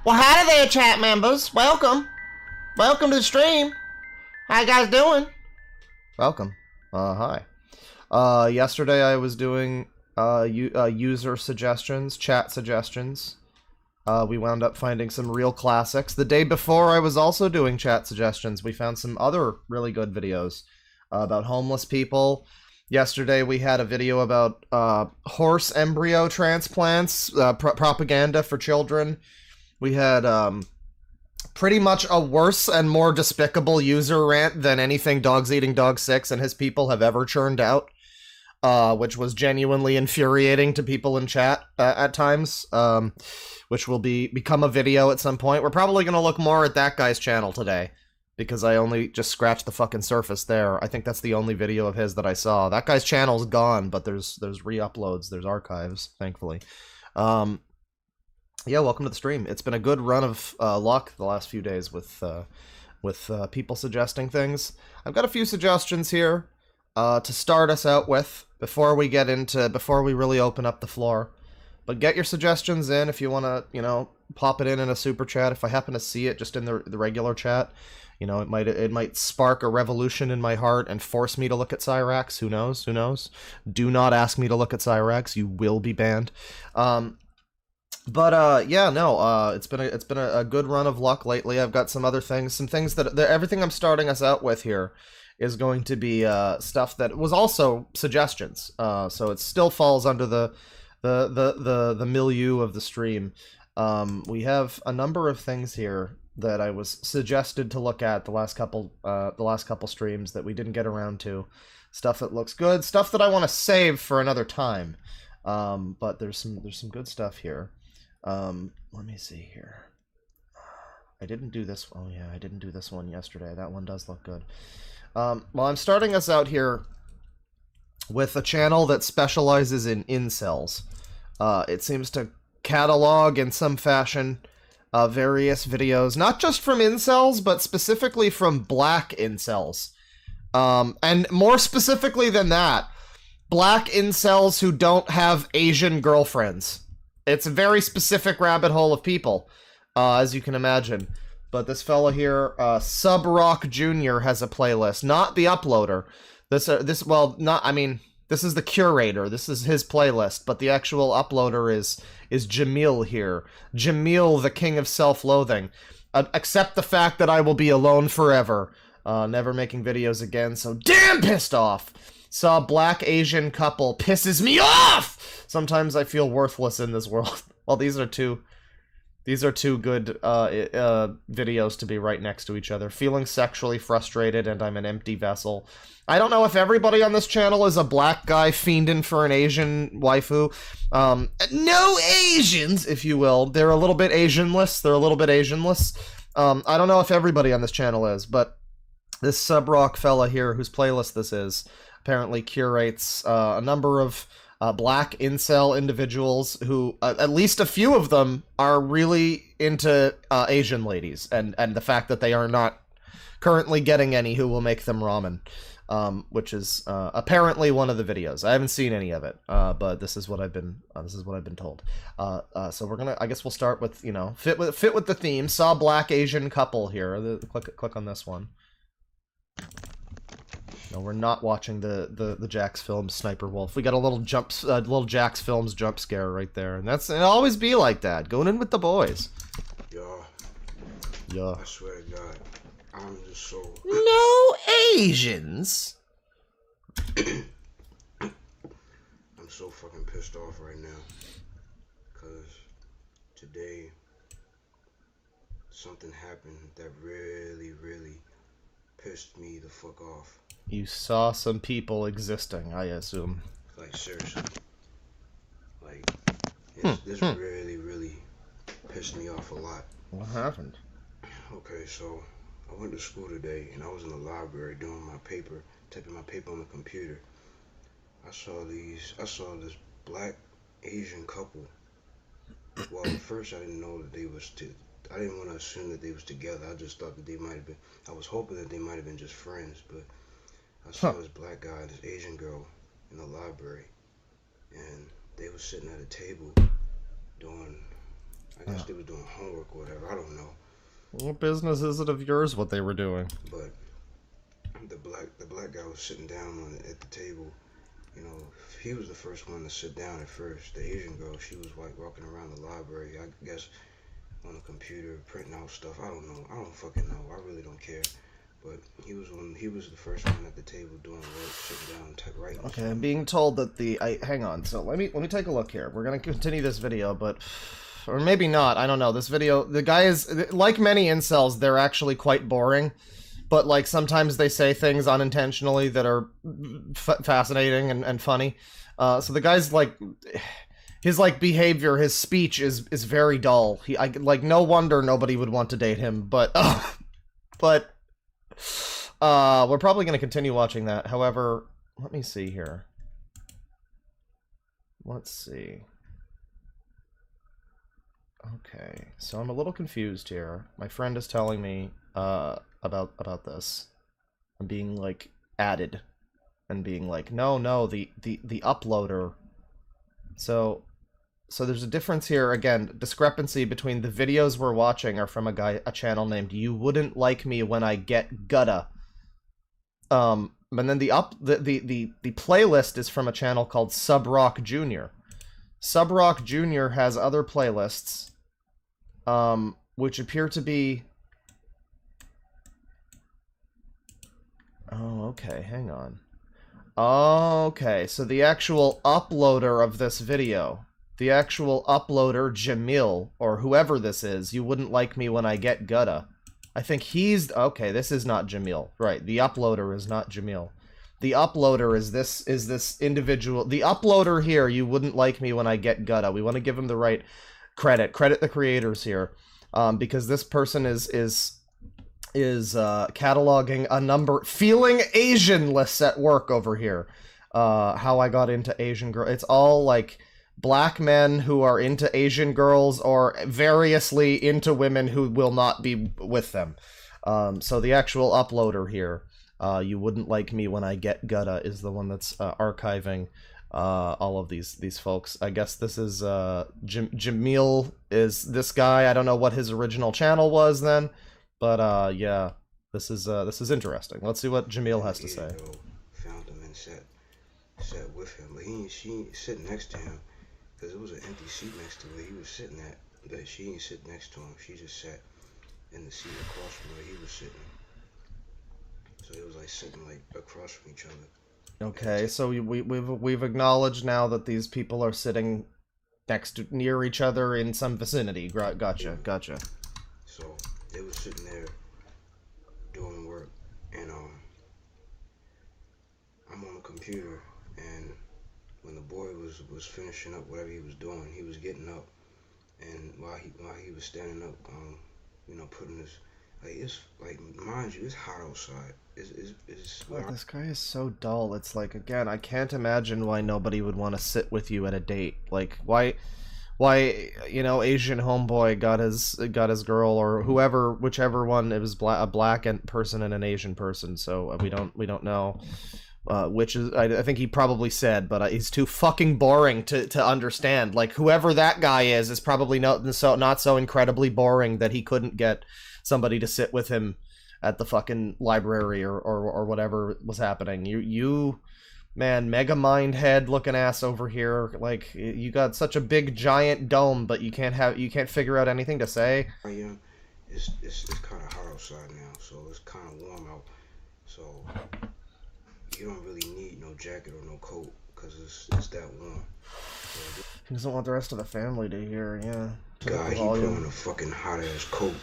Well, howdy there, chat members. Welcome. Welcome to the stream. How you guys doing? Welcome. Hi. Yesterday I was doing user suggestions, chat suggestions. We wound up finding some real classics. The day before I was also doing chat suggestions. We found some other really good videos about homeless people. Yesterday we had a video about horse embryo transplants, propaganda for children. We had pretty much a worse and more despicable user rant than anything Dogs Eating Dog 6 and his people have ever churned out, which was genuinely infuriating to people in chat at times, which will become a video at some point. We're probably going to look more at that guy's channel today, because I only just scratched the fucking surface there. I think that's the only video of his that I saw. That guy's channel's gone, but there's re-uploads, there's archives, thankfully. Yeah, welcome to the stream. It's been a good run of luck the last few days with people suggesting things. I've got a few suggestions here to start us out with before we really open up the floor. But get your suggestions in if you want to, pop it in a super chat. If I happen to see it just in the regular chat, it might spark a revolution in my heart and force me to look at Cyrax. Who knows? Who knows? Do not ask me to look at Cyrax. You will be banned. It's been a good run of luck lately. I've got some other things, some things that everything I'm starting us out with here is going to be stuff that was also suggestions. So it still falls under the milieu of the stream. We have a number of things here that I was suggested to look at the last couple streams that we didn't get around to. Stuff that looks good, stuff that I want to save for another time. But there's some good stuff here. Let me see here. I didn't do this. Oh yeah, I didn't do this one yesterday. That one does look good. Well, I'm starting us out here with a channel that specializes in incels. It seems to catalog in some fashion various videos, not just from incels, but specifically from black incels. And more specifically than that, black incels who don't have Asian girlfriends. It's a very specific rabbit hole of people, as you can imagine. But this fella here, Subrock Jr. has a playlist, not the uploader. This is the curator. This is his playlist, but the actual uploader is Jamil here. Jamil, the king of self-loathing. Accept the fact that I will be alone forever. Never making videos again, so damn pissed off. Saw black Asian couple pisses me off! Sometimes I feel worthless in this world. Well, these are two good videos to be right next to each other. Feeling sexually frustrated and I'm an empty vessel. I don't know if everybody on this channel is a black guy fiending for an Asian waifu. No Asians, if you will. They're a little bit Asianless. I don't know if everybody on this channel is, but this Subrock fella here, whose playlist this is, apparently curates a number of black incel individuals who, at least a few of them, are really into Asian ladies, and the fact that they are not currently getting any who will make them ramen, which is apparently one of the videos. I haven't seen any of it, but this is what I've been told. So I guess we'll start with, fit with the theme. Saw black Asian couple here. Click on this one. No, we're not watching the Jax Films Sniper Wolf. We got a little Jax Films jump scare right there, and it'll always be like that. Going in with the boys. Yeah. I swear to God, I'm just so. No Asians. I'm so fucking pissed off right now, cause today something happened that really pissed me the fuck off. You saw some people existing, I assume. Like, seriously. Like, this really pissed me off a lot. What happened? Okay, so I went to school today, and I was in the library doing my paper, typing my paper on the computer. I saw this black Asian couple. Well, at first I didn't know that they was I didn't want to assume that they was together. I just thought that they might have been. I was hoping that they might have been just friends, but I saw this black guy and this Asian girl in the library, and they was sitting at a table doing I guess they were doing homework or whatever. I don't know. What business is it of yours what they were doing? But the black guy was sitting down at the table. You know, he was the first one to sit down at first. The Asian girl, she was like walking around the library, I guess, on the computer, printing out stuff. I don't know. I don't fucking know. I really don't care. But he was the first one at the table doing work, sitting down, writing. Okay, I'm being told that hang on. So let me take a look here. We're gonna continue this video, but or maybe not. I don't know. This video, the guy is like many incels. They're actually quite boring. But, like, sometimes they say things unintentionally that are fascinating and funny. So the guy's, like, his, like, behavior, his speech is very dull. Like, no wonder nobody would want to date him. But, we're probably going to continue watching that. However, let me see here. Let's see. Okay, so I'm a little confused here. My friend is telling me, about this. I'm being like added and being like, no, the uploader. So there's a difference here again, discrepancy between the videos we're watching are from a channel named You Wouldn't Like Me When I Get Gutta. And then the playlist is from a channel called Subrock Jr. Subrock Jr. has other playlists which appear to be oh, okay, hang on. Okay, so the actual uploader of this video, the actual uploader, Jamil, or whoever this is, You Wouldn't Like Me When I Get Gutta. I think he's... Okay, this is not Jamil. Right, the uploader is not Jamil. The uploader is this individual... The uploader here, You Wouldn't Like Me When I Get Gutta. We want to give him the right credit. Credit the creators here. Because this person is cataloging a number, feeling Asianless at work over here. How I got into Asian girl. It's all like black men who are into Asian girls or variously into women who will not be with them. So the actual uploader here, You Wouldn't Like Me When I Get Gutta, is the one that's archiving all of these folks. I guess this is Jamil is this guy. I don't know what his original channel was then. But, yeah, this is interesting. Let's see what Jamil has to say. Found him and sat with him, but she ain't sit next to him, because it was an empty seat next to where he was sitting at, but she ain't sit next to him. She just sat in the seat across from where he was sitting. So it was like sitting like across from each other. Okay, so we've acknowledged now that these people are sitting near each other in some vicinity. Gotcha. So they were sitting there doing work, and I'm on the computer, and when the boy was finishing up whatever he was doing, he was getting up, and while he was standing up, putting his, like, it's like, mind you, it's hot outside. Look, this guy is so dull. It's like, again, I can't imagine why nobody would want to sit with you at a date. Like, why, Asian homeboy got his girl, or whoever, whichever one, it was a black person and an Asian person. So we don't know which is. I think he probably said, but he's too fucking boring to understand. Like, whoever that guy is probably not so incredibly boring that he couldn't get somebody to sit with him at the fucking library or whatever was happening. You man, mega mind head looking ass over here. Like, you got such a big giant dome, but you can't figure out anything to say. It's kind of hot outside now, so it's kind of warm out. So you don't really need no jacket or no coat because it's that warm. So he doesn't want the rest of the family to hear. Yeah. Guy, he put on a fucking hot ass coat,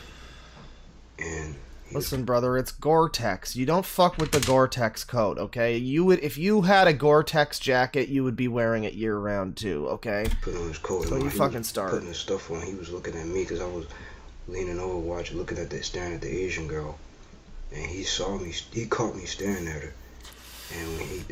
and listen, brother, it's Gore-Tex. You don't fuck with the Gore-Tex coat, okay? If you had a Gore-Tex jacket, you would be wearing it year-round too, okay? Put on his coat. So you fucking start putting his stuff on. He was looking at me because I was leaning over, staring at the Asian girl, and he saw me. He caught me staring at her. And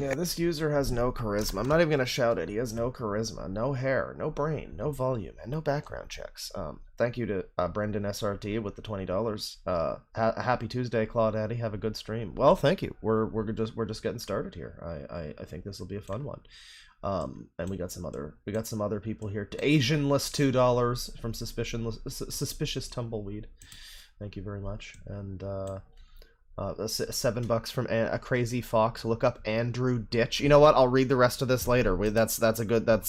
yeah, this user has no charisma. I'm not even gonna shout it. He has no charisma, no hair, no brain, no volume, and no background checks. Thank you to Brendan SRT with the $20. Happy Tuesday, Claudaddy. Have a good stream. Well, thank you. We're just getting started here. I think this will be a fun one. And we got some other people here. Asianless $2 from Suspicious Tumbleweed. Thank you very much. And $7 from a Crazy Fox. Look up Andrew Ditch. You know what? I'll read the rest of this later. That's a good. It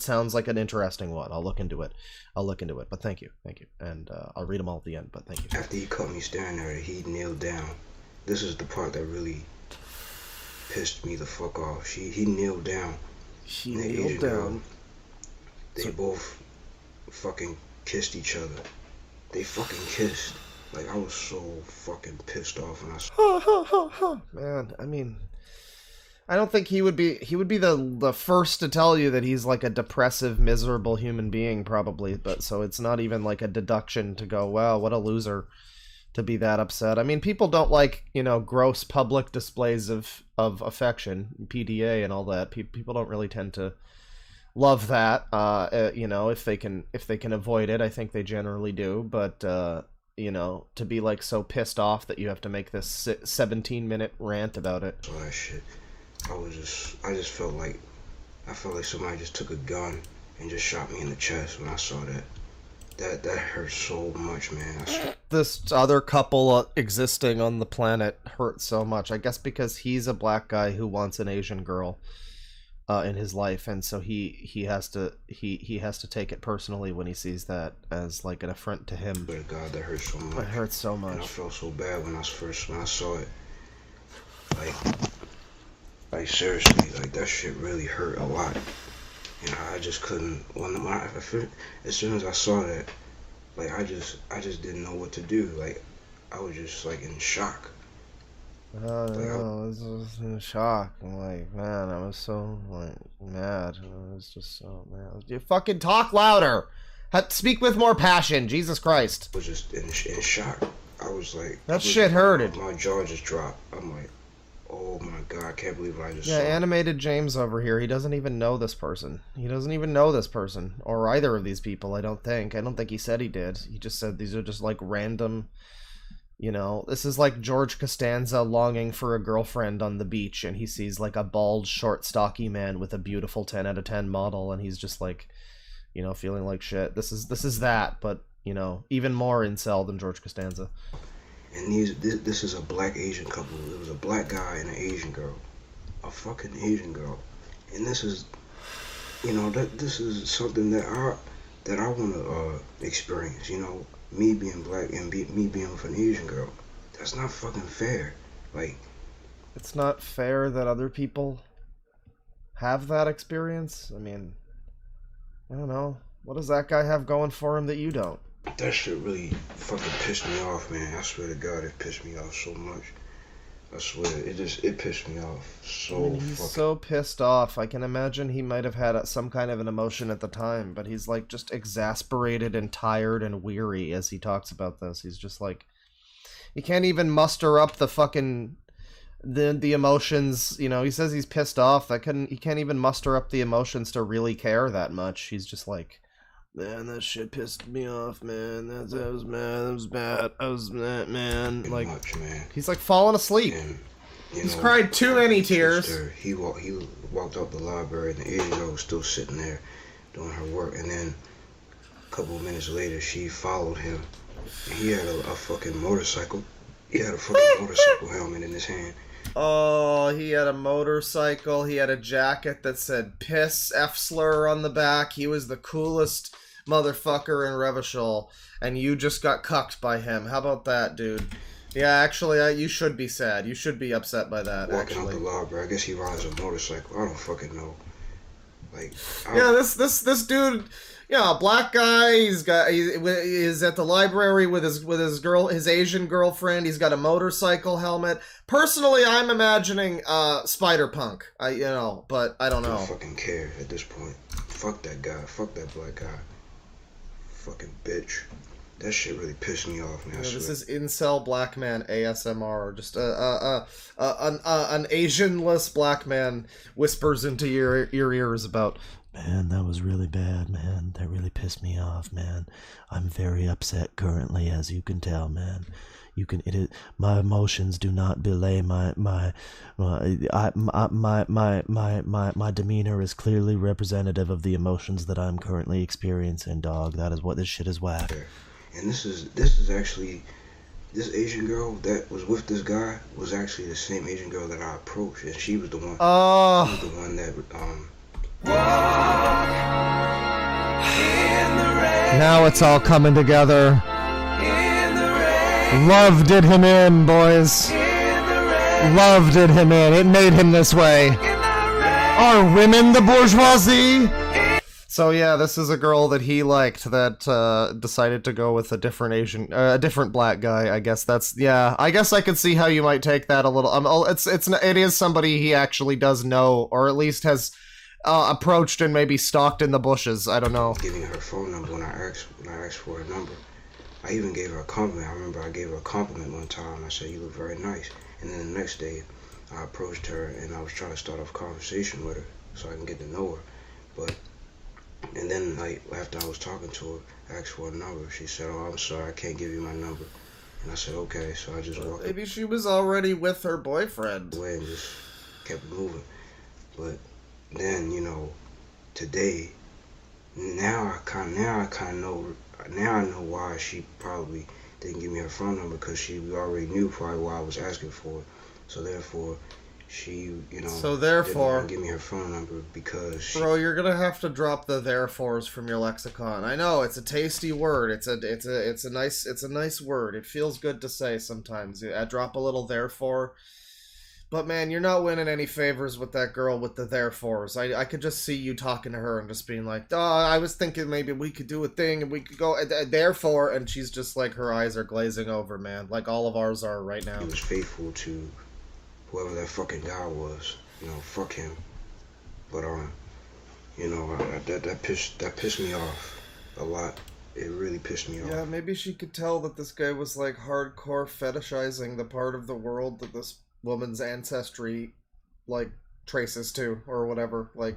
sounds like an interesting one. I'll look into it. But thank you. And I'll read them all at the end. But thank you. After he caught me staring at her, he kneeled down. This is the part that really pissed me the fuck off. He kneeled down. She kneeled down. They both fucking kissed each other. They fucking kissed. Like, I was so fucking pissed off when I saw. Man, I mean, I don't think he would be the first to tell you that he's like a depressive, miserable human being, probably. But so it's not even like a deduction to go, wow, what a loser to be that upset. I mean, people don't like, gross public displays of affection, PDA and all that. People don't really tend to love that. If they can avoid it, I think they generally do. But to be like so pissed off that you have to make this 17-minute rant about it. All that shit. I just felt like somebody just took a gun and just shot me in the chest when I saw that. That hurt so much, man. This other couple existing on the planet hurt so much. I guess because he's a black guy who wants an Asian girl in his life, and so he has to take it personally when he sees that as like an affront to him. But God, that hurts so much. It hurts so much. And I felt so bad when I saw it. Like seriously, like that shit really hurt a lot. And I just couldn't. As soon as I saw that, like I just didn't know what to do. Like I was just like in shock. I was just in shock. I'm like, man, I was so like mad. I was just so mad. You fucking talk louder. Speak with more passion. Jesus Christ. I was just in shock. I was like, that shit hurted. My jaw just dropped. I'm like, oh my God, I can't believe what I just saw. Animated James over here. He doesn't even know this person. Or either of these people, I don't think. I don't think he said he did. He just said these are just like random, this is like George Costanza longing for a girlfriend on the beach, and he sees like a bald, short, stocky man with a beautiful 10 out of 10 model, and he's just like, feeling like shit. This is that, but, even more incel than George Costanza. And this is a black Asian couple. It was a black guy and an Asian girl. A fucking Asian girl. And this is, this is something that I want to experience, me being black and me being with an Asian girl. That's not fucking fair. Like, it's not fair that other people have that experience. I mean, I don't know. What does that guy have going for him that you don't? That shit really fucking pissed me off, man. I swear to God, it pissed me off so much. I swear, it pissed me off so he's so pissed off. I can imagine he might have had some kind of an emotion at the time, but he's like just exasperated and tired and weary as he talks about this. He's just like, he can't even muster up the fucking the emotions. He says he's pissed off. He can't even muster up the emotions to really care that much. He's just like, man, that shit pissed me off, man. That was mad. That was bad. I was mad, man. Like, much, man. He's like falling asleep. And, he's cried too many tears. He walked up the library, and the Asian girl was still sitting there doing her work. And then a couple of minutes later, she followed him. And he had a fucking motorcycle. He had a fucking motorcycle helmet in his hand. Oh, he had a motorcycle. He had a jacket that said piss F slur on the back. He was the coolest motherfucker in Revachol, and you just got cucked by him. How about that, dude? Yeah, actually, you should be sad. You should be upset by that, Walking actually. out the library. I guess he rides a motorcycle. I don't fucking know. Like, yeah, this dude, a black guy. He's at the library with his Asian girlfriend. He's got a motorcycle helmet. Personally, I'm imagining Spider-Punk. But I don't know. I don't fucking care at this point. Fuck that guy. Fuck that black guy. Fucking bitch. That shit really pissed me off, man. This is incel black man ASMR. Just an Asianless black man whispers into your ears about, man, that was really bad, man. That really pissed me off, man. I'm very upset currently, as you can tell, man. You can. It is, my emotions do not belay my demeanor is clearly representative of the emotions that I'm currently experiencing, dog. That is what this shit is whack. And this is actually, this Asian girl that was with this guy was actually the same Asian girl that I approached, and she was the one. Oh. She was the one that Now it's all coming together. Love did him in, boys. Love did him in. It made him this way. Are women the bourgeoisie? So yeah, this is a girl that he liked that decided to go with a different black guy. I guess that's, yeah. I guess I could see how you might take that a little. It is somebody he actually does know, or at least has approached and maybe stalked in the bushes. I don't know. Giving her phone number when I asked for her number. I even gave her a compliment. I remember I gave her a compliment one time. I said, "You look very nice." And then the next day, I approached her and I was trying to start off a conversation with her so I can get to know her. And then, like, after I was talking to her, I asked for a number. She said, "Oh, I'm sorry, I can't give you my number." And I said, "Okay." So I just walked. Maybe she was already with her boyfriend. Away and just kept moving. But then, today, now I know why she probably didn't give me her phone number, because we already knew probably why I was asking for it. So therefore, she, didn't give me her phone number because Bro, you're gonna have to drop the therefores from your lexicon. I know it's a tasty word. It's a nice word. It feels good to say sometimes. I drop a little therefore. But man, you're not winning any favors with that girl with the therefores. I could just see you talking to her and just being like, "Oh, I was thinking maybe we could do a thing and we could go therefore," and she's just like, her eyes are glazing over, man, like all of ours are right now. He was faithful to whoever that fucking guy was. Fuck him. But that pissed me off a lot. It really pissed me off. Yeah, maybe she could tell that this guy was like hardcore fetishizing the part of the world that this woman's ancestry like traces to, or whatever. Like,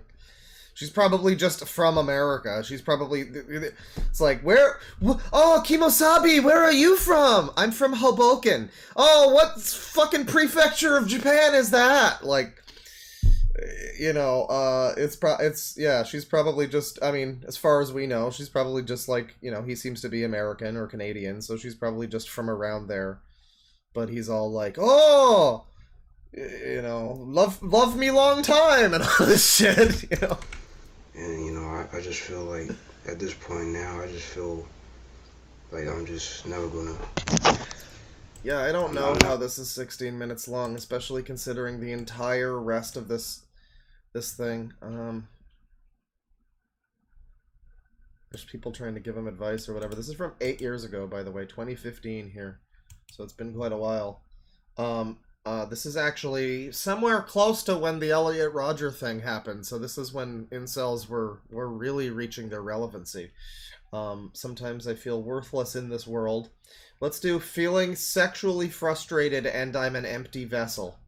she's probably just from America. She's probably, it's like, oh, Kimosabi, where are you from? I'm from Hoboken. Oh, what fucking prefecture of Japan is that? Like, she's probably just, I mean, as far as we know, she's probably just like, he seems to be American or Canadian, so she's probably just from around there. But he's all like, oh, love me long time and all this shit, And, I just feel like, at this point now, I just feel like I'm just never gonna... Yeah, I don't know how this is 16 minutes long, especially considering the entire rest of this thing. There's people trying to give him advice or whatever. This is from 8 years ago, by the way, 2015 here. So it's been quite a while. This is actually somewhere close to when the Elliot Rodger thing happened. So this is when incels were really reaching their relevancy. Sometimes I feel worthless in this world. Let's do feeling sexually frustrated and I'm an empty vessel.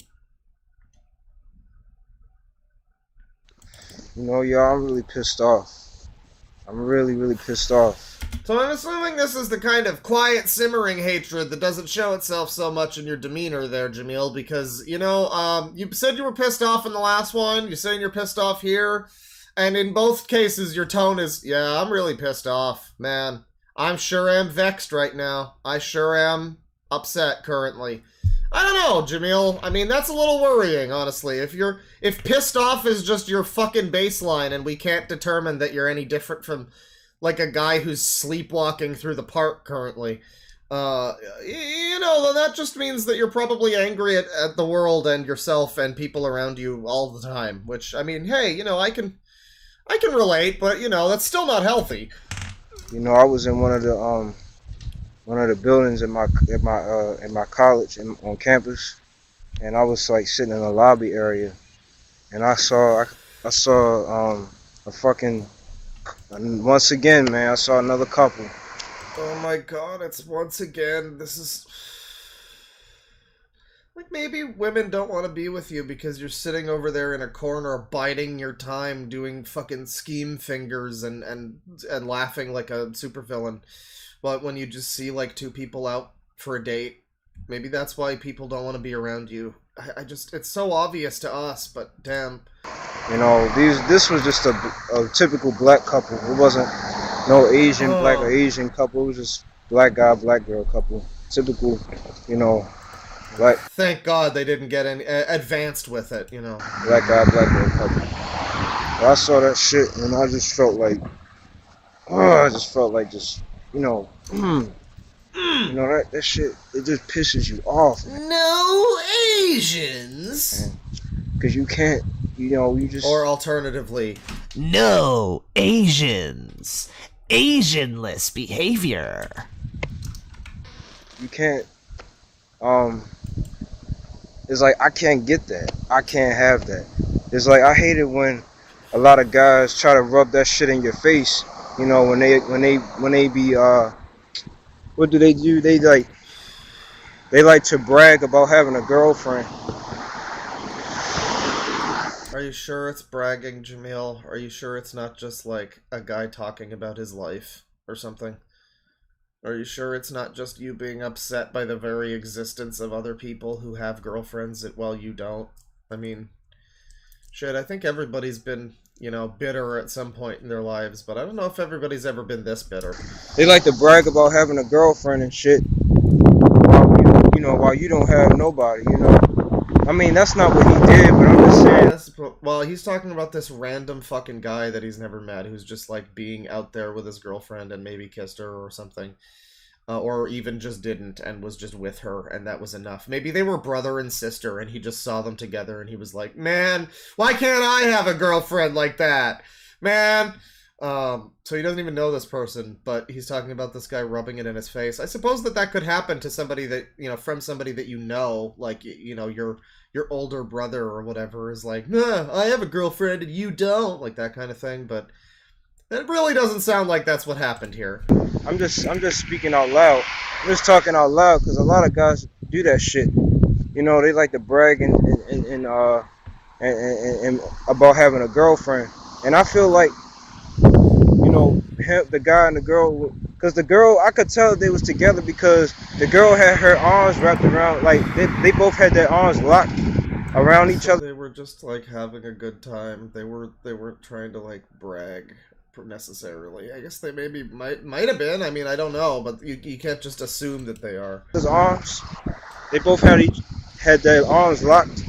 Y'all, I'm really pissed off. I'm really, really pissed off. So I'm assuming this is the kind of quiet, simmering hatred that doesn't show itself so much in your demeanor there, Jamil, because, you said you were pissed off in the last one, you're saying you're pissed off here, and in both cases your tone is, yeah, I'm really pissed off, man. I sure am vexed right now. I sure am upset currently. I don't know, Jamil. I mean, that's a little worrying, honestly. If pissed off is just your fucking baseline and we can't determine that you're any different from, like, a guy who's sleepwalking through the park currently, then that just means that you're probably angry at the world and yourself and people around you all the time. Which, I mean, hey, I can relate, but, that's still not healthy. I was in one of the buildings in my college on campus, and I was like sitting in the lobby area, and I saw a fucking, once again, man, I saw another couple. Oh my god, it's once again, this is... Like, maybe women don't want to be with you because you're sitting over there in a corner biding your time doing fucking scheme fingers and laughing like a supervillain. But when you just see, like, two people out for a date Maybe that's why people don't want to be around you. I just, it's so obvious to us, but damn. You know, this was just a typical black couple. It wasn't no Asian black or Asian couple. It was just black guy, black girl couple. Typical, you know, black. Thank God they didn't get any advanced with it, you know. Black guy, black girl couple. But I saw that shit and I just felt like, you know, you know that shit. It just pisses you off. Man. No Asians. Because you can't, you know, you just. Or alternatively, no Asians. Asianless behavior. You can't. It's like I can't get that. I can't have that. It's like I hate it when a lot of guys try to rub that shit in your face. You know, when they be what do? They like to brag about having a girlfriend. Are you sure it's bragging, Jamil? Are you sure it's not just like a guy talking about his life or something? Are you sure it's not just you being upset by the very existence of other people who have girlfriends while you don't? I mean, shit, I think everybody's been, you know, bitter at some point in their lives, but I don't know if everybody's ever been this bitter. They like to brag about having a girlfriend and shit while you don't have nobody, you know? I mean, that's not what he did, but I'm just saying. Well, he's talking about this random fucking guy that he's never met who's just, like, being out there with his girlfriend and maybe kissed her or something. Or even just didn't and was just with her, and that was enough. Maybe they were brother and sister, and he just saw them together, and he was like, man, why can't I have a girlfriend like that? Man! So he doesn't even know this person, but he's talking about this guy rubbing it in his face. I suppose that could happen to somebody that, you know, from somebody that you know, like, you know, your older brother or whatever is like, nah, I have a girlfriend and you don't, like that kind of thing, but it really doesn't sound like that's what happened here. I'm just speaking out loud. I'm just talking out loud because a lot of guys do that shit. You know, they like to brag and about having a girlfriend, and I feel like, you know, the guy and the girl, because the girl, I could tell they was together because the girl had her arms wrapped around, like they both had their arms locked around each other. They were just like having a good time. They weren't trying to like brag necessarily. I guess they maybe might have been. I mean, I don't know, but you can't just assume that they are. His arms, they both had their arms locked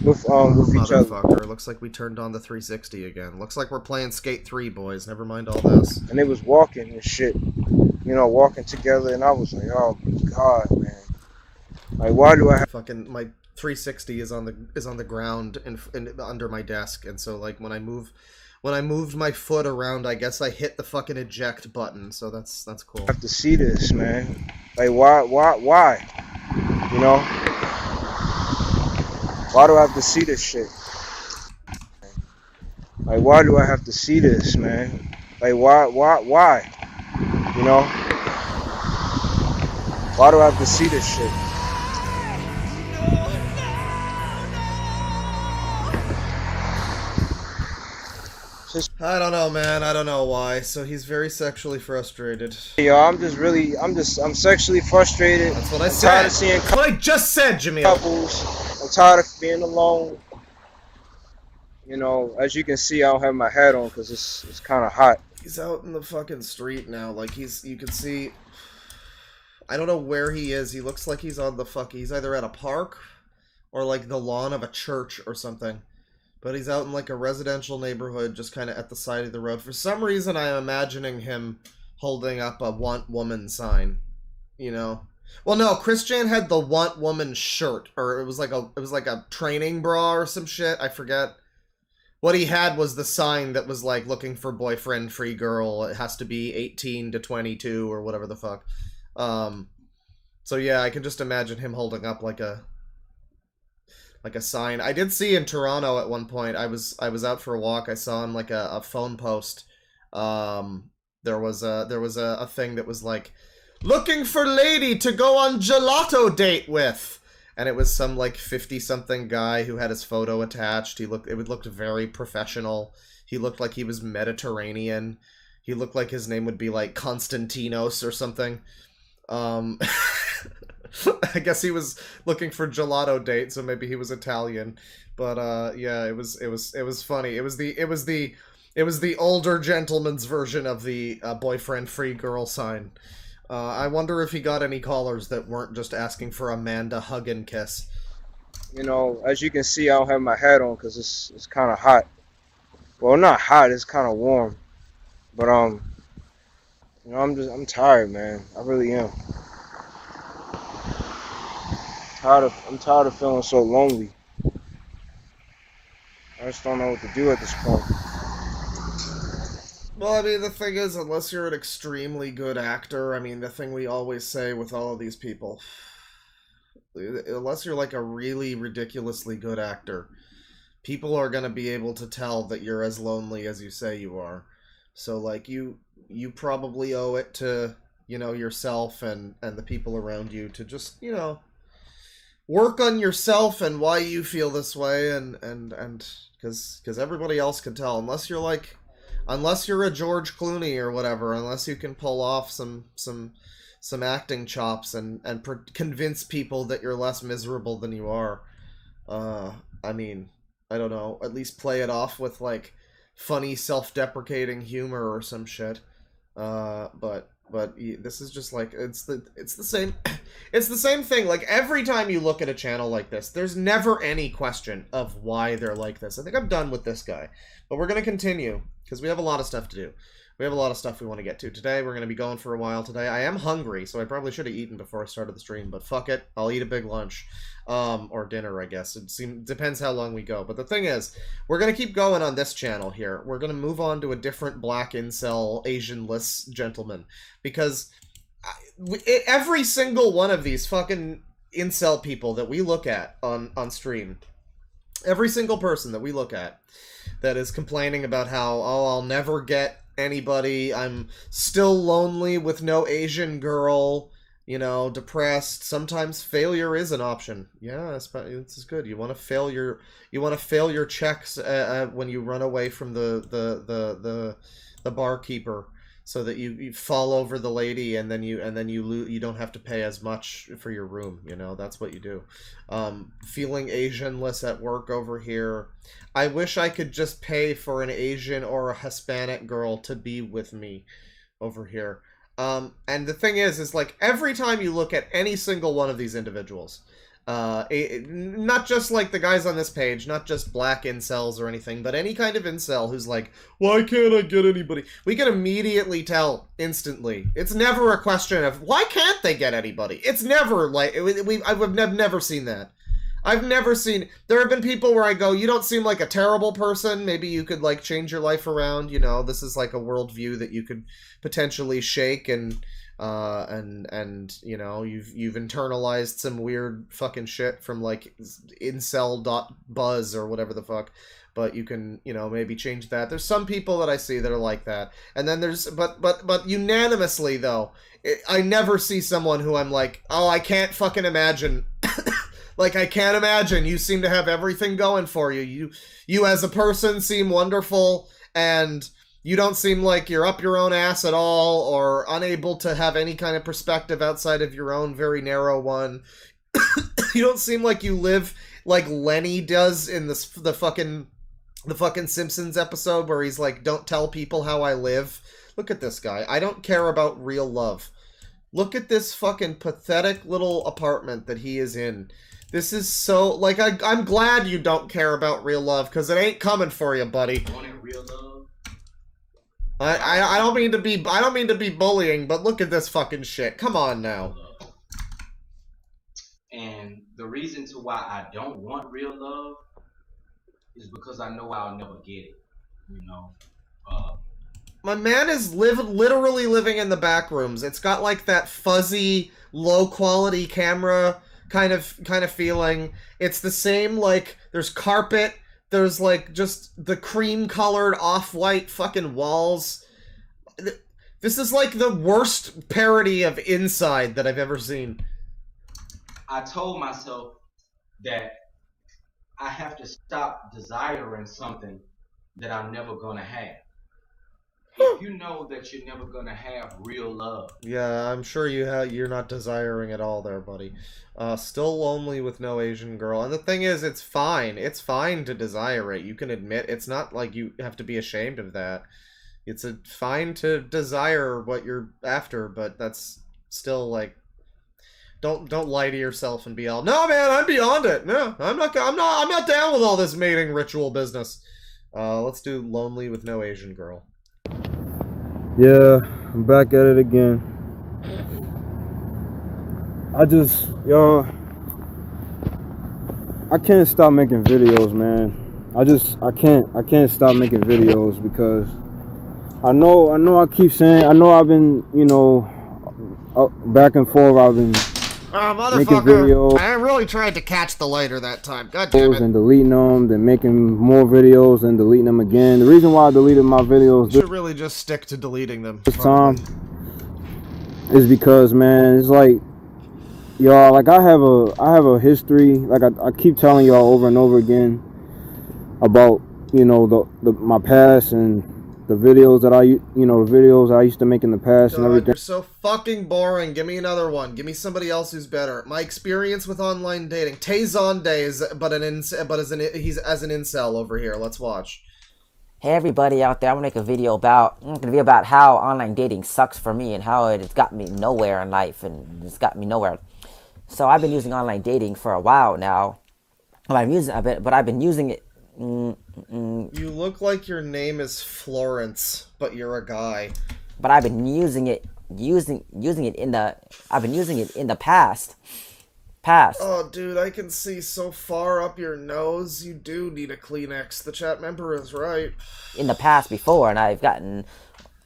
with each other. Motherfucker, looks like we turned on the 360 again. Looks like we're playing Skate 3, boys. Never mind all this. And they was walking and shit, you know, walking together, and I was like, oh god, man. Like, why do I have fucking my 360 is on the ground under my desk, and so like when I moved my foot around, I guess I hit the fucking eject button, so that's cool. I have to see this, man. Like, why? You know? Why do I have to see this shit? Like, why do I have to see this, man? Like, why? You know? Why do I have to see this shit? I don't know, man. I don't know why. So he's very sexually frustrated. Yo, I'm sexually frustrated. That's what I said. Tired of seeing That's what I just said, Jamil. Couples. I'm tired of being alone. You know, as you can see, I don't have my hat on because it's kind of hot. He's out in the fucking street now. Like, you can see... I don't know where he is. He looks like he's on the he's either at a park or, like, the lawn of a church or something. But he's out in, like, a residential neighborhood just kind of at the side of the road. For some reason, I'm imagining him holding up a Want Woman sign. You know? Well, no, Christian had the Want Woman shirt. Or it was like a training bra or some shit. I forget. What he had was the sign that was, like, looking for boyfriend, free girl. It has to be 18 to 22 or whatever the fuck. So, yeah, I can just imagine him holding up, like a sign. I did see in Toronto at one point. I was out for a walk. I saw on, like, a phone post. There was a thing that was, like, looking for lady to go on gelato date with. And it was some, like, 50-something guy who had his photo attached. It looked very professional. He looked like he was Mediterranean. He looked like his name would be, like, Konstantinos or something. I guess he was looking for gelato date, so maybe he was Italian. But yeah, it was funny. It was the older gentleman's version of the boyfriend free girl sign. I wonder if he got any callers that weren't just asking for Amanda hug and kiss. You know, as you can see, I don't have my hat on because it's kind of hot. Well, not hot. It's kind of warm. But you know, I'm tired, man. I really am. I'm tired of feeling so lonely. I just don't know what to do at this point. Well, I mean, the thing is, unless you're an extremely good actor, I mean, the thing we always say with all of these people, unless you're like a really ridiculously good actor, people are going to be able to tell that you're as lonely as you say you are. So like you probably owe it to, yourself and the people around you to just, work on yourself and why you feel this way and cuz everybody else can tell unless you're a George Clooney or whatever, unless you can pull off some acting chops and convince people that you're less miserable than you are. I mean, I don't know, at least play it off with like funny self-deprecating humor or some shit. But this is just like it's the same it's the same thing. Like every time you look at a channel like this, there's never any question of why they're like this. I think I'm done with this guy, but we're gonna continue because we have a lot of stuff to do. We have a lot of stuff we want to get to today. We're going to be going for a while today. I am hungry, so I probably should have eaten before I started the stream, but fuck it. I'll eat a big lunch. Or dinner, I guess. Depends how long we go. But the thing is, we're going to keep going on this channel here. We're going to move on to a different black incel, Asian-less gentleman. Because every single one of these fucking incel people that we look at on stream, every single person that we look at that is complaining about how, oh, I'll never get anybody, I'm still lonely with no Asian girl, depressed. Sometimes failure is an option. Yeah, this is good. You want to fail your checks when you run away from the barkeeper, so that you fall over the lady and then you don't have to pay as much for your room. That's what you do. Feeling Asianless at work over here. I wish I could just pay for an Asian or a Hispanic girl to be with me over here. And the thing is like every time you look at any single one of these individuals, not just like the guys on this page, not just black incels or anything, but any kind of incel who's like, why can't I get anybody? We can immediately tell instantly. It's never a question of why can't they get anybody. It's never like I've never seen that. I've never seen. There have been people where I go, you don't seem like a terrible person. Maybe you could like change your life around. This is like a worldview that you could potentially shake and you've internalized some weird fucking shit from like incel.buzz or whatever the fuck, but you can maybe change that. There's some people that I see that are like that, and then there's but unanimously though, I never see someone who I'm like, oh, I can't fucking imagine. Like, I can't imagine. You seem to have everything going for you. You as a person seem wonderful, and you don't seem like you're up your own ass at all, or unable to have any kind of perspective outside of your own very narrow one. You don't seem like you live like Lenny does in the fucking Simpsons episode where he's like, don't tell people how I live. Look at this guy. I don't care about real love. Look at this fucking pathetic little apartment that he is in. This is so, like, I'm glad you don't care about real love, because it ain't coming for you, buddy. Wanting real love? I don't mean to be bullying, but look at this fucking shit. Come on now. And the reason to why I don't want real love is because I know I'll never get it. My man is literally living in the back rooms. It's got like that fuzzy, low quality camera kind of feeling. It's the same, like, there's carpet, there's like just the cream colored off-white fucking walls. This is like the worst parody of Inside that I've ever seen. I told myself that I have to stop desiring something that I'm never gonna have. if you know that you're never gonna have real love. Yeah, I'm sure you're not desiring at all there, buddy. Still lonely with no Asian girl. And the thing is, it's fine. It's fine to desire it. You can admit it's not like you have to be ashamed of that. It's fine to desire what you're after, but that's still like don't lie to yourself and be all, "No, man, I'm beyond it. No, I'm not down with all this mating ritual business." Let's do lonely with no Asian girl. Yeah, I'm back at it again. I can't stop making videos, man. I can't stop making videos because I know I keep saying, I know I've been, back and forth, I've been making videos. I really tried to catch the lighter that time. God damn it. And deleting them, then making more videos and deleting them again. The reason why I deleted my videos You should really just stick to deleting them. this time is because, man, it's like, y'all, like I have a history, like I keep telling y'all over and over again about, my past and the videos that the videos I used to make in the past and everything. You're so fucking boring. Give me another one. Give me somebody else who's better. My experience with online dating. Tayzonde is he's as an incel over here. Let's watch. Hey everybody out there, I'm gonna make a video about how online dating sucks for me and how it's got me nowhere in life and it's got me nowhere. So I've been using online dating for a while now. I've been using it. You look like your name is Florence, but you're a guy. But I've been using it in the past. Oh, dude, I can see so far up your nose. You do need a Kleenex. The chat member is right. In the past before, and I've gotten,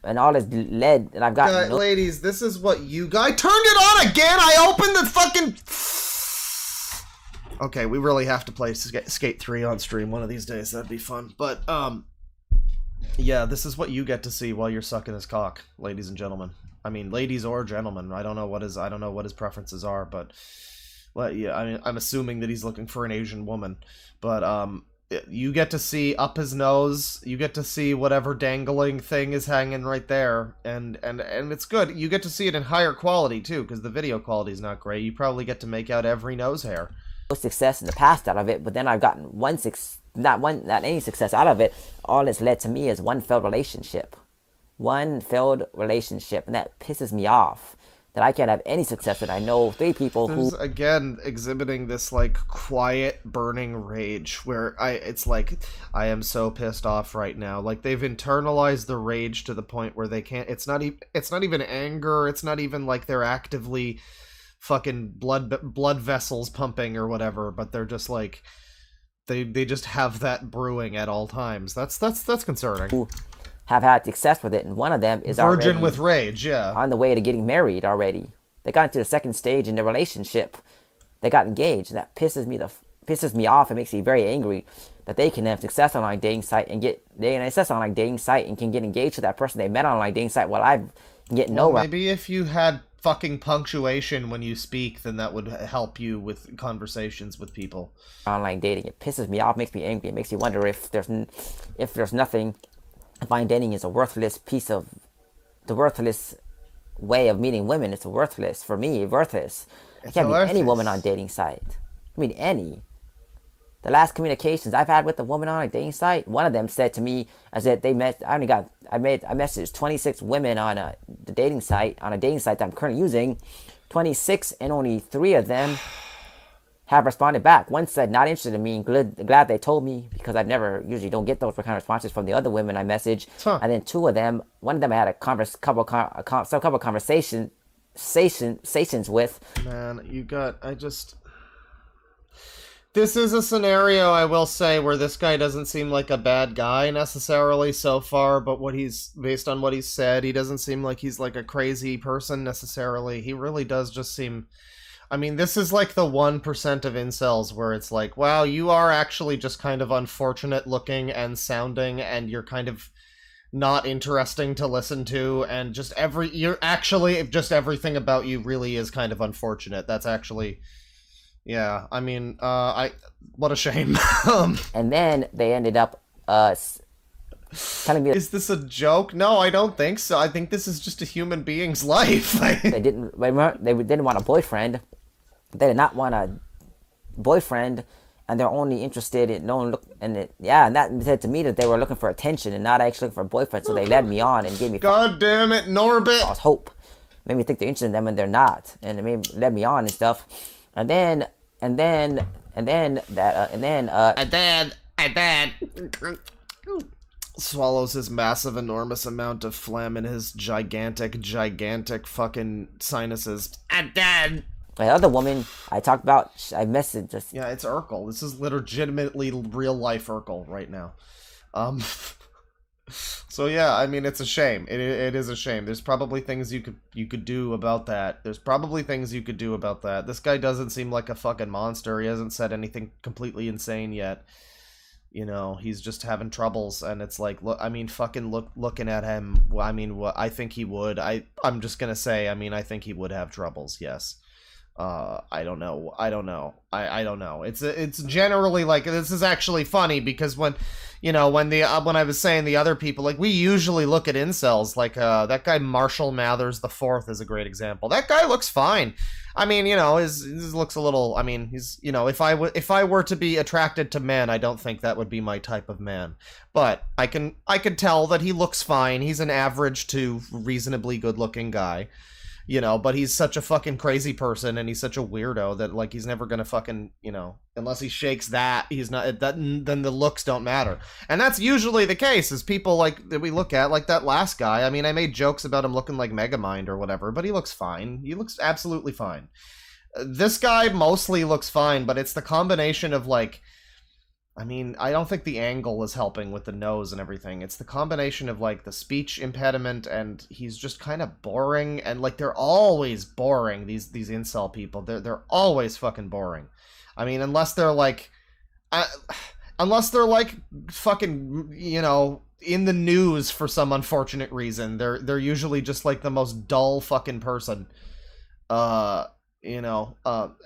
and all this led, and I've gotten. Ladies, this is what you guys turned it on again. I opened the fucking. Okay, we really have to play Skate 3 on stream one of these days. That'd be fun. But yeah, this is what you get to see while you're sucking his cock, ladies and gentlemen. I mean, ladies or gentlemen. I don't know what his preferences are, but. Well, yeah, I mean, I'm assuming that he's looking for an Asian woman, but you get to see up his nose. You get to see whatever dangling thing is hanging right there, and it's good. You get to see it in higher quality too, because the video quality is not great. You probably get to make out every nose hair. Success in the past out of it, but then I've gotten not any success out of it. All it's led to me is one failed relationship, and that pisses me off. That I can't have any success. And I know 3 people who again exhibiting this like quiet burning rage where it's like I am so pissed off right now. Like they've internalized the rage to the point where they can't. It's not even anger. It's not even like they're actively fucking blood vessels pumping or whatever. But they're just like they just have that brewing at all times. That's concerning. Have had success with it, and one of them is virgin with rage, yeah, on the way to getting married already. They got into the second stage in their relationship. They got engaged, and that pisses me off. It makes me very angry that they can have success on a dating site and can get engaged to that person they met on a online dating site while I can get nowhere. Maybe if you had fucking punctuation when you speak, then that would help you with conversations with people. Online dating, it pisses me off, makes me angry. It makes me wonder if there's nothing. Online dating is the worthless way of meeting women. It's worthless for me. Worthless. I can't meet any woman on a dating site. I mean, any. The last communications I've had with a woman on a dating site, one of them said to me, I messaged 26 women on a dating site that I'm currently using. 26, and only 3 of them have responded back. One said not interested in me, and glad they told me, because I've never usually don't get those kind of responses from the other women I message. And then 2 of them, one of them I had a couple conversations with. Man, this is a scenario, I will say, where this guy doesn't seem like a bad guy necessarily so far, but based on what he's said, he doesn't seem like he's like a crazy person necessarily. He really does just seem. I mean, this is like the 1% of incels where it's like, wow, you are actually just kind of unfortunate looking and sounding, and you're kind of not interesting to listen to, and just everything about you really is kind of unfortunate. That's actually, yeah, I mean, what a shame. And then they ended up telling me Is this a joke? No, I don't think so. I think this is just a human being's life. they didn't want a boyfriend. They did not want a boyfriend, and they're only interested in and that said to me that they were looking for attention and not actually looking for a boyfriend. So they led me on and gave me God damn it, Norbit! false hope. Made me think they're interested in them and they're not, and it led me on and stuff. And then swallows his massive, enormous amount of phlegm in his gigantic fucking sinuses. And then the other woman I talked about, I messaged us. Yeah, it's Urkel. This is legitimately real life Urkel right now. So yeah, I mean, it's a shame. It is a shame. There's probably things you could do about that. This guy doesn't seem like a fucking monster. He hasn't said anything completely insane yet. You know, he's just having troubles, and it's like, look, I mean, looking at him. Well, I mean, what I think he would. I'm just gonna say, I mean, I think he would have troubles. Yes. I don't know. I don't know. It's generally like, this is actually funny because when I was saying the other people, like, we usually look at incels, like, that guy Marshall Mathers the Fourth is a great example. That guy looks fine. I mean, you know, his looks a little, I mean, he's, you know, if I were to be attracted to men, I don't think that would be my type of man. But I can tell that he looks fine. He's an average to reasonably good looking guy. You know, but he's such a fucking crazy person, and he's such a weirdo that, like, he's never gonna fucking, you know, unless he shakes that, he's not, then the looks don't matter. And that's usually the case, is people, like, that we look at, like that last guy. I mean, I made jokes about him looking like Megamind or whatever, but he looks fine. He looks absolutely fine. This guy mostly looks fine, but it's the combination of, like, I mean, I don't think the angle is helping with the nose and everything. It's the combination of, like, the speech impediment, and he's just kind of boring, and, like, they're always boring, these incel people. They're always fucking boring. I mean, unless they're, like, fucking, you know, in the news for some unfortunate reason. They're usually just, like, the most dull fucking person. You know,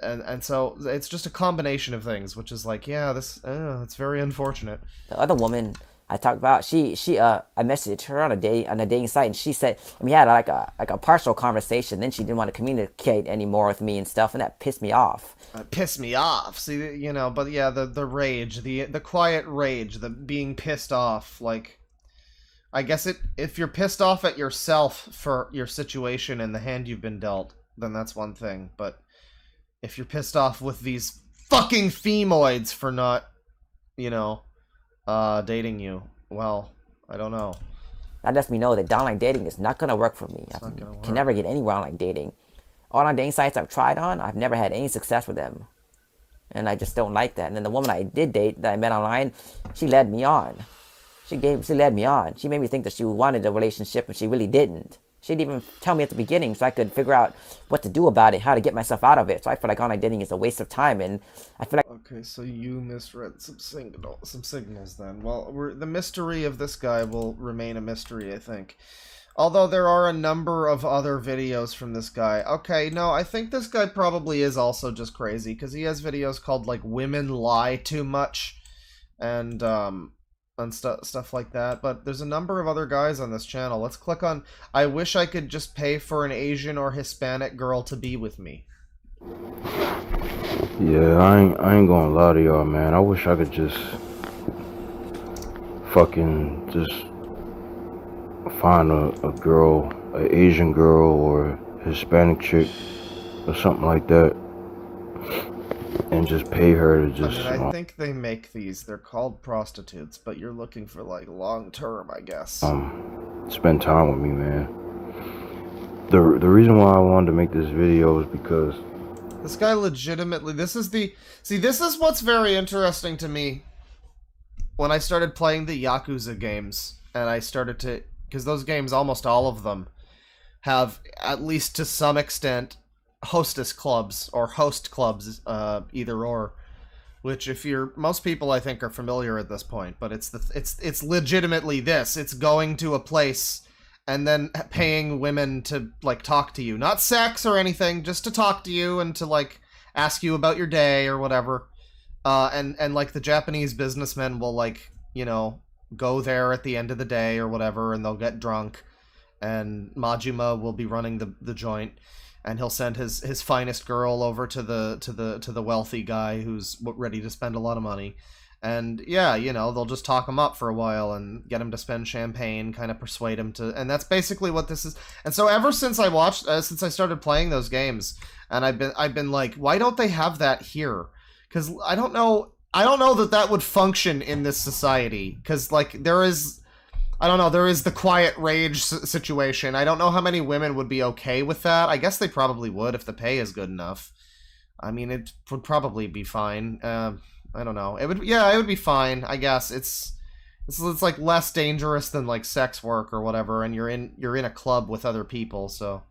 and so it's just a combination of things, which is like, yeah, it's very unfortunate. The other woman I talked about, I messaged her on a dating site, and she said, we had like a partial conversation. Then she didn't want to communicate anymore with me and stuff, and that pissed me off. See, you know, but yeah, the rage, the quiet rage, the being pissed off, like, I guess if you're pissed off at yourself for your situation and the hand you've been dealt, then that's one thing. But if you're pissed off with these fucking femoids for not, you know, dating you, well, I don't know. That lets me know that online dating is not going to work for me. I can never get anywhere online dating. Online dating sites I've tried on, I've never had any success with them. And I just don't like that. And then the woman I did date that I met online, she led me on. She led me on. She made me think that she wanted a relationship, but she really didn't. She didn't even tell me at the beginning, so I could figure out what to do about it, how to get myself out of it. So I feel like online dating is a waste of time, and I feel like... Okay, so you misread some signals then. Well, the mystery of this guy will remain a mystery, I think. Although there are a number of other videos from this guy. Okay, no, I think this guy probably is also just crazy, because he has videos called, like, Women Lie Too Much, and stuff like that. But there's a number of other guys on this channel. Let's click on, I wish I could just pay for an Asian or Hispanic girl to be with me. Yeah, I ain't gonna lie to y'all, man. I wish I could just fucking just find a girl, an Asian girl or a Hispanic chick or something like that, and just pay her to just... I mean, I think they make these. They're called prostitutes, but you're looking for, like, long term, I guess. Spend time with me, man. The reason why I wanted to make this video is because this guy legitimately, this is what's very interesting to me. When I started playing the Yakuza games, and I started to, because those games, almost all of them, have, at least to some extent, hostess clubs, or host clubs, either or, which most people I think are familiar at this point, but it's legitimately this. It's going to a place and then paying women to, like, talk to you. Not sex or anything, just to talk to you and to, like, ask you about your day or whatever. And like, the Japanese businessmen will, like, you know, go there at the end of the day or whatever, and they'll get drunk, and Majima will be running the joint, and he'll send his finest girl over to the wealthy guy who's ready to spend a lot of money. And yeah, you know, they'll just talk him up for a while and get him to spend champagne, kind of persuade him to, and that's basically what this is. And so ever since I since I started playing those games, and I've been like, why don't they have that here? Because I don't know that would function in this society. Because like there is the quiet rage situation. I don't know how many women would be okay with that. I guess they probably would if the pay is good enough. I mean, it would probably be fine. I don't know. It would be fine. I guess it's like less dangerous than like sex work or whatever, and you're in a club with other people, so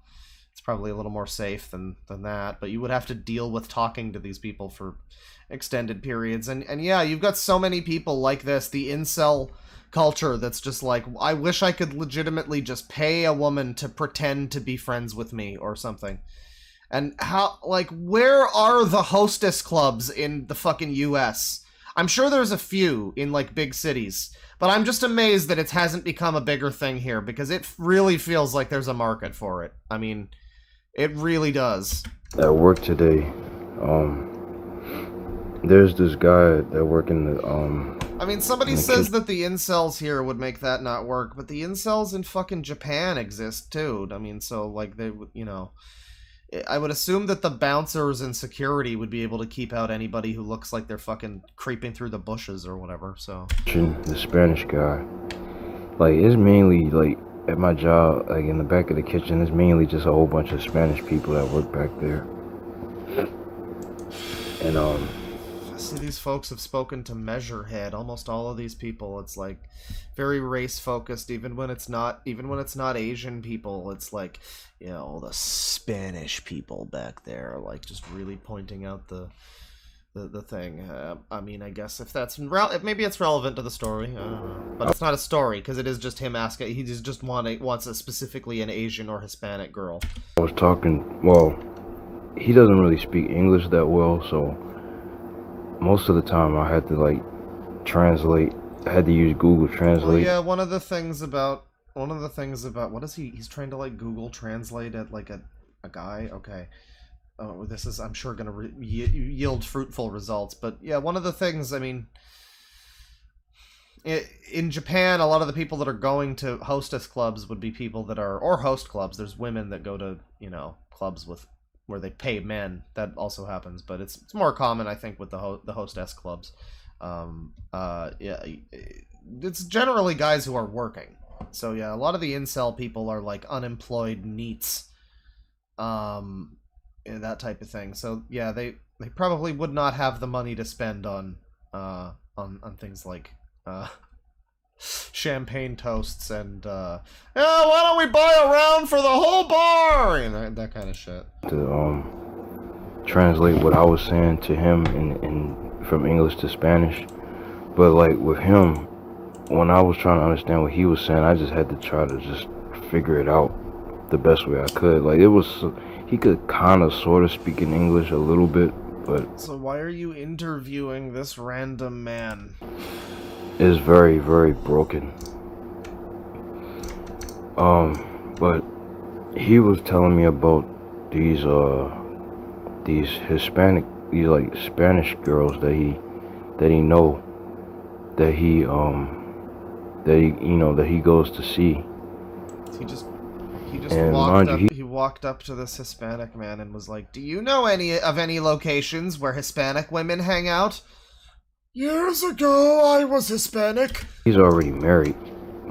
it's probably a little more safe than that. But you would have to deal with talking to these people for extended periods, and yeah, you've got so many people like this, the incel culture that's just like, I wish I could legitimately just pay a woman to pretend to be friends with me or something. And how, like, where are the hostess clubs in the fucking US? I'm sure there's a few in, like, big cities. But I'm just amazed that it hasn't become a bigger thing here, because it really feels like there's a market for it. I mean, it really does. At work today, there's this guy that work in the, I mean, somebody says that the incels here would make that not work, but the incels in fucking Japan exist, too. I mean, so, like, they would, you know... I would assume that the bouncers and security would be able to keep out anybody who looks like they're fucking creeping through the bushes or whatever, so... The Spanish guy. Like, it's mainly, like, at my job, like, in the back of the kitchen, it's mainly just a whole bunch of Spanish people that work back there. And, See, these folks have spoken to Measurehead. Almost all of these people, it's like very race focused. Even when it's not Asian people, it's like, you know, the Spanish people back there, like just really pointing out the thing. I mean, I guess if that's maybe it's relevant to the story, I don't know. But it's not a story because it is just him asking. He just wants specifically an Asian or Hispanic girl. I was talking. Well, he doesn't really speak English that well, so. Most of the time I had to like translate. I had to use Google Translate. Well, yeah, one of the things about what is he's trying to like Google Translate at like a guy. Okay. Oh, this is I'm sure gonna yield fruitful results. But yeah, one of the things, I mean, in Japan, a lot of the people that are going to hostess clubs would be people that are, or host clubs. There's women that go to, you know, clubs with where they pay men. That also happens, but it's more common, I think, with the hostess clubs. Yeah, it's generally guys who are working. So yeah, a lot of the incel people are like unemployed neats, that type of thing. So yeah, they probably would not have the money to spend on things like champagne toasts and yeah, why don't we buy a round for the whole bar, you know, that kind of shit. To translate what I was saying to him in from English to Spanish, but like with him, when I was trying to understand what he was saying, I just had to try to just figure it out the best way I could. Like it was, he could kind of sort of speak in English a little bit, but. So why are you interviewing this random man? Is very, very broken. But he was telling me about these Hispanic, these like Spanish girls that he know, that he goes to see. He walked up to this Hispanic man and was like, "Do you know any locations where Hispanic women hang out?" Years ago, I was Hispanic. He's already married,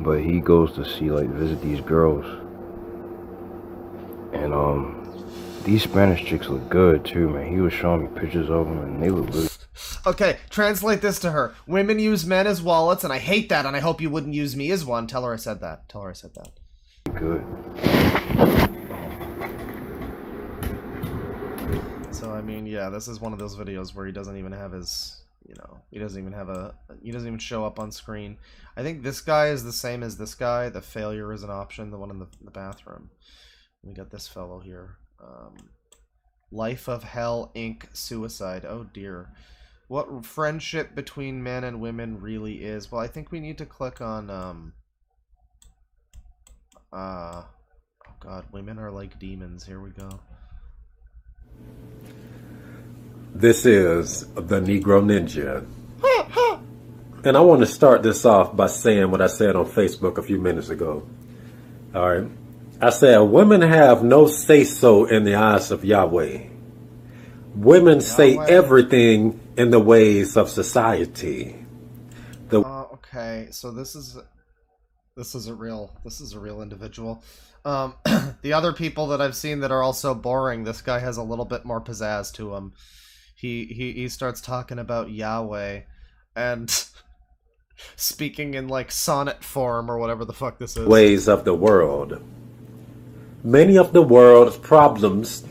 but he goes to see, like, visit these girls. And, these Spanish chicks look good, too, man. He was showing me pictures of them, and they look good. Okay, translate this to her. Women use men as wallets, and I hate that, and I hope you wouldn't use me as one. Tell her I said that. Good. So, I mean, yeah, this is one of those videos where he doesn't even have his... You know, he doesn't even show up on screen. I think this guy is the same as this guy. The failure is an option, the one in the bathroom. We got this fellow here. Life of Hell Inc. Suicide. Oh dear. what friendship between men and women really is. Well, I think we need to click on oh god, women are like demons. Here we go. This is the Negro Ninja. And I want to start this off by saying what I said on Facebook a few minutes ago. All right. I said, women have no say-so in the eyes of Yahweh. Women say everything in the ways of society. Okay, so this is a real individual. The other people that I've seen that are also boring, this guy has a little bit more pizzazz to him. He starts talking about Yahweh and speaking in like sonnet form or whatever the fuck this is. Ways of the world. Many of the world's problems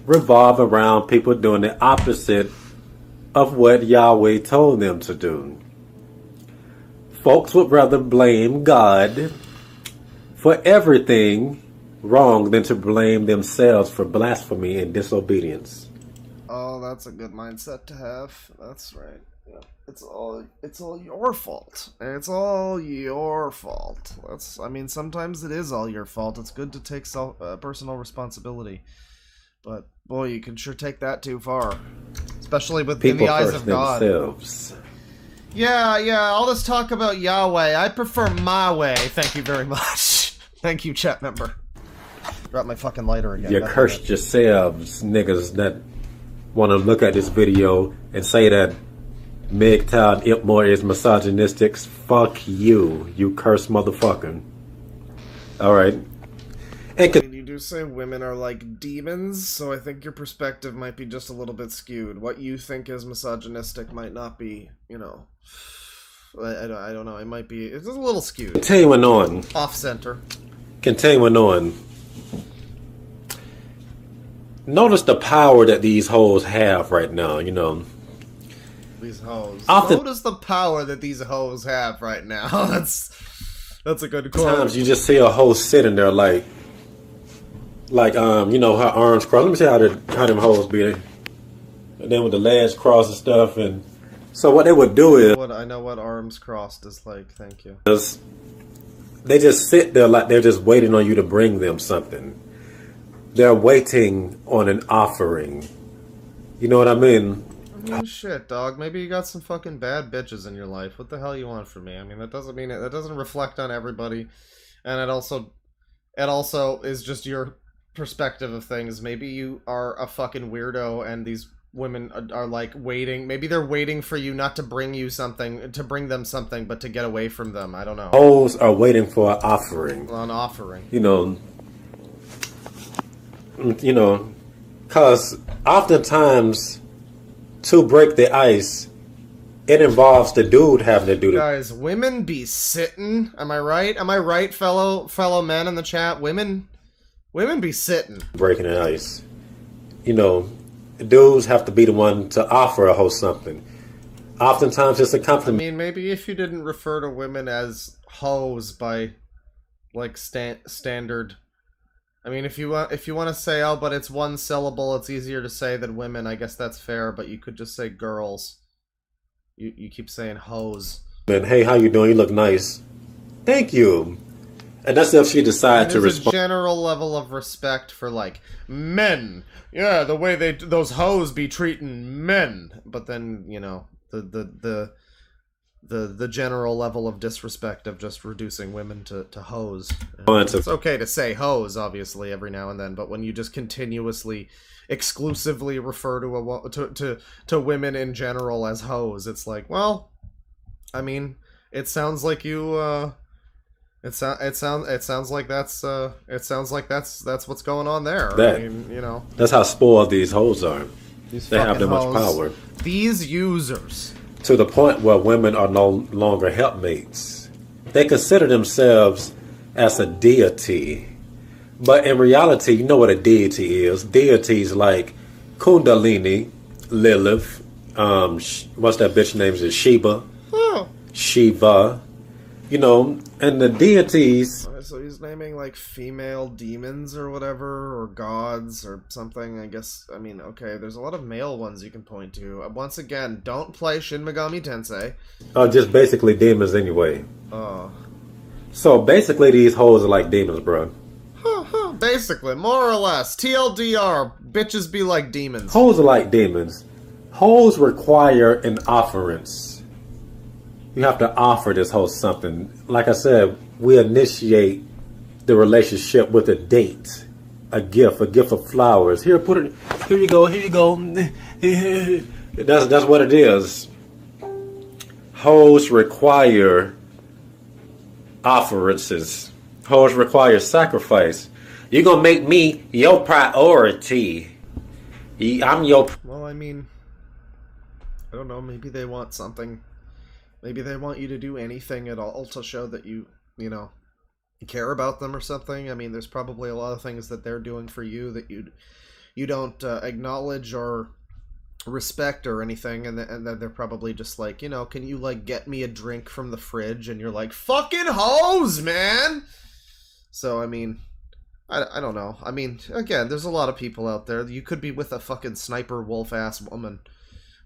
revolve around people doing the opposite of what Yahweh told them to do. Folks would rather blame God for everything wrong than to blame themselves for blasphemy and disobedience. Oh, that's a good mindset to have. That's right. Yeah. It's all your fault. It's all your fault. I mean, sometimes it is all your fault. It's good to take personal responsibility. But boy, you can sure take that too far. Especially in the eyes of God. Themselves. Yeah, all this talk about Yahweh. I prefer my way. Thank you very much. Thank you, chat member. Drop my fucking lighter again. You cursed yourselves, niggas that want to look at this video and say that MGTOW Ipmore is misogynistic. Fuck you, you cursed motherfucker. Alright. And you do say women are like demons, so I think your perspective might be just a little bit skewed. What you think is misogynistic might not be, you know... I don't know, it might be... It's just a little skewed. Continuing on. Off-center. Continuing on. Notice the power that these hoes have right now, you know. These hoes. Notice the power that these hoes have right now. That's a good quote. Sometimes you just see a hoe sitting there like you know, her arms crossed. Let me see how them hoes be. And then with the legs crossed and stuff, and so what they would do is I know what arms crossed is like, thank you. They just sit there like they're just waiting on you to bring them something. They're waiting on an offering. You know what I mean? Shit, dog. Maybe you got some fucking bad bitches in your life. What the hell you want from me? I mean, that doesn't mean that doesn't reflect on everybody, and it also is just your perspective of things. Maybe you are a fucking weirdo, and these women are like waiting. Maybe they're waiting for you not to bring them something, but to get away from them. I don't know. Hoes are waiting for an offering. An offering. You know, cause oftentimes to break the ice, it involves the dude having to do the... Guys, women be sitting. Am I right? Am I right, fellow men in the chat? Women be sitting. Breaking the ice. You know, dudes have to be the one to offer a hoe something. Oftentimes it's a compliment. I mean, maybe if you didn't refer to women as hoes by, like, standard... I mean, if you want to say, oh, but it's one syllable, it's easier to say than women, I guess that's fair, but you could just say girls. You keep saying hoes. And hey, how you doing? You look nice. Thank you. And that's if she decided to respond. There's a general level of respect for, like, men. Yeah, the way those hoes be treating men. But then, you know, the general level of disrespect of just reducing women to hoes. It's okay to say hoes, obviously, every now and then, but when you just continuously, exclusively refer to women in general as hoes, it's like, well, I mean, it sounds like you. It sounds like that's what's going on there. I mean, you know, that's how spoiled these hoes are. They have that much power. These users. To the point where women are no longer helpmates. They consider themselves as a deity. But in reality, you know what a deity is. Deities like Kundalini, Lilith, what's that bitch name? Is Sheba? Oh. Shiva. You know, and the deities. So he's naming like female demons or whatever, or gods or something. I guess. I mean, okay. There's a lot of male ones you can point to. Once again, don't play Shin Megami Tensei. Just basically demons anyway. Oh. So basically, these hoes are like demons, bro. Basically, more or less. TLDR, bitches be like demons. Hoes are like demons. Hoes require an offerance. You have to offer this hoe something. Like I said, we initiate the relationship with a date, a gift of flowers. Here, put it. Here you go. Here you go. That's what it is. Hoes require offerances. Hoes require sacrifice. You're gonna make me your priority. I'm your. Well, I mean, I don't know. Maybe they want something. Maybe they want you to do anything at all to show that you know, you care about them or something. I mean, there's probably a lot of things that they're doing for you that you don't acknowledge or respect or anything, and then they're probably just like, you know, can you like get me a drink from the fridge? And you're like, fucking hoes, man. So I mean, I don't know. I mean, again, there's a lot of people out there. You could be with a fucking sniper wolf ass woman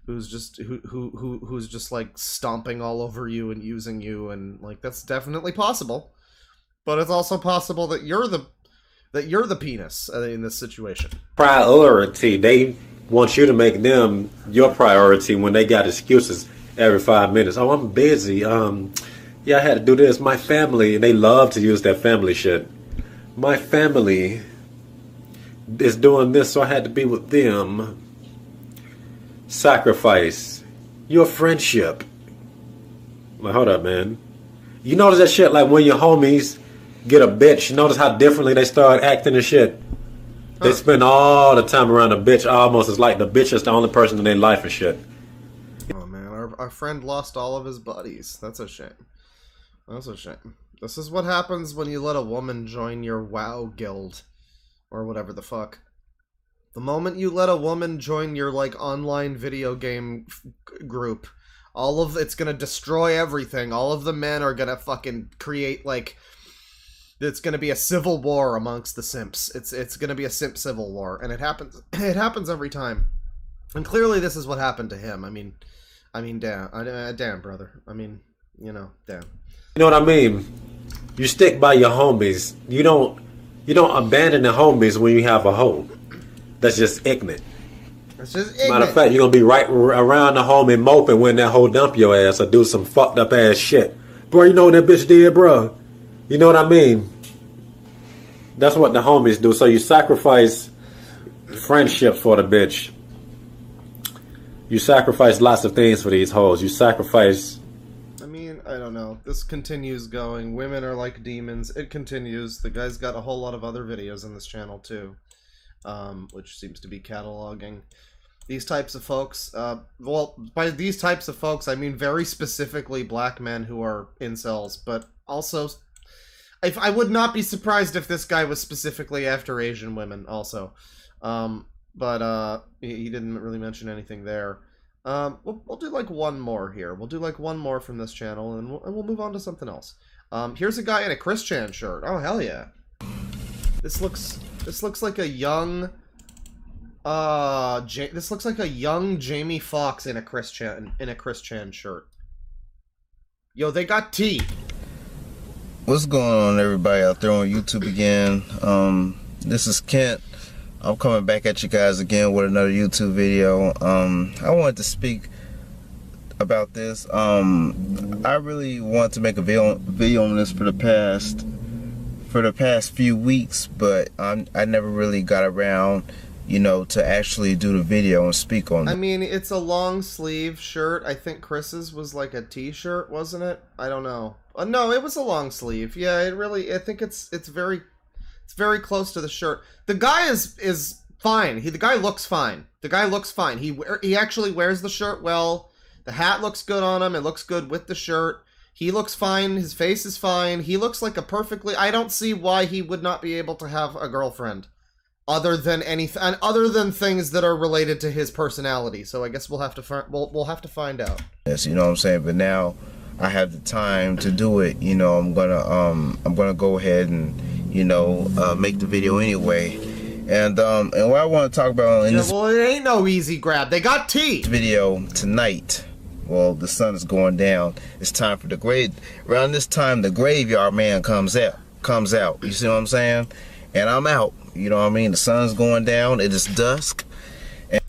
who's just who's just like stomping all over you and using you, and like that's definitely possible. But it's also possible that you're the penis in this situation. Priority. They want you to make them your priority when they got excuses every 5 minutes. Oh, I'm busy. Yeah, I had to do this. My family, and they love to use that family shit. My family is doing this, so I had to be with them. Sacrifice. Your friendship. Like, hold up, man. You notice that shit, like when your homies get a bitch, you notice how differently they start acting and shit? They spend all the time around a bitch, almost as like the bitch is the only person in their life and shit. Oh man, our friend lost all of his buddies. That's a shame. That's a shame. This is what happens when you let a woman join your WoW guild. Or whatever the fuck. The moment you let a woman join your, like, online video game group, it's gonna destroy everything. All of the men are gonna fucking create, like, it's gonna be a civil war amongst the simps. It's gonna be a simp civil war, and it happens every time. And clearly this is what happened to him. I mean, damn, brother. I mean, you know, damn. You know what I mean? You stick by your homies. You don't abandon the homies when you have a hoe. That's just ignorant. That's just ignorant. Matter of fact, you're gonna be right around the homie moping when that hoe dump your ass or do some fucked up ass shit. Bro, you know what that bitch did, bro? You know what I mean? That's what the homies do. So you sacrifice friendships for the bitch. You sacrifice lots of things for these hoes. You sacrifice. I mean, I don't know. This continues going. Women are like demons. It continues. The guy's got a whole lot of other videos on this channel too, which seems to be cataloging these types of folks. Well, by these types of folks, I mean very specifically black men who are incels, but also, I would not be surprised if this guy was specifically after Asian women also. But he didn't really mention anything there. We'll do like one more here. We'll do like one more from this channel, and we'll move on to something else. Here's a guy in a Chris Chan shirt. Oh hell yeah! This looks like a young this looks like a young Jamie Foxx in a Chris Chan shirt. Yo, they got tea. What's going on, everybody out there on YouTube again? This is Kent. I'm coming back at you guys again with another YouTube video. I wanted to speak about this. I really want to make a video on this for the past few weeks, but I never really got around, you know, to actually do the video and speak on it. I mean, it's a long sleeve shirt. I think Chris's was like a t-shirt, wasn't it? I don't know. No, it was a long sleeve. Yeah, I think it's very close to the shirt. The guy is fine. The guy looks fine. The guy looks fine. He actually wears the shirt well. The hat looks good on him. It looks good with the shirt. He looks fine. His face is fine. He looks like a perfectly... I don't see why he would not be able to have a girlfriend. Other than things that are related to his personality. So I guess we'll have to find out. Yes, you know what I'm saying? But now I have the time to do it, you know, I'm gonna go ahead and, you know, make the video anyway. And what I want to talk about in this well, it ain't no easy grab. They got tea. Video tonight. Well, the sun is going down. It's time for the grave. Around this time, the graveyard man comes out. You see what I'm saying? And I'm out. You know what I mean? The sun's going down. It is dusk.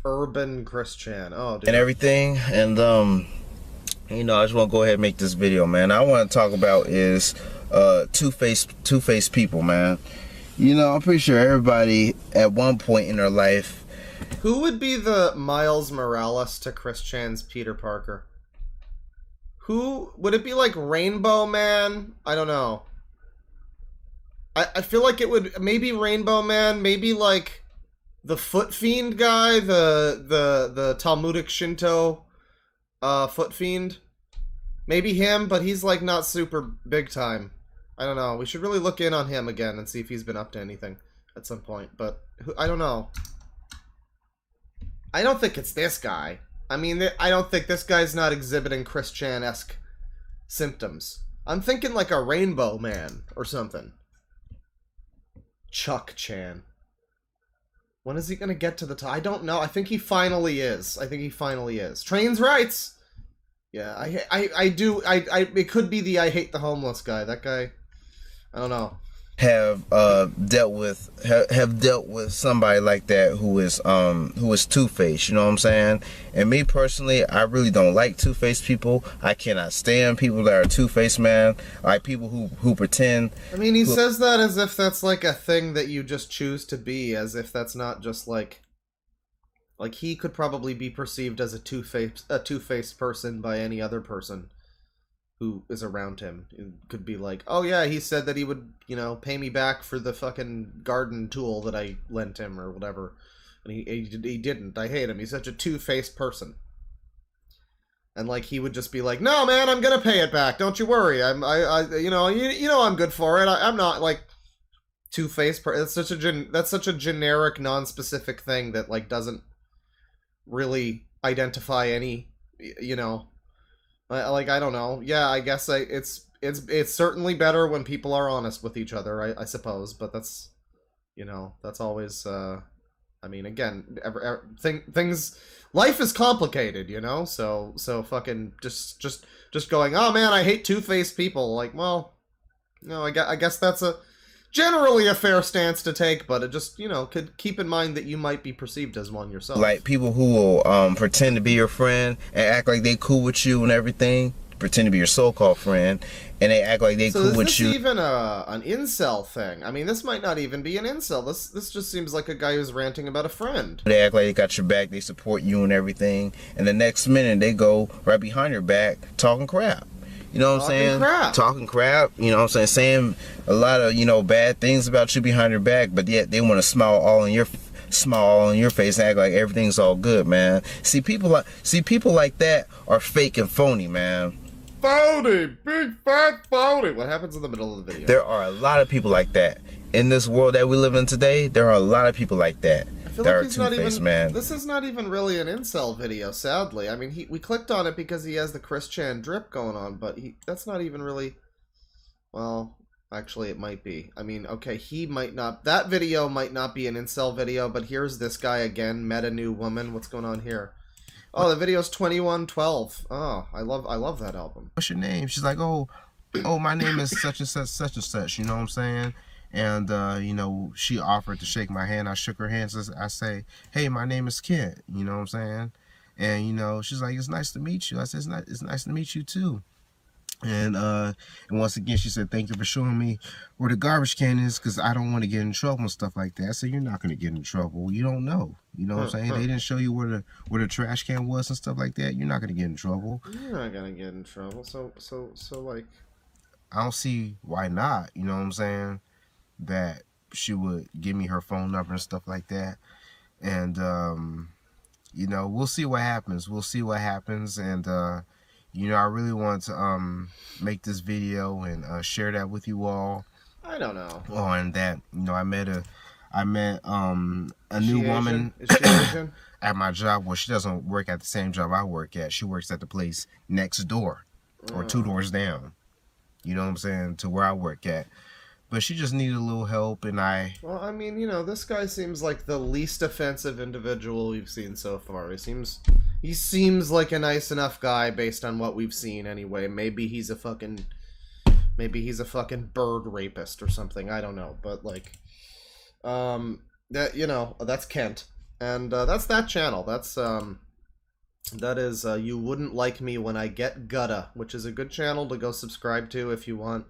Urban Christian. Oh, dude. And everything. And you know, I just want to go ahead and make this video, man. I want to talk about is two-faced people, man. You know, I'm pretty sure everybody at one point in their life. Who would be the Miles Morales to Christian's Peter Parker? Who would it be? Like Rainbow Man? I don't know. I feel like it would maybe Rainbow Man, maybe like the Foot Fiend guy, the Talmudic Shinto Foot Fiend. Maybe him, but he's like not super big time. I don't know. We should really look in on him again and see if he's been up to anything at some point. But I don't know. I don't think it's this guy. I mean, I don't think this guy's not exhibiting Christian-esque symptoms. I'm thinking like a Rainbow Man or something. Chuck Chan. When is he gonna get to the top? I don't know. I think he finally is. Trains rights. Yeah, I do. It could be the I hate the homeless guy. That guy. I don't know. Have dealt with somebody like that who is two-faced, you know what I'm saying? And me personally, I really don't like two-faced people. I cannot stand people that are two-faced, man. Like people who pretend. I mean, he says that as if that's like a thing that you just choose to be, as if that's not just like he could probably be perceived as a two-faced person by any other person who is around him. It could be like, oh yeah, he said that he would, you know, pay me back for the fucking garden tool that I lent him or whatever, and he didn't. I hate him. He's such a two-faced person. And like he would just be like, no man, I'm gonna pay it back. Don't you worry. You know I'm good for it. I'm not like two-faced. That's such a generic, non-specific thing that like doesn't really identify any, you know. Like, I don't know. Yeah, I guess it's certainly better when people are honest with each other, I suppose. But that's, you know, that's always, I mean, again, things, life is complicated, you know? So fucking just going, oh man, I hate two-faced people. Like, well, you know, I guess that's generally a fair stance to take, but it just, you know, could keep in mind that you might be perceived as one yourself. Like people who will pretend to be your friend and act like they cool with you and everything, pretend to be your so-called friend, and they act like they cool with you. So is this even an incel thing? I mean, this might not even be an incel. This just seems like a guy who's ranting about a friend. They act like they got your back, they support you and everything, and the next minute they go right behind your back talking crap. You know what I'm saying? Talking crap. You know what I'm saying? Saying a lot of, you know, bad things about you behind your back, but yet they want to smile all in your face and act like everything's all good, man. See people like that are fake and phony, man. Phony, big fat phony. What happens in the middle of the video? There are a lot of people like that in this world that we live in today. There are a lot of people like that. I feel like he's not even, man. This is not even really an incel video, sadly. I mean, we clicked on it because he has the Christian drip going on, but that's not even really. Well, actually, it might be. I mean, okay, he might not. That video might not be an incel video, but here's this guy again, met a new woman. What's going on here? Oh, the video's 2112. Oh, I love that album. What's your name? She's like, oh, my name is such and such, such and such. You know what I'm saying? And, you know, she offered to shake my hand. I shook her hand. So I say, hey, my name is Kent. You know what I'm saying? And, you know, she's like, it's nice to meet you. I said, it's nice to meet you, too. And once again, she said, thank you for showing me where the garbage can is because I don't want to get in trouble and stuff like that. I said, you're not going to get in trouble. You don't know. You know what I'm saying? They didn't show you where the trash can was and stuff like that. You're not going to get in trouble. You're not going to get in trouble. So, like... I don't see why not. You know what I'm saying? That she would give me her phone number and stuff like that. And, you know, we'll see what happens. And, you know, I really want to make this video and share that with you all. I don't know. On that, you know, I met a new woman at my job. Well, she doesn't work at the same job I work at. She works at the place next door. or 2 doors down. You know what I'm saying? To where I work at. But she just needed a little help, and Well, I mean, you know, this guy seems like the least offensive individual we've seen so far. He seems like a nice enough guy based on what we've seen anyway. Maybe he's a fucking bird rapist or something. I don't know, but like, that, you know, that's Kent, and that's that channel. That is You Wouldn't Like Me When I Get Gutta, which is a good channel to go subscribe to if you want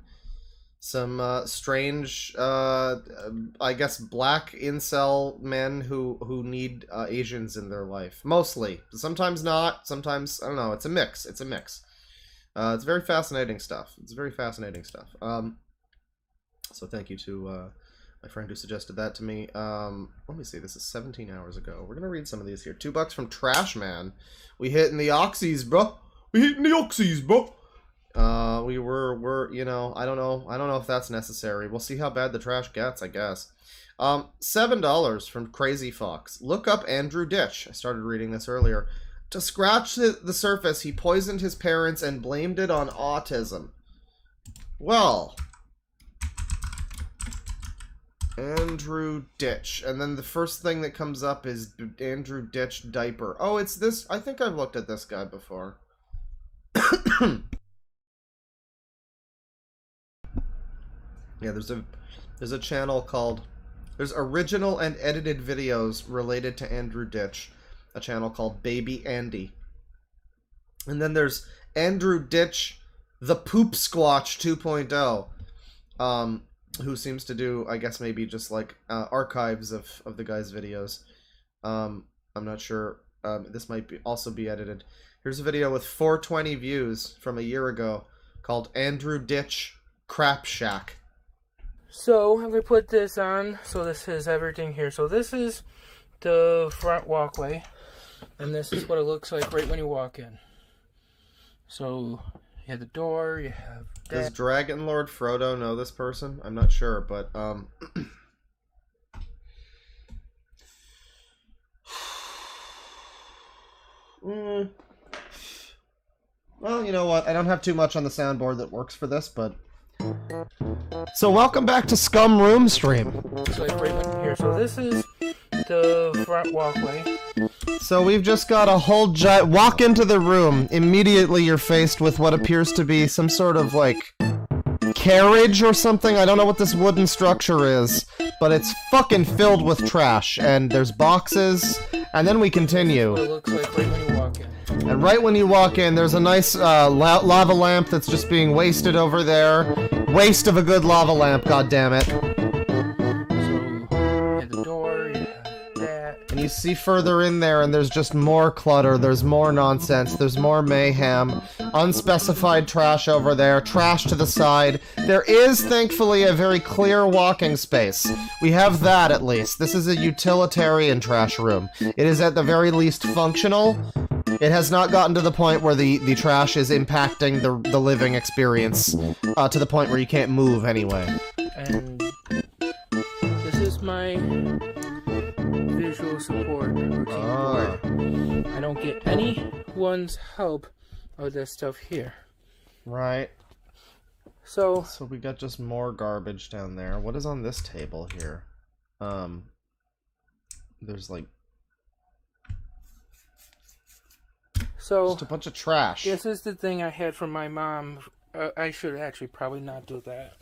some strange, I guess, black incel men who need Asians in their life. Mostly. Sometimes not. Sometimes, I don't know. It's a mix. It's very fascinating stuff. So thank you to my friend who suggested that to me. Let me see. This is 17 hours ago. We're going to read some of these here. $2 from Trash Man. We hitting the oxys, bro. We're you know, I don't know if that's necessary. We'll see how bad the trash gets, I guess. $7 from Crazy Fox. Look up Andrew Ditch. I started reading this earlier. To scratch the surface, he poisoned his parents and blamed it on autism. Well, Andrew Ditch. And then the first thing that comes up is Andrew Ditch diaper. Oh, it's this. I think I've looked at this guy before. Yeah, there's a channel called, there's original and edited videos related to Andrew Ditch, a channel called Baby Andy. And then there's Andrew Ditch, the Poop Squatch 2.0, who seems to do, I guess, maybe just like archives of the guy's videos. I'm not sure. This might also be edited. Here's a video with 420 views from a year ago called Andrew Ditch Crap Shack. So, I'm going to put this on, so this is everything here. So this is the front walkway, and this is what it looks like right when you walk in. So, you have the door, you have that. Does Dragon Lord Frodo know this person? I'm not sure, but, Well, you know what? I don't have too much on the soundboard that works for this, but... So welcome back to Scum Room Stream. It's like right in here. So this is the front walkway. So we've just got a whole walk into the room. Immediately you're faced with what appears to be some sort of, like, carriage or something. I don't know what this wooden structure is, but it's fucking filled with trash. And there's boxes, and then we continue. It looks like right when you walk in. And right when you walk in, there's a nice lava lamp that's just being wasted over there. Waste of a good lava lamp, goddammit. So, you have the door, you have that. And you see further in there, and there's just more clutter, there's more nonsense, there's more mayhem. Unspecified trash over there, trash to the side. There is, thankfully, a very clear walking space. We have that, at least. This is a utilitarian trash room. It is at the very least functional. It has not gotten to the point where the trash is impacting the living experience, to the point where you can't move anyway. And this is my visual support routine board. I don't get anyone's help of this stuff here. Right. So we got just more garbage down there. What is on this table here? There's like... So, just a bunch of trash. This is the thing I had from my mom. I should actually probably not do that,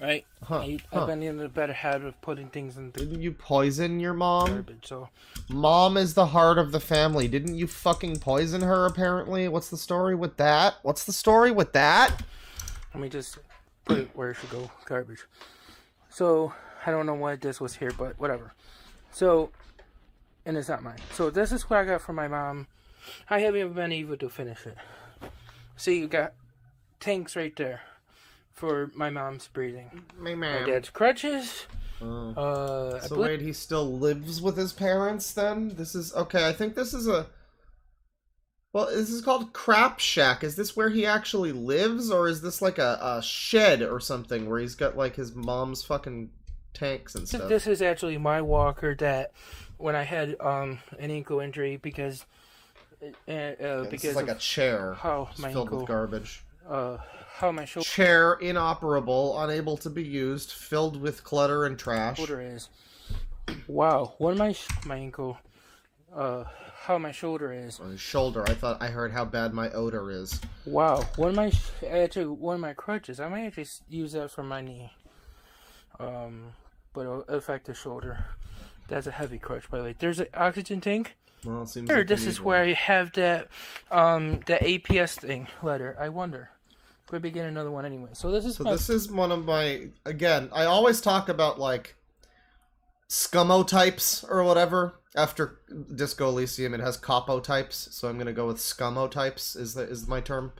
right? I've been in a better habit of putting things in the Didn't you poison your mom? garbage, so... Mom is the heart of the family. Didn't you fucking poison her, apparently? What's the story with that? Let me just put it where it should go, garbage. So, I don't know why this was here, but whatever. So, and it's not mine. So, this is what I got from my mom. I haven't even been able to finish it. See, you got tanks right there for my mom's breathing. My dad's crutches. So wait, he still lives with his parents then? This is... Okay, I think this is a... Well, this is called Crap Shack. Is this where he actually lives? Or is this like a shed or something where he's got like his mom's fucking tanks and stuff? This is actually my walker that when I had an ankle injury because... It's like a chair how my filled ankle, with garbage. how my shoulder Chair inoperable, unable to be used, filled with clutter and trash. is. Wow, one of my ankle. How my shoulder is. Shoulder. I thought I heard how bad my odor is. Wow, one of my crutches. I might actually use that for my knee. But it'll affect the shoulder. That's a heavy crutch, by the way. There's an oxygen tank. Well, it seems Here, like this is where I have that APS thing letter. I wonder. Could be getting another one anyway. So this is one of my, again, I always talk about like scummotypes or whatever. After Disco Elysium, it has copotypes, so I'm gonna go with scummotypes is my term.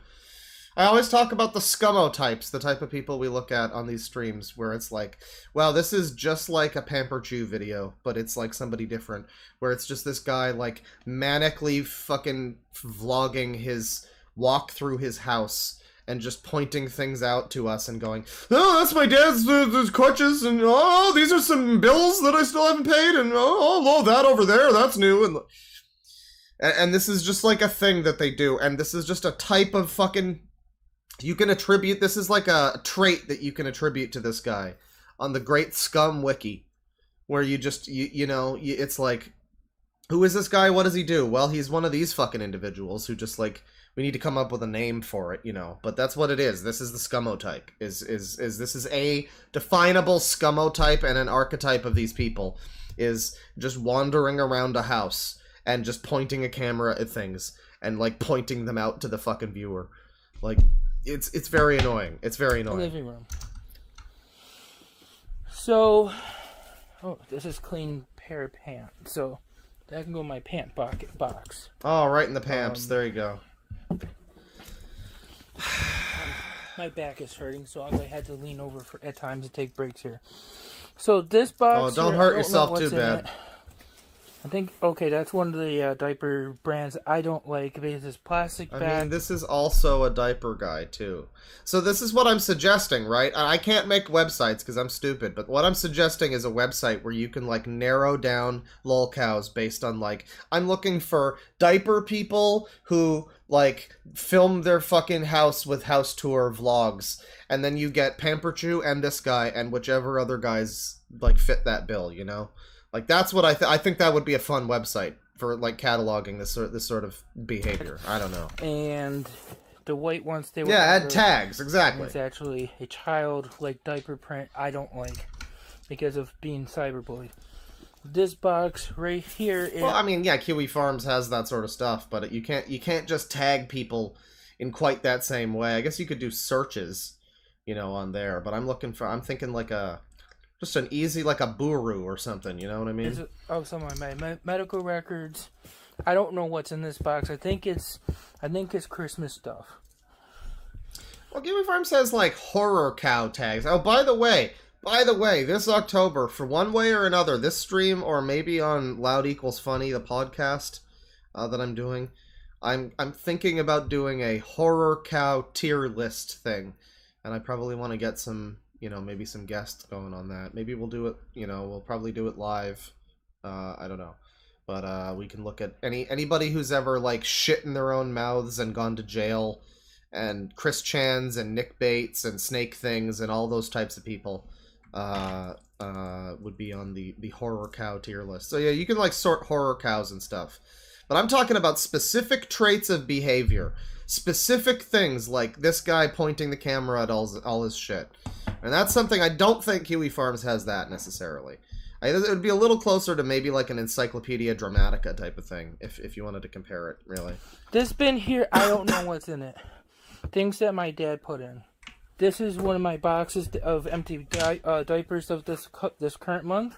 I always talk about the scummotypes, the type of people we look at on these streams, where it's like, wow, this is just like a Pamper Chew video, but it's like somebody different, where it's just this guy like manically fucking vlogging his walk through his house and just pointing things out to us and going, oh, that's my dad's crutches, and oh, these are some bills that I still haven't paid, and oh, that over there, that's new, and this is just like a thing that they do, and this is just a type of fucking, you can attribute, this is like a trait that you can attribute to this guy on the Great Scum Wiki, where you just, it's like, who is this guy, what does he do? Well, he's one of these fucking individuals who just like, we need to come up with a name for it, but that's what it is. This is the scummotype. This is a definable scummotype, and an archetype of these people is just wandering around a house and just pointing a camera at things and like pointing them out to the fucking viewer. Like it's very annoying. It's very annoying. living room. So, this is clean pair of pants. So that can go in my pant pocket box. Oh, right in the pants. There you go. My back is hurting, so I had to lean over at times to take breaks here. So this box. Oh, don't hurt yourself too bad. I think, okay, that's one of the diaper brands I don't like because it's plastic bag. I mean, this is also a diaper guy, too. So this is what I'm suggesting, right? I can't make websites because I'm stupid, but what I'm suggesting is a website where you can, like, narrow down lolcows based on, like, I'm looking for diaper people who, like, film their fucking house with house tour vlogs, and then you get Pamper Chew and this guy and whichever other guys, like, fit that bill, Like, that's what I think that would be a fun website for, like, cataloging this sort of behavior. I don't know. And the white ones, they were... Yeah, add tags, exactly. It's actually a child, like, diaper print I don't like because of being cyberbullied. This box right here is... Well, I mean, yeah, Kiwi Farms has that sort of stuff, but you can't just tag people in quite that same way. I guess you could do searches, on there, but I'm thinking like just an easy, like a Buru or something, you know what I mean? Some of my medical records. I don't know what's in this box. I think it's Christmas stuff. Well, Kiwi Farms has, like, horror cow tags. Oh, by the way, this October, for one way or another, this stream, or maybe on Loud Equals Funny, the podcast that I'm doing, I'm thinking about doing a horror cow tier list thing, and I probably want to get some... maybe some guests going on that. Maybe we'll do it, we'll probably do it live. I don't know. But we can look at anybody who's ever, like, shit in their own mouths and gone to jail, and Chris Chans and Nick Bates and Snake Things and all those types of people would be on the horror cow tier list. So yeah, you can, like, sort horror cows and stuff. But I'm talking about specific traits of behavior. Specific things like this guy pointing the camera at all his shit. And that's something I don't think Kiwi Farms has that necessarily. It would be a little closer to maybe like an Encyclopedia Dramatica type of thing, if you wanted to compare it, really. This bin here, I don't know what's in it. Things that my dad put in. This is one of my boxes of empty diapers of this current month.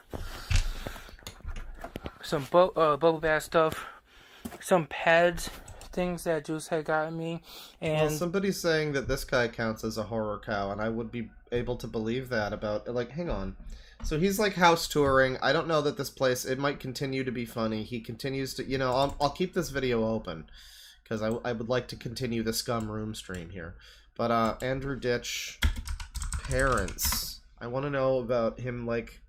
Some bubble bath stuff. Some pads. Things that Juice had gotten me. And well, somebody's saying that this guy counts as a horror cow, and I would be able to believe that about, like, hang on. So he's, like, house touring. I don't know that this place, it might continue to be funny. He continues to, I'll keep this video open, because I would like to continue the Scum Room stream here. But, Andrew Ditch, parents. I want to know about him, like...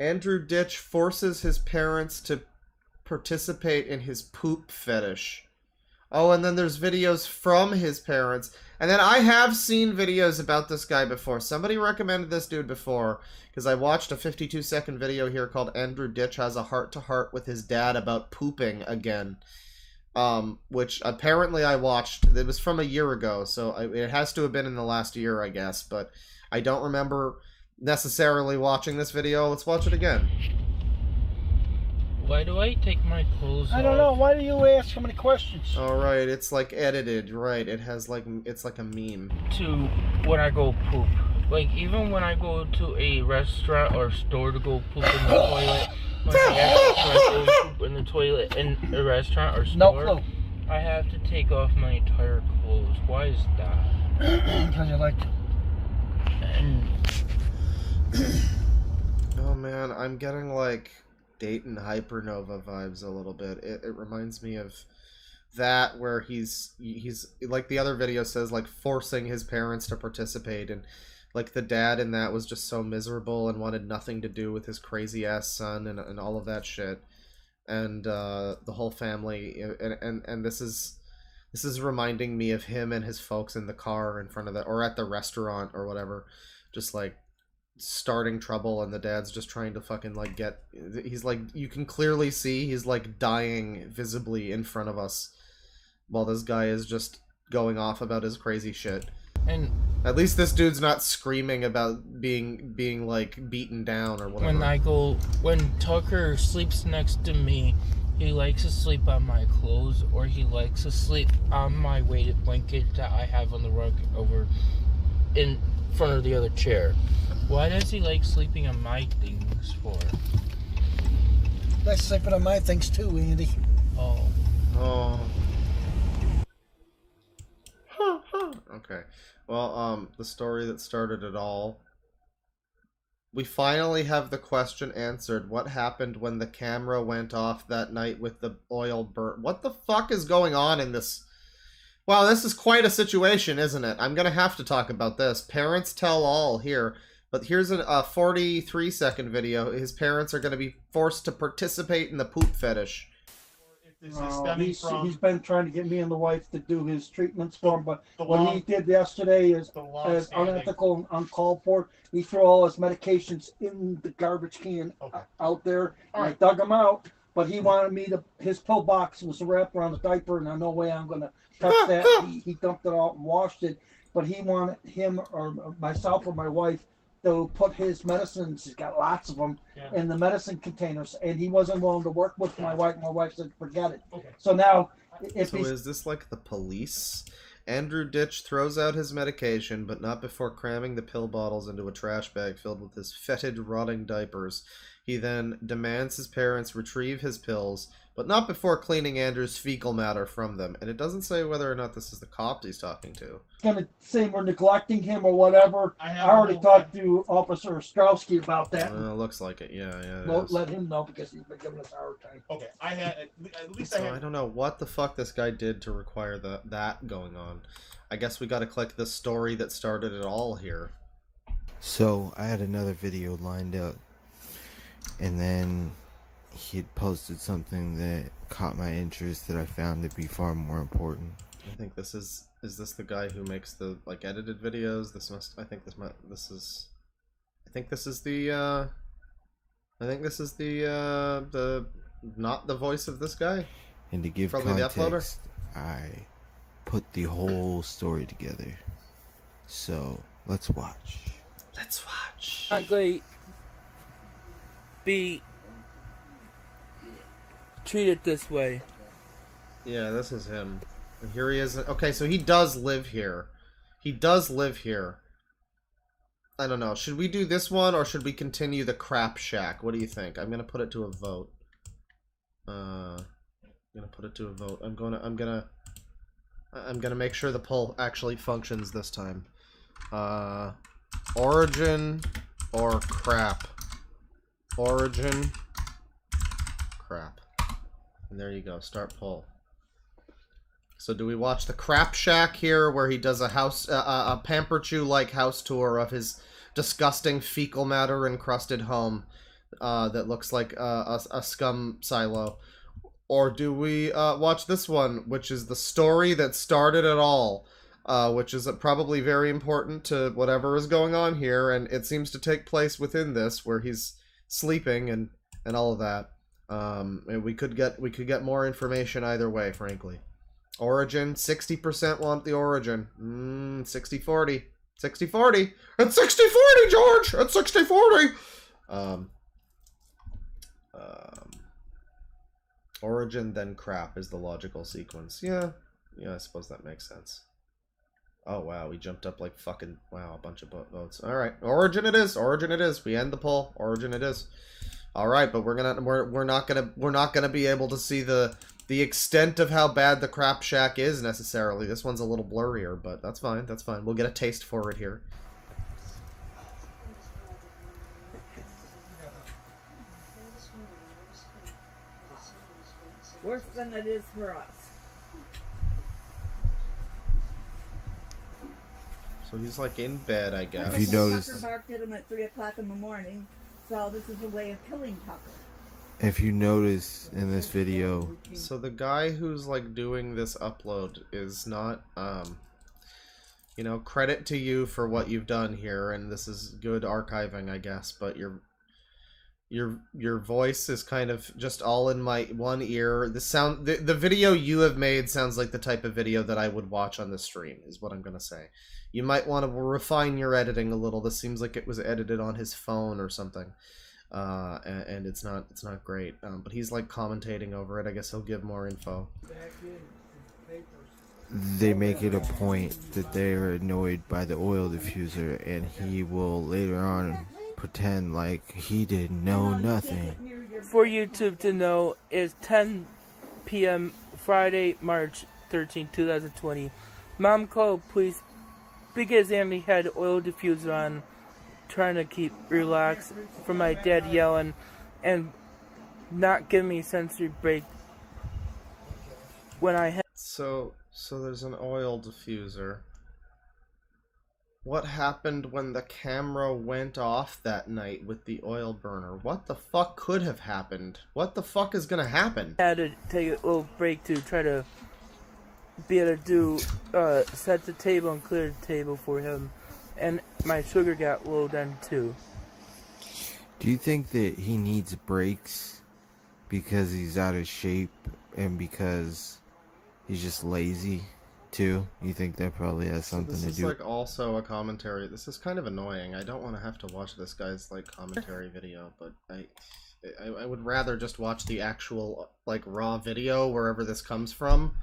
Andrew Ditch forces his parents to participate in his poop fetish. Oh, and then there's videos from his parents. And then I have seen videos about this guy before. Somebody recommended this dude before, because I watched a 52-second video here called Andrew Ditch Has a Heart-to-Heart with his dad about pooping again. Which apparently I watched. It was from a year ago, so it has to have been in the last year, I guess. But I don't remember necessarily watching this video. Let's watch it again. Why do I take my clothes off? I don't know. Why do you ask so many questions? Alright, it's like edited, right. It has like, it's like a meme. To when I go poop. Like, even when I go to a restaurant or store to go poop in the toilet, when I go poop in the toilet in a restaurant or store, No clue. I have to take off my entire clothes. Why is that? Because you like to. And oh man, I'm getting like Dayton Hypernova vibes a little bit. It reminds me of that, where he's like the other video says, like forcing his parents to participate, and like the dad in that was just so miserable and wanted nothing to do with his crazy ass son and all of that shit, and the whole family, and this is reminding me of him and his folks in the car in front of the, or at the restaurant or whatever, just like starting trouble, and the dad's just trying to fucking like get, he's like, you can clearly see he's like dying visibly in front of us while this guy is just going off about his crazy shit. And at least this dude's not screaming about being like beaten down or whatever. When Tucker sleeps next to me, he likes to sleep on my clothes, or he likes to sleep on my weighted blanket that I have on the rug over in front of the other chair. Why does he like sleeping on my things for? That's sleeping on my things too, Andy. Oh. Okay. Well, the story that started it all. We finally have the question answered. What happened when the camera went off that night with the oil burn? What the fuck is going on in this? Wow, this is quite a situation, isn't it? I'm gonna have to talk about this. Parents tell all here. But here's a 43-second video. His parents are going to be forced to participate in the poop fetish. He's been trying to get me and the wife to do his treatments for him, but what he did yesterday is unethical and uncalled for. He threw all his medications in the garbage can out there. And I dug them out, but he wanted me to, his pill box was wrapped around the diaper, and there's no way I'm going to touch that. He dumped it out and washed it, but he wanted him or myself or my wife to put his medicines, he's got lots of them, in the medicine containers, and he wasn't willing to work with my wife. My wife said, forget it. So now, if so is this like the police? Andrew Ditch throws out his medication, but not before cramming the pill bottles into a trash bag filled with his fetid, rotting diapers. He then demands his parents retrieve his pills, but not before cleaning Andrew's fecal matter from them. And it doesn't say whether or not this is the cops he's talking to. Going to say we're neglecting him or whatever. I already talked to Officer Ostrowski about that. Looks like it. Yeah. Let him know, because he's been giving us a hard time. Okay, at least so I don't know what the fuck this guy did to require that going on. I guess we got to click the story that started it all here. So I had another video lined up, and then he had posted something that caught my interest that I found to be far more important. I think this is this the guy who makes the like edited videos? I think this is the not the voice of this guy. And to give probably context, I put the whole story together. So let's watch. Not going to be treated this way. Yeah, this is him. And here he is. Okay, so he does live here. I don't know. Should we do this one, or should we continue the crap shack? What do you think? I'm gonna put it to a vote. I'm gonna make sure the poll actually functions this time. Origin or crap? Origin, crap. And there you go. Start poll. So do we watch the crap shack here, where he does a Pamper Chew-like house tour of his disgusting fecal matter encrusted home that looks like a scum silo? Or do we watch this one, which is the story that started it all, which is probably very important to whatever is going on here, and it seems to take place within this, where he's sleeping and all of that. And we could get more information either way, frankly. Origin, 60% want the origin. 60-40. 60-40. It's 60-40, George! It's 60-40! Origin, then crap is the logical sequence. Yeah, I suppose that makes sense. Oh, wow, we jumped up like fucking... Wow, a bunch of votes. Alright, Origin it is. Origin it is. We end the poll. Origin it is. Alright, but we're not gonna be able to see the extent of how bad the crap shack is necessarily. This one's a little blurrier, but that's fine. That's fine. We'll get a taste for it here. Worse than it is for us. So he's like in bed, I guess. If you notice, Tucker barked at him at 3 o'clock in the morning, so this is a way of killing Tucker. if you notice in this video, so the guy who's like doing this upload is not, you know, credit to you for what you've done here, and this is good archiving, I guess, but your voice is kind of just all in my one ear. The video you have made sounds like the type of video that I would watch on the stream, is what I'm gonna say. You might want to refine your editing a little. This seems like it was edited on his phone or something, and it's not great. But he's like commentating over it. I guess he'll give more info. they make it a point that they're annoyed by the oil diffuser, and he will later on pretend like he didn't know nothing. For YouTube to know, is 10 p.m. Friday, March 13, 2020. Mom called police because Andy had oil diffuser on, trying to keep relaxed from my dad yelling and not giving me sensory break when I had... So there's an oil diffuser. What happened when the camera went off that night with the oil burner? What the fuck could have happened? What the fuck is gonna happen? I had to take a little break to try to be able to do, set the table and clear the table for him. And my sugar got low then too. Do you think that he needs breaks because he's out of shape and because he's just lazy too? You think that probably has something to do? This is like also a commentary. This is kind of annoying. I don't want to have to watch this guy's like commentary video, but I would rather just watch the actual like raw video wherever this comes from.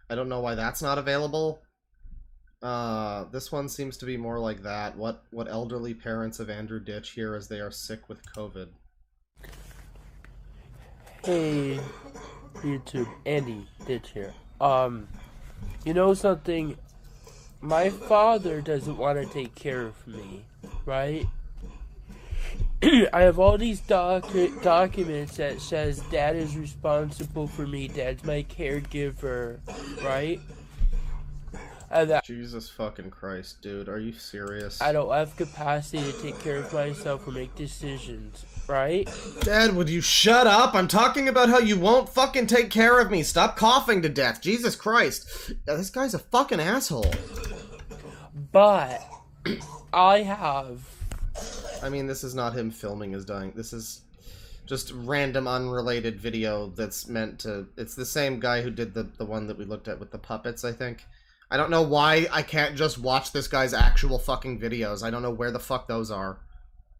I don't know why that's not available. This one seems to be more like that. What elderly parents of Andrew Ditch here as they are sick with COVID? Hey, YouTube, Andy Ditch here. You know something? My father doesn't want to take care of me, right? I have all these documents that says Dad is responsible for me. Dad's my caregiver, right? Jesus fucking Christ, dude. Are you serious? I don't have capacity to take care of myself or make decisions, right? Dad, would you shut up? I'm talking about how you won't fucking take care of me. Stop coughing to death. Jesus Christ. This guy's a fucking asshole. But I have... I mean, this is not him filming his dying. This is just random unrelated video that's meant to... It's the same guy who did the one that we looked at with the puppets, I think. I don't know why I can't just watch this guy's actual fucking videos. I don't know where the fuck those are.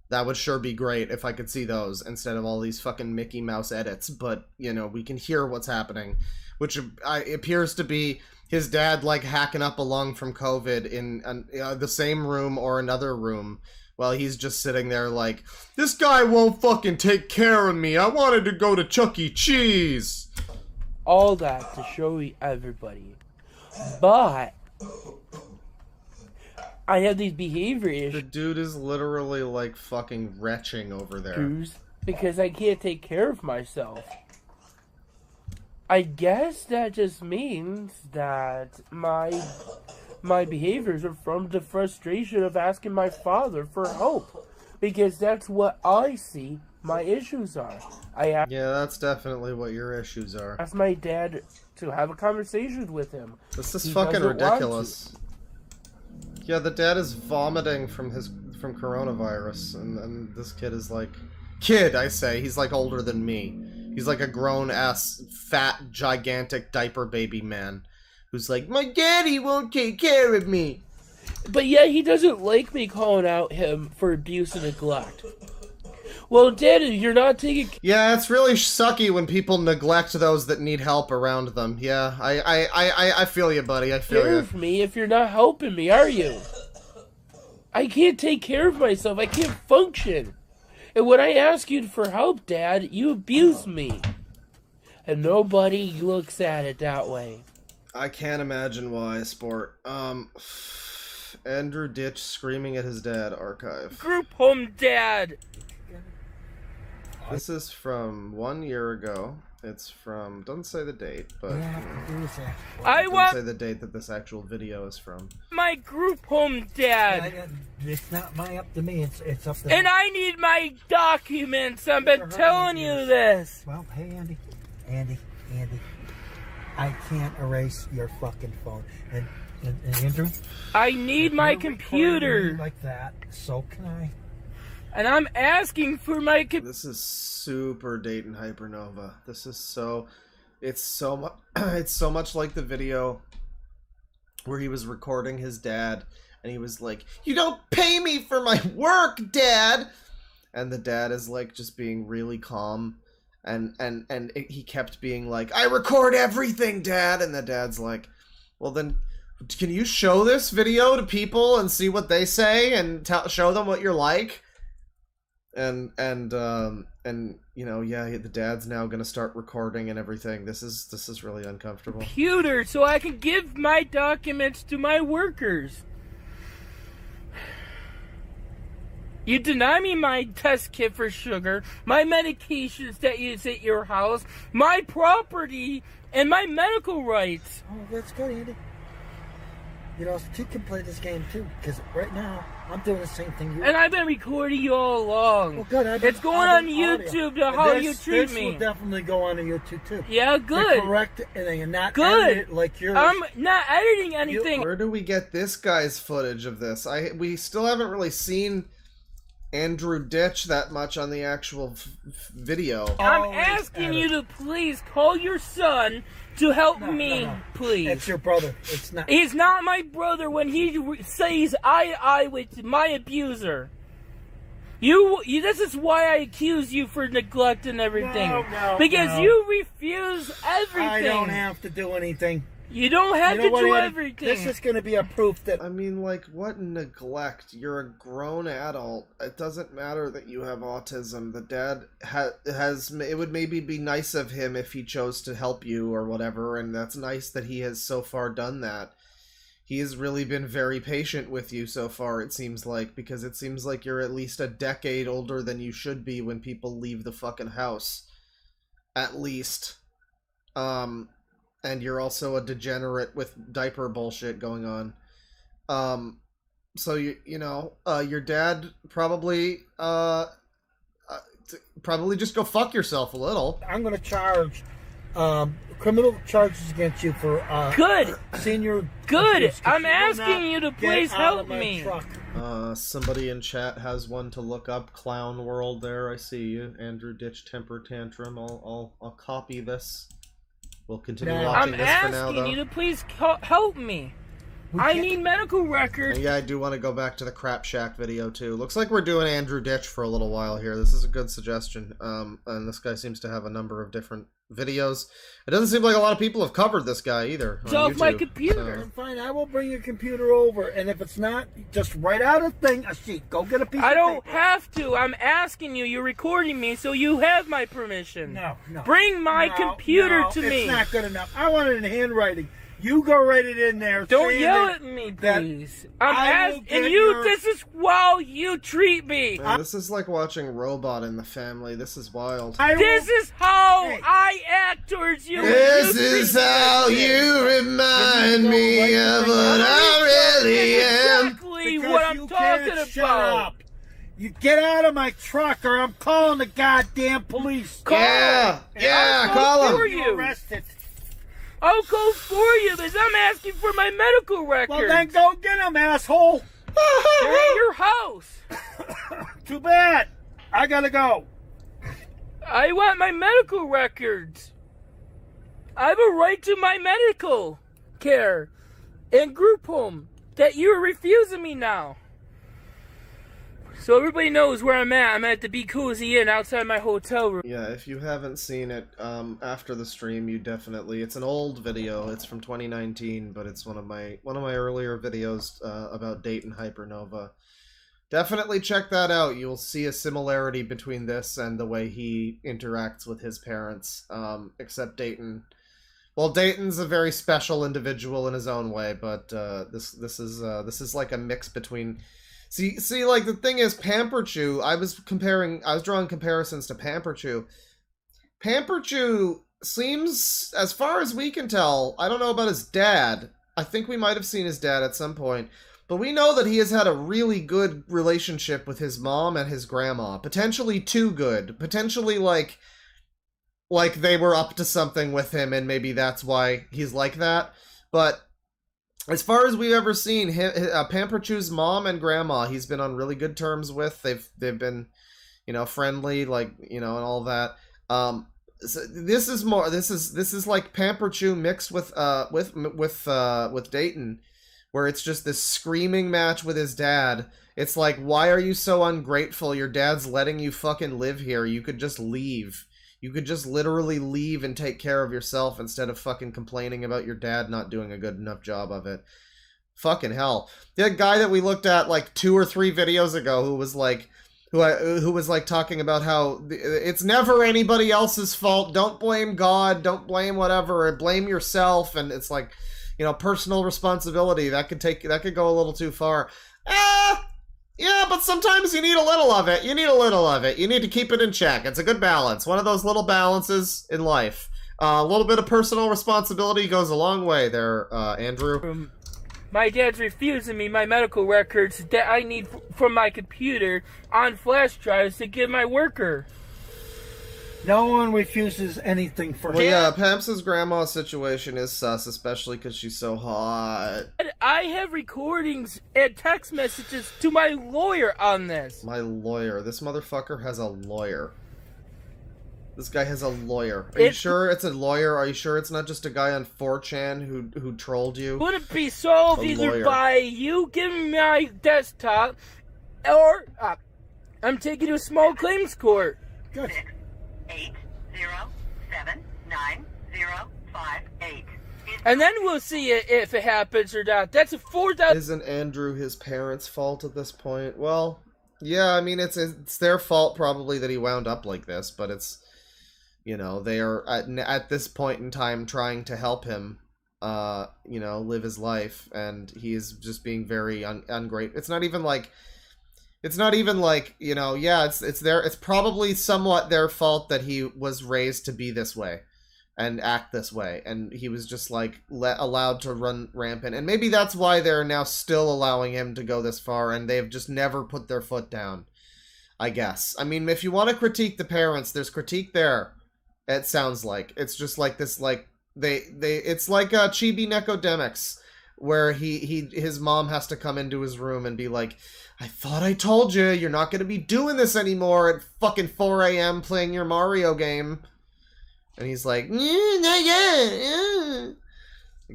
That would sure be great if I could see those instead of all these fucking Mickey Mouse edits. But, you know, we can hear what's happening. Which appears to be his dad, like, hacking up a lung from COVID in the same room or another room. While he's just sitting there like, this guy won't fucking take care of me. I wanted to go to Chuck E. Cheese. All that to show everybody. But I have these behavior issues. The dude is literally like fucking retching over there. Because I can't take care of myself. I guess that just means that my behaviors are from the frustration of asking my father for help. Because that's what I see my issues are. I asked Yeah, that's definitely what your issues are. my dad to have a conversation with him. This is He fucking doesn't want ridiculous. Yeah, the dad is vomiting from coronavirus, and this kid is like... Kid, I say. He's like older than me. He's like a grown-ass, fat, gigantic diaper baby man who's like, my daddy won't take care of me. But yet he doesn't like me calling out him for abuse and neglect. Well, Daddy, you're not taking... Yeah, it's really sucky when people neglect those that need help around them. Yeah, I feel you, buddy. I feel care you. of me if you're not helping me, are you? I can't take care of myself. I can't function. And when I ask you for help, Dad, you abuse me. And nobody looks at it that way. I can't imagine why, Sport. Andrew Ditch screaming at his dad archive. Group home, Dad! This is from 1 year ago. It's from, doesn't say the date, but doesn't say the date that this actual video is from. My group home, Dad. It's not up to me. It's up to. And I need my documents. I've been telling you this. Well, hey, Andy, I can't erase your fucking phone. And Andrew, I need my computer. Like that, so can I. And I'm asking for my This is super Dayton Hypernova. This is so... It's so much like the video where he was recording his dad, and he was like, you don't pay me for my work, Dad! And the dad is like just being really calm, and he kept being like, I record everything, Dad! And the dad's like, well then, can you show this video to people and see what they say, and show them what you're like? And you know, yeah, the dad's now gonna start recording and everything. This is really uncomfortable. Computer so I can give my documents to my workers. You deny me my test kit for sugar, my medications that use at your house, my property, and my medical rights. Oh, that's good, Andy. You know, you can play this game too, because right now I'm doing the same thing you are. And I've been recording you all along. Well, good. It's going on YouTube to how you treat me. This will definitely go on YouTube too. Yeah, good. To correct it, and you're not good. editing it like yours. I'm not editing anything. Where do we get this guy's footage of this? We still haven't really seen Andrew Ditch that much on the actual video. I'm asking you to please call your son to help me, please. It's your brother. It's not. He's not my brother when he says I with my abuser. You. This is why I accuse you for neglect and everything. Because you refuse everything. I don't have to do anything. You don't have to do everything. This is going to be a proof that... I mean, like, what neglect? You're a grown adult. It doesn't matter that you have autism. The dad has... It would maybe be nice of him if he chose to help you or whatever, and that's nice that he has so far done that. He has really been very patient with you so far, it seems like, because it seems like you're at least a decade older than you should be when people leave the fucking house. At least. And you're also a degenerate with diaper bullshit going on. So you know, your dad probably just go fuck yourself a little. I'm going to charge criminal charges against you for good senior. Good. I'm asking you to please help me. Somebody in chat has one to look up. Clown World there. I see you. Andrew Ditch temper tantrum. I'll copy this. We'll continue watching this for now, though. I'm asking you to please help me. I need medical records. And yeah, I do want to go back to the Crap Shack video, too. Looks like we're doing Andrew Ditch for a little while here. This is a good suggestion. And this guy seems to have a number of different videos. It doesn't seem like a lot of people have covered this guy, either. It's off my computer. So. Fine, I will bring your computer over. And if it's not, just write out a sheet. Go get a piece of paper. I don't have to. I'm asking you. You're recording me, so you have my permission. No. Bring my computer to me. It's not good enough. I want it in handwriting. You go write it in there. Don't yell at me, please. I'm asking you. This is how you treat me. Man, this is like watching Robot in the Family. This is wild. This is how I act towards you. This is how you remind me of what I really am. Exactly what I'm talking about. You get out of my truck or I'm calling the goddamn police. Yeah, call him. You arrested. I'll go for you, because I'm asking for my medical records. Well, then go get him, asshole. They're in your house. Too bad. I gotta go. I want my medical records. I have a right to my medical care and group home that you're refusing me now. So everybody knows where I'm at. I'm at the Be Cozy Inn outside my hotel room. Yeah, if you haven't seen it after the stream, you definitely. It's an old video. It's from 2019, but it's one of my earlier videos about Dayton Hypernova. Definitely check that out. You'll see a similarity between this and the way he interacts with his parents. Except Dayton. Well, Dayton's a very special individual in his own way, but this is like a mix between. See, like, the thing is, Pamperchew, I was drawing comparisons to Pamperchew. Pamperchew seems, as far as we can tell, I don't know about his dad. I think we might have seen his dad at some point. But we know that he has had a really good relationship with his mom and his grandma. Potentially too good. Potentially, like they were up to something with him, and maybe that's why he's like that. But as far as we've ever seen, Pamperchew's mom and grandma, he's been on really good terms with. They've been, friendly, and all that. So this is like Pamperchew mixed with Dayton, where it's just this screaming match with his dad. It's like, why are you so ungrateful? Your dad's letting you fucking live here. You could just leave. You could just literally leave and take care of yourself instead of fucking complaining about your dad not doing a good enough job of it. Fucking hell. The guy that we looked at like 2 or 3 videos ago who was like talking about how it's never anybody else's fault. Don't blame God. Don't blame whatever. Blame yourself. And it's like, personal responsibility. That could go a little too far. Yeah, but sometimes you need a little of it. You need to keep it in check. It's a good balance. One of those little balances in life. A little bit of personal responsibility goes a long way there, Andrew. My dad's refusing me my medical records that I need from my computer on flash drives to give my worker. No one refuses anything for him. Well, yeah, Pamps' grandma's situation is sus, especially because she's so hot. I have recordings and text messages to my lawyer on this. My lawyer. This motherfucker has a lawyer. This guy has a lawyer. Are you sure it's a lawyer? Are you sure it's not just a guy on 4chan who trolled you? Would it be solved either by you giving me my desktop, or I'm taking to a small claims court? Good. 8079058. And then we'll see if it happens or not. That's a 4,000. Isn't Andrew his parents' fault at this point? Well, yeah, I mean, it's their fault probably that he wound up like this, but it's, they are at this point in time trying to help him, live his life, and he is just being very ungrateful. It's not even like, it's probably somewhat their fault that he was raised to be this way and act this way, and he was just like allowed to run rampant, and maybe that's why they're now still allowing him to go this far, and they've just never put their foot down, I guess. I mean, if you want to critique the parents, there's critique there. It sounds like it's just like this, like it's like Chibi Necodemics, where his mom has to come into his room and be like, I thought I told you, you're not going to be doing this anymore at fucking 4 a.m. playing your Mario game. And he's like, not yet.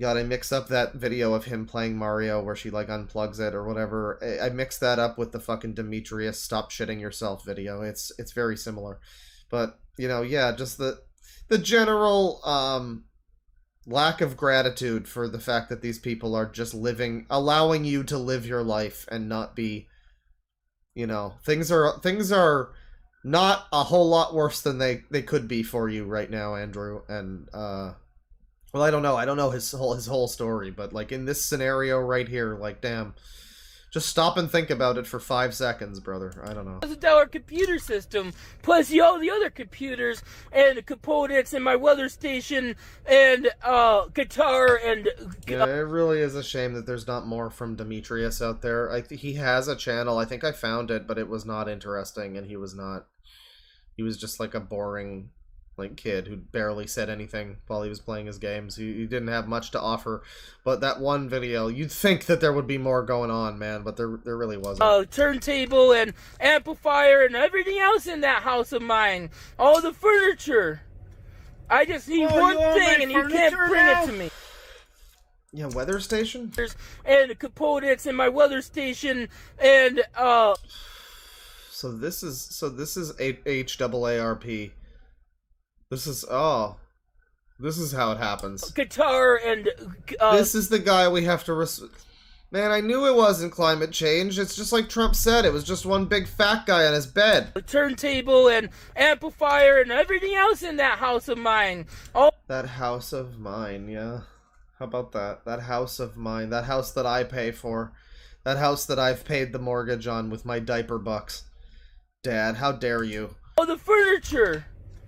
God, I mix up that video of him playing Mario where she like unplugs it or whatever. I mixed that up with the fucking Demetrius stop shitting yourself video. It's very similar. But, just the general lack of gratitude for the fact that these people are just allowing you to live your life and not be, things are not a whole lot worse than they could be for you right now, Andrew. And well, I don't know his whole story, but like in this scenario right here, like damn, Just stop and think about it for 5 seconds, brother. I don't know. $1,000 computer system, plus all the other computers and components in my weather station and guitar and. Yeah, it really is a shame that there's not more from Demetrius out there. He has a channel. I think I found it, but it was not interesting, and he was just like a boring kid who barely said anything while he was playing his games. He didn't have much to offer, but that one video, you'd think that there would be more going on, man, but there really wasn't. Turntable and amplifier and everything else in that house of mine. All the furniture. I just need one thing, and you can't bring it to me. Yeah, weather station? And components in my weather station and So this is HAARP. This is how it happens. Guitar and this is the guy we have to Man, I knew it wasn't climate change. It's just like Trump said. It was just one big fat guy on his bed. A turntable and amplifier and everything else in that house of mine. That house of mine, yeah. How about that? That house of mine. That house that I pay for. That house that I've paid the mortgage on with my diaper bucks. Dad, how dare you? All the furniture.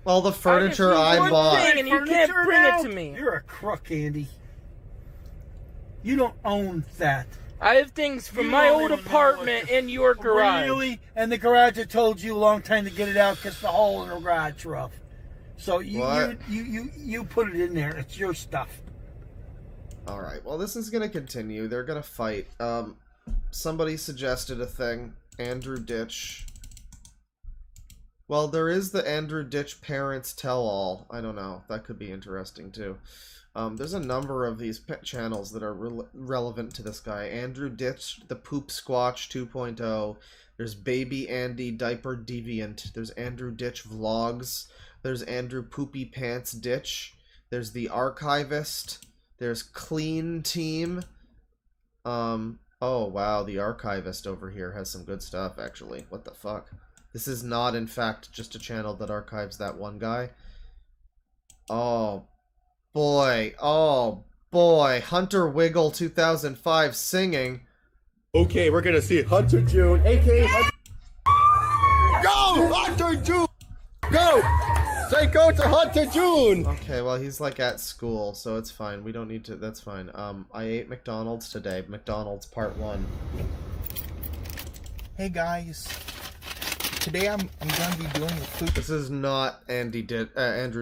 All the furniture I bought. And you can't bring it to me. You're a crook, Andy. You don't own that. I have things from my old apartment in your garage. Really? And the garage I told you a long time to get it out because the hole in the garage rough. So you put it in there. It's your stuff. All right. Well, this is gonna continue. They're gonna fight. Somebody suggested a thing. Andrew Ditch. Well, there is the Andrew Ditch Parents Tell-All. I don't know. That could be interesting, too. There's a number of these channels that are relevant to this guy. Andrew Ditch, the Poop Squatch 2.0. There's Baby Andy Diaper Deviant. There's Andrew Ditch Vlogs. There's Andrew Poopy Pants Ditch. There's The Archivist. There's Clean Team. Oh, wow. The Archivist over here has some good stuff, actually. What the fuck? This is not, in fact, just a channel that archives that one guy. Oh, boy. Oh, boy. Hunter Wiggle 2005 singing. Okay, we're gonna see Hunter June, a.k.a. Go, Hunter June! Go! Say go to Hunter June! Okay, well, he's, at school, so it's fine. We don't need to... That's fine. I ate McDonald's today. McDonald's Part 1. Hey, guys. Today I'm going to be doing the food. This is not Andrew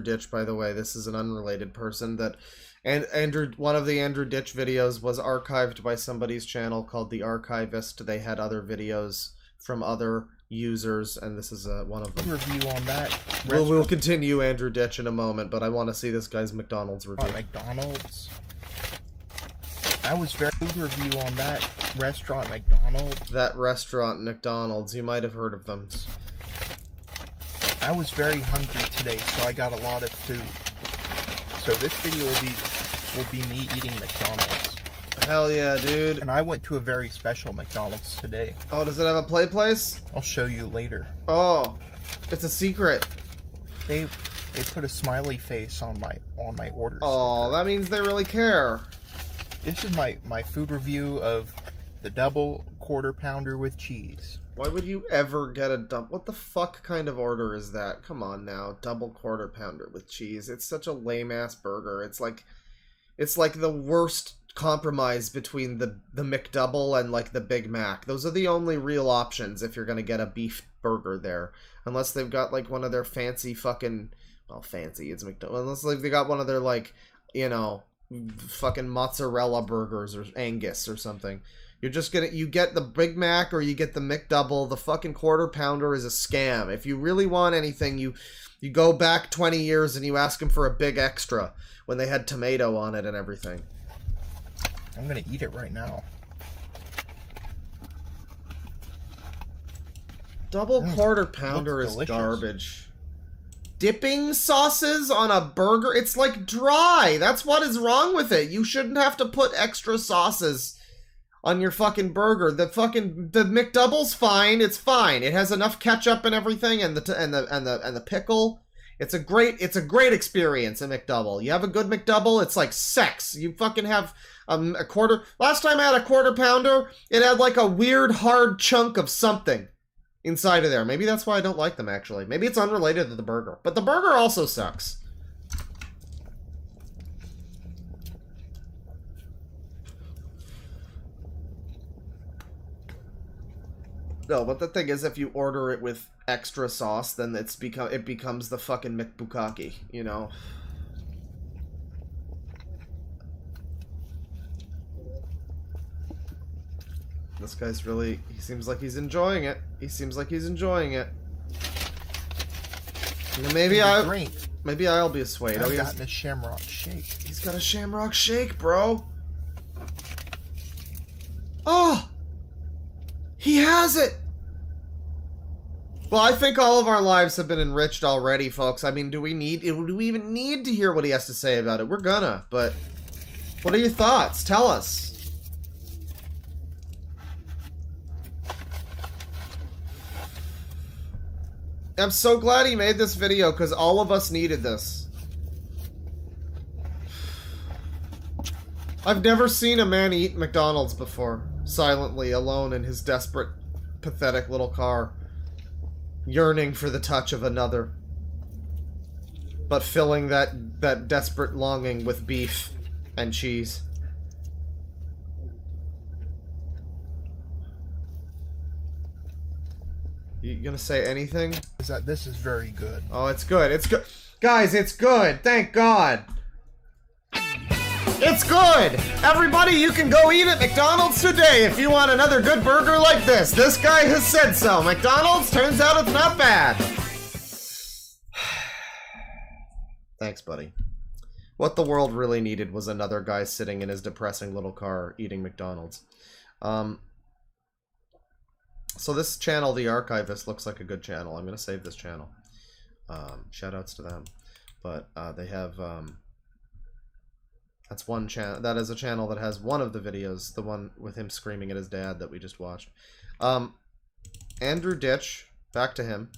Ditch, by the way. This is an unrelated person that... And one of the Andrew Ditch videos was archived by somebody's channel called The Archivist. They had other videos from other users, and this is one of them. Review on that. We'll continue Andrew Ditch in a moment, but I want to see this guy's McDonald's review. McDonald's. I was very good review on that restaurant, McDonald's. That restaurant, McDonald's. You might have heard of them. I was very hungry today, so I got a lot of food. So this video will be me eating McDonald's. Hell yeah, dude. And I went to a very special McDonald's today. Oh, does it have a play place? I'll show you later. Oh, it's a secret. They put a smiley face on my order. Oh, that means they really care. This is my food review of the double quarter pounder with cheese. Why would you ever get a what the fuck kind of order is that? Come on now, double quarter pounder with cheese. It's such a lame ass burger. It's like the worst compromise between the McDouble and the Big Mac. Those are the only real options if you're gonna get a beef burger there, unless they've got one of their fancy fucking fancy. It's McDonald's. Unless they got one of their fucking mozzarella burgers or Angus or something. You get the Big Mac or you get the McDouble. The fucking quarter pounder is a scam. If you really want anything, you go back 20 years and you ask them for a big extra when they had tomato on it and everything. I'm gonna eat it right now. Double quarter pounder is garbage. Dipping sauces on a burger? It's dry. That's what is wrong with it. You shouldn't have to put extra sauces on your fucking burger. The McDouble's fine. It's fine. It has enough ketchup and everything, and the pickle. It's a great experience, a McDouble. You have a good McDouble, it's like sex. You fucking have a quarter. Last time I had a quarter pounder, it had like a weird hard chunk of something inside of there. Maybe that's why I don't like them, actually. Maybe it's unrelated to the burger. But the burger also sucks. No, but the thing is, if you order it with extra sauce, then it becomes the fucking McBukaki, you know? This guy's really... He seems like he's enjoying it. He seems like he's enjoying it. Maybe I'll be swayed. I've gotten a Shamrock Shake. He's got a Shamrock Shake, bro. Oh! He has it! Well, I think all of our lives have been enriched already, folks. I mean, do we even need to hear what he has to say about it? We're gonna, but... What are your thoughts? Tell us. I'm so glad he made this video, because all of us needed this. I've never seen a man eat McDonald's before. Silently, alone in his desperate, pathetic little car. Yearning for the touch of another. But filling that desperate longing with beef and cheese. You gonna say anything? Is that this is very good. Oh, it's good. It's good. Guys, it's good. Thank God. It's good! Everybody, you can go eat at McDonald's today if you want another good burger like this. This guy has said so. McDonald's, turns out it's not bad. Thanks, buddy. What the world really needed was another guy sitting in his depressing little car eating McDonald's. So this channel, The Archivist, looks like a good channel. I'm going to save this channel. Shoutouts to them. But they have... That's one channel. That is a channel that has one of the videos, the one with him screaming at his dad that we just watched. Andrew Ditch, back to him.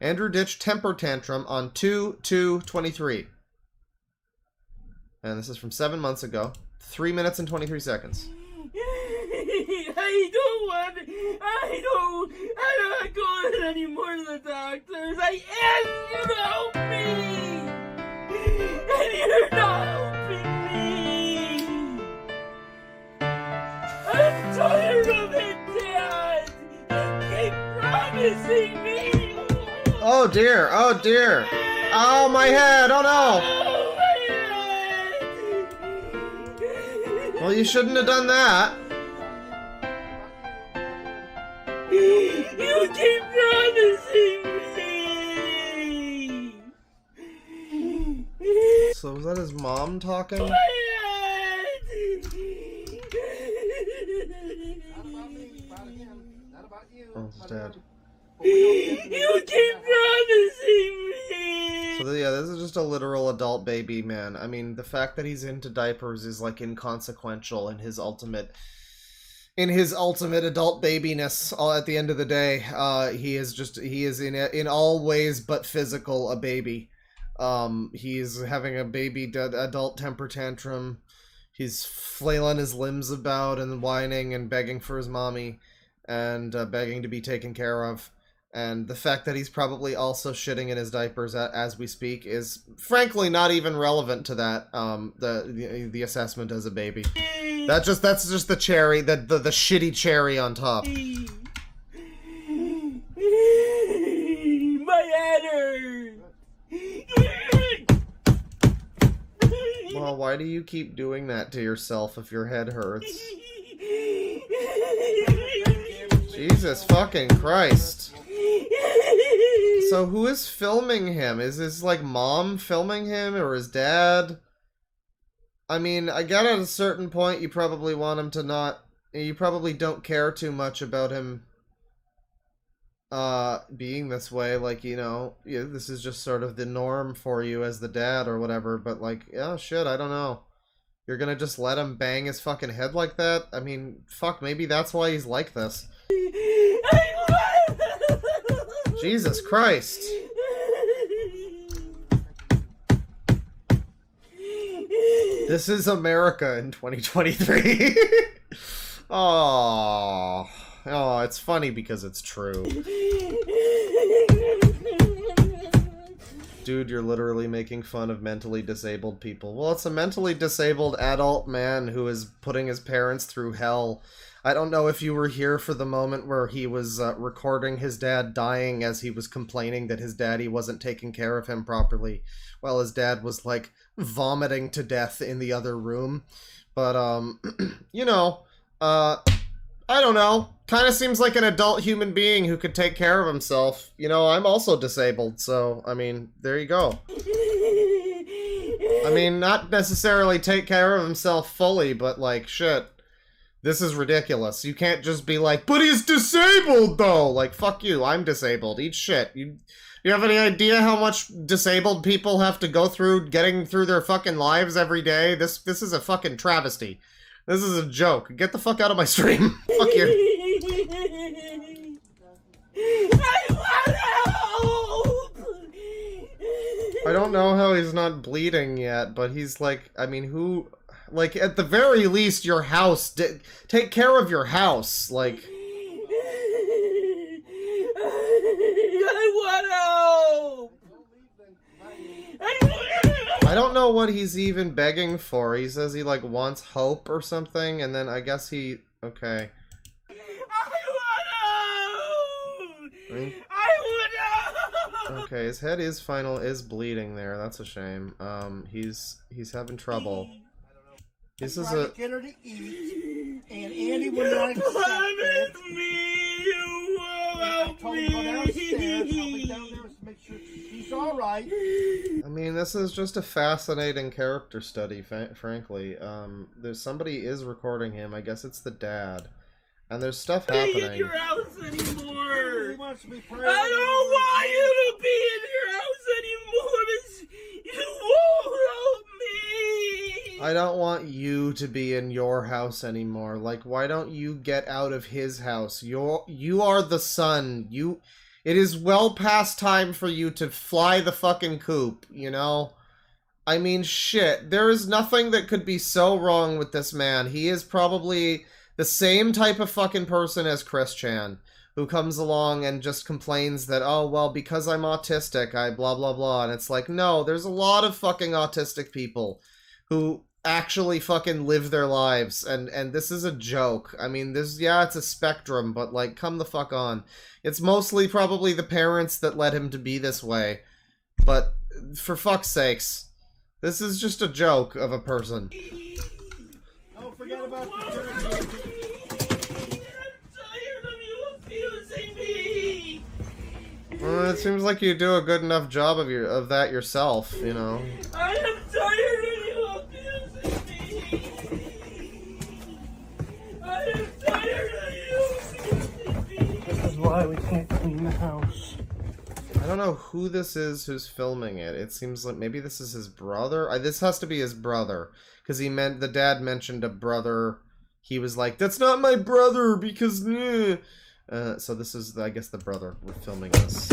Andrew Ditch temper tantrum on 2/2/23. And this is from 7 months ago. 3 minutes and 23 seconds. I don't want going anymore to the doctors. I asked you to help me, and you're not helping me. I'm tired of it, Dad. You keep promising me. Oh dear, oh dear. Oh, my head, oh no. Well, you shouldn't have done that. You keep promising me. So was that his mom talking? Oh, his dad. You keep promising me. So yeah, this is just a literal adult baby, man. I mean, the fact that he's into diapers is like inconsequential in his ultimate adult babiness. All at the end of the day, he is in all ways but physical a baby. He's having a baby adult temper tantrum. He's flailing his limbs about and whining and begging for his mommy and begging to be taken care of. And the fact that he's probably also shitting in his diapers as we speak is frankly not even relevant to that, the assessment as a baby. That's just the cherry, the shitty cherry on top. My head hurts. Well, why do you keep doing that to yourself if your head hurts? Jesus fucking Christ. So who is filming him? Is his, like, mom filming him or his dad? I mean, I get at a certain point you probably want him to not... You probably don't care too much about him being this way. Like, you know, yeah, this is just sort of the norm for you as the dad or whatever. But, like, oh shit, I don't know. You're gonna just let him bang his fucking head like that? I mean, fuck, maybe that's why he's like this. Jesus Christ. This is America in 2023. Oh, it's funny because it's true. Dude, you're literally making fun of mentally disabled people. Well, it's a mentally disabled adult man who is putting his parents through hell. I don't know if you were here for the moment where he was recording his dad dying as he was complaining that his daddy wasn't taking care of him properly, while his dad was, like, vomiting to death in the other room. But, you know, I don't know. Kind of seems like an adult human being who could take care of himself. You know, I'm also disabled, so, I mean, there you go. I mean, not necessarily take care of himself fully, but, like, shit. This is ridiculous. You can't just be like, but he's disabled, though! Like, fuck you, I'm disabled. Eat shit. You have any idea how much disabled people have to go through getting through their fucking lives every day? This is a fucking travesty. This is a joke. Get the fuck out of my stream. Fuck you. I don't know how he's not bleeding yet, but he's like, I mean, who, like, at the very least, your house, take care of your house, like. I don't know what he's even begging for. He says he, like, wants hope or something, and then I guess he, okay. Okay, his head is bleeding there. That's a shame. He's having trouble. This is a. Get her to eat, and Andy will not accept it. You will help me. I'll be down there to make sure she's all right. I mean, this is just a fascinating character study, frankly. There's somebody is recording him. I guess it's the dad. And there's stuff happening. Be in your house anymore. He wants to be I don't want you to be in your house anymore. You won't help me. I don't want you to be in your house anymore. Like, why don't you get out of his house? You are the son. It is well past time for you to fly the fucking coop, you know? I mean, shit. There is nothing that could be so wrong with this man. He is probably the same type of fucking person as Chris Chan, who comes along and just complains that, oh, well, because I'm autistic, I blah, blah, blah. And it's like, no, there's a lot of fucking autistic people who actually fucking live their lives, and this is a joke. I mean, yeah, it's a spectrum, but, like, come the fuck on. It's mostly probably the parents that led him to be this way, but for fuck's sakes, this is just a joke of a person. Don't forget about the Well, it seems like you do a good enough job of that yourself, you know. I am tired of you abusing me. I am tired of you abusing me. This is why we can't clean the house. I don't know who this is who's filming it. It seems like maybe this is his brother. This has to be his brother, because the dad mentioned a brother. He was like, "That's not my brother," because. So this is, I guess, the brother. We're filming this.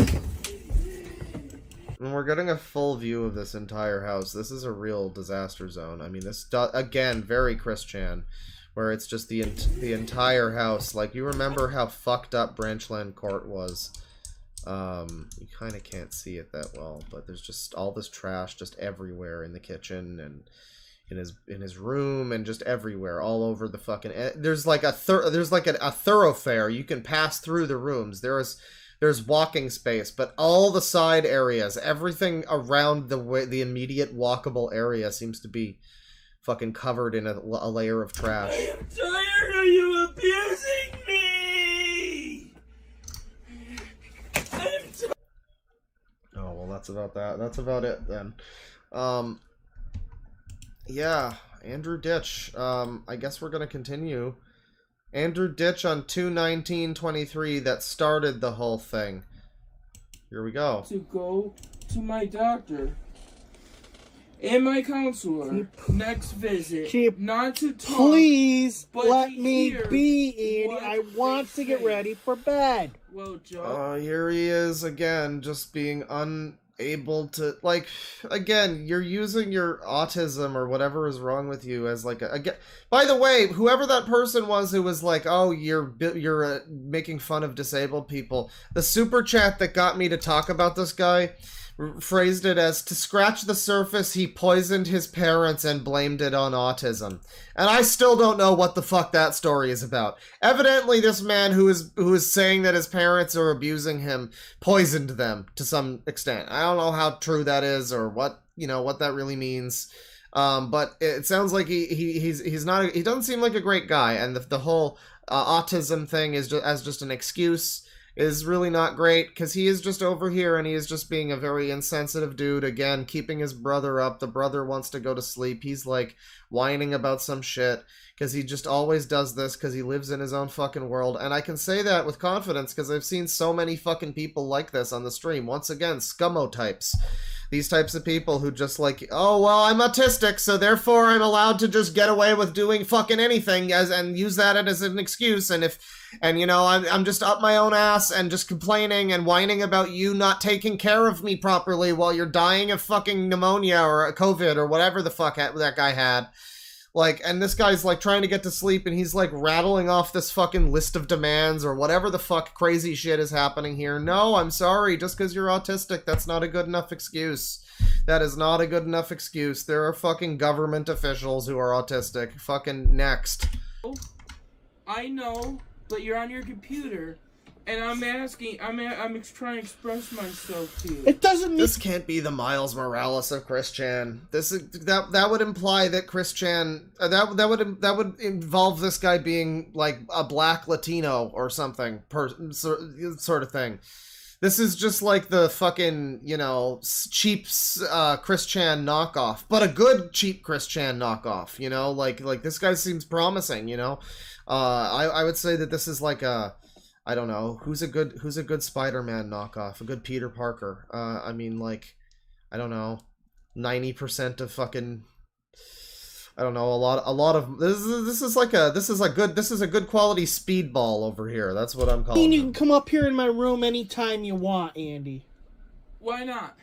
And we're getting a full view of this entire house. This is a real disaster zone. I mean, this, again, very Chris Chan, where it's just the entire house. Like, you remember how fucked up Branchland Court was. You kind of can't see it that well, but there's just all this trash just everywhere in the kitchen and in his room and just everywhere, all over the fucking. There's like a thoroughfare. You can pass through the rooms. There's walking space, but all the side areas, everything around the immediate walkable area seems to be fucking covered in a layer of trash. I am tired of you abusing me. Oh, well, that's about that. That's about it then. Yeah, Andrew Ditch. I guess we're gonna continue. Andrew Ditch on 2/19/23 that started the whole thing. Here we go. To go to my doctor and my counselor next visit. Not to talk. Please but let to me hear be, Andy. what I want to get say. ready for bed. Well, Joe. Here he is again, just being able to, like, again, you're using your autism or whatever is wrong with you as like again. By the way, whoever that person was who was like, oh, you're making fun of disabled people, the super chat that got me to talk about this guy phrased it as, to scratch the surface, he poisoned his parents and blamed it on autism. And I still don't know what the fuck that story is about. Evidently, this man who is saying that his parents are abusing him poisoned them to some extent. I don't know how true that is or what that really means. But it sounds like he's not, he doesn't seem like a great guy, and the whole autism thing is just an excuse is really not great, because he is just over here and he is just being a very insensitive dude, again, keeping his brother up. The brother wants to go to sleep. He's like whining about some shit, because he just always does this, because he lives in his own fucking world. And I can say that with confidence, because I've seen so many fucking people like this on the stream. Once again, scummo types. These types of people who just like, oh, well, I'm autistic, so therefore I'm allowed to just get away with doing fucking anything and use that as an excuse. And I'm just up my own ass and just complaining and whining about you not taking care of me properly while you're dying of fucking pneumonia or COVID or whatever the fuck that guy had. Like, and this guy's like trying to get to sleep and he's like rattling off this fucking list of demands or whatever the fuck crazy shit is happening here. No, I'm sorry, just because you're autistic, that's not a good enough excuse. That is not a good enough excuse. There are fucking government officials who are autistic. Fucking next. I know, but you're on your computer, and I'm trying to express myself to you. It doesn't mean this can't be the Miles Morales of Chris Chan. That would imply that Chris Chan that would involve this guy being like a black Latino or something sort of thing. This is just like the fucking, cheap Chris Chan knockoff, but a good cheap Chris Chan knockoff, like this guy seems promising, I would say that this is like a, I don't know, who's a good Spider-Man knockoff, a good Peter Parker. I mean, like, I don't know, 90% of fucking, I don't know, a lot of this is a good quality speedball over here. That's what I'm calling. You can come up here in my room anytime you want, Andy. Why not?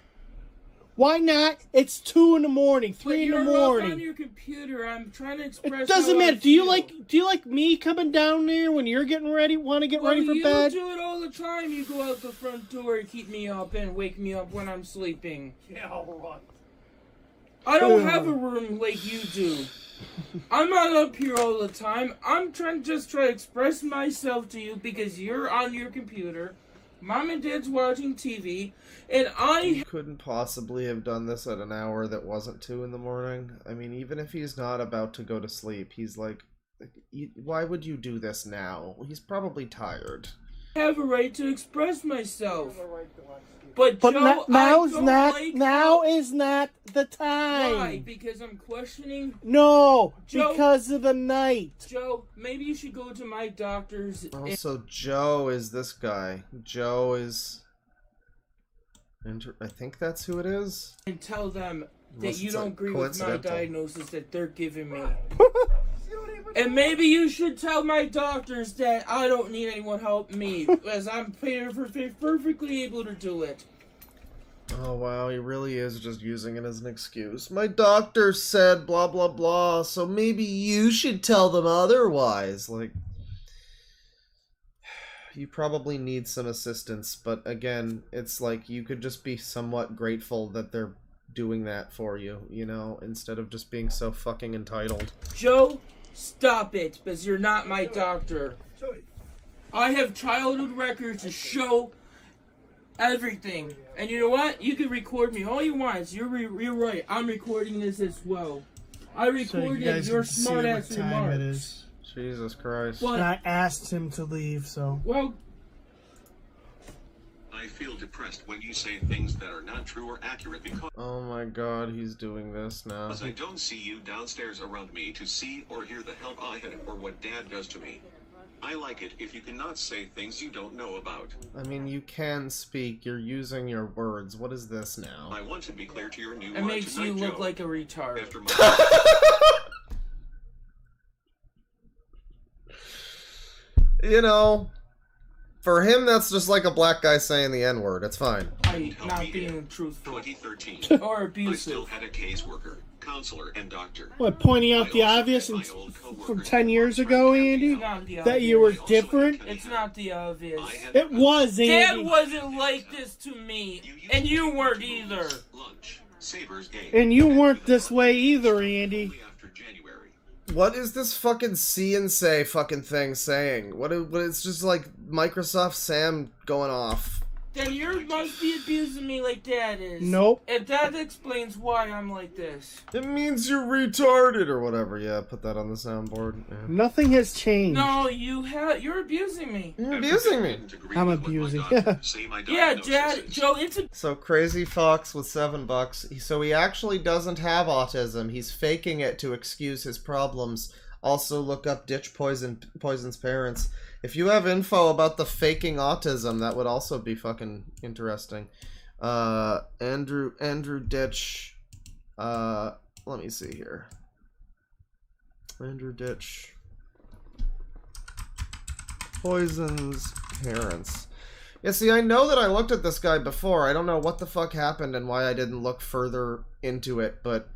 Why not? It's 2 in the morning, 3 in the morning. You're on your computer. I'm trying to express. It doesn't matter. Do you like me coming down there when you're getting ready? Want to get ready for bed? You do it all the time. You go out the front door and keep me up and wake me up when I'm sleeping. Yeah, all right. I don't have a room like you do. I'm not up here all the time. I'm trying to express myself to you because you're on your computer. Mom and Dad's watching TV, and He couldn't possibly have done this at an hour that wasn't 2 in the morning. I mean, even if he's not about to go to sleep, he's like, why would you do this now? He's probably tired. I have a right to express myself. But Joe, now is not the time. Why? Because I'm questioning. No, Joe, because of the night. Joe, maybe you should go to my doctor's. Also, Joe is this guy. Joe is. I think that's who it is. And tell them that you don't agree with my diagnosis that they're giving me. And maybe you should tell my doctors that I don't need anyone help me, as I'm perfectly able to do it. Oh wow, he really is just using it as an excuse. My doctor said blah blah blah, so maybe you should tell them otherwise. Like, you probably need some assistance, but again, it's like you could just be somewhat grateful that they're doing that for you, instead of just being so fucking entitled. Joe, stop it, because you're not my doctor. I have childhood records to show everything. And you know what? You can record me all you want. You're right. I'm recording this as well. I recorded your smart ass remarks. Jesus Christ. And I asked him to leave, so. Well, I feel depressed when you say things that are not true or accurate because oh my god, he's doing this now. I don't see you downstairs around me to see or hear the help I had or what Dad does to me. I like it if you cannot say things you don't know about. I mean, you can speak. You're using your words. What is this now? I want to be clear to your new it makes tonight, you look Joe. like a retard. After For him, that's just like a black guy saying the N-word. It's fine. Not being truthful. 2013. Or I still abusive. had a caseworker, counselor, and doctor. What, pointing out the obvious from 10 years ago, Andy? That you were different? It's not the obvious. It was, Andy. Dad wasn't like this to me, and you weren't either. And you weren't this way either, Andy. What is this fucking see and say fucking thing saying? What it's just like Microsoft Sam going off. Then you must be abusing me like Dad is. Nope. And that explains why I'm like this. It means you're retarded or whatever. Yeah, put that on the soundboard. Yeah. Nothing has changed. No, you're abusing me. You're abusing me. I'm abusing. Yeah, Dad, Joe, it's a... So Crazy Fox with $7. So he actually doesn't have autism. He's faking it to excuse his problems. Also look up Ditch Poison's parents. If you have info about the faking autism, that would also be fucking interesting. Andrew Ditch. Let me see here. Andrew Ditch. Poison's parents. Yeah, see, I know that I looked at this guy before. I don't know what the fuck happened and why I didn't look further into it, but...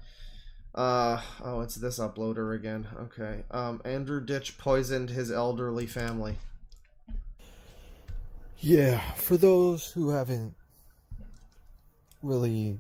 oh, it's this uploader again. Okay. Andrew Ditch poisoned his elderly family. Yeah, for those who haven't really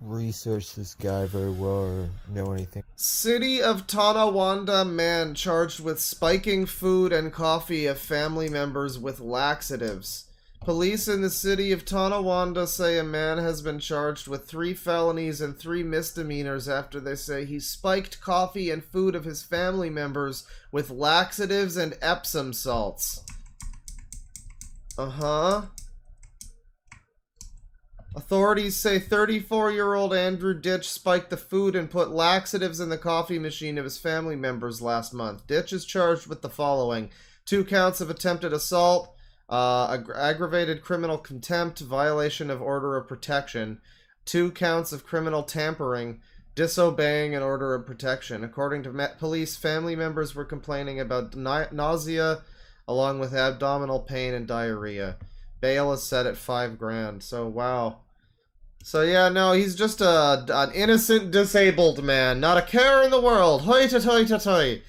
researched this guy very well or know anything. City of Tonawanda man charged with spiking food and coffee of family members with laxatives. Police in the city of Tonawanda say a man has been charged with 3 felonies and 3 misdemeanors after they say he spiked coffee and food of his family members with laxatives and Epsom salts. Uh-huh. Authorities say 34-year-old Andrew Ditch spiked the food and put laxatives in the coffee machine of his family members last month. Ditch is charged with the following: 2 counts of attempted assault, aggravated criminal contempt, violation of order of protection, 2 counts of criminal tampering, disobeying an order of protection. According to police, family members were complaining about nausea along with abdominal pain and diarrhea. Bail is set at $5,000. So wow. So yeah, no, he's just an innocent disabled man, not a care in the world. Hoi ta toi ta toi.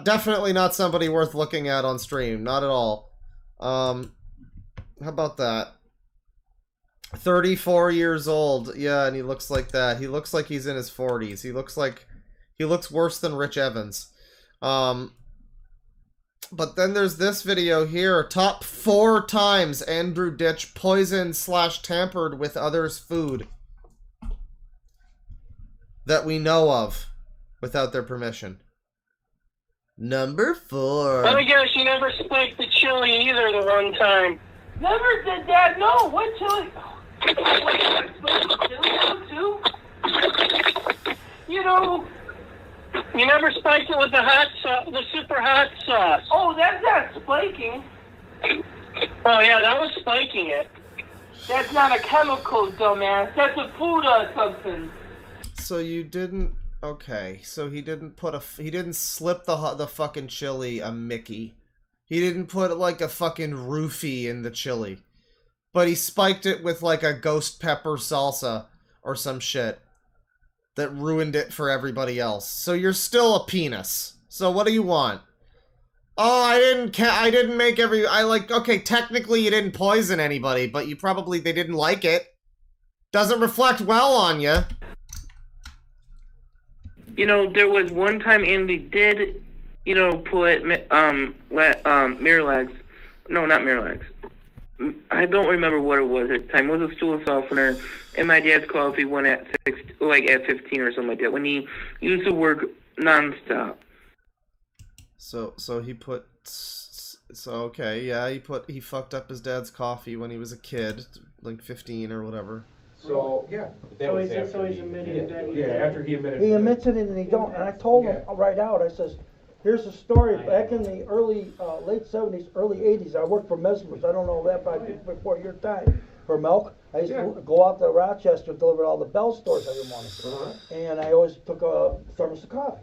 Definitely not somebody worth looking at on stream. Not at all. How about that? 34 years old. Yeah, and he looks like that. He looks like he's in his 40s. He looks worse than Rich Evans. But then there's this video here. Top 4 times Andrew Ditch poisoned / tampered with others' food that we know of without their permission. Number 4. Let me guess, you never spiked the chili either the one time. Never did that. No, what chili? Too? You know, you never spiked it with the hot sauce, the super hot sauce. Oh, that's not spiking. Oh yeah, that was spiking it. That's not a chemical, dumbass. That's a food or something. So you didn't... Okay, so he didn't slip the fucking chili a Mickey. He didn't put like a fucking roofie in the chili. But he spiked it with like a ghost pepper salsa or some shit that ruined it for everybody else. So you're still a penis. So what do you want? Oh, I didn't make okay, technically you didn't poison anybody, but they didn't like it. Doesn't reflect well on you. You know, there was one time Andy did, put Miralax. No, not Miralax. I don't remember what it was at the time. It was a stool softener in my dad's coffee when at 15 or something like that. When he used to work nonstop. So he put. So okay, yeah, he fucked up his dad's coffee when he was a kid, like 15 or whatever. So yeah, So he's admitting that. Yeah, after he admitted. He admits it and he don't. And I told him right out. I says, "Here's a story. Back in the late '70s, early '80s, I worked for Mesmer's. I don't know that, but before your time, for milk. I used to go out to Rochester, deliver all the Bell stores every morning, and I always took a thermos of coffee.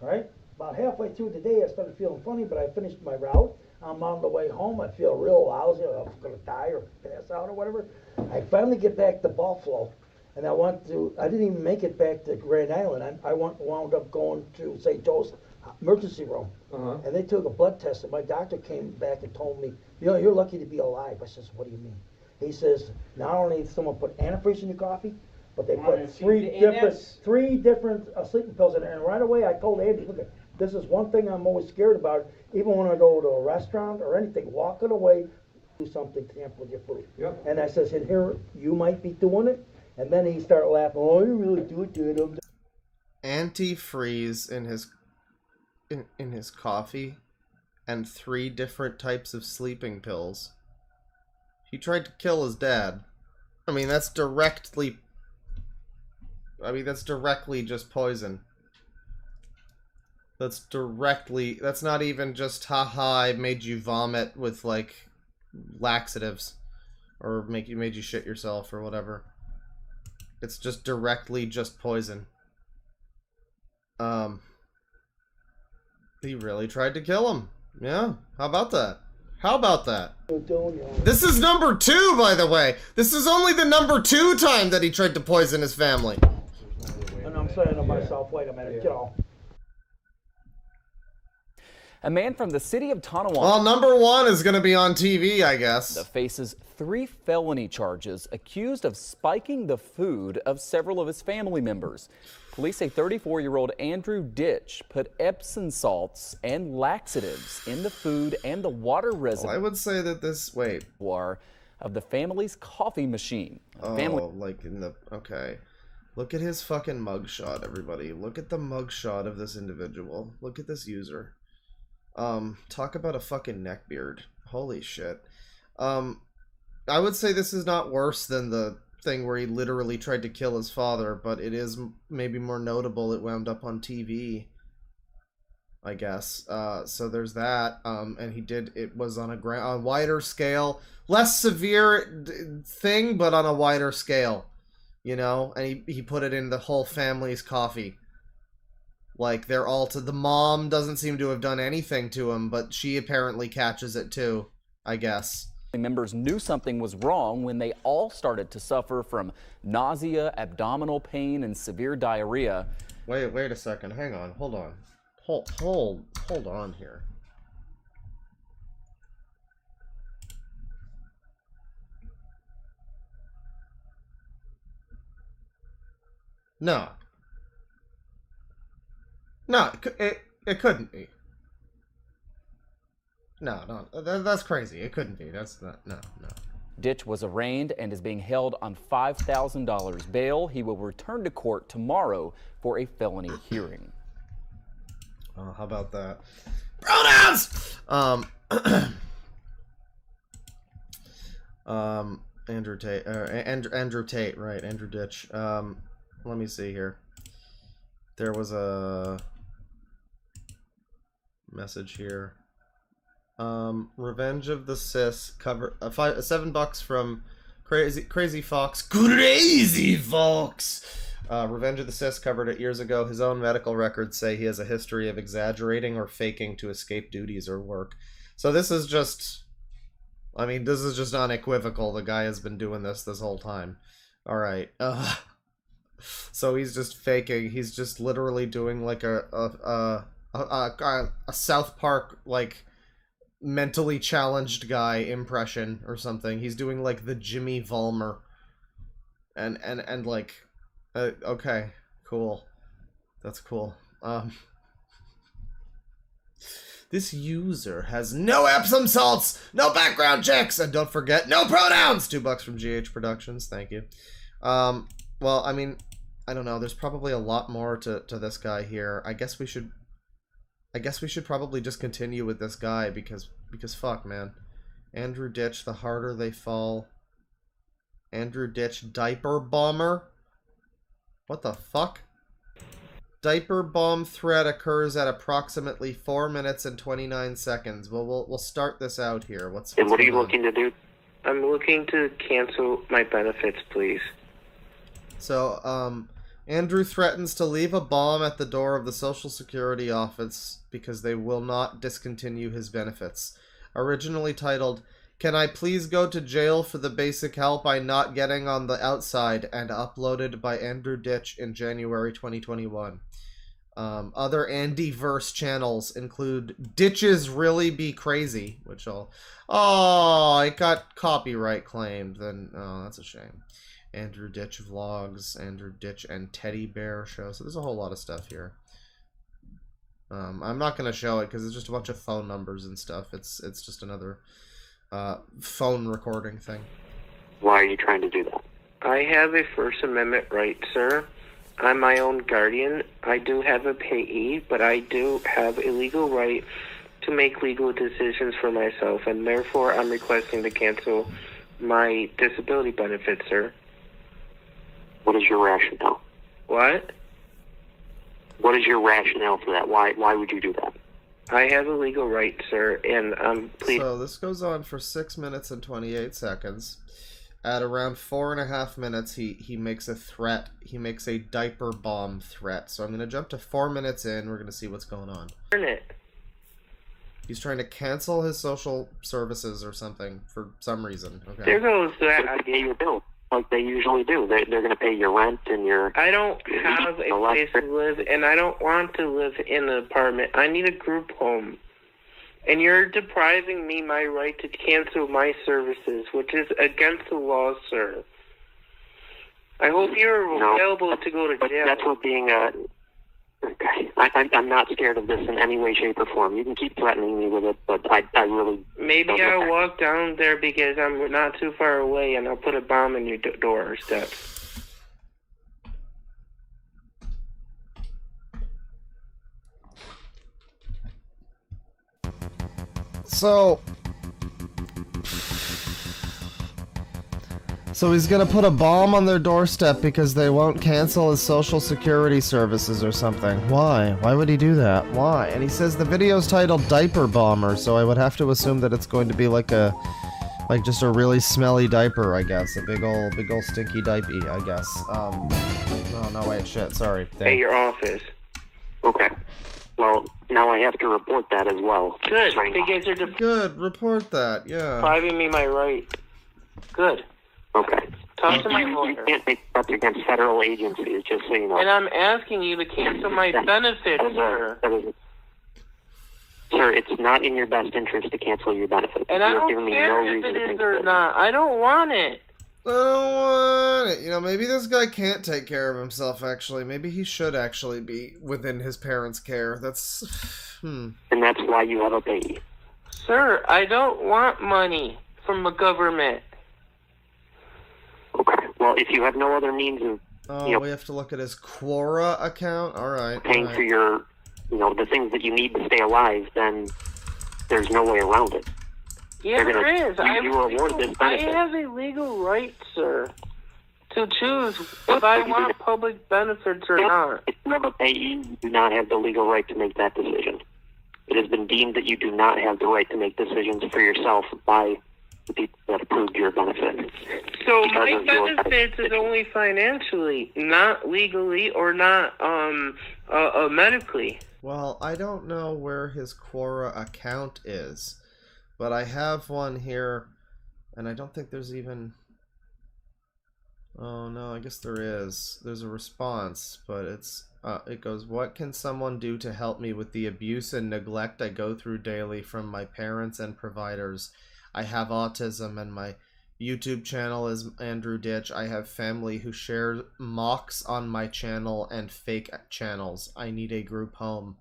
Right? About halfway through the day, I started feeling funny, but I finished my route. I'm on the way home. I feel real lousy. I'm going to die or pass out or whatever. I finally get back to Buffalo, and I didn't even make it back to Grand Island. I wound up going to St. Joe's emergency room, and they took a blood test, and my doctor came back and told me, you're lucky to be alive. I says, what do you mean? He says, not only did someone put antifreeze in your coffee, but they put three different sleeping pills in there. And right away I told Andy, look, this is one thing I'm always scared about, even when I go to a restaurant or anything, walking away, do something to tamper with your food. Yep. And I says, and here, you might be doing it. And then he started laughing, oh, you really do it, dude. Antifreeze in his coffee and 3 different types of sleeping pills. He tried to kill his dad. I mean, that's directly just poison. That's not even just, haha, I made you vomit with, like, laxatives. Or made you shit yourself or whatever. It's just directly just poison. He really tried to kill him. Yeah, how about that? How about that? This is number 2, by the way. This is only the number 2 time that he tried to poison his family. And I'm saying to myself, wait a minute, A man from the city of Tonawanda. Well, number 1 is going to be on TV, I guess. Faces 3 felony charges, accused of spiking the food of several of his family members. Police say 34-year-old Andrew Ditch put Epsom salts and laxatives in the food and the water reservoir. I would say that this of the family's coffee machine. Okay. Look at his fucking mugshot, everybody. Look at the mugshot of this individual. Look at this user. Talk about a fucking neckbeard. Holy shit. I would say this is not worse than the thing where he literally tried to kill his father, but it is maybe more notable. It wound up on TV, I guess. So there's that. And it was on a wider scale, less severe thing, but on a wider scale, you know. And he put it in the whole family's coffee. Like, the mom doesn't seem to have done anything to him, but she apparently catches it too, I guess. Members knew something was wrong when they all started to suffer from nausea, abdominal pain, and severe diarrhea. Wait a second. Hang on. Hold on. Hold on here. No. No, it couldn't be. No, that's crazy. It couldn't be. That's not, no. Ditch was arraigned and is being held on $5,000 bail. He will return to court tomorrow for a felony hearing. Oh, how about that? Pronouns! Andrew Tate, right, Andrew Ditch. Let me see here. There was a message here. Revenge of the Sis cover $7 from Crazy Fox. Crazy Fox. Revenge of the Sis covered it years ago. His own medical records say he has a history of exaggerating or faking to escape duties or work. So this is just, I mean, this is just unequivocal. The guy has been doing this whole time. All right. So he's just faking. He's just literally doing like a South Park like mentally challenged guy impression or something. He's doing like the Jimmy Vollmer. And like, okay, cool. That's cool. This user has no Epsom salts, no background checks, and don't forget, no pronouns. $2 from GH Productions. Thank you. Well, I mean, I don't know. There's probably a lot more to this guy here. I guess we should probably just continue with this guy because fuck, man. Andrew Ditch, the harder they fall. Andrew Ditch, diaper bomber. What the fuck? Diaper bomb threat occurs at approximately 4 minutes and 29 seconds. Well, we'll start this out here. What's And what are you going on? looking to do? I'm looking to cancel my benefits, please. So, Andrew threatens to leave a bomb at the door of the Social Security office because they will not discontinue his benefits. Originally titled, "Can I please go to jail for the basic help I'm not getting on the outside?" and uploaded by Andrew Ditch in January 2021. Other Andy-verse channels include Ditches Really Be Crazy, which I'll... Oh, it got copyright claimed. Then, oh, that's a shame. Andrew Ditch Vlogs, Andrew Ditch and Teddy Bear Show. So there's a whole lot of stuff here. I'm not going to show it because it's just a bunch of phone numbers and stuff. It's just another phone recording thing. Why are you trying to do that? I have a First Amendment right, sir. I'm my own guardian. I do have a payee, but I do have a legal right to make legal decisions for myself, and therefore I'm requesting to cancel my disability benefits, sir. What is your rationale? What? What is your rationale for that? Why would you do that? I have a legal right, sir, and please... So this goes on for 6 minutes and 28 seconds. At around 4.5 minutes, he makes a threat. He makes a diaper bomb threat. So I'm going to jump to 4 minutes in. We're going to see what's going on. Turn it. He's trying to cancel his social services or something for some reason. Okay. There goes that. I pay your bill like they usually do. They're going to pay your rent and your... I don't have a place to live, and I don't want to live in an apartment. I need a group home. And you're depriving me my right to cancel my services, which is against the law, sir. I hope you're available to go to jail. That's what being a... I'm not scared of this in any way, shape, or form. You can keep threatening me with it, but I really... Maybe I'll walk down there because I'm not too far away, and I'll put a bomb in your door steps. So he's gonna put a bomb on their doorstep because they won't cancel his social security services or something. Why? Why would he do that? Why? And he says the video's titled Diaper Bomber, so I would have to assume that it's going to be like just a really smelly diaper, I guess. A big ol' stinky diaper, I guess. Oh, no, wait, shit, sorry. At your office. Okay. Well, now I have to report that as well. Good, because you're Good, report that, yeah. depriving me my right. Good. Okay. Talk to my lawyer. You can't make threats against federal agencies, just so you know. And I'm asking you to cancel my benefits, sir. Sir, it's not in your best interest to cancel your benefits. And I don't care if it is or not. I don't want it. I don't want it. You know, maybe this guy can't take care of himself, actually. Maybe he should actually be within his parents' care. That's... And that's why you have a baby. Sir, I don't want money from the government. Okay. Well, if you have no other means of... Oh, we have to look at his Quora account? Alright. Paying for your... the things that you need to stay alive, then there's no way around it. Yeah, there is. I have a legal right, sir, to choose if I want public benefits or not. If you have a payee, you do not have the legal right to make that decision. It has been deemed that you do not have the right to make decisions for yourself by the people that approved your benefit. So my benefits is only financially, not legally or not medically. Well, I don't know where his Quora account is, but I have one here, and I don't think there's even... Oh, no, I guess there is. There's a response, but it goes, "What can someone do to help me with the abuse and neglect I go through daily from my parents and providers? I have autism, and my YouTube channel is Andrew Ditch. I have family who share mocks on my channel and fake channels. I need a group home."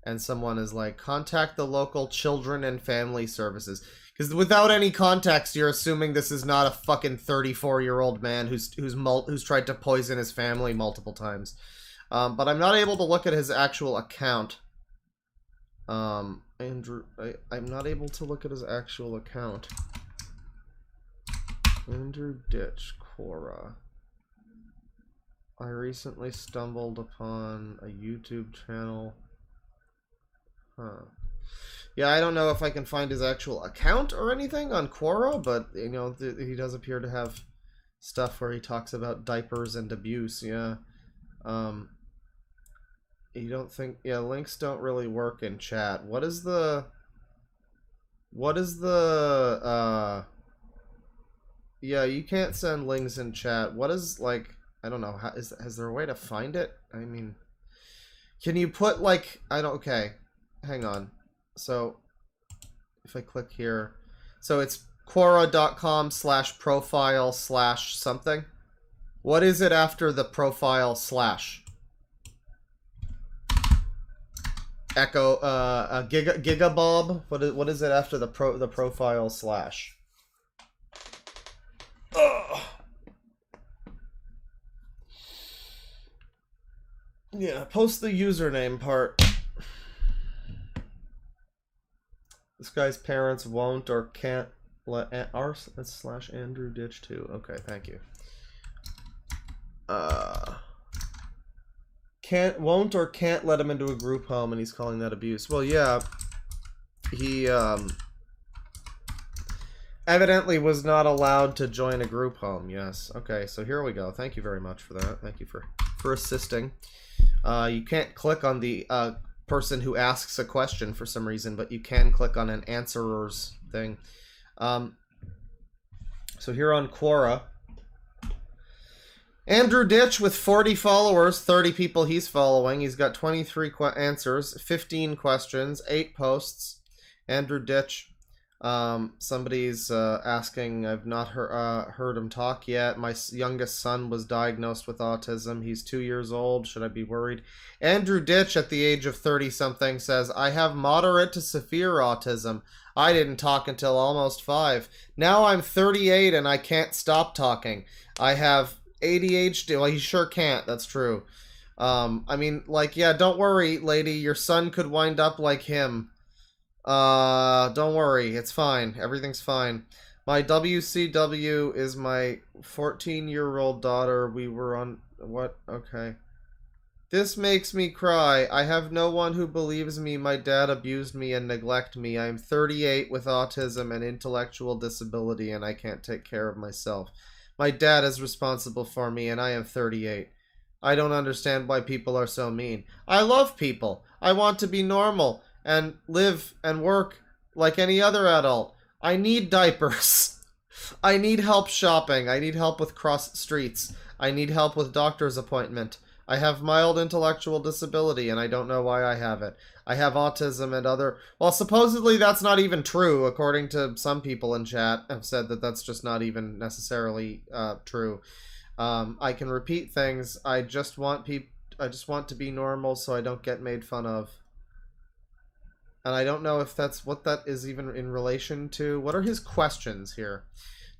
And someone is like, "Contact the local children and family services." Because without any context, you're assuming this is not a fucking 34-year-old man who's tried to poison his family multiple times. But I'm not able to look at his actual account. Andrew, I'm not able to look at his actual account. Andrew Ditch, Quora. I recently stumbled upon a YouTube channel. Huh. Yeah, I don't know if I can find his actual account or anything on Quora, but, he does appear to have stuff where he talks about diapers and abuse, yeah. You don't think... Yeah, links don't really work in chat. What is the... What is the yeah, you can't send links in chat. What is, like, I don't know, is there a way to find it? I mean, can you put, like, okay, hang on. So if I click here, so it's Quora.com/profile/something. What is it after the profile slash? Echo, Gigabob? What is it after the profile slash? Ugh. Yeah, post the username part. This guy's parents won't or can't let /Andrew Ditch too. Okay, thank you. Won't or can't let him into a group home, and he's calling that abuse. Well, yeah, he evidently was not allowed to join a group home. Yes. Okay, so here we go. Thank you very much for that. Thank you for assisting. You can't click on the person who asks a question for some reason, but you can click on an answerer's thing. So here on Quora, Andrew Ditch with 40 followers, 30 people he's following. He's got 23 answers, 15 questions, 8 posts. Andrew Ditch. Somebody's asking, I've not heard him talk yet. My youngest son was diagnosed with autism. He's 2 years old. Should I be worried? Andrew Ditch, at the age of 30-something, says, I have moderate to severe autism. I didn't talk until almost 5. Now I'm 38 and I can't stop talking. I have ADHD. Well, he sure can't. That's true. I mean, like, yeah, don't worry, lady. Your son could wind up like him. Don't worry. It's fine. Everything's fine. My WCW is my 14-year-old daughter. We were on... What? Okay. This makes me cry. I have no one who believes me. My dad abused me and neglected me. I am 38 with autism and intellectual disability, and I can't take care of myself. My dad is responsible for me, and I am 38. I don't understand why people are so mean. I love people. I want to be normal and live and work like any other adult. I need diapers. I need help shopping. I need help with cross streets. I need help with doctor's appointment. I have mild intellectual disability, and I don't know why I have it. I have autism and other... Well, supposedly that's not even true, according to some people in chat have said that that's just not even necessarily true. I can repeat things. I just want to be normal so I don't get made fun of. And I don't know if that's what that is even in relation to. What are his questions here?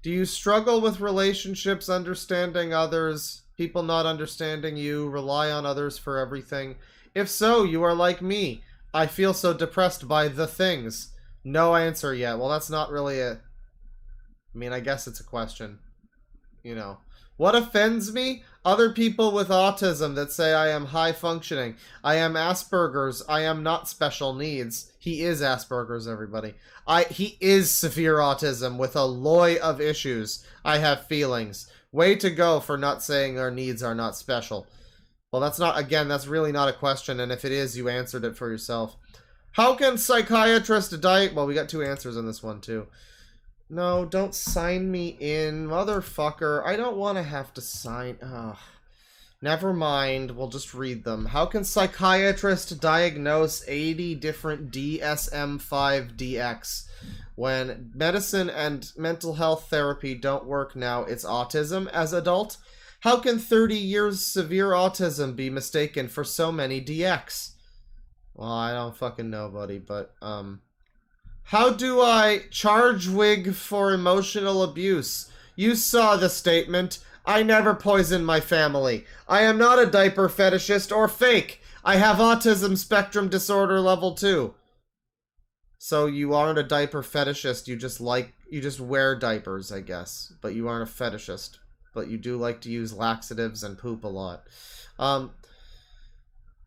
Do you struggle with relationships, understanding others, people not understanding you, rely on others for everything? If so, you are like me. I feel so depressed by the things. No answer yet. Well, that's not really a... I mean, I guess it's a question. You know. What offends me? Other people with autism that say I am high functioning. I am Asperger's. I am not special needs. He is Asperger's, everybody. He is severe autism with a loy of issues. I have feelings. Way to go for not saying our needs are not special. Well, that's not, again, that's really not a question, and if it is, you answered it for yourself. How can psychiatrists well, we got 2 answers on this one, too. No, don't sign me in, motherfucker. I don't want to have to sign... Ugh. Never mind, we'll just read them. How can psychiatrists diagnose 80 different DSM-5-DX? When medicine and mental health therapy don't work now, it's autism as adult? How can 30 years severe autism be mistaken for so many DX? Well, I don't fucking know, buddy, but, how do I charge wig for emotional abuse? You saw the statement. I never poisoned my family. I am not a diaper fetishist or fake. I have autism spectrum disorder level 2. So you aren't a diaper fetishist. You just wear diapers, I guess. But you aren't a fetishist. But you do like to use laxatives and poop a lot.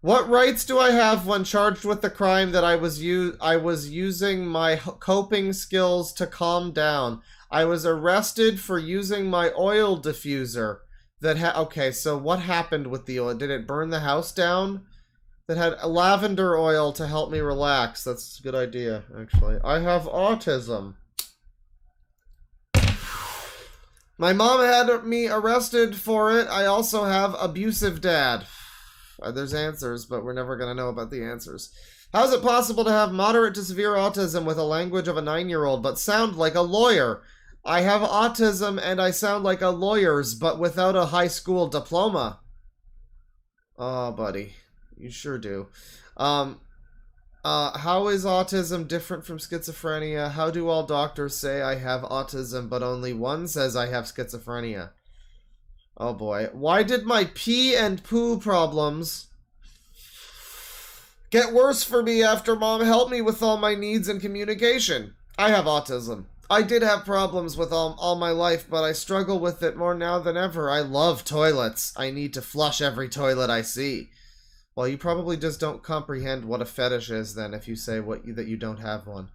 What rights do I have when charged with the crime that I was using my coping skills to calm down? I was arrested for using my oil diffuser. Okay, so what happened with the oil? Did it burn the house down? that had lavender oil to help me relax. That's a good idea, actually. I have autism. My mom had me arrested for it. I also have abusive dad. There's answers, but we're never going to know about the answers. How is it possible to have moderate to severe autism with a language of a 9-year-old but sound like a lawyer? I have autism and I sound like a lawyer's, but without a high school diploma. Oh, buddy. You sure do. How is autism different from schizophrenia? How do all doctors say I have autism, but only one says I have schizophrenia? Oh boy. Why did my pee and poo problems get worse for me after Mom helped me with all my needs and communication? I have autism. I did have problems with all my life, but I struggle with it more now than ever. I love toilets. I need to flush every toilet I see. Well, you probably just don't comprehend what a fetish is then if you say that you don't have one.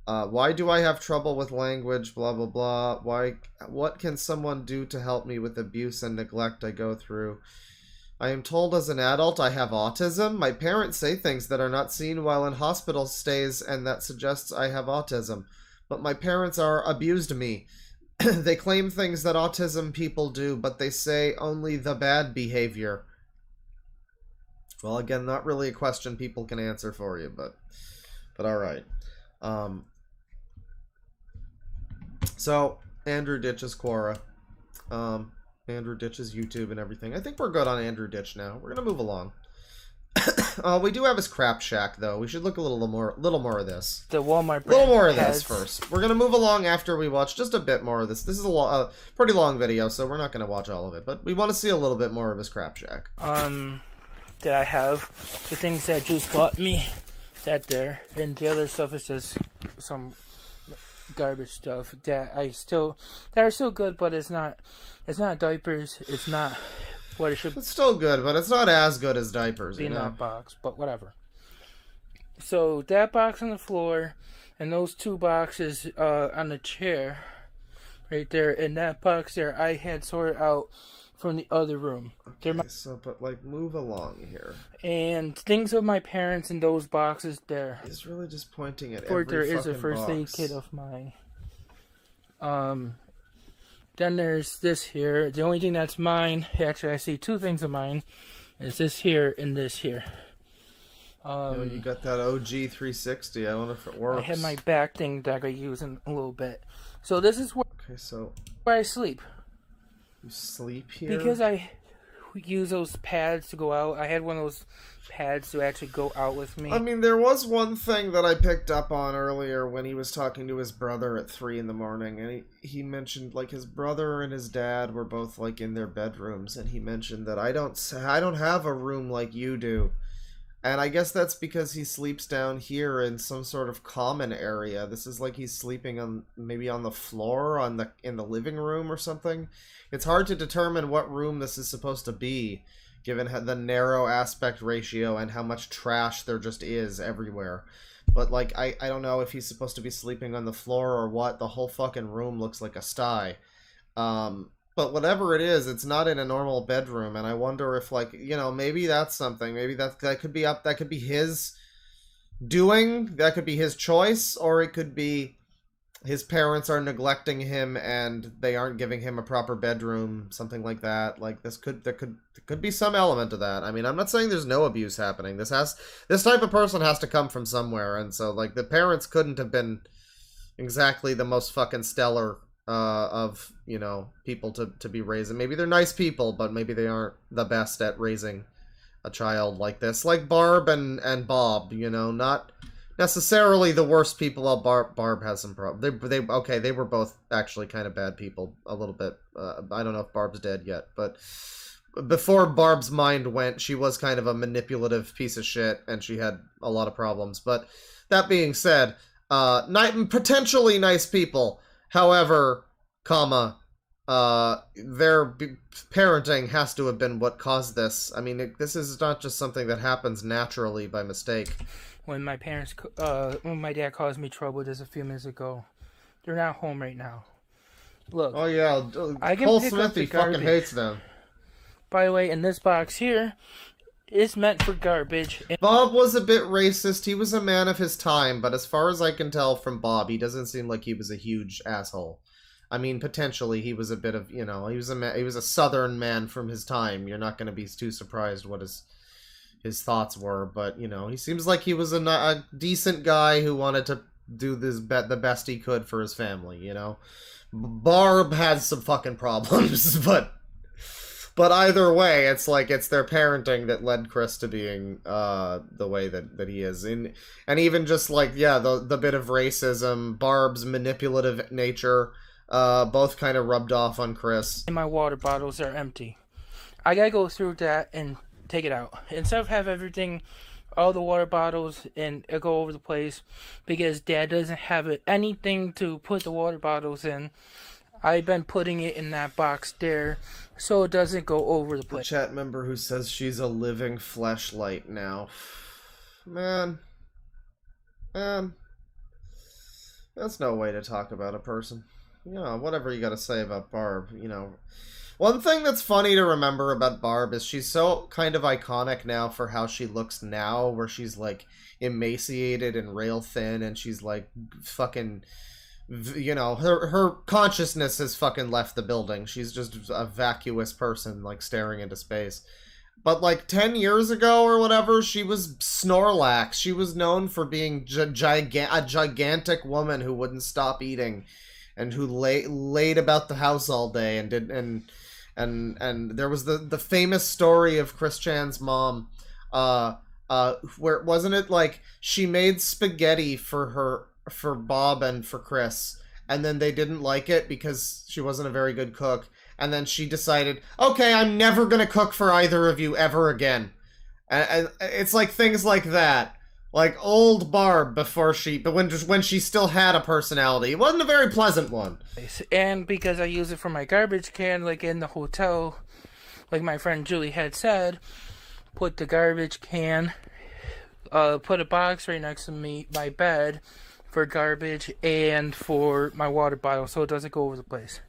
Why do I have trouble with language? Blah, blah, blah. What can someone do to help me with abuse and neglect I go through? I am told as an adult I have autism. My parents say things that are not seen while in hospital stays, and that suggests I have autism. But my parents are abused me. They claim things that autism people do, but they say only the bad behavior. Well, again, not really a question people can answer for you, but all right. So Andrew ditches Quora. Andrew ditches YouTube and everything. I think we're good on Andrew Ditch now. We're gonna move along. We do have his crap shack though. We should look a little more of this. The Walmart. A little more of this first. We're gonna move along after we watch just a bit more of this. This is a pretty long video, so we're not gonna watch all of it, but we want to see a little bit more of his crap shack. That I have the things that Juice bought me, that there, and the other stuff is just some garbage stuff that are still good, but it's not diapers. It's not what it should. It's still good, but it's not as good as diapers. Be in that box, but whatever. So that box on the floor, and those two boxes on the chair, right there, and that box there, I had sorted out from the other room. But move along here. And things of my parents in those boxes there. He's really just pointing at Or every there is a fucking first aid box. kit of mine. Then there's this here. The only thing that's mine, actually I see two things of mine, is this here and this here. You got that OG 360. I wonder if it works. I have my back thing that I use in a little bit. So this is where I sleep. You sleep here? Because I use those pads to go out. I had one of those pads to actually go out with me. I mean, there was one thing that I picked up on earlier when he was talking to his brother at 3 in the morning, and he mentioned his brother and his dad were both in their bedrooms, and he mentioned that I don't have a room like you do. And I guess that's because he sleeps down here in some sort of common area. This is like he's sleeping maybe on the floor in the living room or something. It's hard to determine what room this is supposed to be, given the narrow aspect ratio and how much trash there just is everywhere. But I don't know if he's supposed to be sleeping on the floor or what. The whole fucking room looks like a sty. But whatever it is, it's not in a normal bedroom, and I wonder if, maybe that's something. Maybe that could be his doing, that could be his choice, or it could be his parents are neglecting him and they aren't giving him a proper bedroom, something like that. There could be some element of that. I mean, I'm not saying there's no abuse happening. This type of person has to come from somewhere, and so, the parents couldn't have been exactly the most fucking stellar of people to be raising. Maybe they're nice people, but maybe they aren't the best at raising a child like this. Like Barb and Bob, not necessarily the worst people. Well, Barb has some problems. They were both actually kind of bad people a little bit. I don't know if Barb's dead yet, but before Barb's mind went, she was kind of a manipulative piece of shit, and she had a lot of problems. But that being said, potentially nice people. However, their parenting has to have been what caused this. I mean, this is not just something that happens naturally by mistake. When my dad caused me trouble just a few minutes ago, they're not home right now. Look. Oh yeah, I can Cole pick Smith, up the he fucking garbage. hates them. By the way, in this box here is meant for garbage. Bob was a bit racist. He was a man of his time, but as far as I can tell from Bob, he doesn't seem like he was a huge asshole. I mean, potentially he was a bit of, he was a Southern man from his time. You're not going to be too surprised what his thoughts were, but he seems like he was a decent guy who wanted to do the best he could for his family. Barb has some fucking problems, but either way, it's like it's their parenting that led Chris to being the way that he is. And even just like, the bit of racism, Barb's manipulative nature, both kind of rubbed off on Chris. And my water bottles are empty. I gotta go through that and take it out. Instead of have everything, all the water bottles, and it go over the place, because Dad doesn't have anything to put the water bottles in, I've been putting it in that box there, so it doesn't go over the place. The chat member who says she's a living fleshlight now. Man. That's no way to talk about a person. Whatever you gotta say about Barb, One thing that's funny to remember about Barb is she's so kind of iconic now for how she looks now, where she's like emaciated and rail thin, and she's like fucking, her consciousness has fucking left the building. She's just a vacuous person, like staring into space. But like 10 years ago or whatever, she was Snorlax. She was known for being a gigantic woman who wouldn't stop eating, and who laid about the house all day and there was the famous story of Chris Chan's mom, where wasn't it like she made spaghetti for Bob and for Chris, and then they didn't like it because she wasn't a very good cook, and then she decided, okay, I'm never gonna cook for either of you ever again, and it's like things like that. Like old Barb when she still had a personality. It wasn't a very pleasant one. And because I use it for my garbage can, like in the hotel, like my friend Julie had said, put the garbage can, put a box right next to my bed for garbage and for my water bottle, so it doesn't go over the place.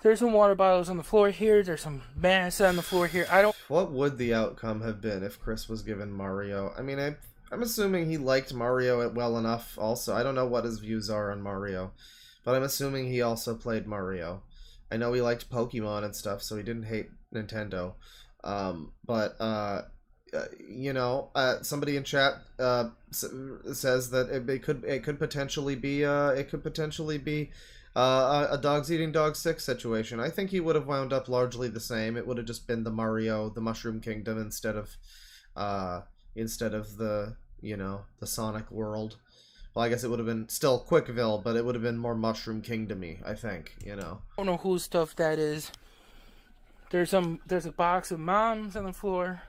There's some water bottles on the floor here. There's some mess on the floor here. What would the outcome have been if Chris was given Mario? I mean, I'm assuming he liked Mario well enough also. I don't know what his views are on Mario, but I'm assuming he also played Mario. I know he liked Pokemon and stuff, so he didn't hate Nintendo. Somebody in chat says that it could potentially be a dogs eating dogs 6 situation. I think he would have wound up largely the same. It would have just been the Mario, the Mushroom Kingdom instead of the the Sonic world. Well, I guess it would have been still Quickville, but it would have been more Mushroom Kingdom-y, I think. I don't know whose stuff that is. There's a box of Moms on the floor.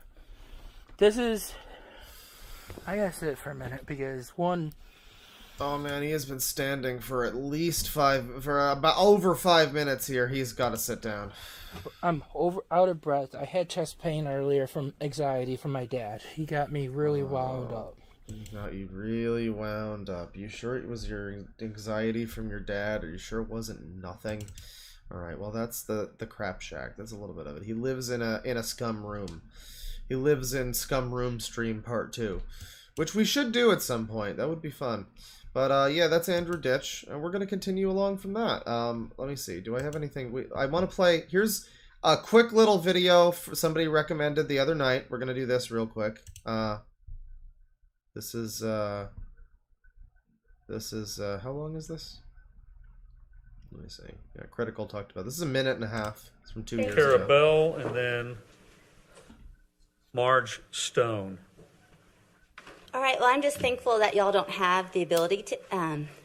I gotta sit for a minute because one. Oh man, he has been standing for at least about over 5 minutes here. He's got to sit down. I'm out of breath. I had chest pain earlier from anxiety from my dad. He got me really wound up. He got you really wound up. You sure it was your anxiety from your dad? Are you sure it wasn't nothing? All right, well that's the crap shack. That's a little bit of it. He lives in a scum room. He lives in Scum Room Stream Part 2, which we should do at some point. That would be fun. But yeah, that's Andrew Ditch, and we're going to continue along from that. Let me see. Do I have anything? I want to play. Here's a quick little video somebody recommended the other night. We're going to do this real quick. This is how long is this? Let me see. Yeah, Critical talked about this. Is a minute and a half. It's from 2 years ago. Cara Bell and then Marge Stone. All right, well, I'm just thankful that y'all don't have the ability to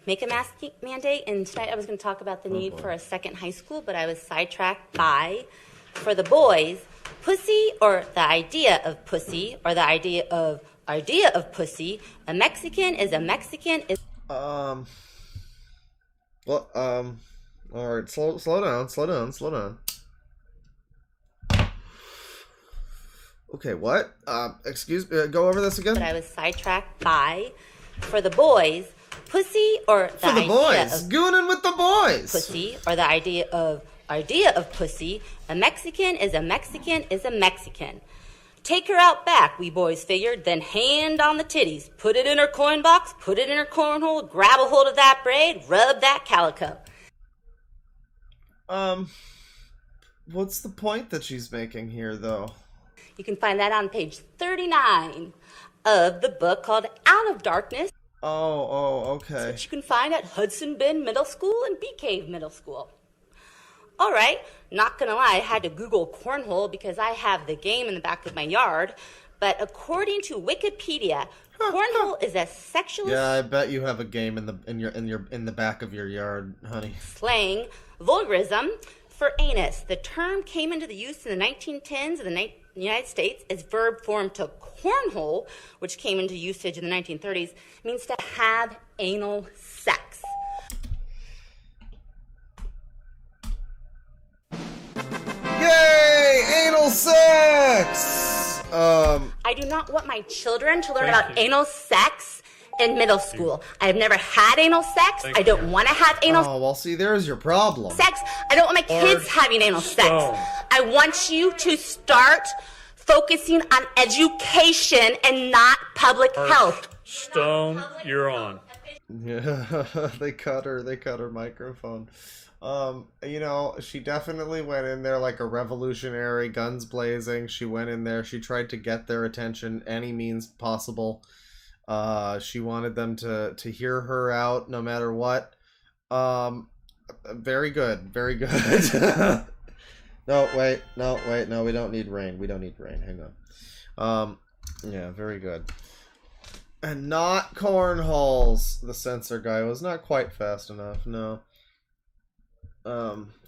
make a mask mandate. And tonight I was going to talk about the need for a second high school, but I was sidetracked by, for the boys, pussy or the idea of pussy or the idea of pussy. A Mexican is a Mexican. Well, all right, slow down. Okay, what? Excuse me, go over this again? But I was sidetracked by, for the boys, pussy or the for the idea boys. of Gooning with the boys. Pussy or the idea of pussy. A Mexican is a Mexican is a Mexican. Take her out back, we boys figured, then hand on the titties. Put it in her coin box, put it in her cornhole, grab a hold of that braid, rub that calico. What's the point that she's making here, though? You can find that on page 39 of the book called Out of Darkness. Okay. Which you can find at Hudson Bend Middle School and Bee Cave Middle School. All right, not gonna lie, I had to Google cornhole because I have the game in the back of my yard. But according to Wikipedia, cornhole is a sexually Yeah, I bet you have a game in the back of your yard, honey. slang vulgarism for anus. The term came into the use in the 1910s in the United States as verb form to cornhole, which came into usage in the 1930s, means to have anal sex. Yay! Anal sex! I do not want my children to learn about anal sex in middle school. I have never had anal sex. I don't want to have anal well, see, there's your problem. sex. I don't want my kids having anal sex. I want you to start focusing on education and not public health. Stone, you're on. Yeah, they cut her microphone. She definitely went in there like a revolutionary, guns blazing. She went in there, she tried to get their attention any means possible. She wanted them to hear her out no matter what. Very good, very good. No, we don't need rain. Hang on. Yeah, very good. And not cornholes. The censor guy was not quite fast enough, no.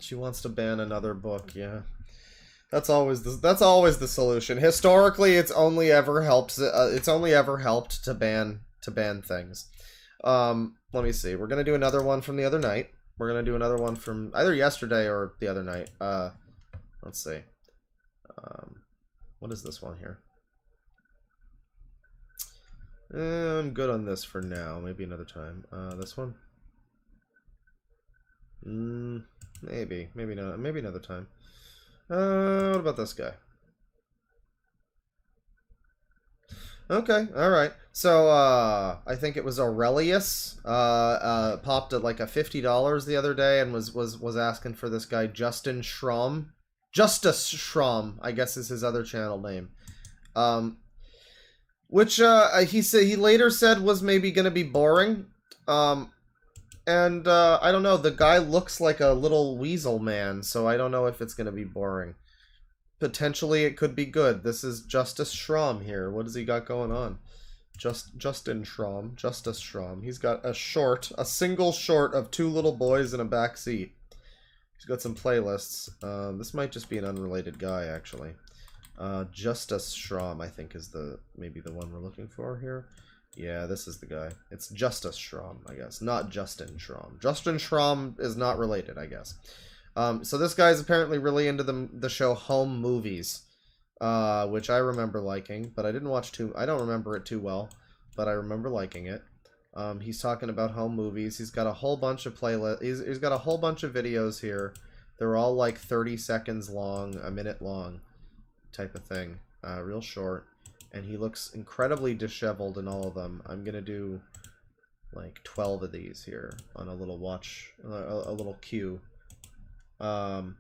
She wants to ban another book, yeah. That's always the solution. Historically, it's only ever helped to ban things. Let me see. We're gonna do another one from the other night. We're gonna do another one from either yesterday or the other night. Let's see. What is this one here? I'm good on this for now. Maybe another time. This one? Maybe not. Maybe another time. What about this guy? Okay, alright. So, I think it was Aurelius, popped at like a $50 the other day and was asking for this guy, Justin Schramm. Justice Schramm, I guess is his other channel name. Which, he later said was maybe gonna be boring. And, I don't know, the guy looks like a little weasel man, so I don't know if it's gonna be boring. Potentially it could be good. This is Justice Schramm here. What has he got going on? Justin Schramm. Justice Schramm. He's got a single short of two little boys in a back seat. He's got some playlists. This might just be an unrelated guy, actually. Justice Schramm, I think, is maybe the one we're looking for here. Yeah, this is the guy. It's Justice Schramm, I guess, not Justin Schramm. Justin Schramm is not related, I guess. So this guy's apparently really into the show Home Movies, which I remember liking, but I don't remember it too well, but I remember liking it. He's talking about home movies. He's got a whole bunch of he's got a whole bunch of videos here. They're all like 30 seconds long, a minute long type of thing. Real short. And he looks incredibly disheveled in all of them. I'm gonna do like 12 of these here on a little a little queue. Home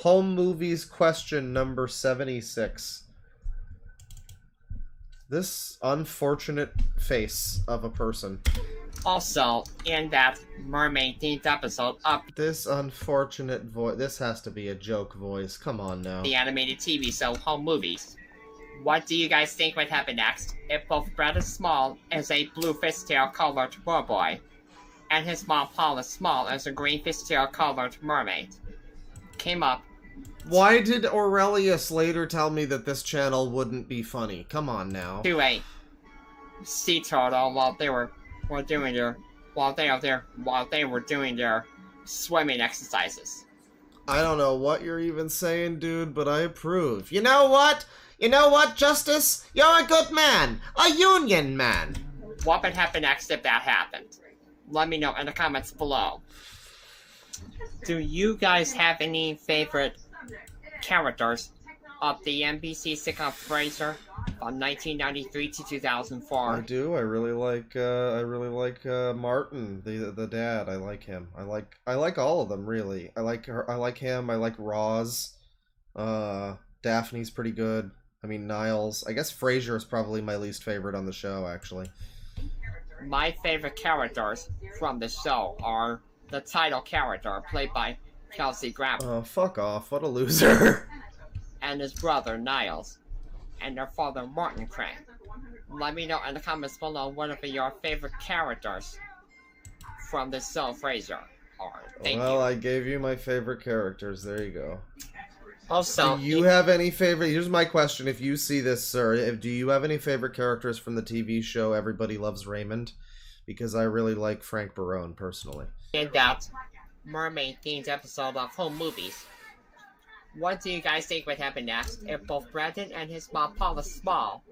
movies question number 76. This unfortunate face of a person. Also, in that mermaid-themed episode of this unfortunate voice. This has to be a joke voice. Come on now. The animated TV show Home Movies. What do you guys think would happen next if both Brett is small as a blue fishtail colored merboy, and his mom Paul is small as a green fishtail colored mermaid? Came up. Why did Aurelius later tell me that this channel wouldn't be funny? Come on now. To a sea turtle while they were doing their swimming exercises. I don't know what you're even saying, dude, but I approve. You know what? You know what, Justice? You're a good man. A union man. What would happen next if that happened? Let me know in the comments below. Do you guys have any favorite characters of the NBC sitcom Frasier from 1993 to 2004. I do. I really like Martin, the dad. I like him. I like all of them really. I like her. I like him. I like Roz. Daphne's pretty good. I mean Niles. I guess Frasier is probably my least favorite on the show actually. My favorite characters from the show are the title character played by Kelsey Grammer. Oh, fuck off. What a loser. And his brother Niles. And their father Martin Crane. Let me know in the comments below what are your favorite characters from the show Frasier are. Thank you. Well, I gave you my favorite characters. There you go. Also, do you have any favorite... Here's my question. If you see this, sir, do you have any favorite characters from the TV show Everybody Loves Raymond? Because I really like Frank Barone, personally. In that mermaid-themed episode of Home Movies, what do you guys think would happen next if both Brandon and his mom, Paula Small,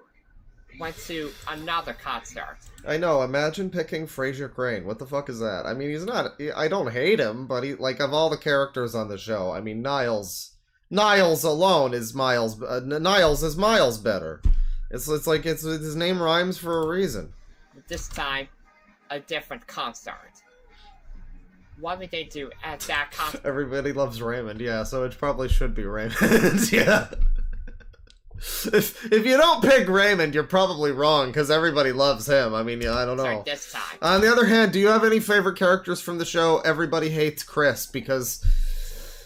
went to another concert? I know. Imagine picking Fraser Crane. What the fuck is that? I mean, he's not... I don't hate him, but he... Like, of all the characters on the show, I mean, Niles alone is Miles... Niles is Miles better. It's like his name rhymes for a reason. This time, a different concert. What would they do at that concert? Everybody Loves Raymond, yeah, so it probably should be Raymond, yeah. If you don't pick Raymond, you're probably wrong, because everybody loves him. I mean, yeah, I don't know. Sorry, this time. On the other hand, do you have any favorite characters from the show Everybody Hates Chris? Because...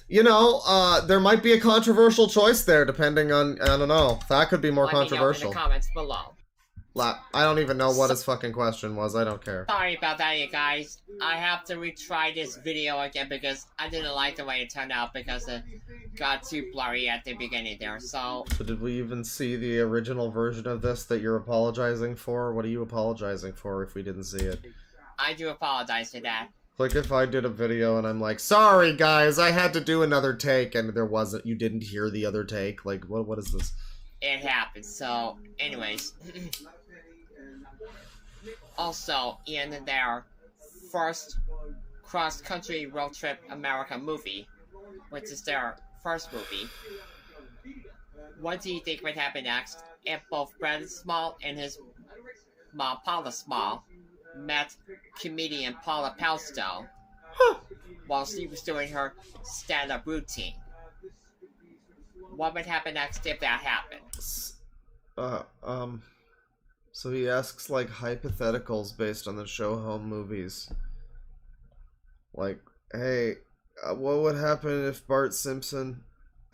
You know, there might be a controversial choice there, depending on, I don't know. That could be more controversial. Let me know in the comments below. I don't even know what his fucking question was. I don't care. Sorry about that, you guys. I have to retry this video again because I didn't like the way it turned out because it got too blurry at the beginning there, so... So did we even see the original version of this that you're apologizing for? What are you apologizing for if we didn't see it? I do apologize for that. Like if I did a video and I'm like, sorry guys, I had to do another take, and there wasn't, you didn't hear the other take. Like, what is this? It happened. So, anyways, also in their first cross-country road trip America movie, which is their first movie, what do you think would happen next if both Brandon Small and his mom Paula Small met comedian Paula Palstow while she was doing her stand-up routine? What would happen next if that happened? So he asks like hypotheticals based on the show Home Movies. Like, hey, what would happen if Bart Simpson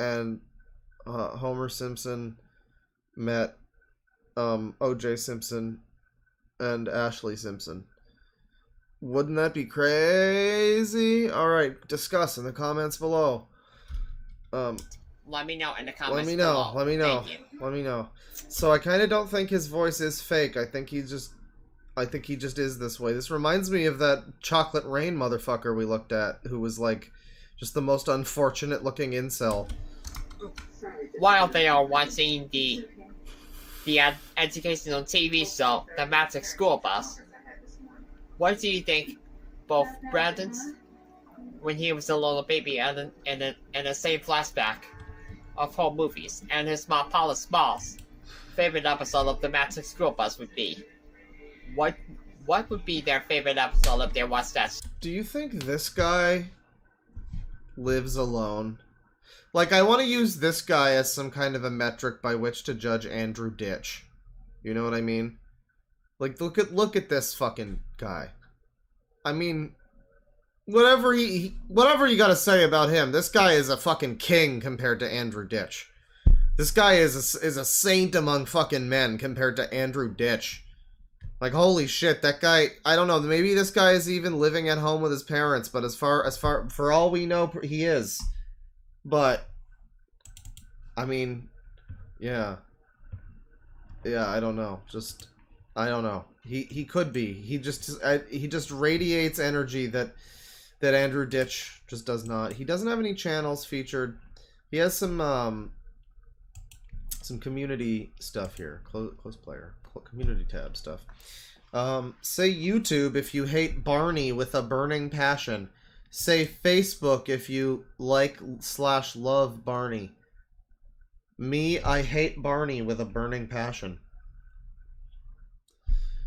and Homer Simpson met O.J. Simpson and Ashley Simpson? Wouldn't that be crazy? Alright, discuss in the comments below. Let me know in the comments Let me know. below. Let me know. Thank you. Let me know. So I kind of don't think his voice is fake. I think he just is this way. This reminds me of that Chocolate Rain motherfucker we looked at, who was like just the most unfortunate looking incel. While they are watching the educational TV show, The Magic School Bus, what do you think both Brandon's, when he was a little baby, and the same flashback of Home Movies, and his mom Paula Small's favorite episode of The Magic School Bus would be? What would be their favorite episode if they watched that? Do you think this guy lives alone? Like, I want to use this guy as some kind of a metric by which to judge Andrew Ditch. You know what I mean? Like, look at this fucking guy. I mean, whatever you gotta say about him, this guy is a fucking king compared to Andrew Ditch. This guy is a saint among fucking men compared to Andrew Ditch. Like, holy shit, that guy, I don't know, maybe this guy is even living at home with his parents, but as far, for all we know, he is. But, I mean, yeah, I don't know, I don't know. He could be. He just radiates energy that Andrew Ditch just does not. He doesn't have any channels featured. He has some community stuff here. Close player. Community tab stuff. Say YouTube if you hate Barney with a burning passion. Say Facebook if you like/love Barney. Me, I hate Barney with a burning passion.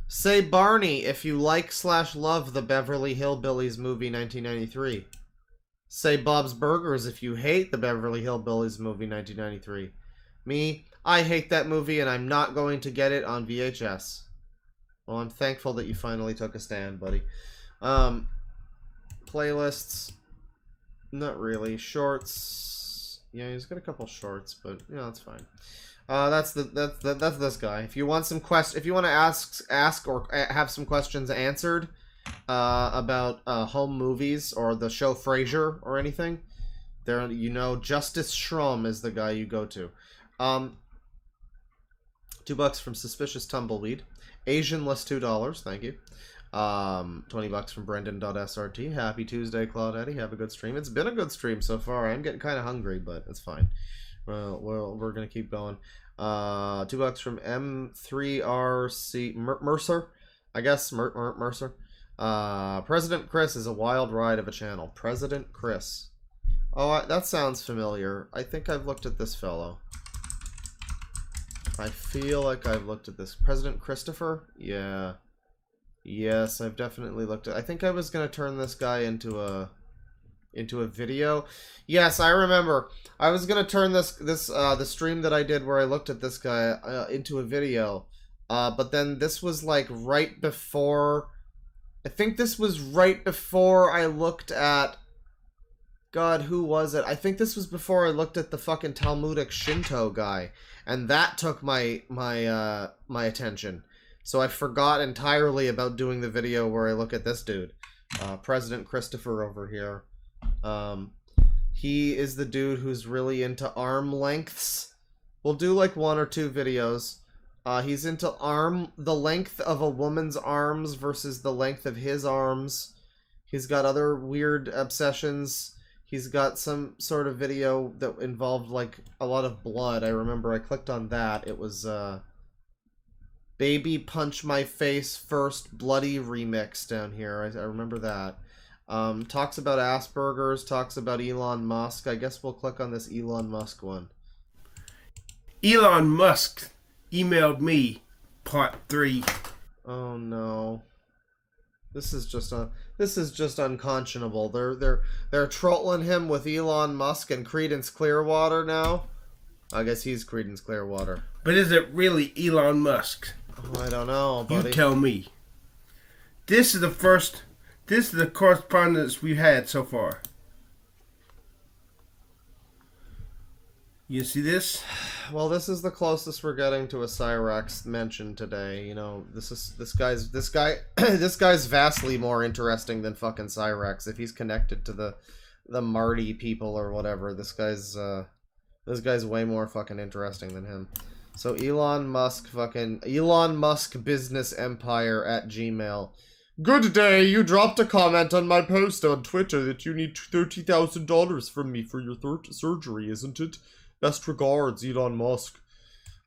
Say Barney if you like/love the Beverly Hillbillies movie 1993. Say Bob's Burgers if you hate the Beverly Hillbillies movie 1993. Me, I hate that movie and I'm not going to get it on VHS. Well, I'm thankful that you finally took a stand, buddy. Playlists. Not really. Shorts. Yeah, he's got a couple shorts, but yeah, that's fine. That's this guy. If you want some if you want to ask or have some questions answered about home movies or the show Frasier or anything, there Justice Schrum is the guy you go to. $2 from Suspicious Tumbleweed. Asian list $2. Thank you. $20 from Brendan.srt. Happy Tuesday, Claudette. Have a good stream. It's been a good stream so far. I'm getting kind of hungry, but it's fine. Well, we're gonna keep going. $2 from M3RC Mercer. I guess Mercer. President Chris is a wild ride of a channel. President Chris. Oh, that sounds familiar. I think I've looked at this fellow. I feel like I've looked at this. President Christopher? Yeah. Yes, I've definitely looked at. I think I was gonna turn this guy into a video. Yes, I remember. I was gonna turn the stream that I did where I looked at this guy into a video, but then this was like right before. I think this was right before I looked at. God, who was it? I think this was before I looked at the fucking Talmudic Shinto guy, and that took my attention. So I forgot entirely about doing the video where I look at this dude, President Christopher over here. He is the dude who's really into arm lengths. We'll do like 1 or 2 videos. He's into the length of a woman's arms versus the length of his arms. He's got other weird obsessions. He's got some sort of video that involved like a lot of blood. I remember I clicked on that. It was Baby Punch My Face First Bloody Remix down here. I remember that. Talks about Asperger's, talks about Elon Musk. I guess we'll click on this Elon Musk one. Elon Musk emailed me, part 3. Oh no. This is just unconscionable. They're trolling him with Elon Musk and Creedence Clearwater now. I guess he's Creedence Clearwater. But is it really Elon Musk? Oh, I don't know, buddy. You tell me. This is the correspondence we've had so far. You see this? Well, this is the closest we're getting to a Cyrax mention today. You know, this guy's vastly more interesting than fucking Cyrax. If he's connected to the Marty people or whatever, this guy's way more fucking interesting than him. So Elon Musk business empire at Gmail. Good day, you dropped a comment on my post on Twitter that you need $30,000 from me for your surgery, isn't it? Best regards, Elon Musk.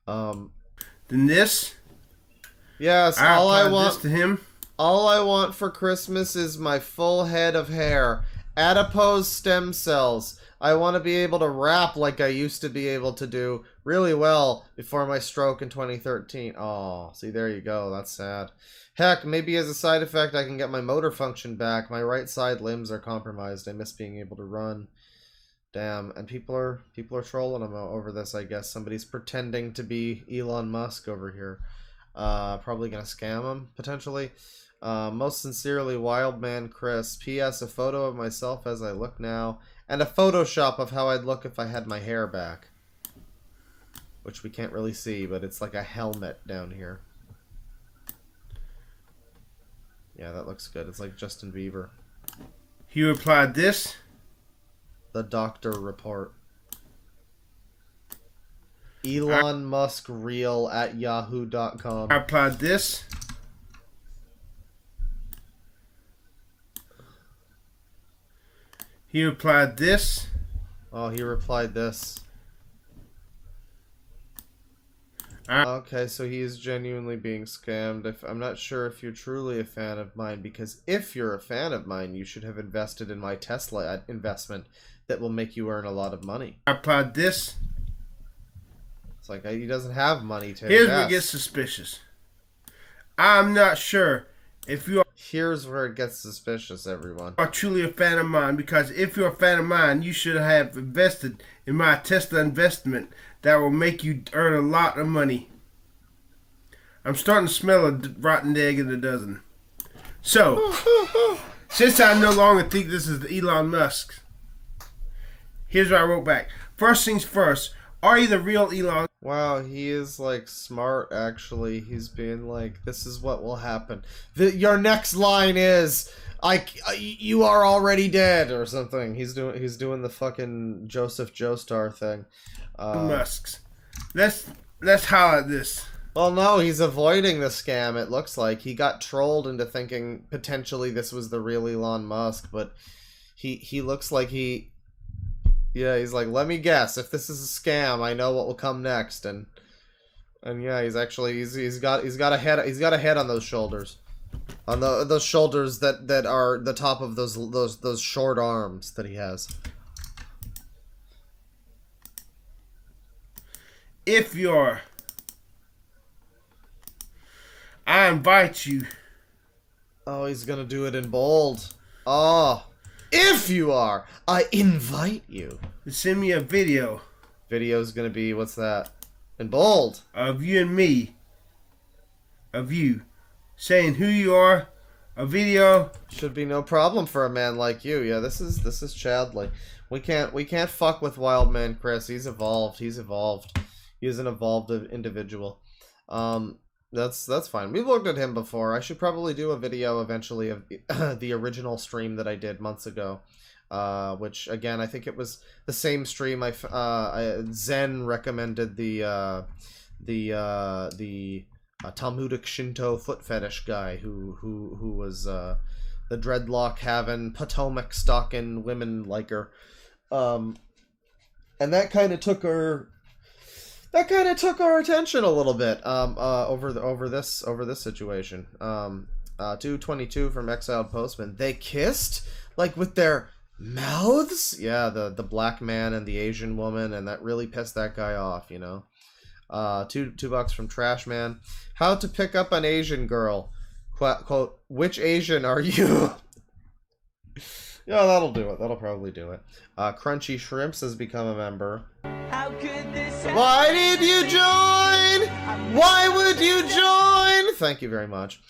Then this? Yes, all I want this to him. All I want for Christmas is my full head of hair. Adipose stem cells. I want to be able to rap like I used to be able to do really well before my stroke in 2013. Oh, see, there you go. That's sad. Heck, maybe as a side effect I can get my motor function back. My right side limbs are compromised. I miss being able to run. Damn, and people are trolling him over this, I guess. Somebody's pretending to be Elon Musk over here. Probably gonna scam him, potentially. Most sincerely, Wildman Chris. P.S. A photo of myself as I look now, and a Photoshop of how I'd look if I had my hair back. Which we can't really see, but it's like a helmet down here. Yeah, that looks good. It's like Justin Bieber. He replied this. The doctor report. Elon Musk real at yahoo.com. I replied this. He replied this. Oh, he replied this. Okay, so he is genuinely being scammed. I'm not sure if you're truly a fan of mine, because if you're a fan of mine, you should have invested in my Tesla investment that will make you earn a lot of money. I replied this. It's like he doesn't have money to Here's invest. where it gets suspicious. I'm not sure if you Here's where it gets suspicious, everyone. are truly a fan of mine, because if you're a fan of mine, you should have invested in my Tesla investment that will make you earn a lot of money. I'm starting to smell a rotten egg in a dozen. So, since I no longer think this is the Elon Musk, here's what I wrote back. First things first, are you the real Elon? Wow, he is like smart. Actually, he's being like, "This is what will happen. Your next line is, you are already dead," or something. He's doing the fucking Joseph Joestar thing. Musk's. Let's highlight this. Well, no, he's avoiding the scam. It looks like he got trolled into thinking potentially this was the real Elon Musk, but he looks like he. Yeah, he's like, let me guess. If this is a scam, I know what will come next, and yeah, he's got a head on those shoulders, on those shoulders that are the top of those short arms that he has. If you're, I invite you. Oh, he's gonna do it in bold. Oh. If you are, I invite you. Send me a video. Video's gonna be, what's that? In bold. Of you and me. Of you. Saying who you are. A video. Should be no problem for a man like you. Yeah, this is Chadley. We can't fuck with Wild Man Chris. He's evolved. He's an evolved individual. That's fine. We've looked at him before. I should probably do a video eventually of the original stream that I did months ago. Which, again, I think it was the same stream Zen recommended the Talmudic Shinto foot fetish guy who was the dreadlock having Potomac stalking women liker. And that kind of took our attention a little bit over this situation. 222 from Exiled Postman. They kissed like with their mouths. Yeah, the black man and the Asian woman, and that really pissed that guy off. You know. $2 from Trash Man. How to pick up an Asian girl? Quote, which Asian are you? Yeah, that'll do it. That'll probably do it. Crunchy Shrimps has become a member. How could this happen? Why did you join? Why would you join? Thank you very much.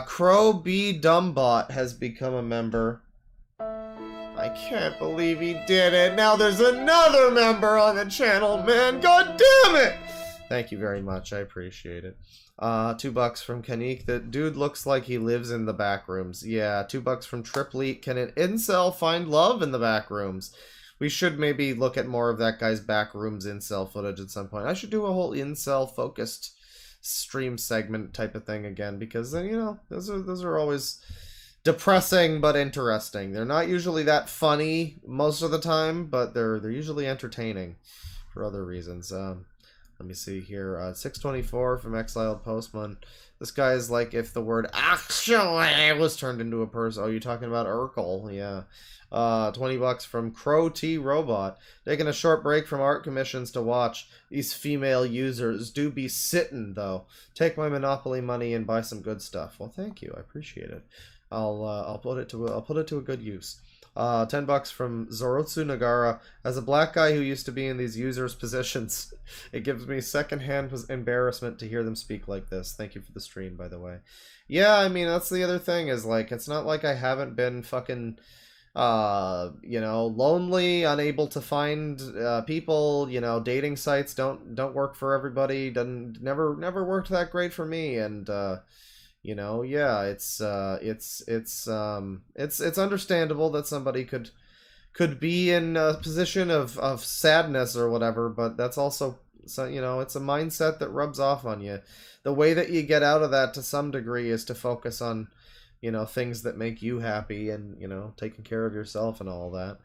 Crow B Dumbot has become a member. I can't believe he did it. Now there's another member on the channel, man. God damn it! Thank you very much. I appreciate it. $2 from Kanik. That dude looks like he lives in the back rooms. Yeah, $2 from Tripleet. Can an incel find love in the back rooms? We should maybe look at more of that guy's back rooms incel footage at some point. I should do a whole incel focused stream segment type of thing again, because then, you know, those are always depressing but interesting. They're not usually that funny most of the time, but they're usually entertaining for other reasons. Let me see here. 624 from Exiled Postman. This guy is like if the word actually was turned into a person. Oh, you're talking about Urkel? Yeah. $20 from Crow T Robot. Taking a short break from art commissions to watch. These female users do be sitting though. Take my Monopoly money and buy some good stuff. Well, thank you. I appreciate it. I'll put it to a good use. $10 from Zorotsu Nagara. As a black guy who used to be in these users' positions, it gives me secondhand embarrassment to hear them speak like this. Thank you for the stream, by the way. Yeah, I mean, that's the other thing, is like, it's not like I haven't been fucking, you know, lonely, unable to find people, you know, dating sites don't work for everybody, never worked that great for me, and you know, yeah, it's understandable that somebody could be in a position of sadness or whatever, but that's also, you know, it's a mindset that rubs off on you. The way that you get out of that to some degree is to focus on, you know, things that make you happy and, you know, taking care of yourself and all that.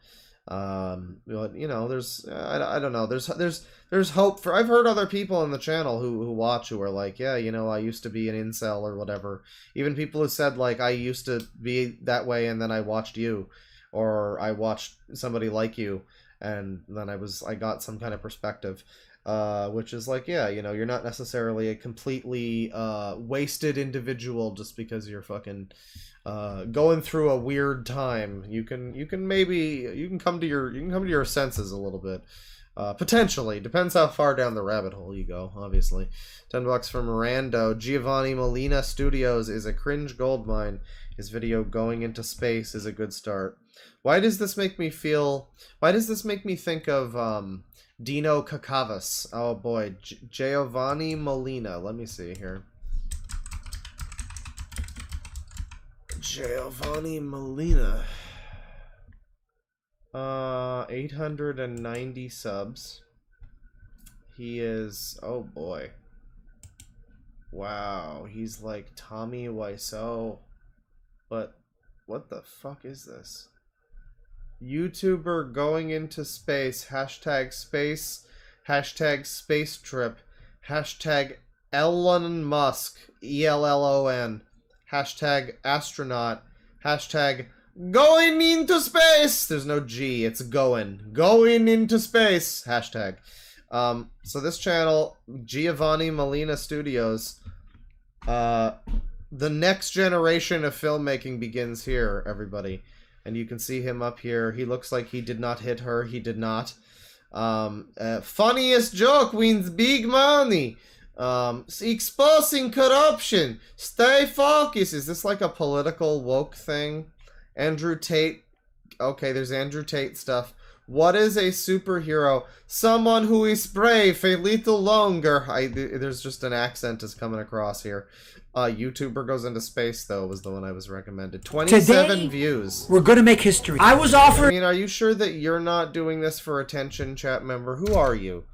But, you know, there's I don't know, there's hope for. I've heard other people on the channel who watch who are like, yeah, you know, I used to be an incel or whatever. Even people who said like, I used to be that way and then I watched you, or I watched somebody like you and then I got some kind of perspective. which is like, yeah, you know, you're not necessarily a completely wasted individual just because you're fucking going through a weird time. You can come to your senses a little bit. Potentially. Depends how far down the rabbit hole you go, obviously. $10 from Rando. Giovanni Molina Studios is a cringe goldmine. His video Going Into Space is a good start. Why does this make me think of Dino Cacavas? Oh boy, Giovanni Molina. Let me see here. Giovanni Molina. 890 subs. He is, oh boy. Wow, he's like Tommy Wiseau. But what the fuck is this? YouTuber Going Into Space, hashtag space, hashtag space trip, hashtag Elon Musk, ELLON, hashtag astronaut, hashtag going into space. There's no G, it's going into space, hashtag. So this channel, Giovanni Molina Studios, the next generation of filmmaking begins here, everybody. And you can see him up here. He looks like he did not hit her. He did not. Funniest joke wins big money. Exposing corruption. Stay focused. Is this like a political woke thing? Andrew Tate. Okay, there's Andrew Tate stuff. What is a superhero? Someone who is brave a little longer. There's just an accent is coming across here. YouTuber Goes Into Space, though, was the one I was recommended. 27 Today, views. We're gonna make history. I was offered... I mean, are you sure that you're not doing this for attention, chat member? Who are you?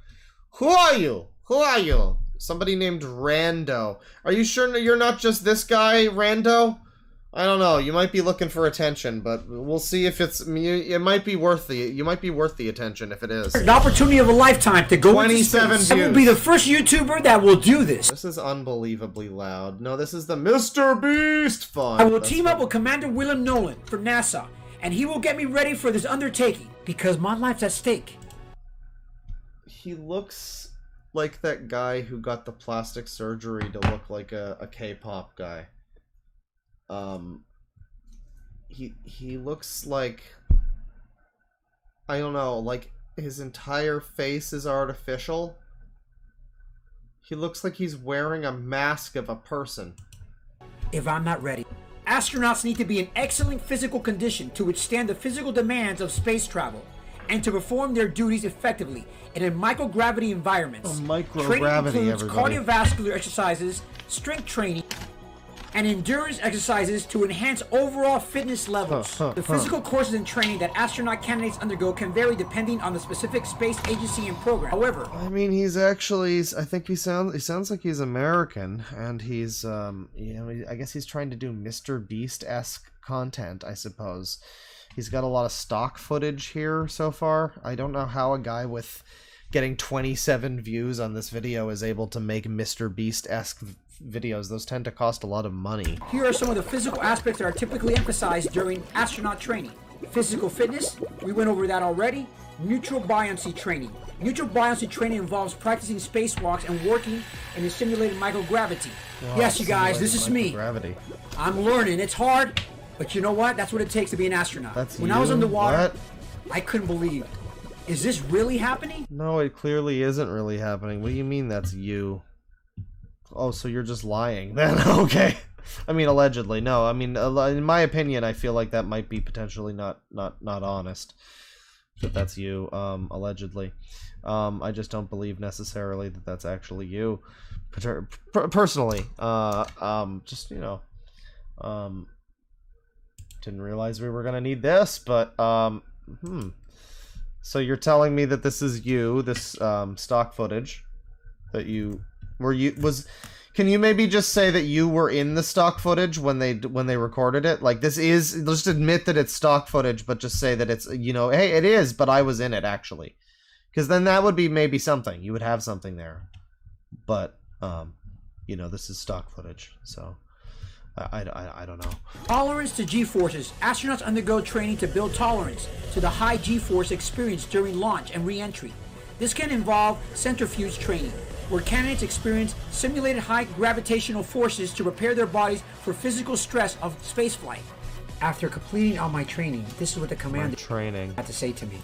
Who are you? Who are you? Somebody named Rando. Are you sure you're not just this guy, Rando? I don't know. You might be looking for attention, but we'll see if it's... It might be worth the... You might be worth the attention if it is. An opportunity of a lifetime to go 27 into space. I will be the first YouTuber that will do this. This is unbelievably loud. No, this is the Mr. Beast font. I will team up with Commander Willem Nolan from NASA, and he will get me ready for this undertaking, because my life's at stake. He looks like that guy who got the plastic surgery to look like a K-pop guy. He looks like, I don't know, like his entire face is artificial. He looks like he's wearing a mask of a person. If I'm not ready. Astronauts need to be in excellent physical condition to withstand the physical demands of space travel and to perform their duties effectively in a microgravity environment. Microgravity, training includes everybody. cardiovascular exercises, strength training, and endurance exercises to enhance overall fitness levels. The physical courses and training that astronaut candidates undergo can vary depending on the specific space agency and program. However, I mean, he's actually, I think he sounds like he's American, and he's, you know, I guess he's trying to do Mr. Beast-esque content, I suppose. He's got a lot of stock footage here so far. I don't know how a guy with getting 27 views on this video is able to make Mr. Beast-esque videos. Those tend to cost a lot of money. Here are some of the physical aspects that are typically emphasized during astronaut training. Physical fitness, we went over that already. Neutral buoyancy training. Neutral buoyancy training involves practicing spacewalks and working in a simulated microgravity. Wow, yes, you guys, this is me. Gravity. I'm learning. It's hard, but you know what? That's what it takes to be an astronaut. When I was underwater, I couldn't believe it. Is this really happening? No, it clearly isn't really happening. What do you mean that's you? Oh, so you're just lying then? Okay. I mean, allegedly. No, I mean, in my opinion, I feel like that might be potentially not honest. That that's you, allegedly. I just don't believe necessarily that that's actually you. Personally. Just, you know, didn't realize we were gonna need this, but, So you're telling me that this is you, this, stock footage, that you... Can you maybe just say that you were in the stock footage when they recorded it? Like, this is, just admit that it's stock footage, but just say that it's, you know, hey, it is, but I was in it, actually. Because then that would be maybe something. You would have something there. But, you know, this is stock footage, so I don't know. Tolerance to G-forces. Astronauts undergo training to build tolerance to the high G-force experience during launch and re-entry. This can involve centrifuge training, where candidates experience simulated high gravitational forces to prepare their bodies for physical stress of spaceflight. After completing all my training, this is what the commander had to say to me.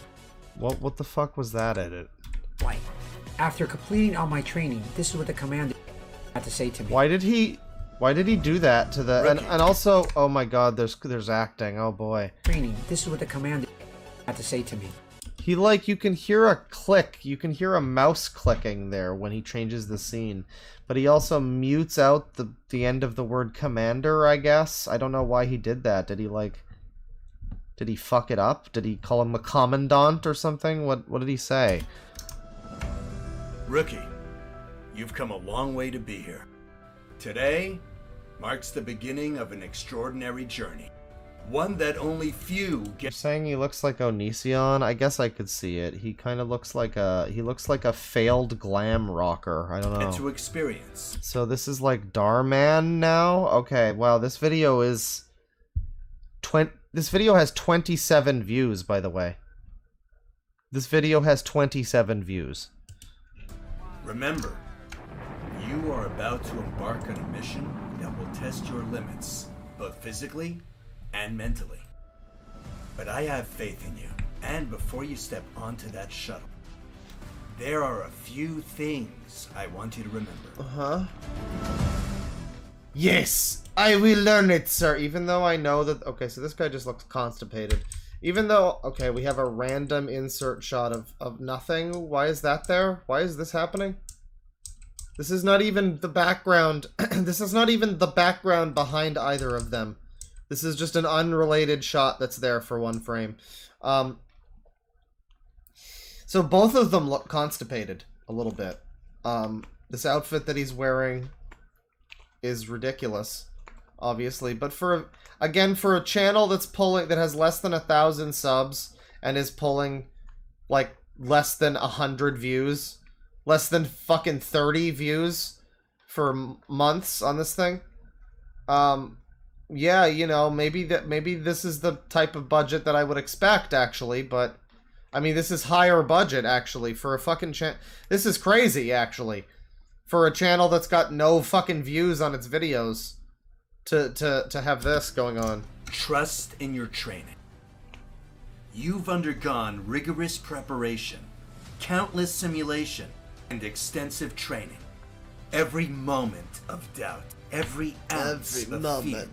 What the fuck was that edit? Flight. After completing all my training, this is what the commander had to say to me. Why did he do that to the and also, oh my god, there's acting. Oh boy. Training. This is what the commander had to say to me. He, like, you can hear a click, you can hear a mouse clicking there when he changes the scene. But he also mutes out the end of the word commander, I guess. I don't know why he did that. Did he fuck it up? Did he call him a commandant or something? What did he say? Rookie, you've come a long way to be here. Today marks the beginning of an extraordinary journey. One that only few get. You're saying he looks like Onision? I guess I could see it. He kind of looks like a failed glam rocker. I don't know. To experience. So this is like Darman now? Okay, wow, this video is this video has 27 views, by the way. This video has 27 views. Remember, you are about to embark on a mission that will test your limits, both physically and mentally. But I have faith in you, and before you step onto that shuttle, there are a few things I want you to remember. Yes, I will learn it, sir. Even though I know that... Okay, so this guy just looks constipated. Even though... Okay, we have a random insert shot of nothing. Why is that there? Why is this happening? This is not even the background. This is not even the background behind either of them. This is just an unrelated shot that's there for one frame. So both of them look constipated a little bit. This outfit that he's wearing is ridiculous, obviously. But for a channel that's pulling, that has less than 1,000 subs and is pulling like less than 100 views, less than fucking 30 views for months on this thing. Yeah, you know, maybe this is the type of budget that I would expect, actually, but I mean, this is higher budget, actually, for a fucking this is crazy, actually, for a channel that's got no fucking views on its videos to have this going on. Trust in your training. You've undergone rigorous preparation, countless simulation, and extensive training. Every moment of doubt, every ounce of fear,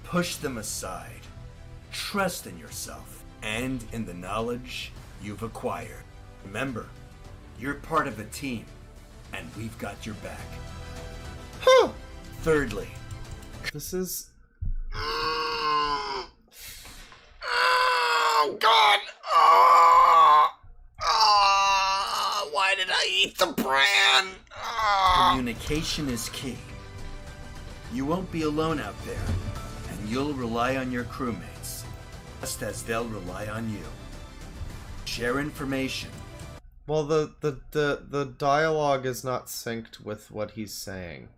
push them aside. Trust in yourself and in the knowledge you've acquired. Remember, you're part of a team, and we've got your back. Thirdly, this is... Oh, God! Why did I eat the bran? Communication is key. You won't be alone out there, and you'll rely on your crewmates, just as they'll rely on you. Share information. Well, the dialogue is not synced with what he's saying.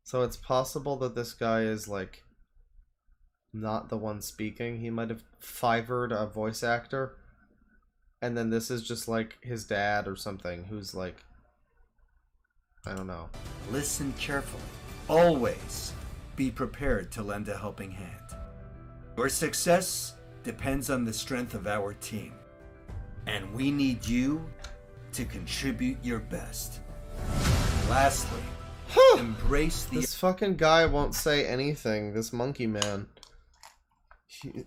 So it's possible that this guy is, like, not the one speaking. He might have fivered a voice actor. And then this is just, like, his dad or something, who's, like... I don't know. Listen carefully. Always be prepared to lend a helping hand. Your success depends on the strength of our team. And we need you to contribute your best. Lastly, embrace the... This fucking guy won't say anything, this monkey man.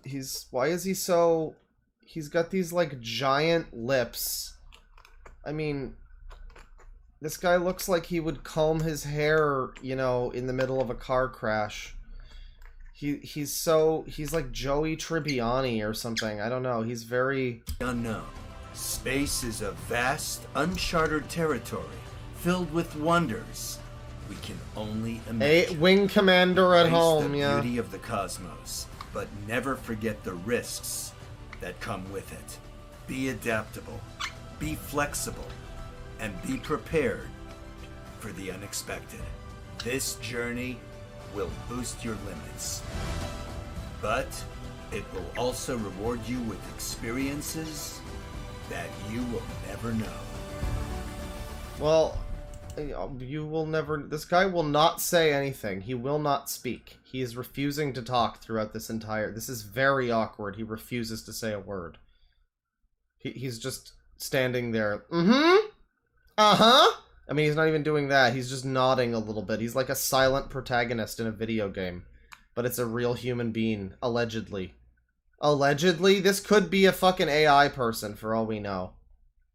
He's... Why is he so... He's got these, like, giant lips. I mean... This guy looks like he would comb his hair, you know, in the middle of a car crash. He's like Joey Tribbiani or something. I don't know. He's very... unknown. Space is a vast, uncharted territory filled with wonders we can only imagine. A wing commander at home, the yeah. Beauty of the cosmos, but never forget the risks that come with it. Be adaptable, be flexible, and be prepared for the unexpected. This journey will boost your limits, but it will also reward you with experiences that you will never know. Well, you will never... This guy will not say anything. He will not speak. He is refusing to talk throughout this entire... This is very awkward. He refuses to say a word. He's just standing there. Mm-hmm. Uh-huh. I mean, he's not even doing that. He's just nodding a little bit. He's like a silent protagonist in a video game. But it's a real human being, allegedly. Allegedly? This could be a fucking AI person, for all we know.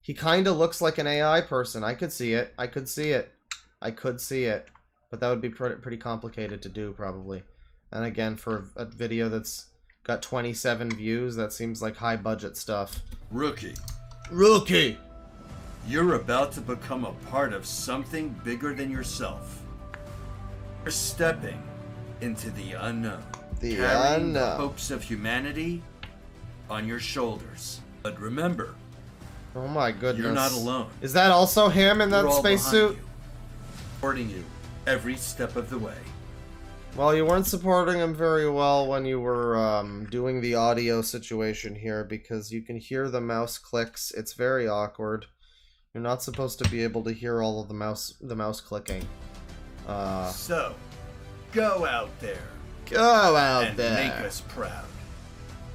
He kind of looks like an AI person. I could see it. I could see it. I could see it. But that would be pretty complicated to do, probably. And again, for a video that's got 27 views, that seems like high-budget stuff. Rookie. Rookie! You're about to become a part of something bigger than yourself. You're stepping into the unknown. The carrying unknown. the hopes of humanity on your shoulders. But remember, oh my goodness. you're not alone. Is that also him in that We're all spacesuit? behind you, supporting you every step of the way. Well, you weren't supporting him very well when you were doing the audio situation here, because you can hear the mouse clicks. It's very awkward. You're not supposed to be able to hear all of the mouse clicking. So, go out there. Go out and there. make us proud.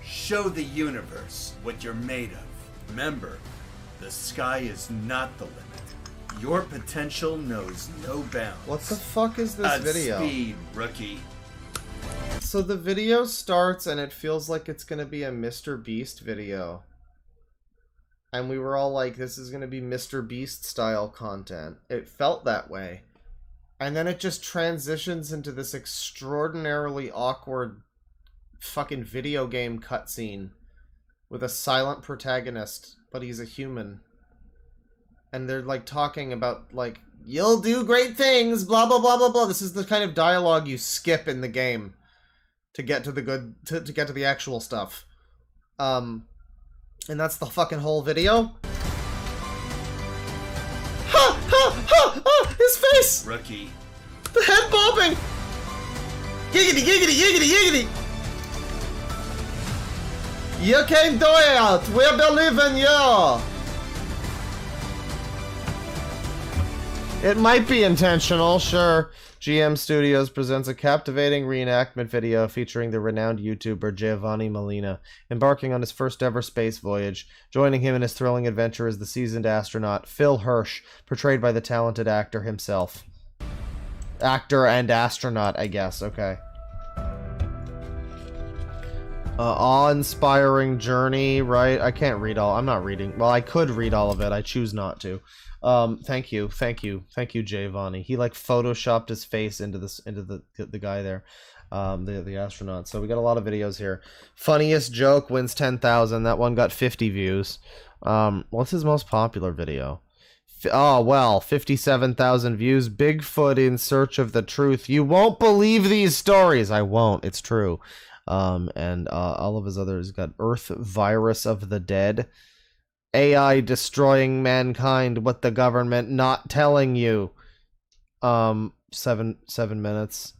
Show the universe what you're made of. Remember, the sky is not the limit. Your potential knows no bounds. What the fuck is this video? Godspeed, rookie. So the video starts and it feels like it's gonna be a Mr. Beast video. And we were all like, this is gonna be Mr. Beast style content. It felt that way. And then it just transitions into this extraordinarily awkward fucking video game cutscene with a silent protagonist, but he's a human. And they're like talking about like, you'll do great things, blah blah blah blah blah. This is the kind of dialogue you skip in the game to get to the good to get to the actual stuff. And that's the fucking whole video. Ha ha ha ha! His face! Rookie. The head bobbing! Giggity giggity giggity giggity! You can do it! We believe in you! It might be intentional, sure. GM Studios presents a captivating reenactment video featuring the renowned YouTuber Giovanni Molina, embarking on his first ever space voyage. Joining him in his thrilling adventure is the seasoned astronaut Phil Hirsch, portrayed by the talented actor himself. Actor and astronaut, I guess, okay. Awe-inspiring journey, right? I can't read all. I'm not reading. Well, I could read all of it. I choose not to. Thank you, Giovanni. He like photoshopped his face into the guy there, the astronaut. So we got a lot of videos here. Funniest joke wins 10,000. That one got 50 views. What's his most popular video? Oh well, 57,000 views. Bigfoot in search of the truth. You won't believe these stories. I won't. It's true. And all of his others got Earth Virus of the Dead. AI destroying mankind, what the government not telling you. 7 minutes.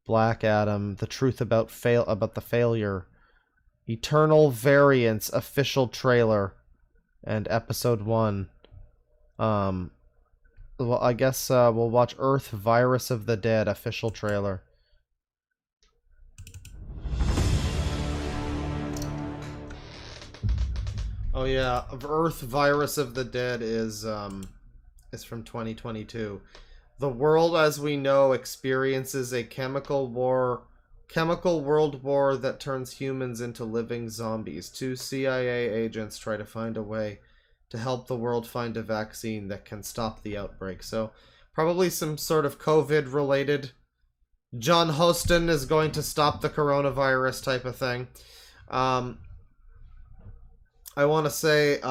Black Adam, the truth about the failure. Eternal Variance official trailer, and episode 1. Well, I guess we'll watch Earth Virus of the Dead official trailer. Oh yeah, Earth Virus of the Dead is from 2022. The world as we know experiences a chemical world war that turns humans into living zombies. 2 CIA agents try to find a way to help the world find a vaccine that can stop the outbreak. So probably some sort of COVID related. John Hostin is going to stop the coronavirus type of thing. I want to say,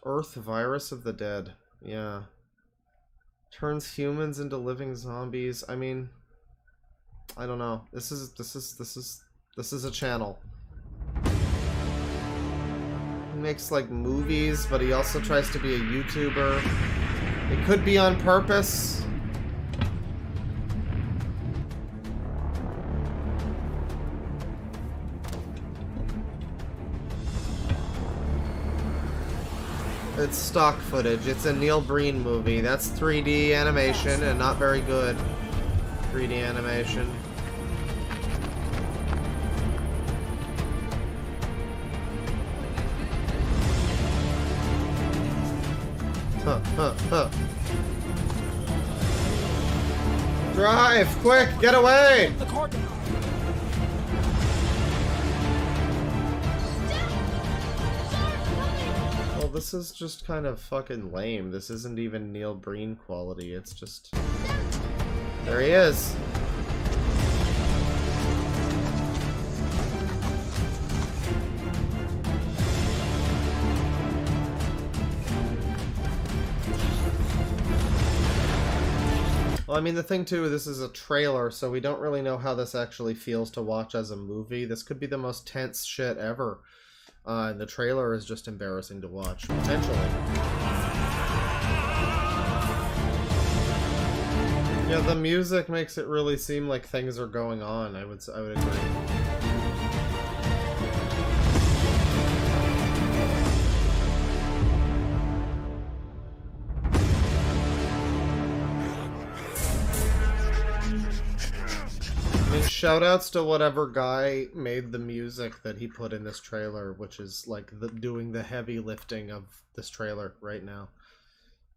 Earth Virus of the Dead. Yeah. Turns humans into living zombies. I mean, I don't know. This is a channel. He makes like movies, but he also tries to be a YouTuber. It could be on purpose. It's stock footage. It's a Neil Breen movie. That's 3D animation and not very good 3D animation. Huh. Drive! Quick! Get away! Well, this is just kind of fucking lame. This isn't even Neil Breen quality. It's just... There he is! Well, I mean, the thing too, this is a trailer, so we don't really know how this actually feels to watch as a movie. This could be the most tense shit ever. And the trailer is just embarrassing to watch, potentially. Yeah, the music makes it really seem like things are going on. I would agree. I mean, shoutouts to whatever guy made the music that he put in this trailer, which is like doing the heavy lifting of this trailer right now.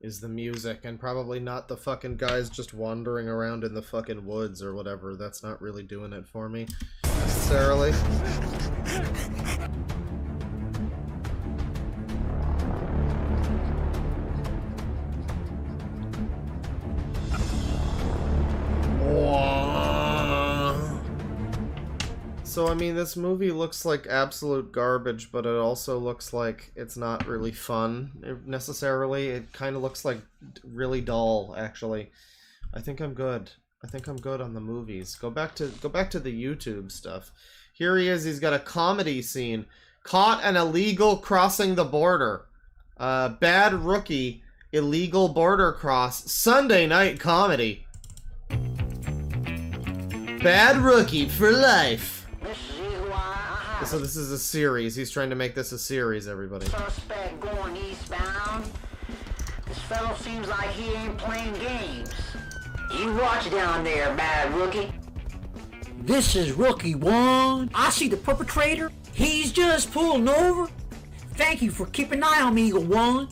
Is the music, and probably not the fucking guys just wandering around in the fucking woods or whatever. That's not really doing it for me, necessarily. So, I mean, this movie looks like absolute garbage, but it also looks like it's not really fun, necessarily. It kind of looks like really dull, actually. I think I'm good. I think I'm good on the movies. Go back to the YouTube stuff. Here he is. He's got a comedy scene. Caught an illegal crossing the border. Bad rookie. Illegal border cross. Sunday night comedy. Bad rookie for life. So this is a series. He's trying to make this a series, everybody. Suspect going eastbound. This fellow seems like he ain't playing games. You watch down there, bad rookie. This is Rookie 1. I see the perpetrator. He's just pulling over. Thank you for keeping an eye on me, Eagle 1.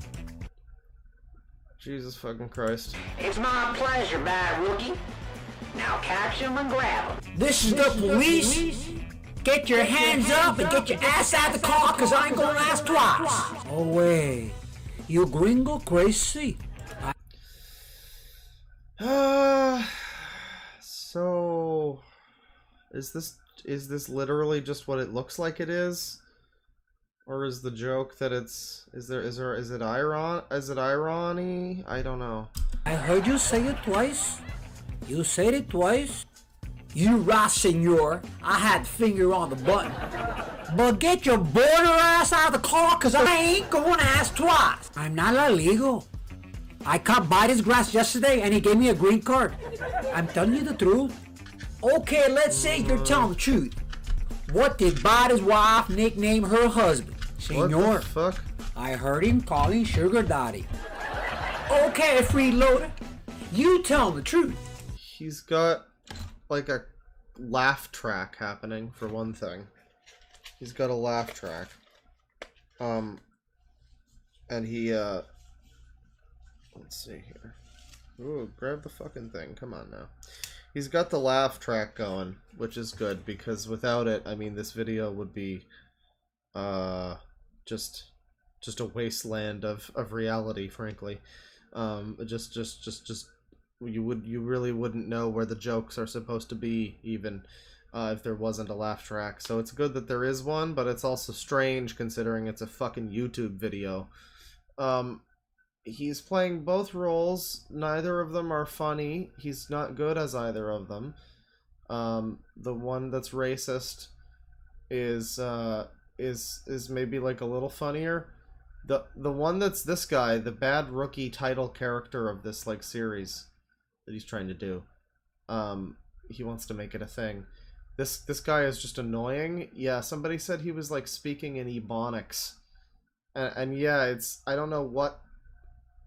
Jesus fucking Christ. It's my pleasure, bad rookie. Now catch him and grab him. This is the police. Get your hands up and get your ass out of the car, cause I ain't gonna ask twice. Oh wait, you gringo crazy. So is this literally just what it looks like it is? Or is the joke that is it irony? I don't know. I heard you say it twice. You said it twice. You right, senor. I had the finger on the button. But get your border ass out of the car, cause I ain't gonna ask twice. I'm not illegal. I cut Biden's grass yesterday and he gave me a green card. I'm telling you the truth. Okay, let's say you're telling the truth. What did Biden's wife nickname her husband? Senor. What the fuck? I heard him calling Sugar Daddy. Okay, freeloader. You tell the truth. He's got like a laugh track happening, for one thing. He's got a laugh track. And he, let's see here. Ooh, grab the fucking thing. Come on now. He's got the laugh track going, which is good, because without it, I mean, this video would be, just a wasteland of reality, frankly. You really wouldn't know where the jokes are supposed to be, even if there wasn't a laugh track. So it's good that there is one, but it's also strange considering it's a fucking YouTube video. He's playing both roles. Neither of them are funny. He's not good as either of them. The one that's racist is maybe like a little funnier. The one that's this guy, the bad rookie title character of this like series that he's trying to do. He wants to make it a thing. This guy is just annoying. Yeah, somebody said he was like speaking in Ebonics. And yeah, I don't know what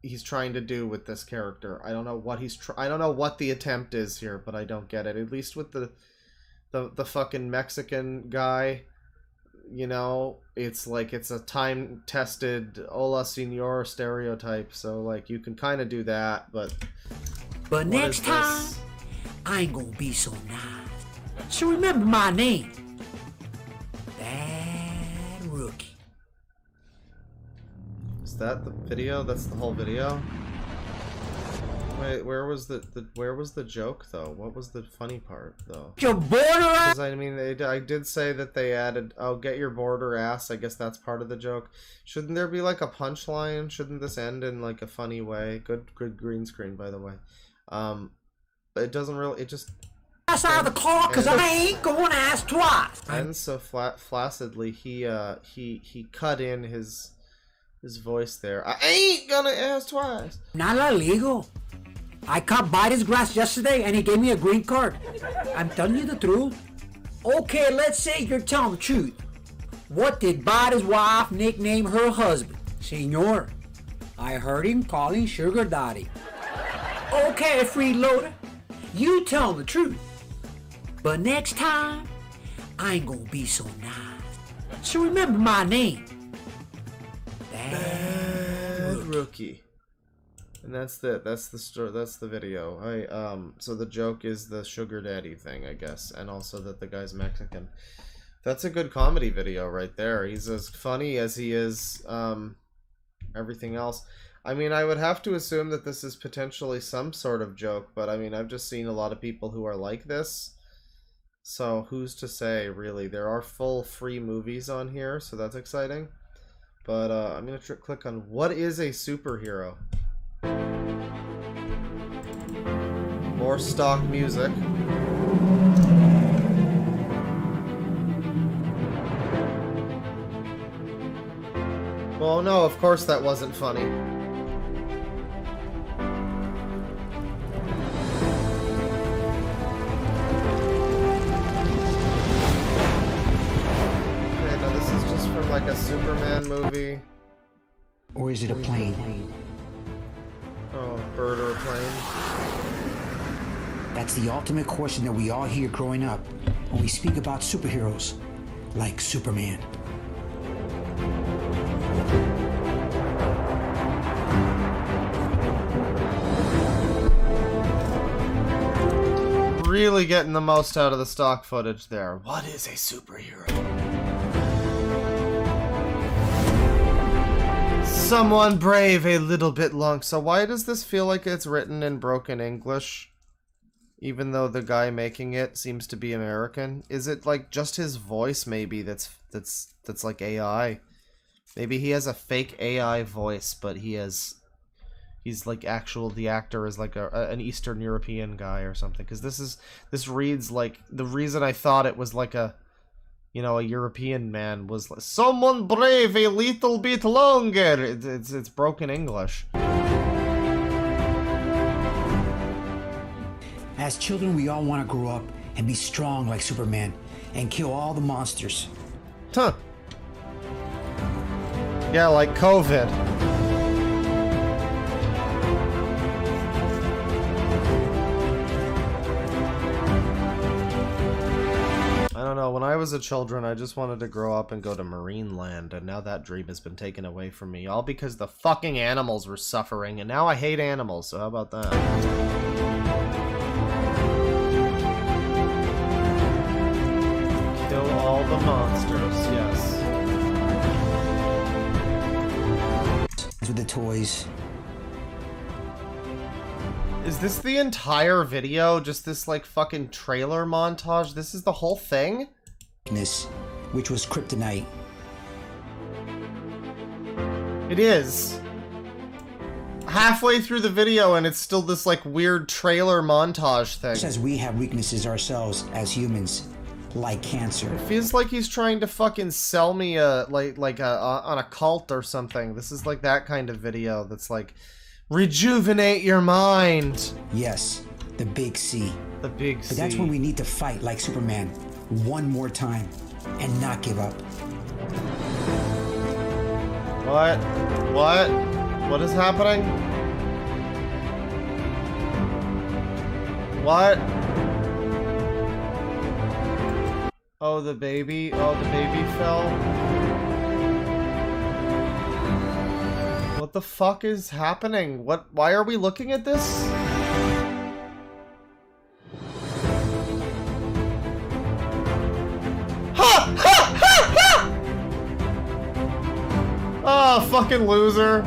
he's trying to do with this character. I don't know what I don't know what the attempt is here, but I don't get it. At least with the fucking Mexican guy, you know, it's like it's a time-tested hola senor stereotype, so like you can kind of do that, but next time, I ain't gonna be so nice. So remember my name. Bad Rookie. Is that the video? That's the whole video? Wait, where was the joke though? What was the funny part though? Your border ass. Because I mean, I did say that they added, "Oh, get your border ass." I guess that's part of the joke. Shouldn't there be like a punchline? Shouldn't this end in like a funny way? Good green screen, by the way. But it doesn't really. It just. Ass out of the car, cause I ain't gonna ask twice. And so flaccidly, he cut in his voice there. I ain't gonna ask twice. Not illegal. I cut Biden's grass yesterday and he gave me a green card. I'm telling you the truth. Okay, let's say you're telling the truth. What did Biden's wife nickname her husband? Senor. I heard him calling Sugar Daddy. Okay, freeloader. You tell the truth. But next time, I ain't gonna be so nice. So remember my name. Bad Rookie. And that's the story. That's the video. So the joke is the sugar daddy thing, I guess, and also that the guy's Mexican. That's a good comedy video right there. He's as funny as he is everything else. I mean, I would have to assume that this is potentially some sort of joke, but I mean, I've just seen a lot of people who are like this. So who's to say, really? There are full free movies on here, so that's exciting. But I'm gonna click on what is a superhero. More stock music. Well, no, of course that wasn't funny. Okay, now this is just from like a Superman movie. Or is it a plane? Oh, bird or a plane? That's the ultimate question that we all hear growing up when we speak about superheroes, like Superman. Really getting the most out of the stock footage there. What is a superhero? Someone brave a little bit long. So why does this feel like it's written in broken English? Even though the guy making it seems to be American. Is it like just his voice maybe that's like AI? Maybe he has a fake AI voice, but he's like the actor is like an Eastern European guy or something. Because this reads like, the reason I thought it was like a, you know, a European man was like, someone brave a little bit longer. It's broken English. As children, we all want to grow up and be strong like Superman and kill all the monsters. Huh. Yeah, like COVID. I don't know, when I was a children, I just wanted to grow up and go to Marine Land, and now that dream has been taken away from me, all because the fucking animals were suffering, and now I hate animals, so how about that? Kill all the monsters, yes. With the toys. Is this the entire video? Just this like fucking trailer montage? This is the whole thing? Which was kryptonite. It is. Halfway through the video and it's still this like weird trailer montage thing. Says we have weaknesses ourselves as humans, like cancer. It feels like he's trying to fucking sell me on a cult or something. This is like that kind of video that's like, rejuvenate your mind. Yes, the big C. The big C. But that's when we need to fight like Superman one more time and not give up. What? What? What is happening? What? Oh, the baby. Oh, the baby fell. What the fuck is happening? What? Why are we looking at this? Ha! Ha! Ha! Ha! Oh, fucking loser.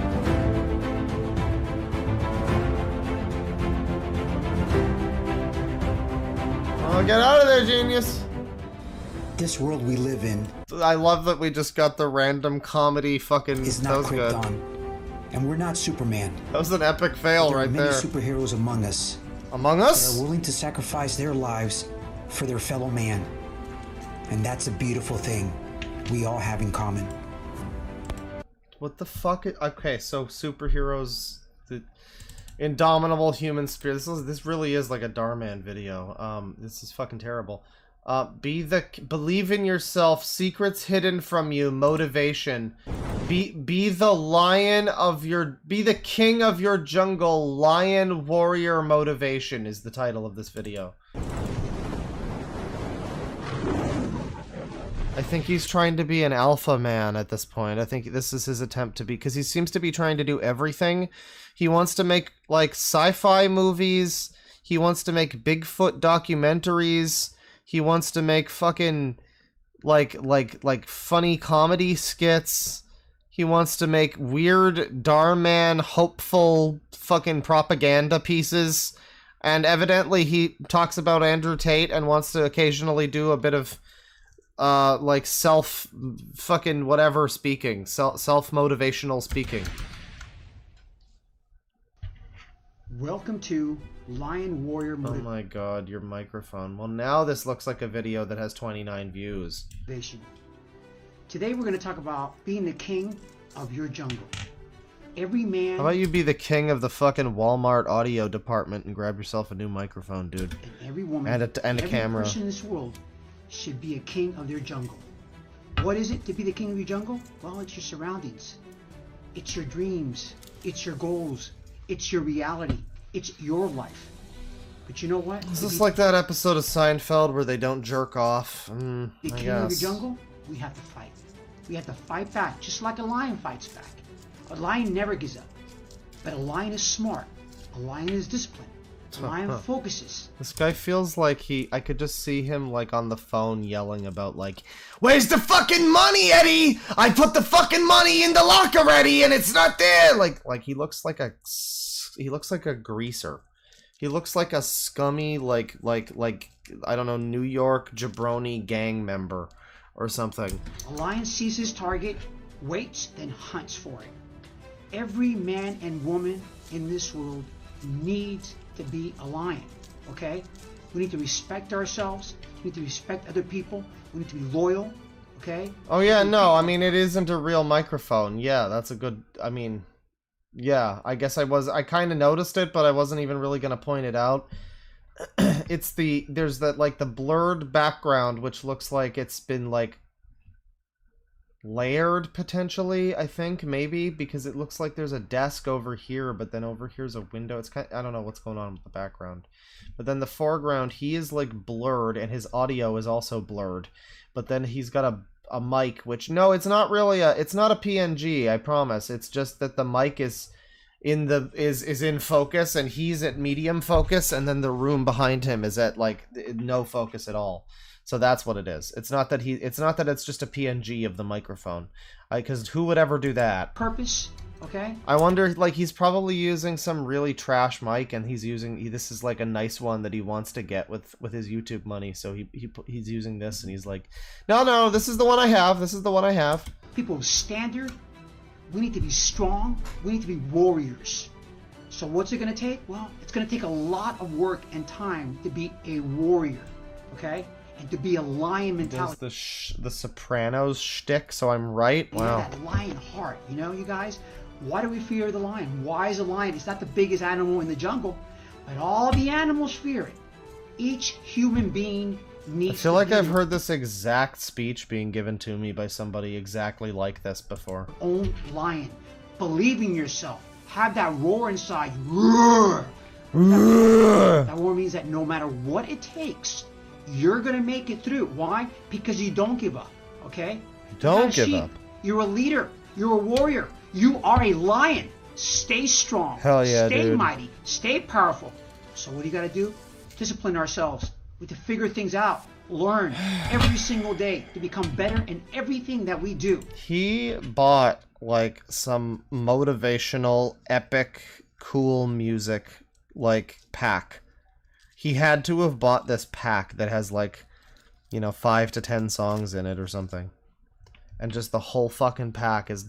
Oh, get out of there, genius. This world we live in I love that we just got the random comedy fucking... is that not was good. Krypton, and we're not Superman. That was an epic fail There are right many there. superheroes among us. Among us? That are willing to sacrifice their lives for their fellow man. And that's a beautiful thing we all have in common. What the fuck? Okay, so superheroes, the indomitable human spirit. This really is like a Darman video. This is fucking terrible. Believe in yourself. Secrets hidden from you. Motivation. Be the lion of your. Be the king of your jungle. Lion warrior motivation is the title of this video. I think he's trying to be an alpha man at this point. I think this is his attempt to be, because he seems to be trying to do everything. He wants to make, like, sci-fi movies. He wants to make Bigfoot documentaries. He wants to make fucking, like funny comedy skits. He wants to make weird Darman hopeful fucking propaganda pieces. And evidently he talks about Andrew Tate and wants to occasionally do a bit of like self fucking whatever speaking, self motivational speaking. Welcome to Lion Warrior Oh my god, your microphone. Well, now this looks like a video that has 29 views. Motivation. Today we're going to talk about being the king of your jungle. Every man... How about you be the king of the fucking Walmart audio department and grab yourself a new microphone, dude. And every woman and a every camera. person in this world should be a king of their jungle. What is it to be the king of your jungle? Well, it's your surroundings. It's your dreams. It's your goals. It's your reality. It's your life. But you know what? Is this like that episode of Seinfeld where they don't jerk off? The I king guess. of your jungle, we have to fight. We have to fight back, just like a lion fights back. A lion never gives up. But a lion is smart. A lion is disciplined. A lion focuses. This guy feels like I could just see him like on the phone yelling about like, "Where's the fucking money, Eddie? I put the fucking money in the locker, Eddie, and it's not there." Like he looks like a greaser. He looks like a scummy like I don't know, New York jabroni gang member or something. A lion sees his target, waits, then hunts for it. Every man and woman in this world needs to be a lion, okay? We need to respect ourselves. We need to respect other people. We need to be loyal, okay? Oh yeah, no, I mean, it isn't a real microphone. Yeah, that's a good, I mean, yeah, I guess I kind of noticed it, but I wasn't even really going to point it out. There's that, like, the blurred background, which looks like it's been, like, layered, potentially, I think, maybe, because it looks like there's a desk over here, but then over here's a window. It's kind of, I don't know what's going on with the background. But then the foreground, he is, like, blurred, and his audio is also blurred. But then he's got a mic, which, no, it's not really it's not a PNG, I promise. It's just that the mic is is in focus, and he's at medium focus, and then the room behind him is at, like, no focus at all. So that's what it is. It's not that it's just a PNG of the microphone. Because who would ever do that? Purpose, okay? I wonder, like, he's probably using some really trash mic, and this is like a nice one that he wants to get with his YouTube money. So he's using this, and he's like, no, this is the one I have. This is the one I have. People of standard, we need to be strong. We need to be warriors. So what's it going to take? Well, it's going to take a lot of work and time to be a warrior, okay? And to be a lion mentality. Does the Sopranos shtick, so I'm right? Wow. That lion heart, you know, you guys? Why do we fear the lion? Why is a lion? It's not the biggest animal in the jungle, but all the animals fear it. Each human being I needs feel to like be I've heard this exact speech being given to me by somebody exactly like this before. own lion. Believe in yourself. Have that roar inside. Roar! That roar means that no matter what it takes, you're gonna make it through. Why? Because you don't give up. Okay? Don't You're not a give sheep. up. You're a leader. You're a warrior. You are a lion. Stay strong. Hell yeah, Stay dude. mighty. Stay powerful. So what do you gotta do? Discipline ourselves. We have to figure things out. Learn every single day to become better in everything that we do. He bought like some motivational, epic, cool music like pack. He had to have bought this pack that has like, 5 to 10 songs in it or something. And just the whole fucking pack is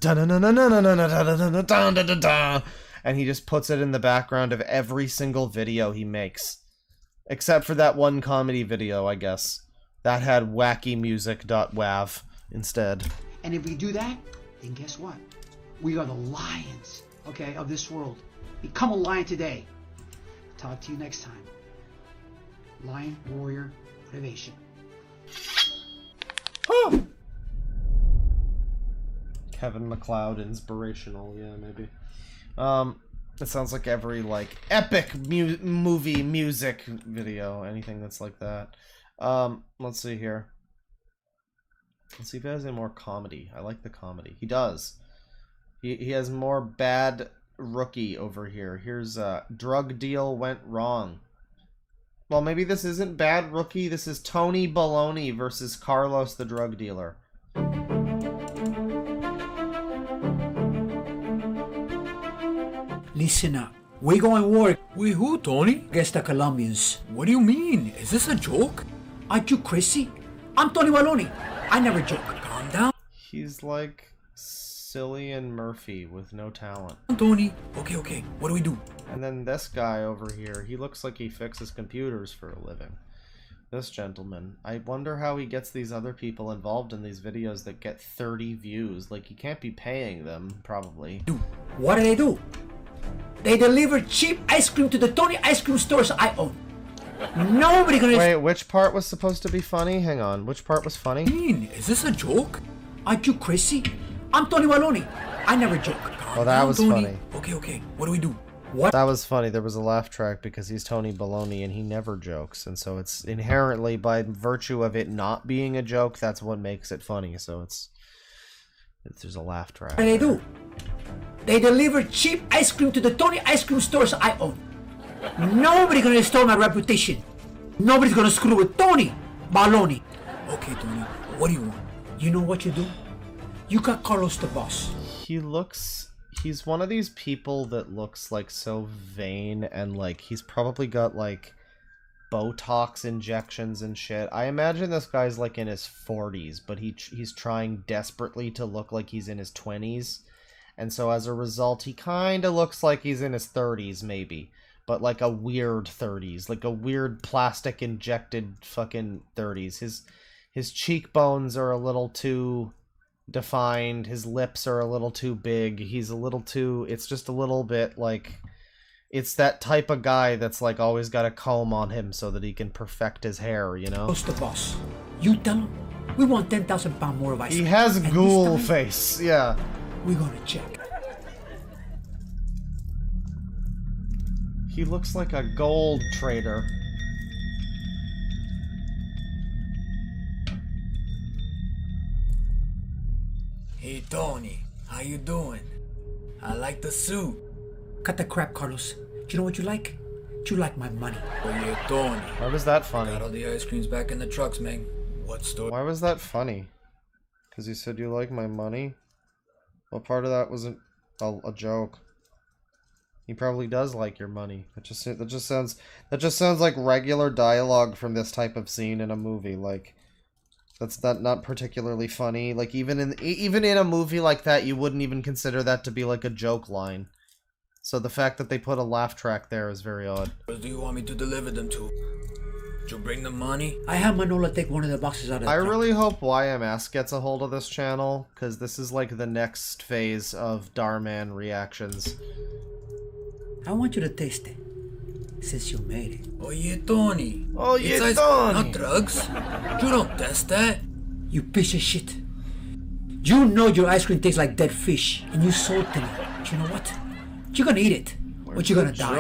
and he just puts it in the background of every single video he makes. Except for that one comedy video, I guess. That had wackymusic.wav instead. And if we do that, then guess what? We are the lions, okay, of this world. Become a lion today. Talk to you next time. Lion Warrior Motivation. Kevin MacLeod inspirational, yeah, maybe. It sounds like every like epic movie music video, anything that's like that. Let's see here. Let's see if he has any more comedy. I like the comedy. He does. He has more bad rookie over here. Here's drug deal went wrong. Well, maybe this isn't bad rookie. This is Tony Baloney versus Carlos the drug dealer. Listen up. We're going to war. Wait, who, Tony? Against the Colombians. What do you mean? Is this a joke? Aren't you crazy? I'm Tony Baloney. I never joke. Calm down. He's like Cillian Murphy with no talent. Tony. Okay. What do we do? And then this guy over here, he looks like he fixes computers for a living. This gentleman. I wonder how he gets these other people involved in these videos that get 30 views. Like, he can't be paying them, probably. What do? They deliver cheap ice cream to the Tony ice cream stores I own. Nobody gonna... Wait, which part was supposed to be funny? Hang on, which part was funny? Is this a joke? Aren't you crazy? I'm Tony Baloney. I never joke. Oh, that was funny. Okay. What do we do? What? That was funny. There was a laugh track because he's Tony Baloney and he never jokes. And so it's inherently, by virtue of it not being a joke, that's what makes it funny. So there's a laugh track. What do? They deliver cheap ice cream to the Tony ice cream stores I own. Nobody gonna steal my reputation. Nobody's gonna screw with Tony Baloney. Okay, Tony. What do you want? You know what you do? You got Carlos the boss. He's one of these people that looks like so vain and like he's probably got like Botox injections and shit. I imagine this guy's like in his 40s, but he's trying desperately to look like he's in his 20s. And so as a result, he kind of looks like he's in his 30s maybe, but like a weird 30s, like a weird plastic injected fucking 30s. His cheekbones are a little too defined, his lips are a little too big, it's just a little bit like, it's that type of guy that's like always got a comb on him so that he can perfect his hair, you know? Who's the boss? You tell him we want 10,000 pounds more of ice cream. He has And ghoul this time, face, yeah. We're gonna check. He looks like a gold trader. Hey, Tony. How you doing? I like the suit. Cut the crap, Carlos. Do you know what you like? You like my money. Oh yeah, Tony. Why was that funny? Got all the ice creams back in the trucks, man. What store? Why was that funny? Because he said you like my money? Well, part of that wasn't a joke. He probably does like your money. That just sounds like regular dialogue from this type of scene in a movie. Like, that's not particularly funny. Like, even in a movie like that, you wouldn't even consider that to be like a joke line. So the fact that they put a laugh track there is very odd. Where do you want me to deliver them to? Did you bring the money? I have Manola take one of the boxes out of the I truck. really hope YMS gets a hold of this channel, because this is like the next phase of Darman reactions. I want you to taste it. since you made it. Oh yeah, Tony. Oh yeah, It's ice, Tony. not drugs. You don't test that. You piece of shit. You know your ice cream tastes like dead fish, and you salted it. But you know what? You're gonna eat it, or you're gonna die.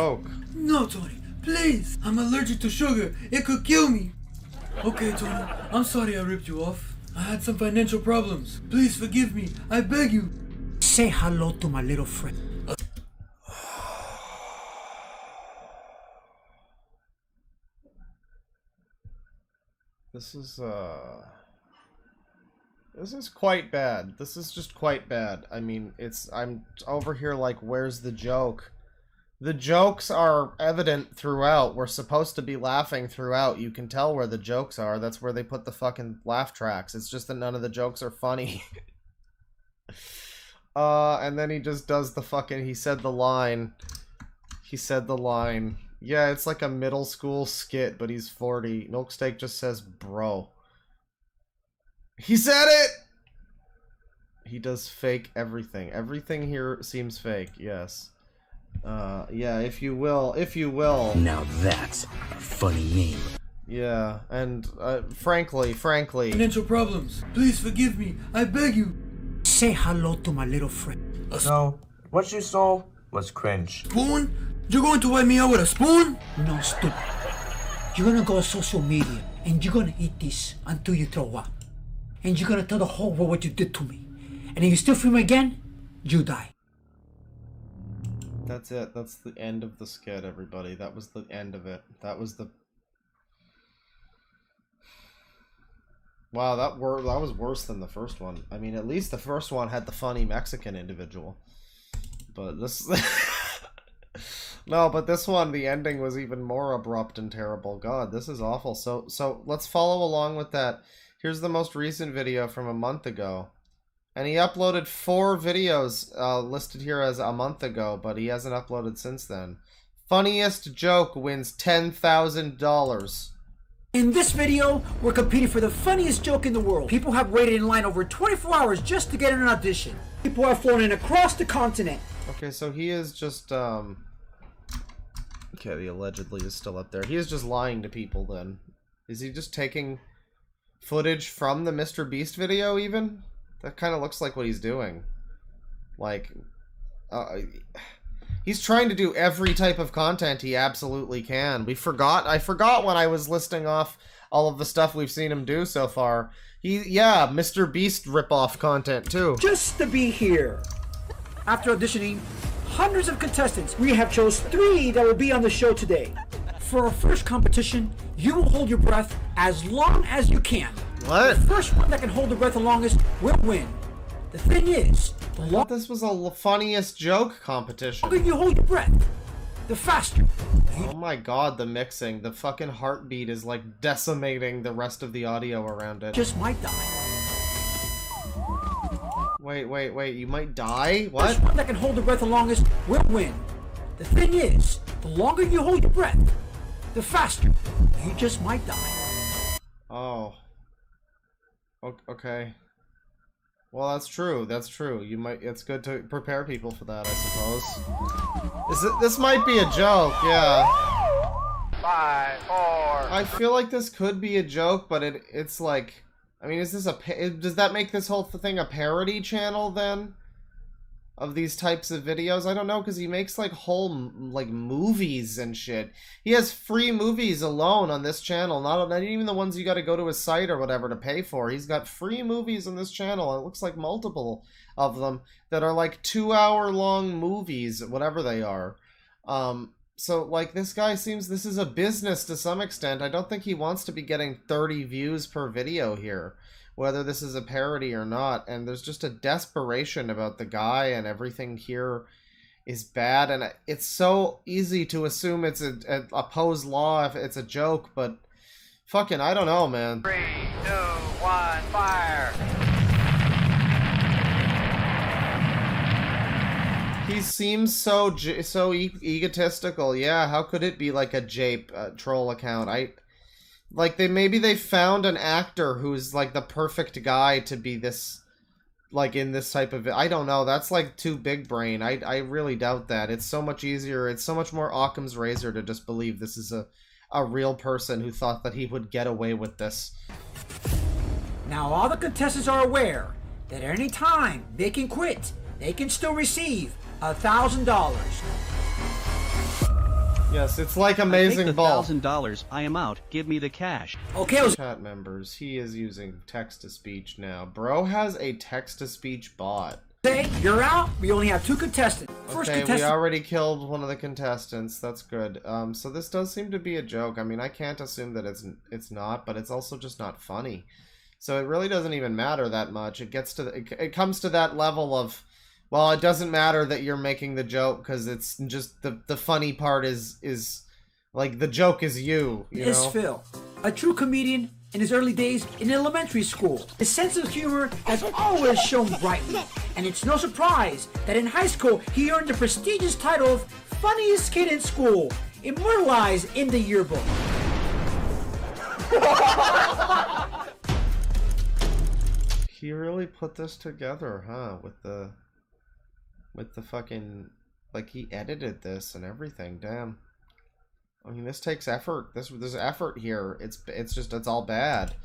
No, Tony, please. I'm allergic to sugar. It could kill me. Okay, Tony, I'm sorry I ripped you off. I had some financial problems. Please forgive me. I beg you. Say hello to my little friend. This is quite bad. This is just quite bad. I mean, I'm over here like, where's the joke? The jokes are evident throughout. We're supposed to be laughing throughout. You can tell where the jokes are. That's where they put the fucking laugh tracks. It's just that none of the jokes are funny. And then he just does the fucking, he said the line. Yeah, it's like a middle school skit, but he's 40. Milksteak just says, bro. He said it! He does fake everything. Everything here seems fake, yes. Yeah, if you will. Now that's a funny name. Yeah, and, frankly... Financial problems. Please forgive me. I beg you. Say hello to my little friend. So, what you saw was cringe. Spoon? You're going to wipe me out with a spoon? No, stupid. You're gonna go on social media, and you're gonna eat this until you throw up. And you're gonna tell the whole world what you did to me. And if you still film again, you die. That's it. That's the end of the skit, everybody. That was the end of it. That was the... Wow, that was worse than the first one. I mean, at least the first one had the funny Mexican individual. But this... No, but this one, the ending was even more abrupt and terrible. God, this is awful. So let's follow along with that. Here's the most recent video from a month ago. And he uploaded 4 videos listed here as a month ago, but he hasn't uploaded since then. Funniest joke wins $10,000. In this video, we're competing for the funniest joke in the world. People have waited in line over 24 hours just to get an audition. People have flown in across the continent. Okay, so he is just, Okay, he allegedly is still up there. He is just lying to people, then. Is he just taking footage from the Mr. Beast video, even? That kind of looks like what he's doing. Like, he's trying to do every type of content he absolutely can. I forgot when I was listing off all of the stuff we've seen him do so far. Yeah, Mr. Beast ripoff content, too. Just to be here. After auditioning hundreds of contestants, we have chose 3 that will be on the show today. For our first competition, you will hold your breath as long as you can. What? The first one that can hold the breath the longest will win. The thing is, I thought this was a funniest joke competition. The longer you hold your breath, the faster. Oh my god, the mixing. The fucking heartbeat is like decimating the rest of the audio around it. Just might die. Wait, you might die? What? The first one that can hold the breath the longest will win. The thing is, the longer you hold your breath, the faster. You just might die. Oh. Okay. Well, that's true. It's good to prepare people for that, I suppose. This might be a joke, yeah. 5, 4. I feel like this could be a joke, but it's like... I mean, does that make this whole thing a parody channel, then? Of these types of videos? I don't know, because he makes, like, whole, movies and shit. He has free movies alone on this channel, not even the ones you gotta go to his site or whatever to pay for. He's got free movies on this channel, and it looks like multiple of them, that are, like, 2-hour-long movies, whatever they are. So, like, this is a business to some extent. I don't think he wants to be getting 30 views per video here, whether this is a parody or not. And there's just a desperation about the guy, and everything here is bad. And it's so easy to assume it's a opposed law if it's a joke, but fucking, I don't know, man. 3, 2, 1, fire! He seems so egotistical. Yeah, how could it be like a jape troll account? Maybe they found an actor who's like the perfect guy to be this like in this type of, I don't know, that's like too big brain. I really doubt that. It's so much easier, it's so much more Occam's razor to just believe this is a real person who thought that he would get away with this. Now all the contestants are aware that at any time they can quit. They can still receive $1,000. Yes, it's like Amazing Ball. $1,000. I am out. Give me the cash. Okay, chat members. He is using text-to-speech now. Bro has a text-to-speech bot. Say, you're out. We only have 2 contestants. First Okay, contestant. we already killed one of the contestants. That's good. So this does seem to be a joke. I mean, I can't assume that it's not, but it's also just not funny. So it really doesn't even matter that much. It gets to it comes to that level of, well, it doesn't matter that you're making the joke because it's just the funny part is like the joke is you Is know? Phil, a true comedian in his early days in elementary school. His sense of humor has always shone brightly, and it's no surprise that in high school he earned the prestigious title of funniest kid in school, immortalized in the yearbook. He really put this together, huh? With the fucking, like, he edited this and everything. Damn. I mean, this takes effort. There's effort here. It's all bad.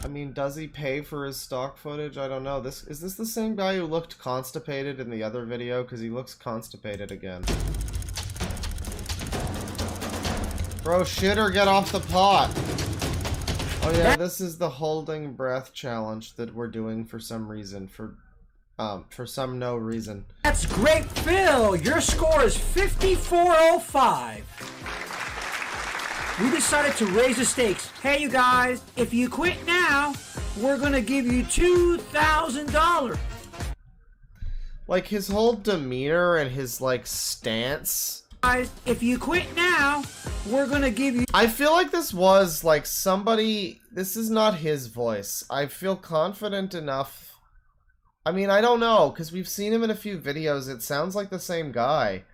I mean, does he pay for his stock footage? I don't know. Is this the same guy who looked constipated in the other video? Because he looks constipated again. Bro, shit or get off the pot. Oh yeah, this is the holding breath challenge that we're doing for some reason. For some no reason. That's great, Phil. Your score is 5405. We decided to raise the stakes. Hey, you guys, if you quit now, we're gonna give you $2,000. Like his whole demeanor and his like stance. Guys, if you quit now, we're gonna give you. I feel like this was like somebody. This is not his voice. I feel confident enough. I mean, I don't know, because we've seen him in a few videos. It sounds like the same guy.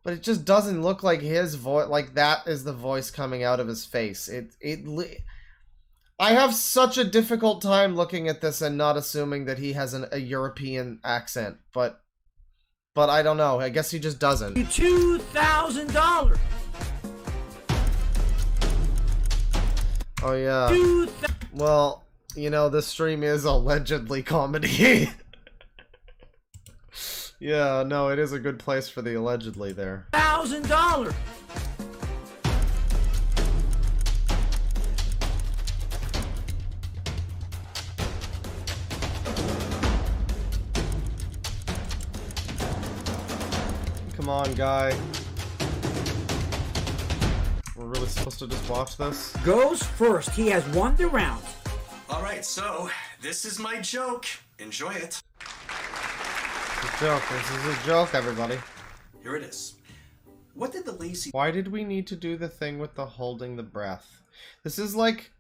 But it just doesn't look like his voice. Like, that is the voice coming out of his face. I have such a difficult time looking at this and not assuming that he has a European accent. But I don't know. I guess he just doesn't. $2,000. Oh, yeah. Well, you know, this stream is allegedly comedy. Yeah, no, it is a good place for the allegedly there. $1,000. Come on, guy. We're really supposed to just watch this? Goes first. He has won the round. Alright, so, this is my joke. Enjoy it. It's a joke. This is a joke, everybody. Here it is. What did the lazy... Why did we need to do the thing with the holding the breath? This is like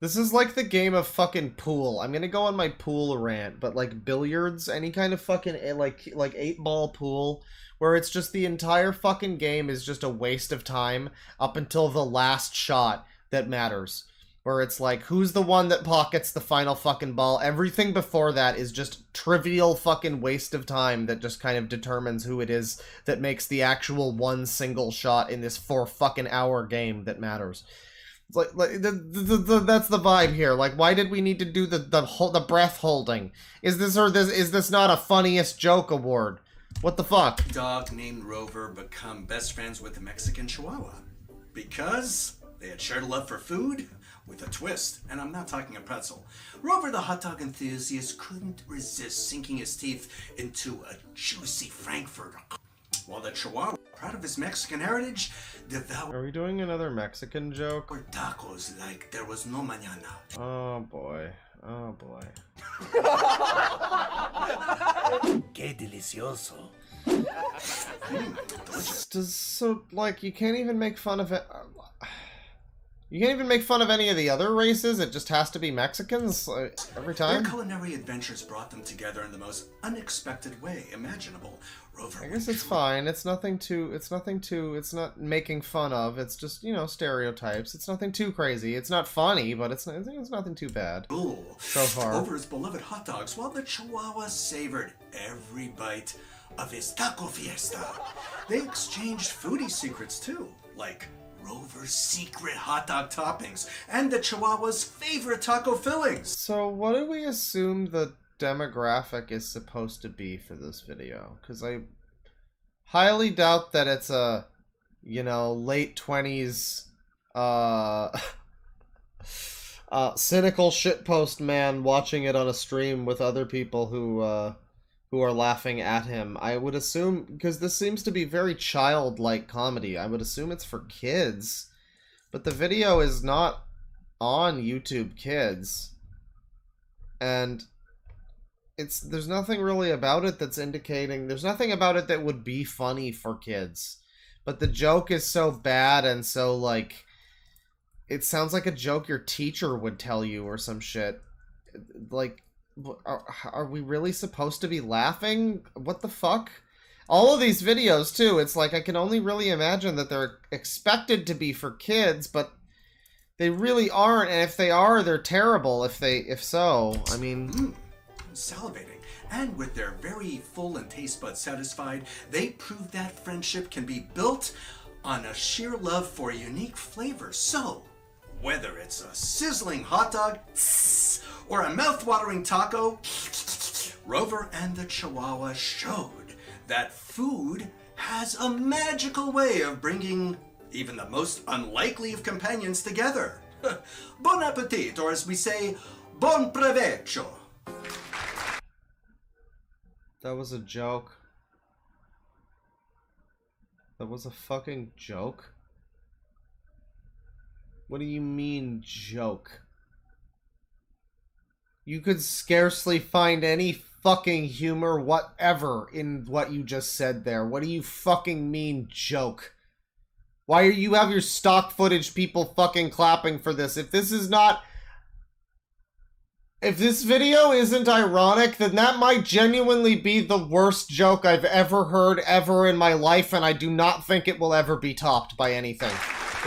the game of fucking pool. I'm gonna go on my pool rant, but like billiards, any kind of fucking like 8-ball pool, where it's just the entire fucking game is just a waste of time up until the last shot that matters. Where it's like, who's the one that pockets the final fucking ball? Everything before that is just trivial fucking waste of time that just kind of determines who it is that makes the actual one single shot in this 4 fucking hour game that matters. It's like that's the vibe here. Like, why did we need to do the breath holding? Is this not a funniest joke award? What the fuck? Dog named Rover become best friends with a Mexican Chihuahua because they had shared a love for food with a twist, and I'm not talking a pretzel. Rover, the hot dog enthusiast, couldn't resist sinking his teeth into a juicy Frankfurter, while the Chihuahua, proud of his Mexican heritage, devoured. Are we doing another Mexican joke? Or tacos like there was no mañana. Oh boy. Oh boy. Que delicioso. So, like, you can't even make fun of it. You can't even make fun of any of the other races. It just has to be Mexicans every time. Their culinary adventures brought them together in the most unexpected way imaginable. Rover, I guess it's fine. It's nothing too. It's not making fun of. It's just, you know, stereotypes. It's nothing too crazy. It's not funny, but it's nothing too bad so far. Over his beloved hot dogs, while the Chihuahua savored every bite of his taco fiesta. They exchanged foodie secrets too, like Rover's secret hot dog toppings and the Chihuahua's favorite taco fillings. So what do we assume the demographic is supposed to be for this video? Because I highly doubt that it's a, you know, late 20s cynical shitpost man watching it on a stream with other people who are laughing at him. I would assume, because this seems to be very childlike comedy, I would assume it's for kids. But the video is not on YouTube Kids. And there's nothing really about it that's indicating, there's nothing about it that would be funny for kids. But the joke is so bad and so, like, it sounds like a joke your teacher would tell you or some shit. Like, are we really supposed to be laughing? What the fuck? All of these videos, too, it's like I can only really imagine that they're expected to be for kids, but they really aren't, and if they are, they're terrible if so. I mean... Salivating. And with their very full and taste buds satisfied, they prove that friendship can be built on a sheer love for unique flavors. So, whether it's a sizzling hot dog or a mouth-watering taco, Rover and the Chihuahua showed that food has a magical way of bringing even the most unlikely of companions together. Bon appetit, or as we say, bon provecho. That was a joke. That was a fucking joke? What do you mean, joke? You could scarcely find any fucking humor whatever in what you just said there. What do you fucking mean, joke? Why are you have your stock footage people fucking clapping for this? If this is not... If this video isn't ironic, then that might genuinely be the worst joke I've ever heard ever in my life, and I do not think it will ever be topped by anything.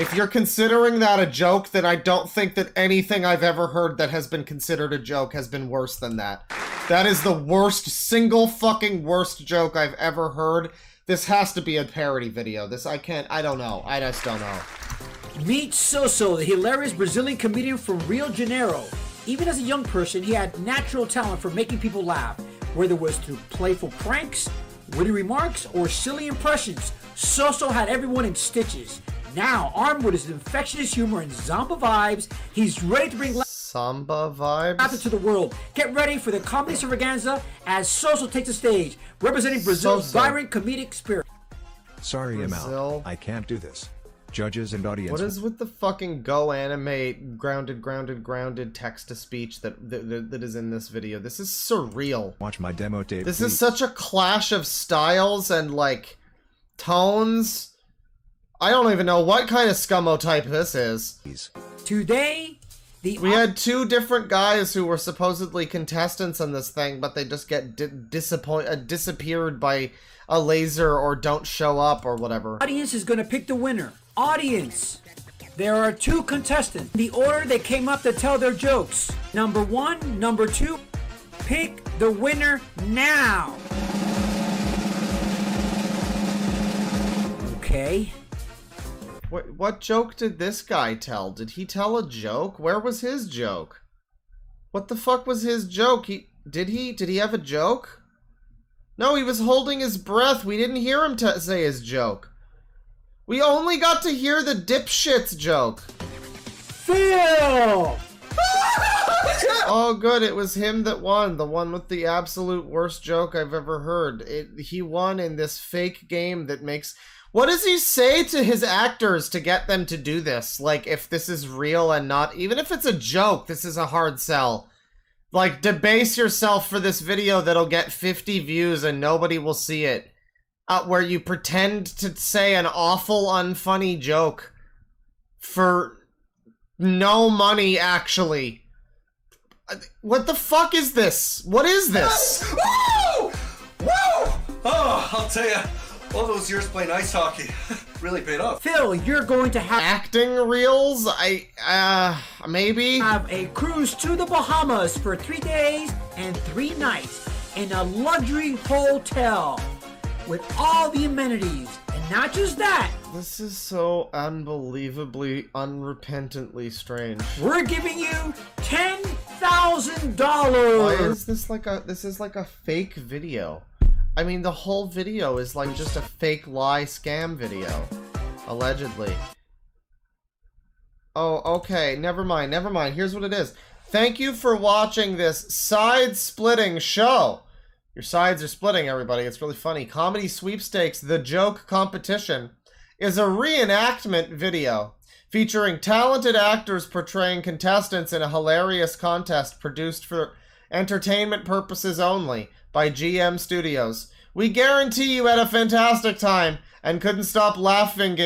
If you're considering that a joke, then I don't think that anything I've ever heard that has been considered a joke has been worse than that. That is the worst, single fucking worst joke I've ever heard. This has to be a parody video. I don't know. I just don't know. Meet Soso, the hilarious Brazilian comedian from Rio de Janeiro. Even as a young person, he had natural talent for making people laugh, whether it was through playful pranks, witty remarks, or silly impressions. Soso had everyone in stitches. Now, armed with his infectious humor and Zamba vibes, he's ready to bring Samba vibes laughter to the world. Get ready for the comedy extravaganza as Soso takes the stage, representing Brazil's vibrant comedic spirit. Sorry, Brazil. Amal. I can't do this. Judges and audience. What is with the fucking go animate grounded text-to-speech that is in this video? This is surreal. Watch my demo tape. This is such a clash of styles and, like, tones. I don't even know what kind of scummo type this is. Today, we had two different guys who were supposedly contestants on this thing, but they just get disappeared by a laser or don't show up or whatever. Audience is gonna pick the winner. Audience. There are two contestants. The order they came up to tell their jokes. Number 1, number 2. Pick the winner now. Okay. What joke did this guy tell? Did he tell a joke? Where was his joke? What the fuck was his joke? Did he have a joke? No, he was holding his breath. We didn't hear him say his joke. We only got to hear the dipshit's joke. Phil! Oh, good. It was him that won. The one with the absolute worst joke I've ever heard. He won in this fake game that makes... What does he say to his actors to get them to do this? Like, if this is real and not... Even if it's a joke, this is a hard sell. Like, debase yourself for this video that'll get 50 views and nobody will see it. Where you pretend to say an awful, unfunny joke for No money, actually. What the fuck is this? What is this? Woo! Woo! Oh, I'll tell you, all those years playing ice hockey really paid off. Phil, you're going to have Acting reels? Maybe? Have a cruise to the Bahamas for 3 days and 3 nights in a luxury hotel with all the amenities. And not just that, This is so unbelievably, unrepentantly strange. we're giving you $10,000. Why is this like a fake video? I mean, the whole video is like just a fake lie scam video. Allegedly. Oh, okay. Never mind. Here's what it is. Thank you for watching this side-splitting show. Your sides are splitting, everybody. It's really funny. Comedy Sweepstakes, The Joke Competition, is a reenactment video featuring talented actors portraying contestants in a hilarious contest produced for entertainment purposes only by GM Studios. We guarantee you had a fantastic time and couldn't stop laughing.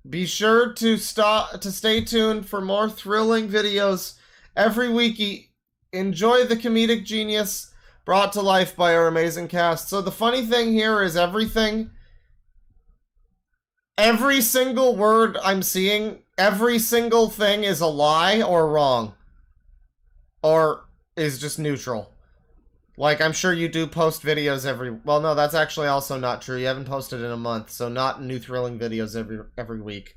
Be sure to stay tuned for more thrilling videos every week. Enjoy the comedic genius brought to life by our amazing cast. So the funny thing here is every single word I'm seeing, every single thing is a lie or wrong. Or is just neutral. Like, I'm sure you do post videos well, no, that's actually also not true. You haven't posted in a month, so not new thrilling videos every week.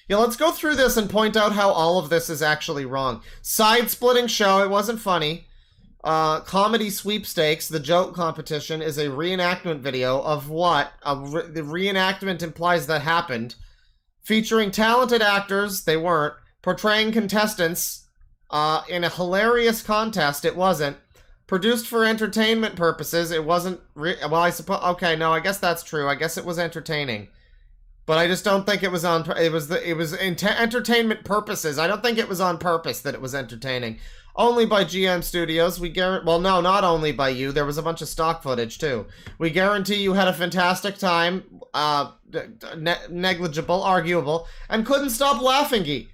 Yeah, let's go through this and point out how all of this is actually wrong. Side-splitting show, it wasn't funny. Comedy Sweepstakes, The Joke Competition, is a reenactment video of what? The reenactment implies that happened. Featuring talented actors, they weren't, portraying contestants in a hilarious contest, it wasn't. Produced for entertainment purposes, it wasn't, well, I suppose, okay, no, I guess that's true. I guess it was entertaining. But I just don't think it was entertainment purposes. I don't think it was on purpose that it was entertaining. Only by GM Studios. Well, no, not only by you. There was a bunch of stock footage, too. We guarantee you had a fantastic time. Negligible, arguable, and couldn't stop laughing.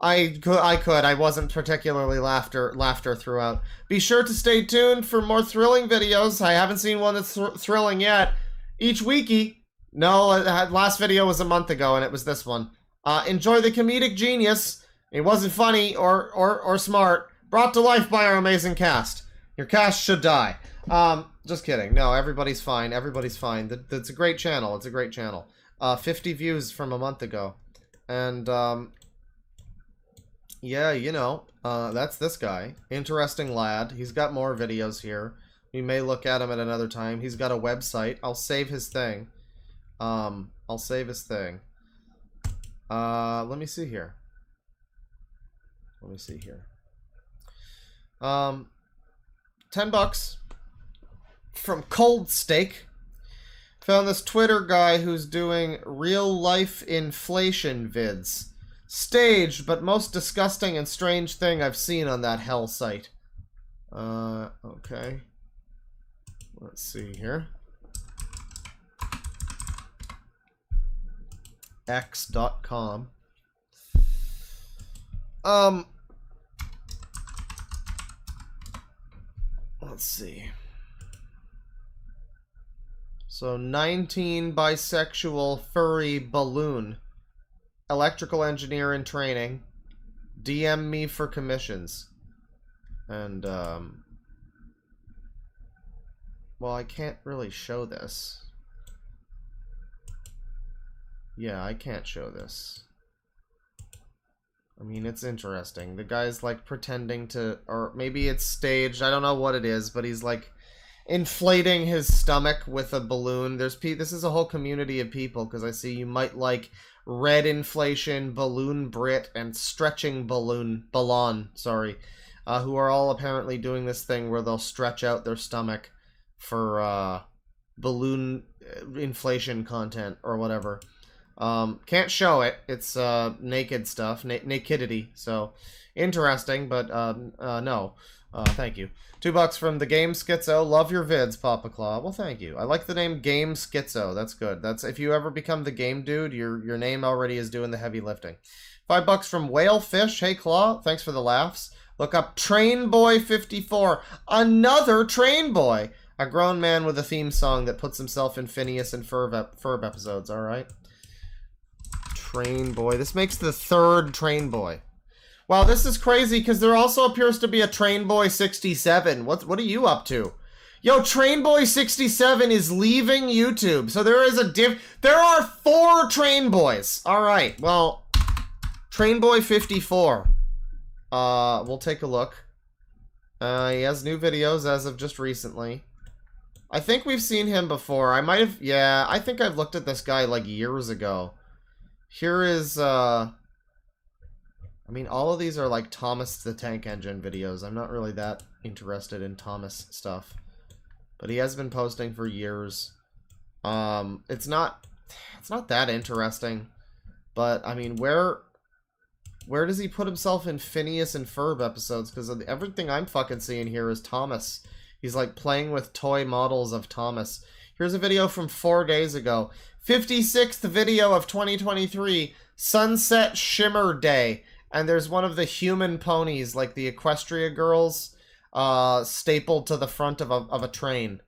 I could. I wasn't particularly laughter throughout. Be sure to stay tuned for more thrilling videos. I haven't seen one that's thrilling yet. Each weeky. No, last video was a month ago, and it was this one. Enjoy the comedic genius. It wasn't funny or smart. Brought to life by our amazing cast. Your cast should die. Just kidding. No, everybody's fine. Everybody's fine. It's a great channel. It's a great channel. 50 views from a month ago. And, yeah, you know, that's this guy. Interesting lad. He's got more videos here. We may look at him at another time. He's got a website. I'll save his thing. I'll save his thing. Let me see here. $10 from Cold Steak. Found this Twitter guy who's doing real life inflation vids. Staged, but most disgusting and strange thing I've seen on that hell site. Okay. Let's see here. X.com. Let's see. So 19 bisexual furry balloon. Electrical engineer in training. DM me for commissions. And well, I can't really show this. Yeah, I can't show this. I mean, it's interesting. The guy's like pretending to, or maybe it's staged. I don't know what it is, but he's like inflating his stomach with a balloon. This is a whole community of people, because I see you might like red inflation, balloon Brit, and stretching balloon, who are all apparently doing this thing where they'll stretch out their stomach for balloon inflation content or whatever. Can't show it. It's naked stuff, nakedity. So interesting, but no. Thank you. $2 from the Game Schizo. Love your vids, Papa Claw. Well, thank you. I like the name Game Schizo. That's good. That's if you ever become the game dude, your name already is doing the heavy lifting. $5 from Whalefish. Hey, Claw, thanks for the laughs. Look up Trainboy54. Another Train Boy. A grown man with a theme song that puts himself in Phineas and Ferb episodes, alright? Train Boy. This makes the third Train Boy. Wow, this is crazy because there also appears to be a Train Boy 67. What are you up to? Yo, Train Boy 67 is leaving YouTube. So there is a there are 4 Train Boys. All right. Well, Train Boy 54. We'll take a look. He has new videos as of just recently. I think we've seen him before. I might have, yeah, I think I've looked at this guy like years ago. Here is, I mean, all of these are like Thomas the Tank Engine videos. I'm not really that interested in Thomas stuff. But he has been posting for years. It's not that interesting. But, I mean, where does he put himself in Phineas and Ferb episodes? Because everything I'm fucking seeing here is Thomas. He's like playing with toy models of Thomas. Here's a video from 4 days ago. 56th video of 2023, Sunset Shimmer Day. And there's one of the human ponies, like the Equestria girls, stapled to the front of a train.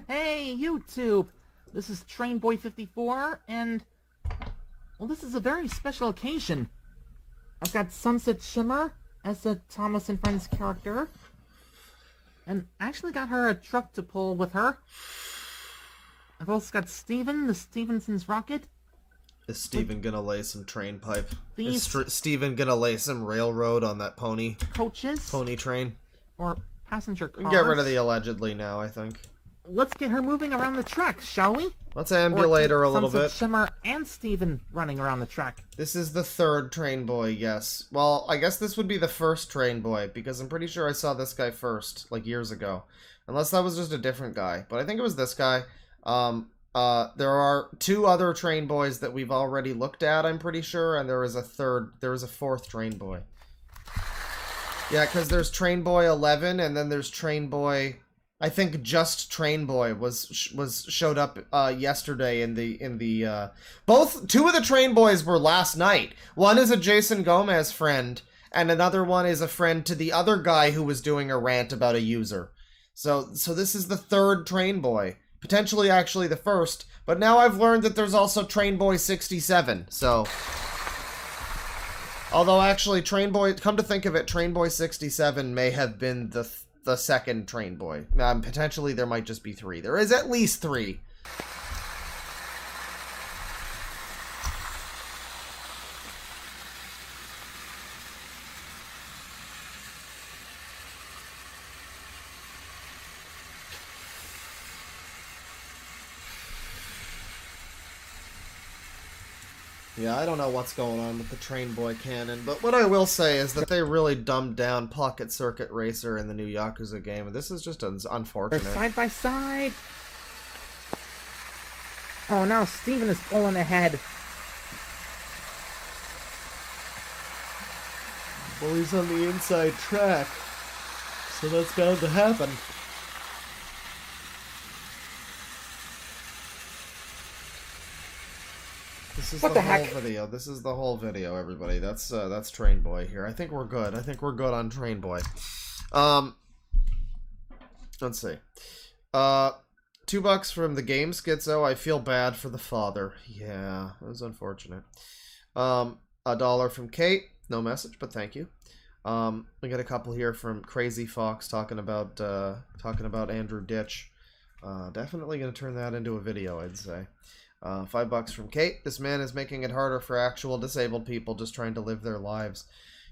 Hey, YouTube! This is Trainboy54, and, well, this is a very special occasion. I've got Sunset Shimmer as a Thomas and Friends character, and I actually got her a truck to pull with her. I've also got Steven, the Stevenson's rocket. Is Steven gonna lay some train pipe? These Is Steven gonna lay some railroad on that pony? Coaches? Pony train? Or passenger cars? Get rid of the allegedly now, I think. Let's get her moving around the track, shall we? Let's ambulate her a little Sunset bit. Shimmer and Steven running around the track. This is the third Train Boy, yes. Well, I guess this would be the first Train Boy, because I'm pretty sure I saw this guy first, like years ago. Unless that was just a different guy. But I think it was this guy. There are 2 other Train Boys that we've already looked at, I'm pretty sure, and there is a 4th Train Boy. Yeah, because there's Train Boy 11, and then there's Train Boy... I think just Train Boy showed up yesterday in the both 2 of the Train Boys were last night. One is a Jason Gomez friend, and another one is a friend to the other guy who was doing a rant about a user. So this is the 3rd Train Boy. Potentially actually the 1st, but now I've learned that there's also Train Boy 67, so... Although actually, Train Boy, come to think of it, Train Boy 67 may have been the 2nd Train Boy. Potentially there might just be 3. There is at least 3. Yeah, I don't know what's going on with the Train Boy canon, but what I will say is that they really dumbed down Pocket Circuit Racer in the new Yakuza game, and this is just unfortunate. They're side by side. Oh, now Steven is pulling ahead. Well, he's on the inside track, so that's bound to happen. This is the whole video. This is the whole video, everybody. That's Train Boy here. I think we're good. I think we're good on Train Boy. Let's see. $2 from the game Schizo. I feel bad for the father. Yeah, that was unfortunate. $1 from Kate. No message, but thank you. We got a couple here from Crazy Fox talking about Andrew Ditch. Definitely gonna turn that into a video, I'd say. $5 from Kate. This man is making it harder for actual disabled people just trying to live their lives.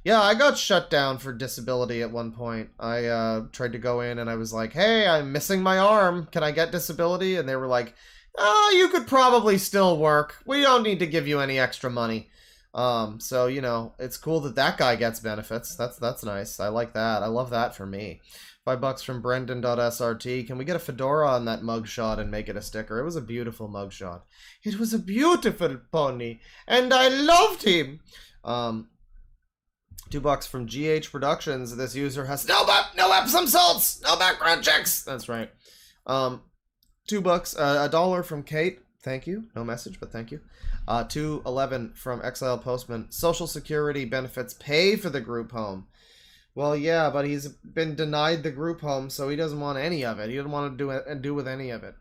Yeah, I got shut down for disability at one point. I tried to go in and I was like, hey, I'm missing my arm. Can I get disability? And they were like, oh, you could probably still work. We don't need to give you any extra money. So, you know, it's cool that that guy gets benefits. That's nice. I like that. I love that for me. $5 from Brendan.srt. Can we get a fedora on that mugshot and make it a sticker? It was a beautiful mugshot. It was a beautiful pony, and I loved him. $2 from GH Productions. This user has no Epsom salts, no background checks. That's right. $2, a dollar from Kate. Thank you. No message, but thank you. 2.11 from Exile Postman. Social Security benefits pay for the group home. Well, yeah, but he's been denied the group home, so he doesn't want any of it. He doesn't want to do with any of it.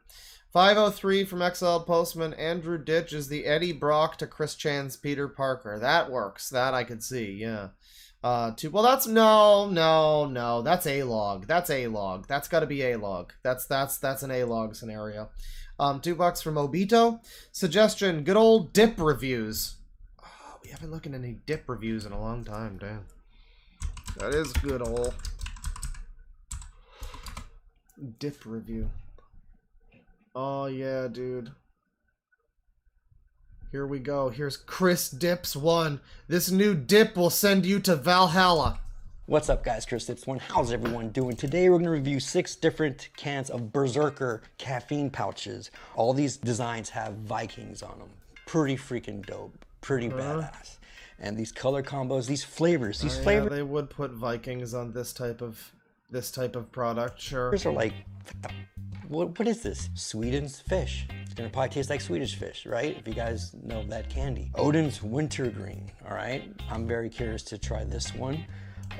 503 from Exiled Postman. Andrew Ditch is the Eddie Brock to Chris Chan's Peter Parker. That works. That I could see, yeah. Well, that's no. That's A-log. That's A-log. That's got to be A-log. That's an A-log scenario. $2 from Obito. Suggestion: good old dip reviews. Oh, we haven't looked at any dip reviews in a long time, damn. That is good old dip review. Oh yeah, dude. Here we go. Here's Chris Dips 1. This new dip will send you to Valhalla. What's up, guys? Chris Dips 1. How's everyone doing? Today we're going to review 6 different cans of Berserker caffeine pouches. All these designs have Vikings on them. Pretty freaking dope. Pretty badass. And these color combos, these flavors, Yeah, they would put Vikings on this type of product, sure. Are like, what is this? Sweden's fish. It's gonna probably taste like Swedish fish, right? If you guys know that candy. Odin's wintergreen, all right? I'm very curious to try this one.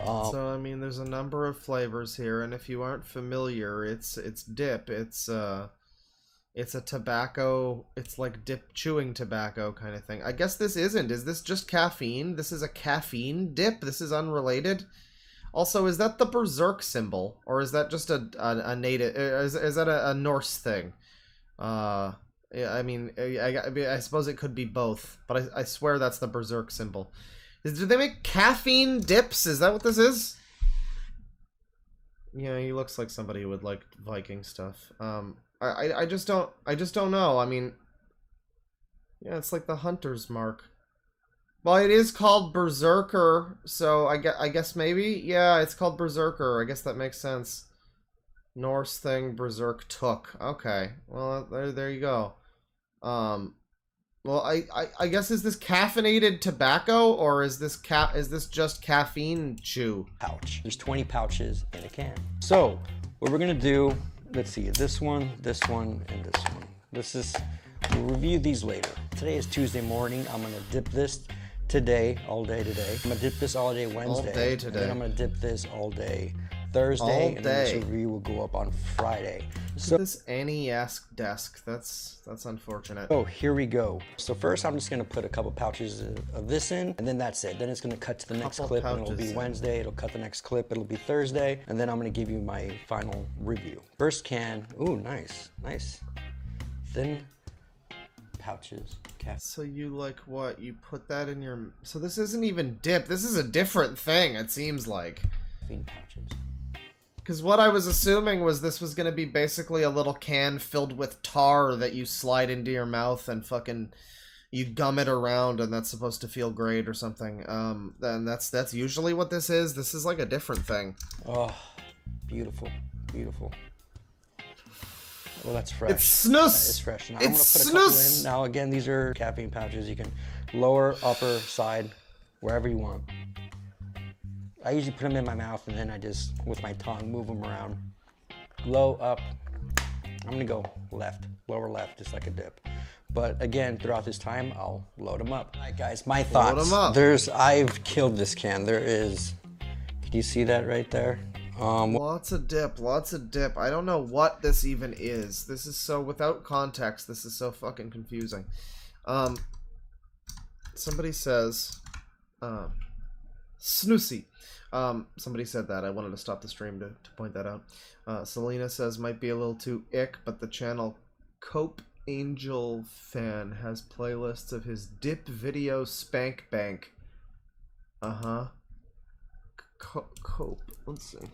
So, I mean, there's a number of flavors here, and if you aren't familiar, it's dip. It's a tobacco, it's like dip chewing tobacco kind of thing. I guess this isn't. Is this just caffeine? This is a caffeine dip? This is unrelated? Also, is that the Berserk symbol? Or is that just a native... Is that a Norse thing? I mean, I suppose it could be both. But I swear that's the Berserk symbol. Do they make caffeine dips? Is that what this is? Yeah, he looks like somebody who would like Viking stuff. I just don't know. I mean, yeah, it's like the hunter's mark. Well, it is called Berserker, so I guess maybe, yeah, it's called Berserker. I guess that makes sense. Norse thing, Berserk took. Okay, well, there you go. Well, I guess, is this caffeinated tobacco, or is this just caffeine chew? Pouch. There's 20 pouches in a can. So, what we're gonna do, let's see, this one, and this one. We'll review these later. Today is Tuesday morning. I'm gonna dip this today, all day today. I'm gonna dip this all day Wednesday. All day today. And then I'm gonna dip this all day Thursday. And then this review will go up on Friday. So this NES desk, that's unfortunate. Oh, here we go. So first I'm just gonna put a couple pouches of this in, and then that's it. Then it's gonna cut to the next clip, and it'll be Wednesday. It'll cut the next clip, it'll be Thursday, and then I'm gonna give you my final review. First can, ooh, nice. Thin pouches. So you like what? You put that in your... So this isn't even dip. This is a different thing, it seems like. Thin pouches. Because what I was assuming was this was going to be basically a little can filled with tar that you slide into your mouth and fucking... You gum it around, and that's supposed to feel great or something. Then that's usually what this is. This is like a different thing. Oh, beautiful. Well, that's fresh. It's snus! It's fresh. Now, It's I'm gonna put a couple snus! in. Now, again, these are caffeine pouches. You can lower, upper, side, wherever you want. I usually put them in my mouth, and then I just, with my tongue, move them around. Low, up. I'm gonna go left, lower left, just like a dip. But again, throughout this time, I'll load them up. All right, guys, my thoughts. Load 'em up. I've killed this can. There is, can you see that right there? Lots of dip. I don't know what this even is. This is so, without context, this is so fucking confusing. Somebody says, Snoosy. Somebody said that. I wanted to stop the stream to point that out. Selena says, might be a little too ick, but the channel Cope Angel Fan has playlists of his dip video spank bank. Cope. Let's see.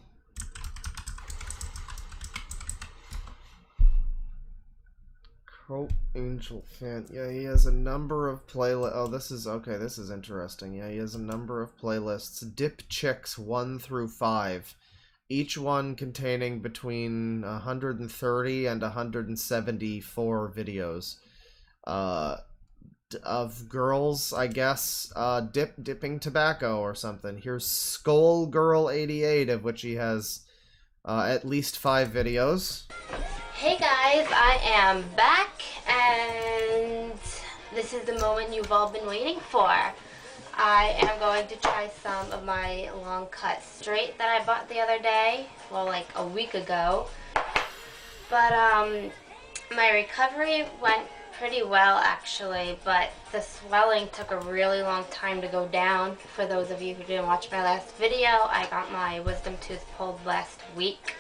Cope Angel Fan. Yeah, he has a number of playlists. Oh, this is okay. This is interesting. Yeah, he has a number of playlists. Dip Chicks 1 through 5. Each one containing between 130 and 174 videos. Of girls, I guess, dipping tobacco or something. Here's Skull Girl 88, of which he has at least 5 videos. Hey guys, I am back, and this is the moment you've all been waiting for. I am going to try some of my long cut straight that I bought the other day, well, like a week ago. But my recovery went pretty well actually, but the swelling took a really long time to go down. For those of you who didn't watch my last video, I got my wisdom tooth pulled last week.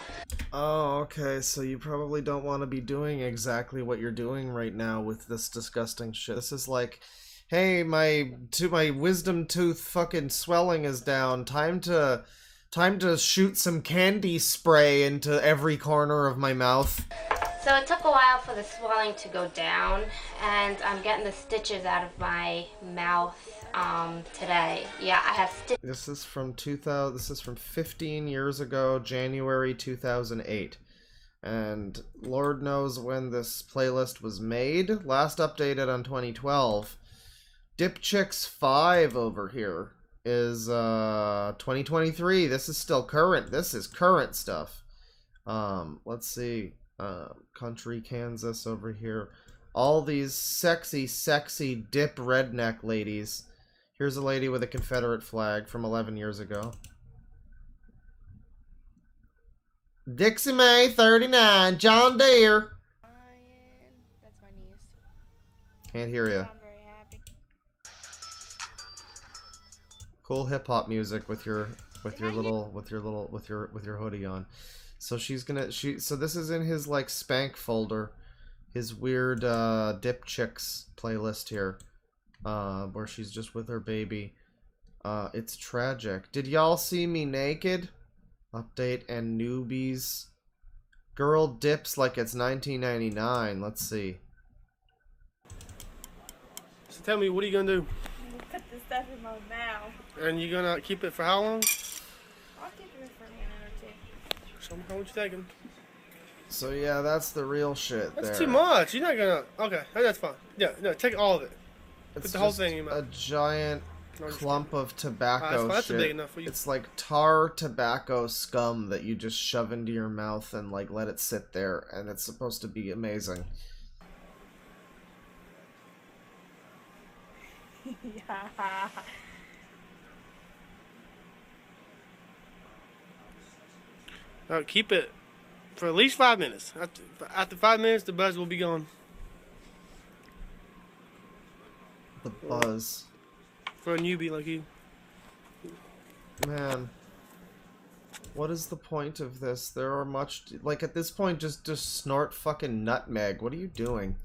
Oh, okay, so you probably don't want to be doing exactly what you're doing right now with this disgusting shit. This is like, hey, my wisdom tooth fucking swelling is down. Time to shoot some candy spray into every corner of my mouth. So it took a while for the swelling to go down, and I'm getting the stitches out of my mouth today. Yeah, I have stitches. This is from 2000. This is from 15 years ago, January 2008, and Lord knows when this playlist was made. Last updated on 2012. Dipchicks 5 over here is 2023. This is still current. This is current stuff. Let's see. Country Kansas over here. All these sexy dip redneck ladies. Here's a lady with a Confederate flag from 11 years ago. Dixie Mae 39, John Deere. That's my niece. Can't hear you. Cool hip hop music with your hoodie on. So so this is in his like spank folder, his weird dip chicks playlist here, where she's just with her baby. It's tragic. Did y'all see me naked? Update and newbies. Girl dips like it's 1999. Let's see. So tell me, what are you gonna do? Put the stuff in my mouth. And you gonna keep it for how long? I'll keep it for a minute or two. Show me how much you taking. So yeah, that's the real shit. That's there. too much. You're not gonna. Okay, that's fine. Yeah, no, take all of it. It's Put the whole just thing in your mouth. a giant clump of tobacco that's shit. big enough for you. It's like tar tobacco scum that you just shove into your mouth and like let it sit there, and it's supposed to be amazing. Yeah. No, keep it for at least 5 minutes. After 5 minutes, the buzz will be gone. The buzz. For a newbie like you. Man. What is the point of this? There are much... Like, at this point, just snort fucking nutmeg. What are you doing?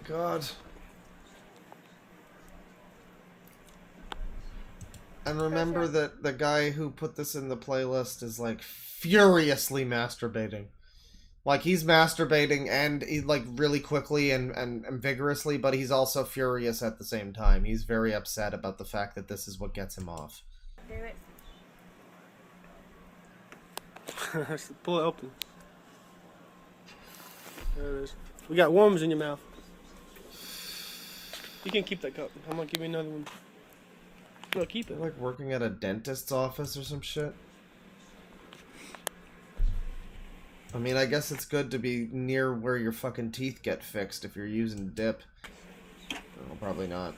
God. And remember that the guy who put this in the playlist is, like, furiously masturbating. Like, he's masturbating and he, like, really quickly and vigorously, but he's also furious at the same time. He's very upset about the fact that this is what gets him off. Do it. Pull it open. There it is. We got worms in your mouth. You can keep that cup. I'm gonna give you another one. No, keep it. You're like working at a dentist's office or some shit. I mean, I guess it's good to be near where your fucking teeth get fixed if you're using dip. Oh, probably not.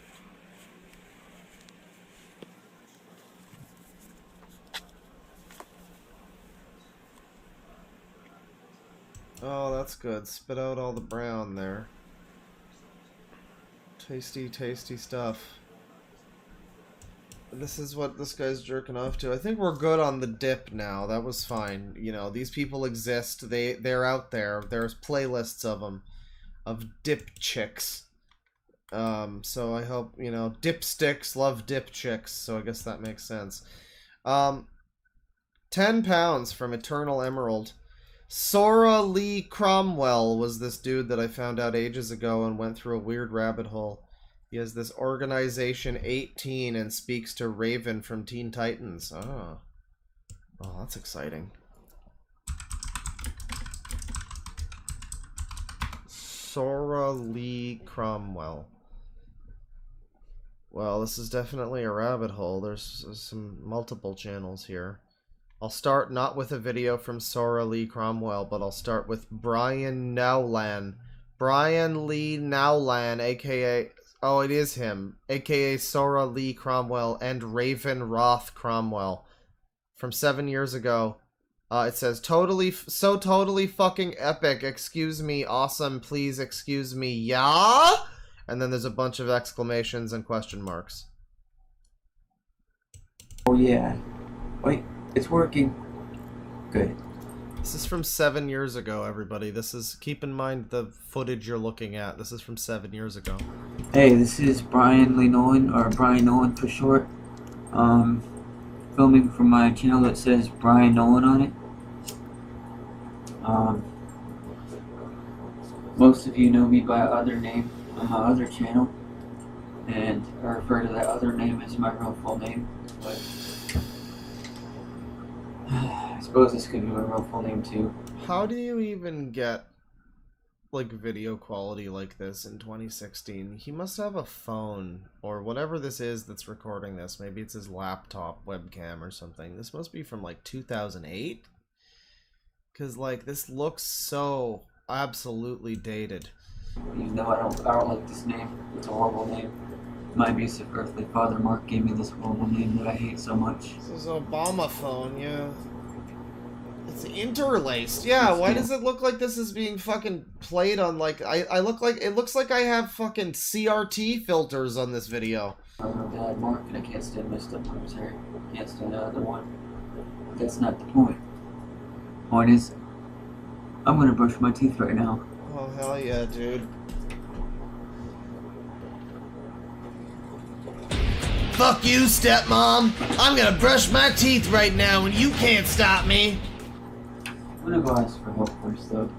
Oh, that's good. Spit out all the brown there. Tasty, tasty stuff. This is what this guy's jerking off to. I think we're good on the dip now. That was fine. You know, these people exist. They're out there. There's playlists of them. Of dip chicks. So I hope, you know, dipsticks love dip chicks. So I guess that makes sense. 10 pounds from Eternal Emerald. Sora Lee Cromwell was this dude that I found out ages ago and went through a weird rabbit hole. He has this Organization 18 and speaks to Raven from Teen Titans. Oh, that's exciting. Sora Lee Cromwell. Well, this is definitely a rabbit hole. There's some multiple channels here. I'll start not with a video from Sora Lee Cromwell, but I'll start with Brian Nowlan. Brian Lee Nowlan, aka... Oh, it is him. Aka Sora Lee Cromwell and Raven Roth Cromwell. From 7 years ago. It says, totally fucking epic. Excuse me, awesome, please excuse me, yeah? And then there's a bunch of exclamations and question marks. Oh yeah. Wait, it's working. Good. This is from 7 years ago, everybody. This is, keep in mind the footage you're looking at. This is from 7 years ago. Hey, this is Brian Lee Nolan, or Brian Nolan for short. Filming from my channel that says Brian Nolan on it. Most of you know me by other name on my other channel, and I refer to that other name as my real full name, but I suppose this could be my real full name too. How do you even get, like, video quality like this in 2016? He must have a phone, or whatever this is that's recording this. Maybe it's his laptop webcam or something. This must be from, like, 2008? Because, like, this looks so absolutely dated. Even though I don't like this name. It's a horrible name. My abusive earthly father, Mark, gave me this horrible name that I hate so much. This is Obama phone, yeah. It's interlaced. Yeah, why does it look like this is being fucking played on, like, I look like, it looks like I have fucking CRT filters on this video. I'm a bad Mark, and I can't stand my stepmom's hair. Can't stand the other one. But that's not the point. Point is, I'm gonna brush my teeth right now. Oh, hell yeah, dude. Fuck you, stepmom! I'm gonna brush my teeth right now and you can't stop me! I'm gonna go ask for help first, though.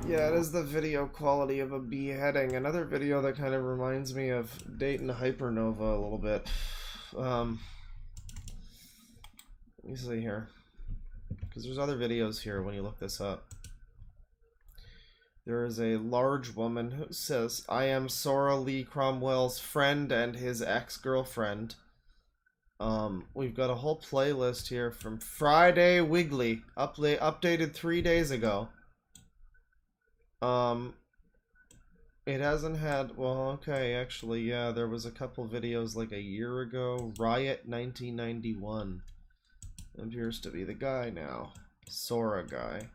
Yeah, it is the video quality of a beheading. Another video that kind of reminds me of Dayton Hypernova a little bit. Let me see here. Because there's other videos here when you look this up. There is a large woman who says, I am Sora Lee Cromwell's friend and his ex-girlfriend. We've got a whole playlist here from Friday Wiggly, updated 3 days ago. It hasn't had, well, okay, actually, yeah, there was a couple videos like a year ago. Riot 1991. Appears to be the guy now. Sora guy.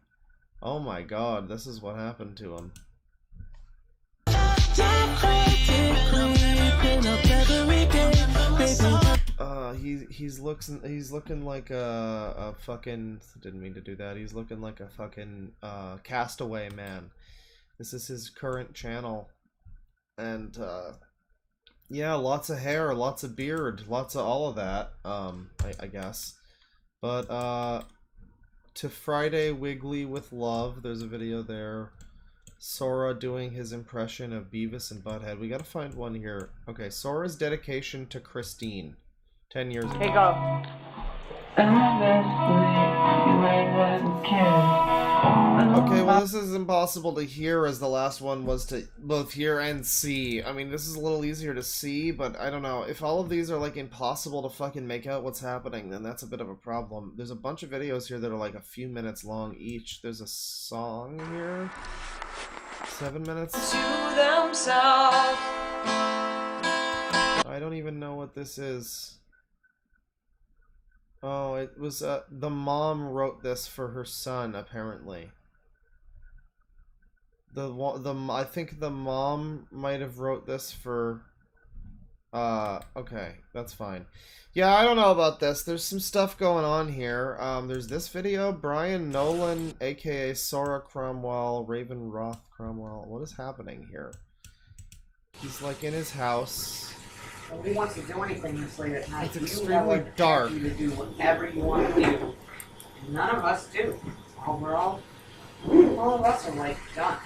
Oh my god, this is what happened to him. He's looking like a fucking, didn't mean to do that. He's looking like a fucking castaway man. This is his current channel. And yeah, lots of hair, lots of beard, lots of all of that, I guess. But to Friday Wiggly with Love, there's a video there. Sora doing his impression of Beavis and Butthead. We gotta find one here. Okay, Sora's dedication to Christine. 10 years ago. Hey, go. Okay, well this is impossible to hear as the last one was to both hear and see. I mean, this is a little easier to see, but I don't know. If all of these are like impossible to fucking make out what's happening, then that's a bit of a problem. There's a bunch of videos here that are like a few minutes long each. There's a song here. 7 minutes. I don't even know what this is. Oh, it was, the mom wrote this for her son, apparently. I think the mom might have wrote this for, okay, that's fine. Yeah, I don't know about this. There's some stuff going on here. There's this video, Brian Nolan, aka Sora Cromwell, Raven Roth Cromwell. What is happening here? He's, like, in his house. Nobody wants to do anything this late at night. It's extremely dark. You to do whatever you want to do. None of us do. All of us are like done.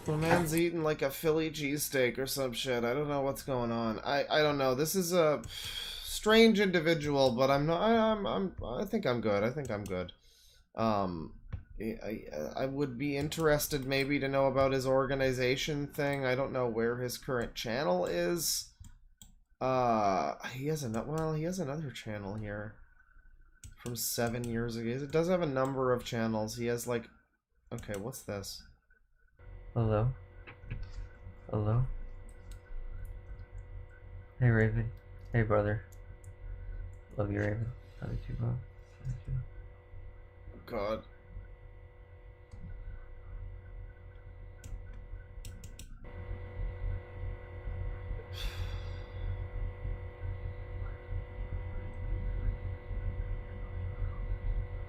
The man's eating like a Philly cheesesteak or some shit. I don't know what's going on. I don't know. This is a strange individual, but I'm not. I think I'm good. I think I'm good. I would be interested maybe to know about his organization thing. I don't know where his current channel is. He has another channel here from 7 years ago. It does have a number of channels. He has like, okay, what's this? Hello? Hello? Hey, Raven. Hey, brother. Love you, Raven. Love you too, bro. Love you too. God.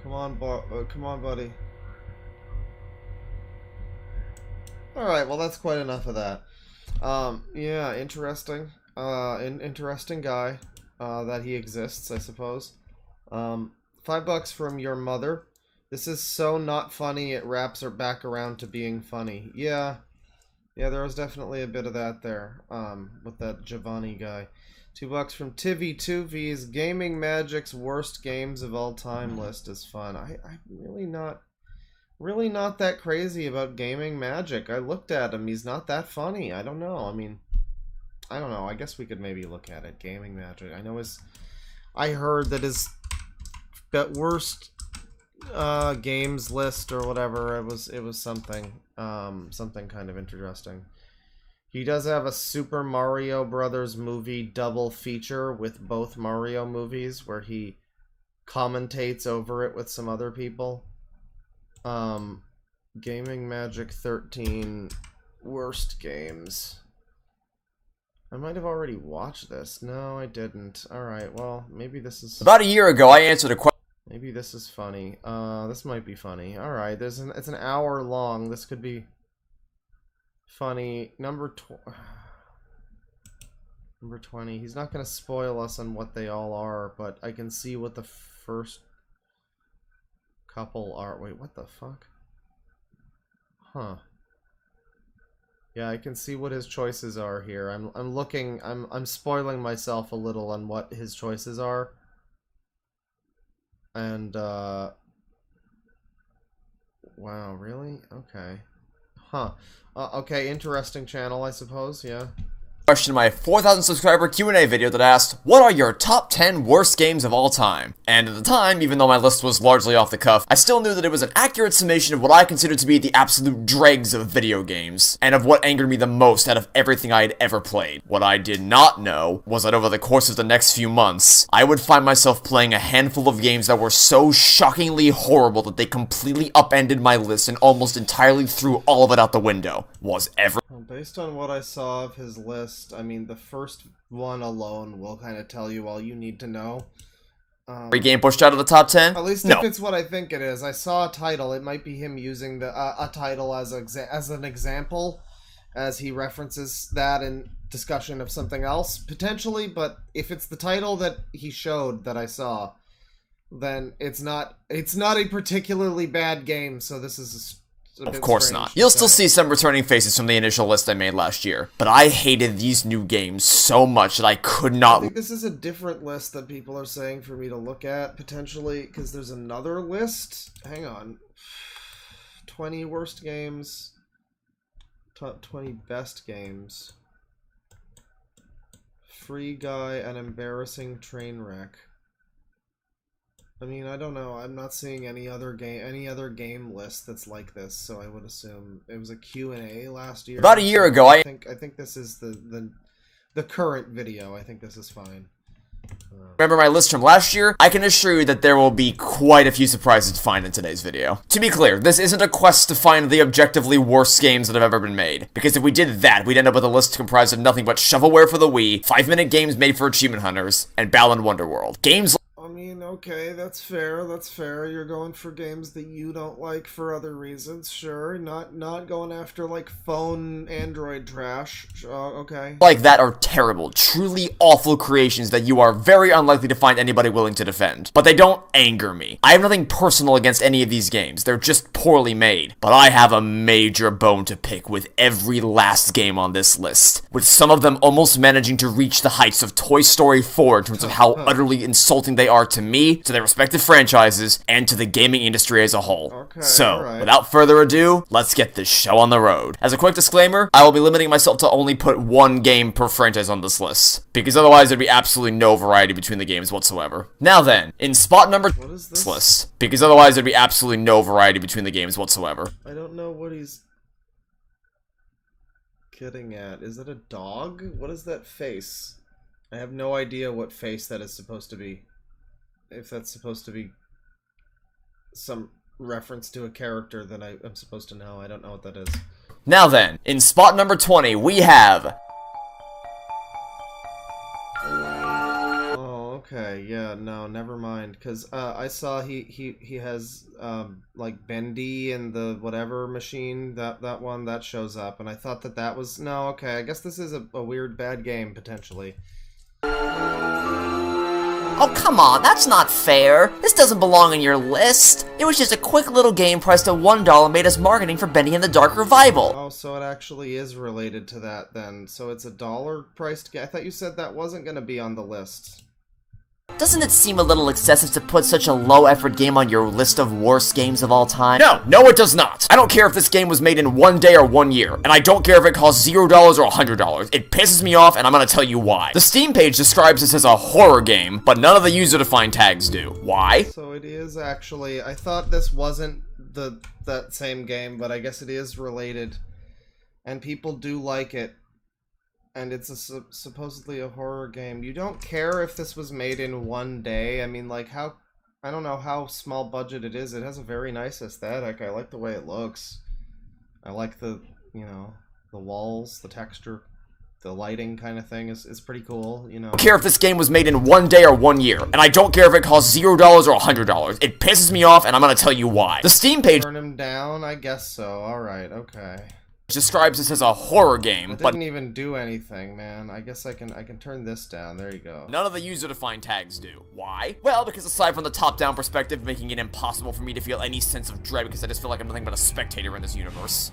Come on, buddy. Alright, well that's quite enough of that. Yeah, interesting. Interesting guy. That he exists, I suppose. $5 from your mother. This is so not funny, it wraps her back around to being funny. Yeah. Yeah, there was definitely a bit of that there. With that Giovanni guy. $2 from Tivy2V's Gaming Magic's Worst Games of All Time list is fun. I'm really not that crazy about Gaming Magic. I looked at him, he's not that funny. I don't know, I mean, I don't know, I guess we could maybe look at it. Gaming Magic. I heard that his worst games list or whatever, it was something kind of interesting. He does have a Super Mario Brothers movie double feature with both Mario movies where he commentates over it with some other people. Gaming Magic 13 Worst Games. I might have already watched this. No, I didn't. Alright, well, maybe this is... About a year ago, I answered a question. Maybe this is funny. This might be funny. Alright, it's an hour long. This could be funny. Number 20. He's not going to spoil us on what they all are, but I can see what the first couple are. Wait, what the fuck? Huh. Yeah, I can see what his choices are here. I'm spoiling myself a little on what his choices are. And wow, really? Okay. Huh. Okay, interesting channel, I suppose, yeah. Question in my 4,000 subscriber Q&A video that asked, what are your top 10 worst games of all time? And at the time, even though my list was largely off the cuff, I still knew that it was an accurate summation of what I considered to be the absolute dregs of video games, and of what angered me the most out of everything I had ever played. What I did not know was that over the course of the next few months, I would find myself playing a handful of games that were so shockingly horrible that they completely upended my list and almost entirely threw all of it out the window. Was ever... Well, based on what I saw of his list, I mean, the first one alone will kind of tell you all you need to know. Every game pushed out of the top 10? At least no. If it's what I think it is. I saw a title. It might be him using the a title as an example, as he references that in discussion of something else, potentially. But if it's the title that he showed that I saw, then it's not a particularly bad game. So this is of course not. You'll still see some returning faces from the initial list I made last year, but I hated these new games so much that I could not... I think this is a different list that people are saying for me to look at, potentially, because there's another list. Hang on. 20 worst games. Top 20 best games. Free Guy, an embarrassing train wreck. I mean, I don't know. I'm not seeing any other game list that's like this, so I would assume it was a Q&A last year. About a year ago, I think this is the current video. I think this is fine. Remember my list from last year? I can assure you that there will be quite a few surprises to find in today's video. To be clear, this isn't a quest to find the objectively worst games that have ever been made, because if we did that, we'd end up with a list comprised of nothing but shovelware for the Wii, 5-minute games made for achievement hunters, and Balan Wonderworld. Games I mean, okay, that's fair, You're going for games that you don't like for other reasons, sure. Not going after, like, phone Android trash. Okay. like that are terrible, truly awful creations that you are very unlikely to find anybody willing to defend. But they don't anger me. I have nothing personal against any of these games, they're just poorly made. But I have a major bone to pick with every last game on this list, with some of them almost managing to reach the heights of Toy Story 4 in terms of how utterly insulting they are to me me, to their respective franchises, and to the gaming industry as a whole. Okay, So, alright. without further ado, let's get this show on the road. As a quick disclaimer, I will be limiting myself to only put one game per franchise on this list, because otherwise there'd be absolutely no variety between the games whatsoever. Now then, in spot number What is this? list, because otherwise there'd be absolutely no variety between the games whatsoever. I don't know what he's getting at. Is it a dog? What is that face? I have no idea what face that is supposed to be. If that's supposed to be some reference to a character that I'm supposed to know. I don't know what that is. Now then, in spot number 20, we have... Oh, okay. Yeah, no, never mind. Because I saw he has like Bendy and the whatever machine, that one that shows up, and I thought that was no. Okay, I guess this is a weird bad game potentially. Oh, come on, that's not fair. This doesn't belong on your list. It was just a quick little game priced at $1 made as marketing for Bendy and the Dark Revival. Oh, so it actually is related to that then. So it's a $1 priced game. I thought you said that wasn't going to be on the list. Doesn't it seem a little excessive to put such a low-effort game on your list of worst games of all time? No, it does not. I don't care if this game was made in 1 day or 1 year, and I don't care if it costs $0 or $100. It pisses me off, and I'm gonna tell you why. The Steam page describes this as a horror game, but none of the user-defined tags do. Why? So it is actually. I thought this wasn't that same game, but I guess it is related, and people do like it. And it's supposedly a horror game. You don't care if this was made in 1 day? I mean, like, how... I don't know how small budget it is. It has a very nice aesthetic. I like the way it looks. I like the, you know, the walls, the texture, the lighting kind of thing is pretty cool, you know. I don't care if this game was made in 1 day or 1 year, and I don't care if it costs $0 or $100. It pisses me off, and I'm gonna tell you why. The Steam page... Turn him down? I guess so. Alright, okay. Describes this as a horror game, It but didn't even do anything, man. I guess I can turn this down. There you go. none of the user-defined tags do. Why? Well, because aside from the top-down perspective making it impossible for me to feel any sense of dread because I just feel like I'm nothing but a spectator in this universe.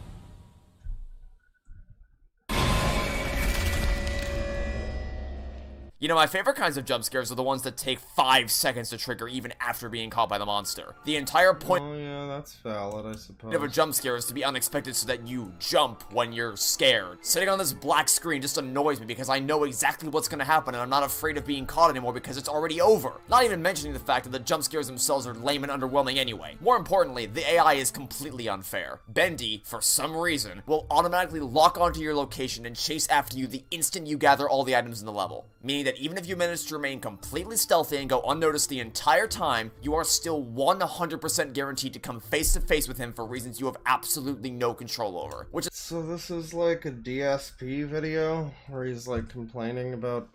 You know, my favorite kinds of jump scares are the ones that take 5 seconds to trigger even after being caught by the monster. The entire point Oh yeah, that's valid, I suppose. of a jump scare is to be unexpected so that you jump when you're scared. Sitting on this black screen just annoys me because I know exactly what's gonna happen and I'm not afraid of being caught anymore because it's already over. Not even mentioning the fact that the jump scares themselves are lame and underwhelming anyway. More importantly, the AI is completely unfair. Bendy, for some reason, will automatically lock onto your location and chase after you the instant you gather all the items in the level. Meaning that even if you manage to remain completely stealthy and go unnoticed the entire time, you are still 100% guaranteed to come face to face with him for reasons you have absolutely no control over. Which is So this is like a DSP video where he's like complaining about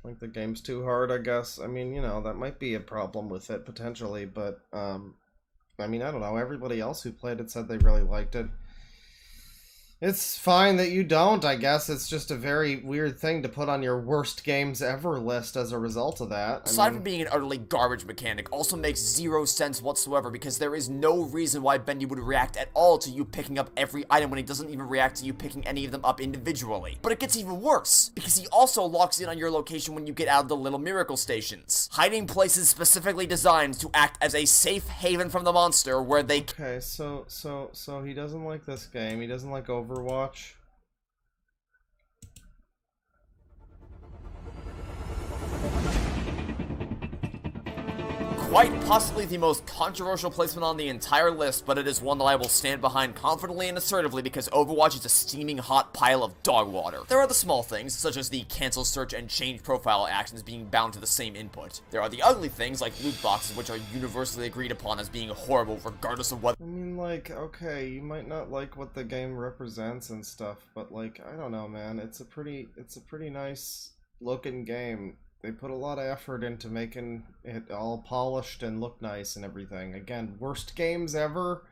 like the game's too hard, I guess. I mean, you know, that might be a problem with it potentially, but I mean, I don't know. Everybody else who played it said they really liked it. It's fine that you don't, I guess. It's just a very weird thing to put on your worst games ever list as a result of that. aside from being an utterly garbage mechanic, also makes zero sense whatsoever because there is no reason why Bendy would react at all to you picking up every item when he doesn't even react to you picking any of them up individually. But it gets even worse, because he also locks in on your location when you get out of the little miracle stations, hiding places specifically designed to act as a safe haven from the monster where they Okay, so he doesn't like this game. He doesn't like Overwatch. Quite possibly the most controversial placement on the entire list, but it is one that I will stand behind confidently and assertively because Overwatch is a steaming hot pile of dog water. There are the small things, such as the cancel search and change profile actions being bound to the same input. There are the ugly things like loot boxes, which are universally agreed upon as being horrible regardless of what— I mean, like, okay, you might not like what the game represents and stuff, but like, I don't know, man. It's a pretty nice looking game. They put a lot of effort into making it all polished and look nice and everything. Again, worst games ever?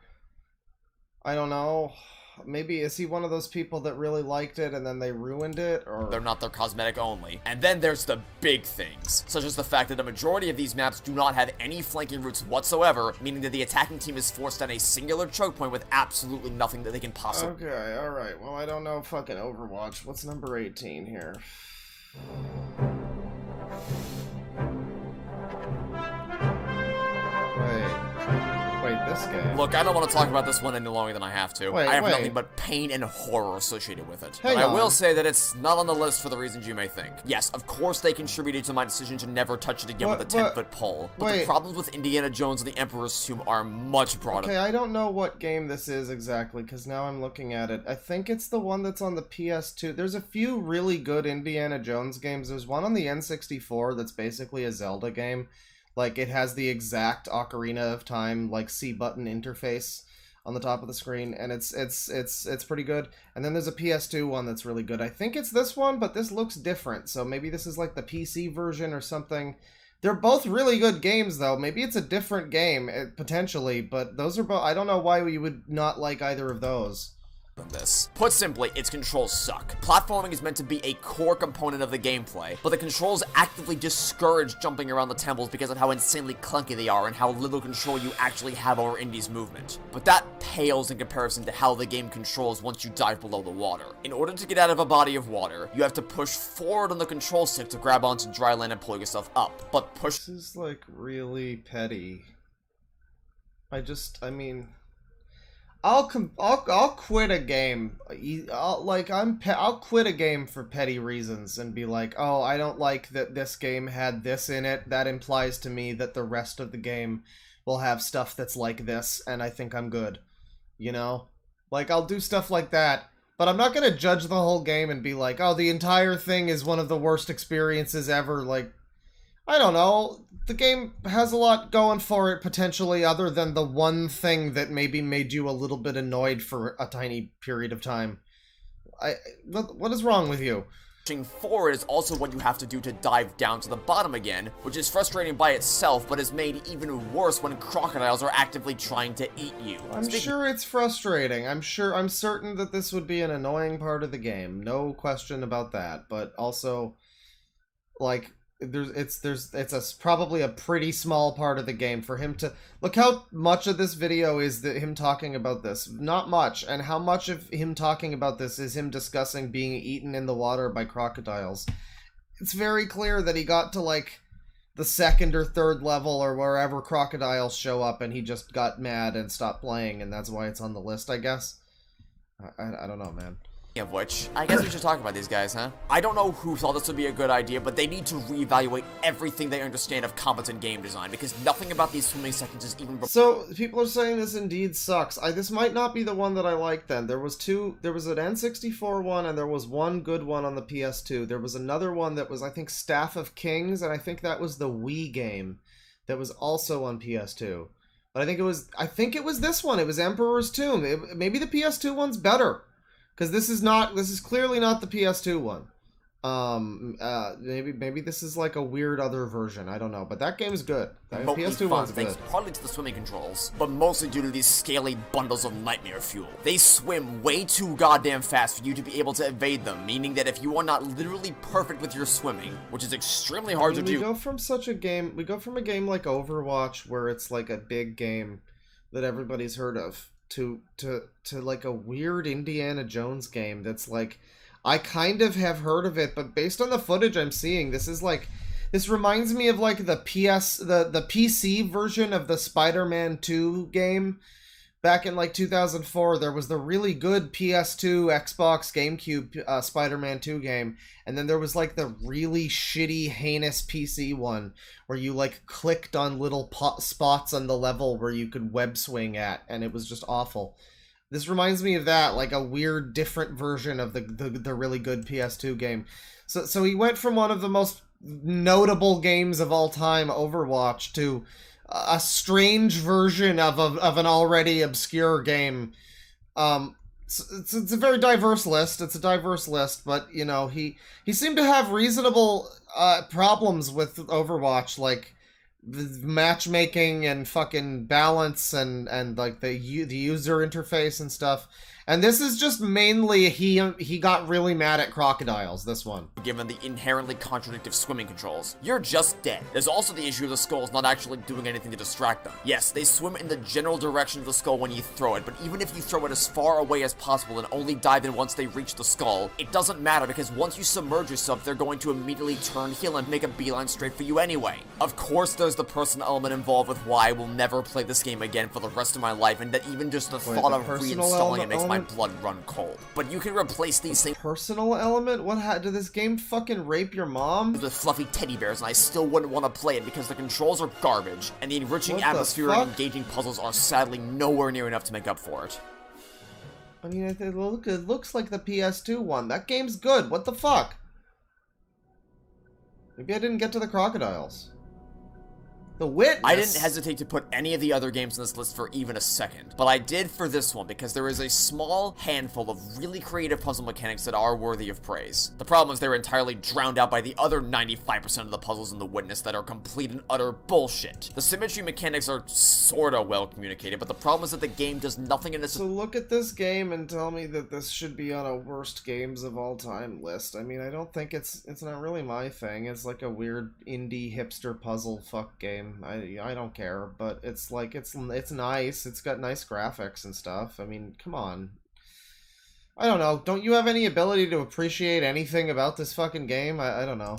I don't know. Maybe, is he one of those people that really liked it and then they ruined it, or... They're not their cosmetic only. And then there's the big things, such as the fact that a majority of these maps do not have any flanking routes whatsoever, meaning that the attacking team is forced on a singular choke point with absolutely nothing that they can possibly— Okay, alright. Well, I don't know fucking Overwatch. What's number 18 here? this game. Look, I don't want to talk about this one any longer than I have to. Wait, I have wait. nothing but pain and horror associated with it. Hang But I will on. say that it's not on the list for the reasons you may think. Yes, of course they contributed to my decision to never touch it again with a 10-foot pole. But the wait. problems with Indiana Jones and the Emperor's Tomb are much broader. Okay, I don't know what game this is exactly, because now I'm looking at it. I think it's the one that's on the PS2. There's a few really good Indiana Jones games. There's one on the N64 that's basically a Zelda game. Like, it has the exact Ocarina of Time, like, C-button interface on the top of the screen, and it's pretty good. And then there's a PS2 one that's really good. I think it's this one, but this looks different, so maybe this is, like, the PC version or something. They're both really good games, though. Maybe it's a different game, potentially, but those are both... I don't know why you would not like either of those. This. Put simply, its controls suck. Platforming is meant to be a core component of the gameplay, but the controls actively discourage jumping around the temples because of how insanely clunky they are and how little control you actually have over Indy's movement. But that pales in comparison to how the game controls once you dive below the water. In order to get out of a body of water, you have to push forward on the control stick to grab onto dry land and pull yourself up, but push— This is, like, really petty. I mean... I'll quit a game. I'll quit a game for petty reasons and be like, oh, I don't like that this game had this in it. That implies to me that the rest of the game will have stuff that's like this, and I think I'm good. You know? Like, I'll do stuff like that, but I'm not gonna judge the whole game and be like, oh, the entire thing is one of the worst experiences ever. Like, I don't know. The game has a lot going for it, potentially, other than the one thing that maybe made you a little bit annoyed for a tiny period of time. What is wrong with you? pushing forward is also what you have to do to dive down to the bottom again, which is frustrating by itself, but is made even worse when crocodiles are actively trying to eat you. I'm sure it's frustrating. I'm certain that this would be an annoying part of the game. No question about that. But also, like, it's probably a pretty small part of the game for him to look how much of this video is him talking about this. Not much, and how much of him talking about this is him discussing being eaten in the water by crocodiles. It's very clear that he got to like the second or third level or wherever crocodiles show up and he just got mad and stopped playing, and that's why it's on the list, I guess. I don't know, man. Of which, I guess we should talk about these guys, huh? I don't know who thought this would be a good idea, but they need to reevaluate everything they understand of competent game design, because nothing about these swimming sections is even... So, people are saying this indeed sucks. This might not be the one that I like then. There was an N64 one, and there was one good one on the PS2. There was another one that was, I think, Staff of Kings, and I think that was the Wii game that was also on PS2. But I think it was this one. It was Emperor's Tomb. Maybe the PS2 one's better. Because this is clearly not the PS2 one. Maybe this is like a weird other version. I don't know, but that game's good. That PS2 one's good. Thanks partly to the swimming controls, but mostly due to these scaly bundles of nightmare fuel. They swim way too goddamn fast for you to be able to evade them, meaning that if you are not literally perfect with your swimming, which is extremely hard to do... We go from a game like Overwatch, where it's like a big game that everybody's heard of, to like a weird Indiana Jones game that's like, I kind of have heard of it, but based on the footage I'm seeing, this reminds me of like the PC version of the Spider-Man 2 game. Back in like 2004, there was the really good PS2, Xbox, GameCube Spider-Man 2 game, and then there was like the really shitty, heinous PC one where you like clicked on little spots on the level where you could web swing at, and it was just awful. This reminds me of that, like a weird, different version of the really good PS2 game. So he went from one of the most notable games of all time, Overwatch, to a strange version of an already obscure game. It's a very diverse list. It's a diverse list, but you know, he seemed to have reasonable problems with Overwatch, like the matchmaking and fucking balance and like the user interface and stuff. And this is just mainly he got really mad at crocodiles, this one. Given the inherently contradictory swimming controls, you're just dead. There's also the issue of the skulls not actually doing anything to distract them. Yes, they swim in the general direction of the skull when you throw it, but even if you throw it as far away as possible and only dive in once they reach the skull, it doesn't matter because once you submerge yourself, they're going to immediately turn heel and make a beeline straight for you anyway. Of course, there's the personal element involved with why I will never play this game again for the rest of my life, and that even just the thought of reinstalling it makes my blood run cold. But you can replace these things. Personal element? What did this game fucking rape your mom? With fluffy teddy bears, and I still wouldn't want to play it because the controls are garbage, and the enriching atmosphere and engaging puzzles are sadly nowhere near enough to make up for it. I mean, it looks like the PS2 one. That game's good. What the fuck? Maybe I didn't get to the crocodiles. The Witness! I didn't hesitate to put any of the other games on this list for even a second, but I did for this one because there is a small handful of really creative puzzle mechanics that are worthy of praise. The problem is they're entirely drowned out by the other 95% of the puzzles in The Witness that are complete and utter bullshit. The symmetry mechanics are sorta well communicated, but the problem is that the game does nothing in this. So look at this game and tell me that this should be on a worst games of all time list. I mean, I don't think it's not really my thing. It's like a weird indie hipster puzzle fuck game. I don't care, but it's like it's nice. It's got nice graphics and stuff. I mean, come on. I don't know. Don't you have any ability to appreciate anything about this fucking game? I don't know.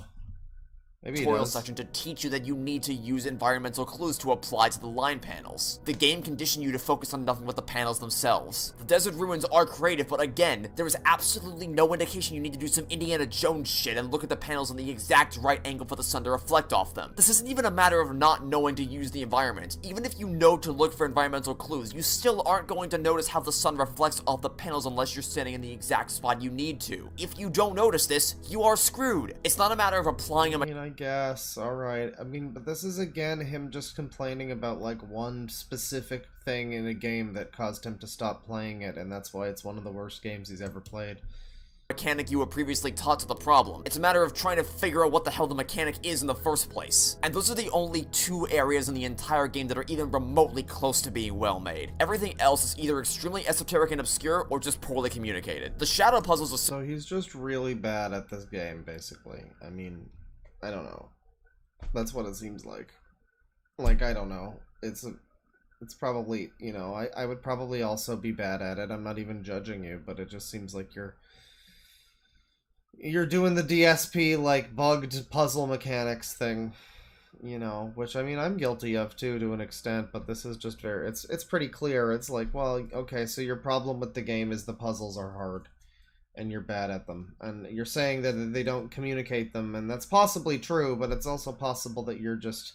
Maybe Tutorial section to teach you that you need to use environmental clues to apply to the line panels. The game conditioned you to focus on nothing but the panels themselves. The desert ruins are creative, but again, there is absolutely no indication you need to do some Indiana Jones shit and look at the panels on the exact right angle for the sun to reflect off them. This isn't even a matter of not knowing to use the environment. Even if you know to look for environmental clues, you still aren't going to notice how the sun reflects off the panels unless you're standing in the exact spot you need to. If you don't notice this, you are screwed. It's not a matter of applying a I guess, alright. I mean, but this is again him just complaining about like one specific thing in a game that caused him to stop playing it, and that's why it's one of the worst games he's ever played. Mechanic you were previously taught to the problem. It's a matter of trying to figure out what the hell the mechanic is in the first place. And those are the only two areas in the entire game that are even remotely close to being well made. Everything else is either extremely esoteric and obscure or just poorly communicated. The shadow puzzles are so he's just really bad at this game, basically. I mean, I don't know. That's what it seems like. Like, I don't know. It's probably, you know, I would probably also be bad at it. I'm not even judging you, but it just seems like you're doing the DSP, like, bugged puzzle mechanics thing, you know, which, I mean, I'm guilty of, too, to an extent, but this is just very, it's pretty clear. It's like, well, okay, so your problem with the game is the puzzles are hard, and you're bad at them, and you're saying that they don't communicate them, and that's possibly true, but it's also possible that you're just,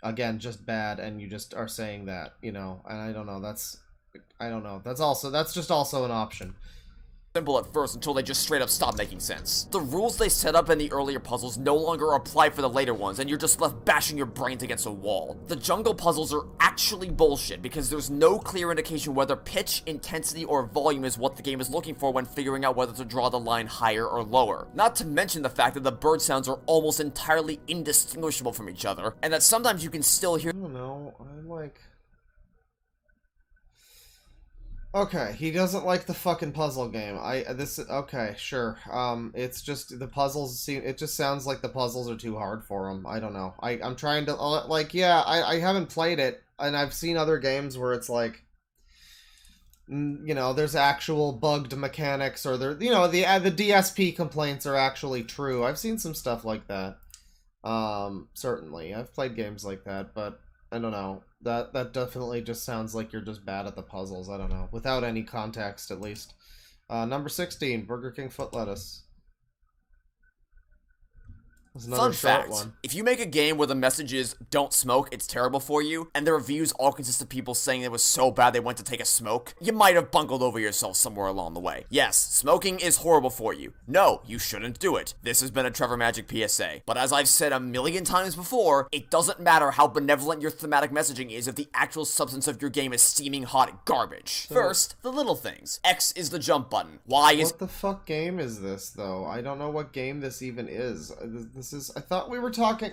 again, just bad, and you just are saying that, you know, and I don't know, that's just also an option. Simple at first until they just straight up stop making sense. The rules they set up in the earlier puzzles no longer apply for the later ones, and you're just left bashing your brains against a wall. The jungle puzzles are actually bullshit because there's no clear indication whether pitch, intensity, or volume is what the game is looking for when figuring out whether to draw the line higher or lower. Not to mention the fact that the bird sounds are almost entirely indistinguishable from each other, and that sometimes you can still hear— I don't know, I'm like... Okay, he doesn't like the fucking puzzle game. Okay, sure. It's just the puzzles it just sounds like the puzzles are too hard for him. I don't know. I'm trying to, like, yeah, I haven't played it, and I've seen other games where it's like, you know, there's actual bugged mechanics, or there, you know, the DSP complaints are actually true. I've seen some stuff like that. Certainly. I've played games like that, but I don't know. That definitely just sounds like you're just bad at the puzzles. I don't know. Without any context, at least. Number 16, Burger King foot lettuce. Fun fact, if you make a game where the message is, don't smoke, it's terrible for you, and the reviews all consist of people saying it was so bad they went to take a smoke, you might have bungled over yourself somewhere along the way. Yes, smoking is horrible for you. No, you shouldn't do it. This has been a Trevor Magic PSA. But as I've said a million times before, it doesn't matter how benevolent your thematic messaging is if the actual substance of your game is steaming hot garbage. First, the little things. X is the jump button. Y is— What the fuck game is this, though? I don't know what game this even is. I thought we were talking...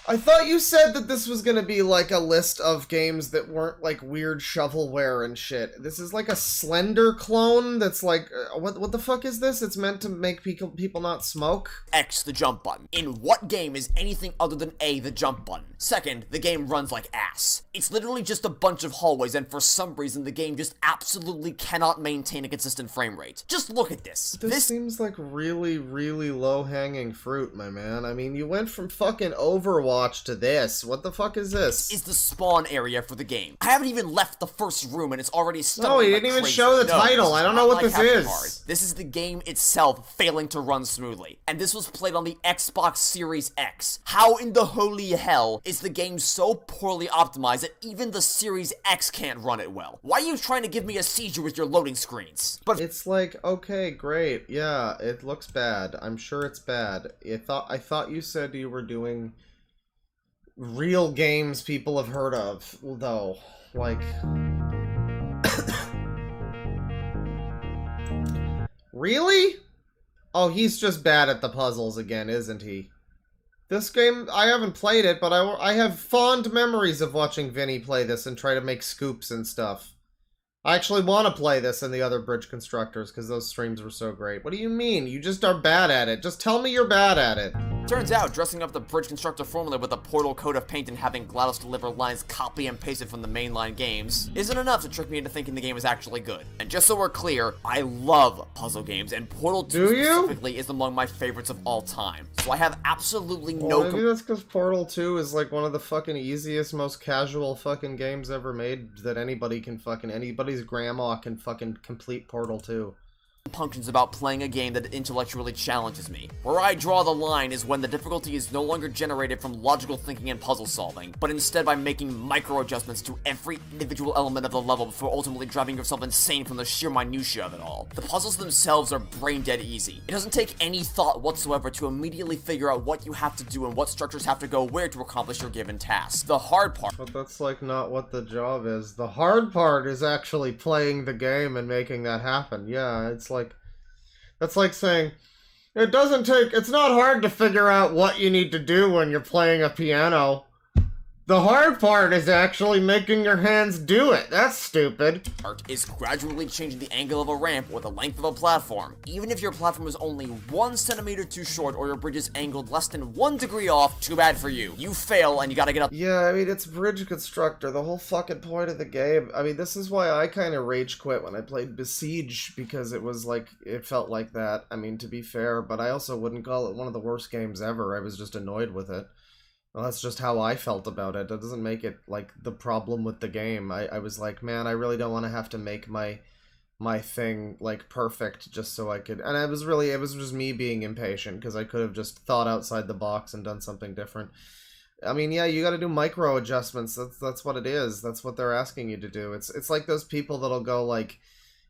I thought you said that this was gonna be like a list of games that weren't like weird shovelware and shit. This is like a Slender clone that's like, what the fuck is this? It's meant to make people not smoke? X, the jump button. In what game is anything other than A, the jump button? Second, the game runs like ass. It's literally just a bunch of hallways, and for some reason the game just absolutely cannot maintain a consistent frame rate. Just look at this. This seems like really, really low-hanging fruit, my man. I mean, you went from fucking Overwatch to this. What the fuck is this? This is the spawn area for the game. I haven't even left the first room and it's already stuck. No, he didn't even show the title. I don't know what this is. This is the game itself failing to run smoothly. And this was played on the Xbox Series X. How in the holy hell is the game so poorly optimized that even the Series X can't run it well? Why are you trying to give me a seizure with your loading screens? But it's like, okay, great. Yeah, it looks bad. I'm sure it's bad. I thought you said you were doing real games people have heard of, though. Like... Really? Oh, he's just bad at the puzzles again, isn't he? This game, I haven't played it, but I have fond memories of watching Vinny play this and try to make scoops and stuff. I actually want to play this and the other Bridge Constructors, because those streams were so great. What do you mean? You just are bad at it. Just tell me you're bad at it. Turns out, dressing up the Bridge Constructor formula with a Portal coat of paint and having GLaDOS deliver lines copy and pasted from the mainline games isn't enough to trick me into thinking the game is actually good. And just so we're clear, I love puzzle games, and Portal 2 specifically is among my favorites of all time. So I have absolutely no... Maybe that's because Portal 2 is like one of the fucking easiest, most casual fucking games ever made that anybody can fucking... anybody's grandma can fucking complete Portal 2. Compunctions about playing a game that intellectually challenges me. Where I draw the line is when the difficulty is no longer generated from logical thinking and puzzle solving, but instead by making micro adjustments to every individual element of the level before ultimately driving yourself insane from the sheer minutiae of it all. The puzzles themselves are brain dead easy. It doesn't take any thought whatsoever to immediately figure out what you have to do and what structures have to go where to accomplish your given task. The hard part... But that's like not what the job is. The hard part is actually playing the game and making that happen. Yeah, it's like... That's like saying, it's not hard to figure out what you need to do when you're playing a piano. The hard part is actually making your hands do it. That's stupid. Art is gradually changing the angle of a ramp or the length of a platform. Even if your platform is only 1 centimeter too short or your bridge is angled less than 1 degree off, too bad for you. You fail and you gotta get up. Yeah, I mean, it's Bridge Constructor, the whole fucking point of the game. I mean, this is why I kind of rage quit when I played Besiege, because it was like, it felt like that. I mean, to be fair, but I also wouldn't call it one of the worst games ever. I was just annoyed with it. Well, that's just how I felt about it. That doesn't make it, like, the problem with the game. I was like, man, I really don't want to have to make my thing, like, perfect just so I could... And it was just me being impatient, because I could have just thought outside the box and done something different. I mean, yeah, you gotta do micro adjustments. That's what it is. That's what they're asking you to do. It's like those people that'll go, like,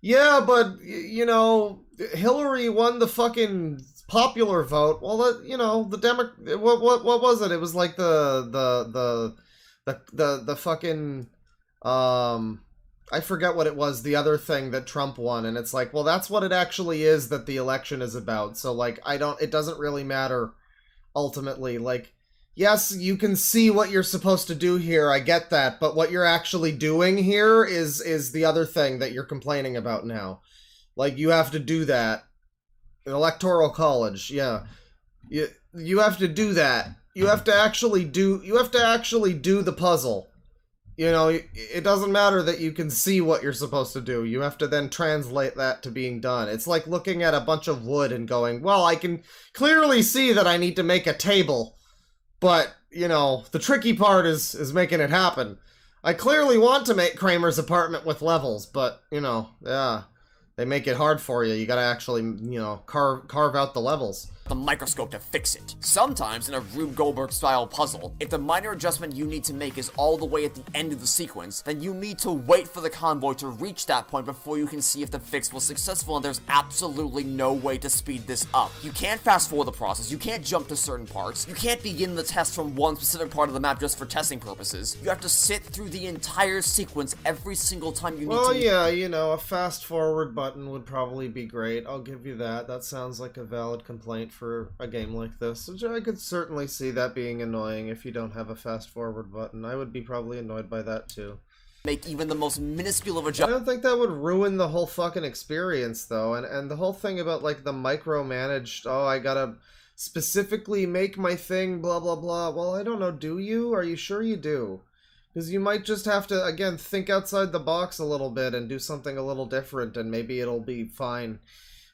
yeah, but, you know, Hillary won the fucking... popular vote. Well, you know, the what was it? It was like the fucking I forget what it was. The other thing that Trump won, and it's like, well, that's what it actually is that the election is about. So like, it doesn't really matter ultimately. Like, yes, you can see what you're supposed to do here. I get that, but what you're actually doing here is the other thing that you're complaining about now. Like, you have to do that. Electoral college, yeah. You have to do that. You have to actually do the puzzle. You know, it doesn't matter that you can see what you're supposed to do. You have to then translate that to being done. It's like looking at a bunch of wood and going, well, I can clearly see that I need to make a table. But, you know, the tricky part is making it happen. I clearly want to make Kramer's apartment with levels, but, you know, yeah. They make it hard for you. You gotta actually, you know, carve out the levels. The microscope to fix it. Sometimes in a Rube Goldberg style puzzle, if the minor adjustment you need to make is all the way at the end of the sequence, then you need to wait for the convoy to reach that point before you can see if the fix was successful, and there's absolutely no way to speed this up. You can't fast forward the process, you can't jump to certain parts, you can't begin the test from one specific part of the map just for testing purposes. You have to sit through the entire sequence every single time you need to... Well, yeah, you know, a fast forward button would probably be great. I'll give you that. That sounds like a valid complaint for a game like this. Which I could certainly see that being annoying if you don't have a fast forward button. I would be probably annoyed by that too. Make even the most minuscule of I adjustments. don't think that would ruin the whole fucking experience though, and the whole thing about like the micromanaged, oh, I gotta specifically make my thing, blah blah blah. Well, I don't know, do you? Are you sure you do? Because you might just have to, again, think outside the box a little bit and do something a little different, and maybe it'll be fine.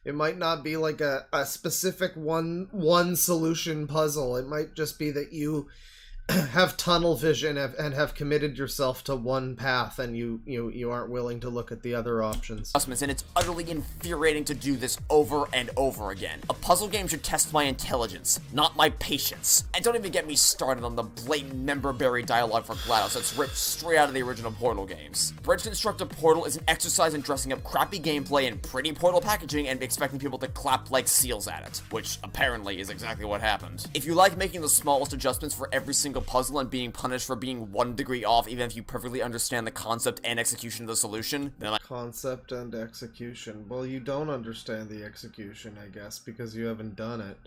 It might not be like a specific one solution puzzle. It might just be that you have tunnel vision and have committed yourself to one path, and you aren't willing to look at the other options. And it's utterly infuriating to do this over and over again. A puzzle game should test my intelligence, not my patience. And don't even get me started on the blatant member-buried dialogue for GLaDOS that's ripped straight out of the original Portal games. Bridge Constructor Portal is an exercise in dressing up crappy gameplay and pretty Portal packaging and expecting people to clap like seals at it, which apparently is exactly what happened. If you like making the smallest adjustments for every single puzzle and being punished for being 1 degree off even if you perfectly understand the concept and execution of the solution, then Concept and execution. Well, you don't understand the execution, I guess, because you haven't done it.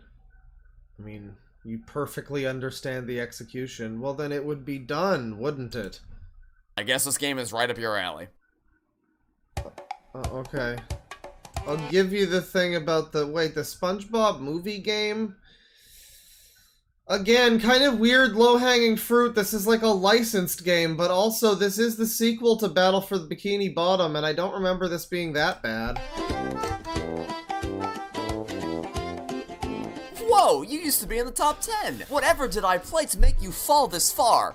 I mean, you perfectly understand the execution. Well, then it would be done, wouldn't it? I guess this game is right up your alley. Okay. I'll give you the thing about the SpongeBob movie game? Again, kind of weird low-hanging fruit. This is like a licensed game, but also this is the sequel to Battle for the Bikini Bottom, and I don't remember this being that bad. Whoa, you used to be in the top 10! Whatever did I play to make you fall this far?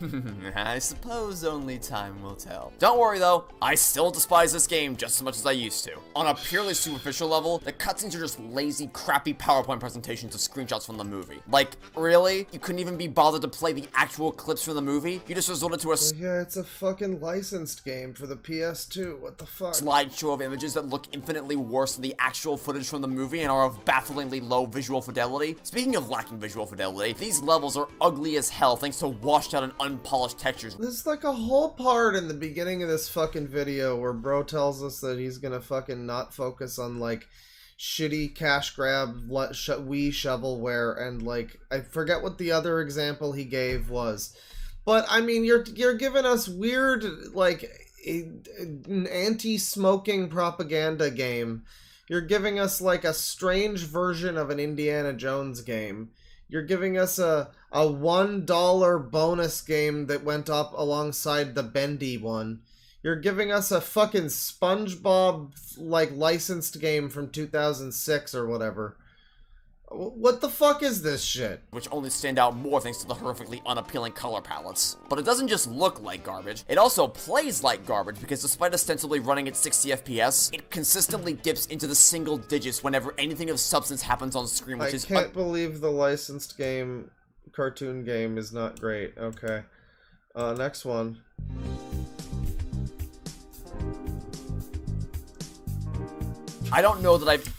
I suppose only time will tell. Don't worry though, I still despise this game just as much as I used to. On a purely superficial level, the cutscenes are just lazy, crappy PowerPoint presentations of screenshots from the movie. Like, really? You couldn't even be bothered to play the actual clips from the movie? You just resorted to a yeah, it's a fucking licensed game for the PS2, what the fuck? Slideshow of images that look infinitely worse than the actual footage from the movie and are of bafflingly low visual fidelity. Speaking of lacking visual fidelity, these levels are ugly as hell thanks to washed out and unpolished textures. There's like a whole part in the beginning of this fucking video where bro tells us that he's gonna fucking not focus on like shitty cash grab Wii shovelware, and like I forget what the other example he gave was. But I mean, you're giving us weird like an anti-smoking propaganda game. You're giving us like a strange version of an Indiana Jones game. You're giving us a $1 bonus game that went up alongside the Bendy one. You're giving us a fucking SpongeBob like licensed game from 2006 or whatever. What the fuck is this shit? Which only stand out more thanks to the horrifically unappealing color palettes. But it doesn't just look like garbage, it also plays like garbage because despite ostensibly running at 60 FPS, it consistently dips into the single digits whenever anything of substance happens on screen, which I can't believe the licensed game, cartoon game, is not great. Okay. Next one. I don't know that I've...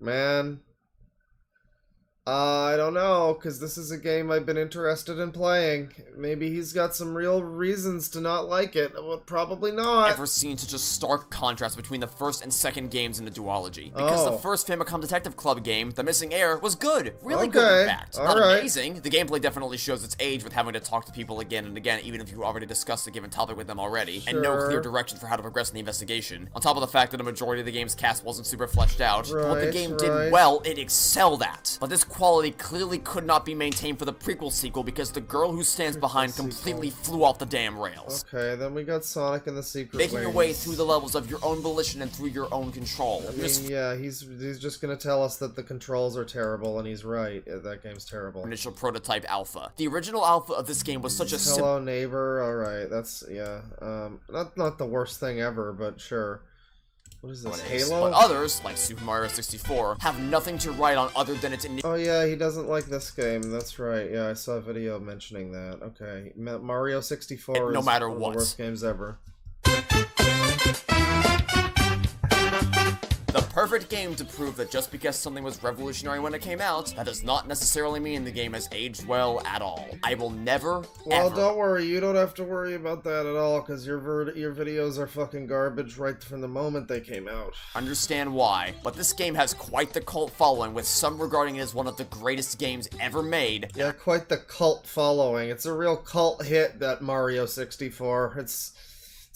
Man, I don't know, because this is a game I've been interested in playing. Maybe he's got some real reasons to not like it. Well, probably not. Ever seen such a stark contrast between the first and second games in the duology. Because the first Famicom Detective Club game, The Missing Heir, was good. Really good, in fact. Not amazing. The gameplay definitely shows its age with having to talk to people again and again, even if you already discussed a given topic with them already, and no clear direction for how to progress in the investigation. On top of the fact that a majority of the game's cast wasn't super fleshed out. But what the game did well, it excelled at. But this quality clearly could not be maintained for the prequel sequel because the girl who stands behind completely flew off the damn rails. Okay, then we got Sonic and the Secret Making your way through the levels of your own volition and through your own control. I mean, yeah, he's just gonna tell us that the controls are terrible, and he's right. That game's terrible. Initial prototype alpha. The original alpha of this game was such a Hello Neighbor, alright, that's, yeah. Not the worst thing ever, but sure. What is this, Halo? But others, like Super Mario 64, have nothing to write on other than its Oh yeah, he doesn't like this game, that's right. Yeah, I saw a video mentioning that. Okay, Mario 64 no is matter one of the worst games ever. The perfect game to prove that just because something was revolutionary when it came out, that does not necessarily mean the game has aged well at all. I will never, Well, don't worry, you don't have to worry about that at all, because your videos are fucking garbage right from the moment they came out. understand why, but this game has quite the cult following, with some regarding it as one of the greatest games ever made. Yeah, quite the cult following. It's a real cult hit, that Mario 64. It's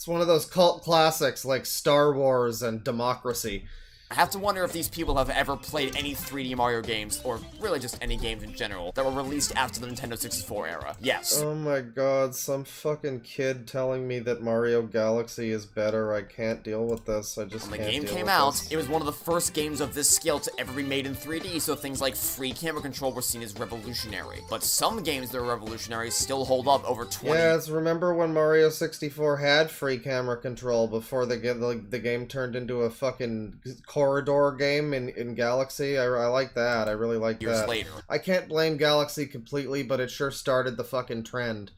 one of those cult classics like Star Wars and Democracy. I have to wonder if these people have ever played any 3D Mario games, or really just any games in general, that were released after the Nintendo 64 era. Yes. Oh my god, some fucking kid telling me that Mario Galaxy is better. I can't deal with this. I just When can't the game deal came with out, this. it was one of the first games of this scale to ever be made in 3D, so things like free camera control were seen as revolutionary. But some games that are revolutionary still hold up over 20 Yes, remember when Mario 64 had free camera control before the game turned into a fucking corridor game in Galaxy? I like that. I really like years that. later. I can't blame Galaxy completely, but it sure started the fucking trend.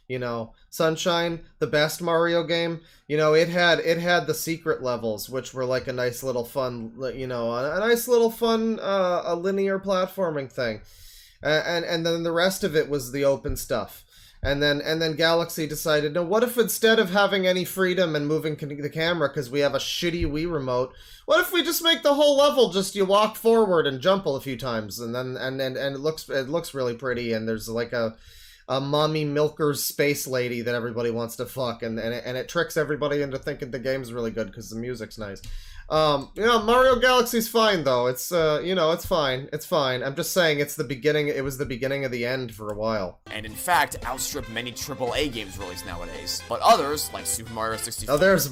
You know, Sunshine, the best Mario game, you know, it had the secret levels, which were like a nice little fun, you know, a nice little fun a linear platforming thing. And then the rest of it was the open stuff. And then Galaxy decided, no, what if instead of having any freedom and moving the camera because we have a shitty Wii remote, what if we just make the whole level just you walk forward and jump a few times, and then it looks really pretty, and there's like a mommy milker's space lady that everybody wants to fuck, and it tricks everybody into thinking the game's really good because the music's nice. You know, Mario Galaxy's fine though. It's you know, it's fine. It's fine. I'm just saying it's the beginning. It was the beginning of the end for a while. and in fact outstrip many AAA games released nowadays. But others, like Super Mario 64, Oh, there's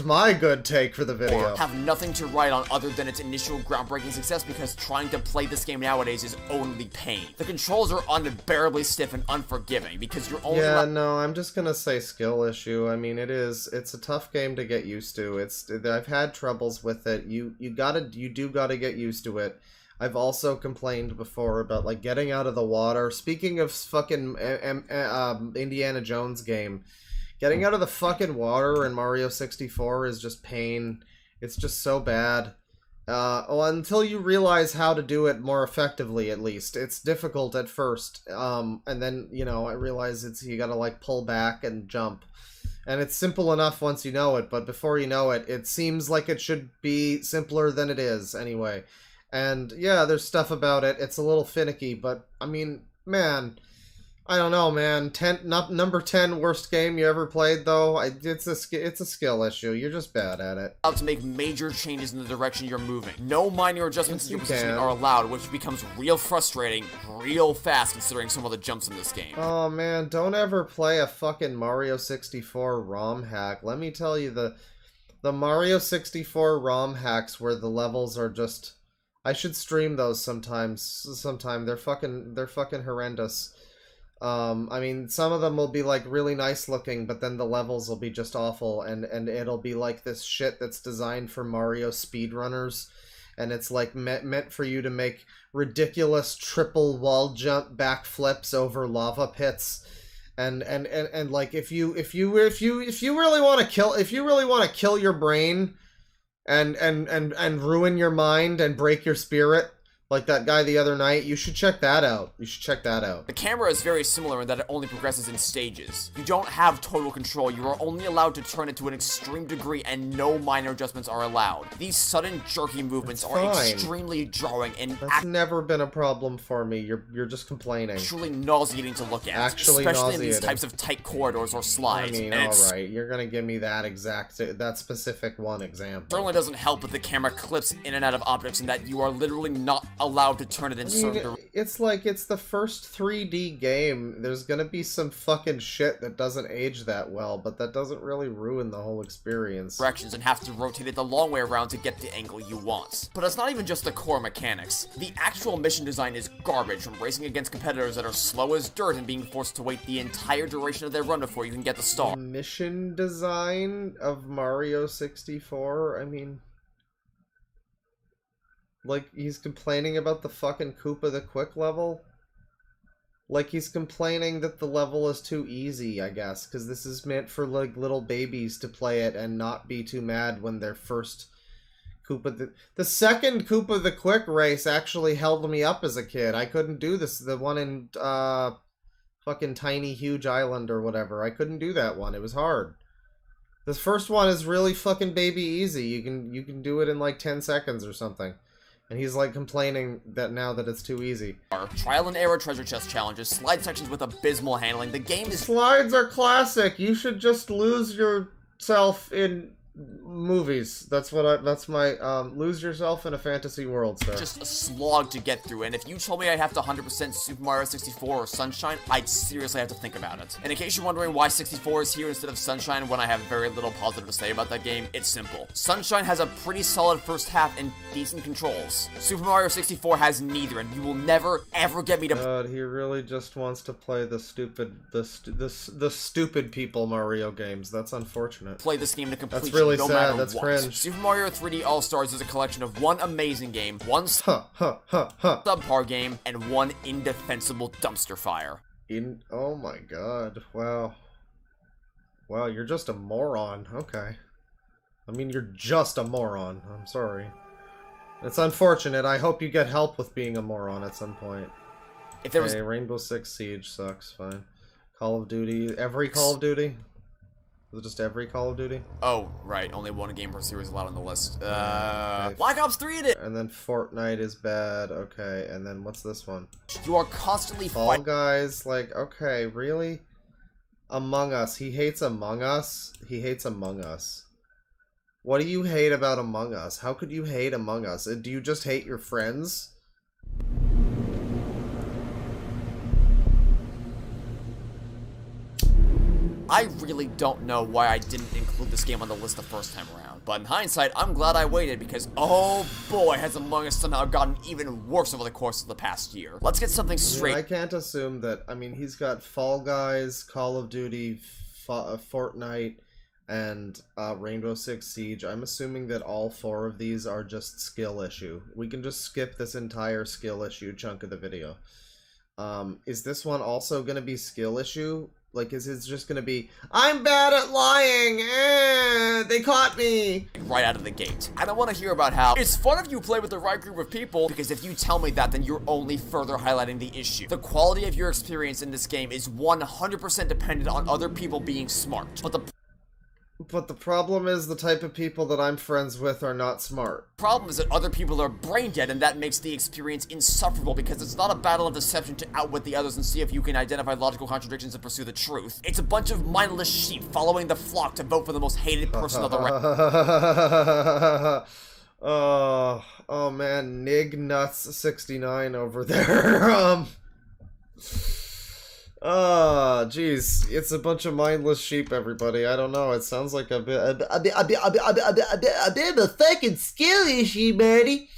my good take for the video. have nothing to write on other than its initial groundbreaking success, because trying to play this game nowadays is only pain. The controls are unbearably stiff and unforgiving, because you're only Yeah, no, I'm just gonna say skill issue. I mean, it's a tough game to get used to. I've had troubles with it. You do gotta get used to it. I've also complained before about like getting out of the water. Speaking of fucking Indiana Jones game, getting out of the fucking water in Mario 64 is just pain. It's just so bad. Well, until you realize how to do it more effectively, at least. It's difficult at first. And then, you know, I realize you gotta like pull back and jump. And it's simple enough once you know it, but before you know it, it seems like it should be simpler than it is, anyway. And, yeah, there's stuff about it. It's a little finicky, but, I mean, man, I don't know, man. Number 10 worst game you ever played, though? It's a skill issue. You're just bad at it. allowed to make major changes in the direction you're moving. No minor adjustments Yes, in your you positioning can. are allowed, which becomes real frustrating real fast considering some of the jumps in this game. Oh, man, don't ever play a fucking Mario 64 ROM hack. Let me tell you, the Mario 64 ROM hacks where the levels are just... I should stream those sometime. They're fucking horrendous. I mean, some of them will be like really nice looking, but then the levels will be just awful, and it'll be like this shit that's designed for Mario speedrunners, and it's like meant for you to make ridiculous triple wall jump backflips over lava pits. And like if you really want to kill your brain and ruin your mind and break your spirit, like that guy the other night, you should check that out. The camera is very similar in that it only progresses in stages. You don't have total control, you are only allowed to turn it to an extreme degree, and no minor adjustments are allowed. These sudden jerky movements are fine. extremely jarring and That's never been a problem for me. You're just complaining. actually nauseating to look at, Actually especially in these nauseating. types of tight corridors or I slides. mean, and it's alright, you're gonna give me that specific one example. certainly doesn't help that the camera clips in and out of objects and that you are literally not allowed to turn it in I certain mean, directions. it's like it's the first 3D game. There's gonna be some fucking shit that doesn't age that well, but that doesn't really ruin the whole experience. And have to rotate it the long way around to get the angle you want. But it's not even just the core mechanics. The actual mission design is garbage, from racing against competitors that are slow as dirt and being forced to wait the entire duration of their run before you can get the star. Mission design of Mario 64? I mean... Like, he's complaining about the fucking Koopa the Quick level? Like, he's complaining that the level is too easy, I guess, because this is meant for, like, little babies to play it and not be too mad when they're first Koopa the second Koopa the Quick race actually held me up as a kid. I couldn't do this. The one in fucking Tiny Huge Island or whatever. I couldn't do that one. It was hard. This first one is really fucking baby easy. You can do it in like 10 seconds or something. And he's like complaining that now that it's too easy. Trial and error treasure chest challenges, slide sections with abysmal handling. The game is... Slides are classic. You should just lose yourself in movies. That's my lose yourself in a fantasy world, sir. Just a slog to get through, and if you told me I have to 100% Super Mario 64 or Sunshine, I'd seriously have to think about it. And in case you're wondering why 64 is here instead of Sunshine when I have very little positive to say about that game, it's simple. Sunshine has a pretty solid first half and decent controls. Super Mario 64 has neither, and you will never, ever get me to... God, he really just wants to play the stupid people Mario games. That's unfortunate. Play this game to completion. That's really no sad. That's what. cringe. Super Mario 3D All-Stars is a collection of one amazing game, one subpar game, and one indefensible dumpster fire. Oh my god. Wow. Wow, you're just a moron. Okay. I mean, you're just a moron. I'm sorry. It's unfortunate. I hope you get help with being a moron at some point. If there was... Rainbow Six Siege sucks. Fine. Call of Duty. Every Call of Duty? Is it just every Call of Duty? Oh, right. Only one game per series allowed on the list. Black Ops 3 it! And then Fortnite is bad. Okay, and then what's this one? You are constantly Fall Guys, like, okay, really? Among Us. He hates Among Us? He hates Among Us. What do you hate about Among Us? How could you hate Among Us? Do you just hate your friends? I really don't know why I didn't include this game on the list the first time around, but in hindsight, I'm glad I waited because, oh boy, has Among Us somehow gotten even worse over the course of the past year. Let's get something straight. I can't assume that, I mean, he's got Fall Guys, Call of Duty, Fortnite, and Rainbow Six Siege. I'm assuming that all four of these are just skill issue. We can just skip this entire skill issue chunk of the video. Is this one also going to be skill issue? Like, is it just gonna be, I'm bad at lying, they caught me! Right out of the gate. I don't want to hear about how it's fun if you play with the right group of people, because if you tell me that, then you're only further highlighting the issue. The quality of your experience in this game is 100% dependent on other people being smart. But the problem is the type of people that I'm friends with are not smart. The problem is that other people are brain dead, and that makes the experience insufferable because it's not a battle of deception to outwit the others and see if you can identify logical contradictions and pursue the truth. It's a bunch of mindless sheep following the flock to vote for the most hated person on the right. Oh man, Nig Nuts 69 over there. Jeez, it's a bunch of mindless sheep, everybody. I don't know. It sounds like a bit of a fucking skill issue, buddy.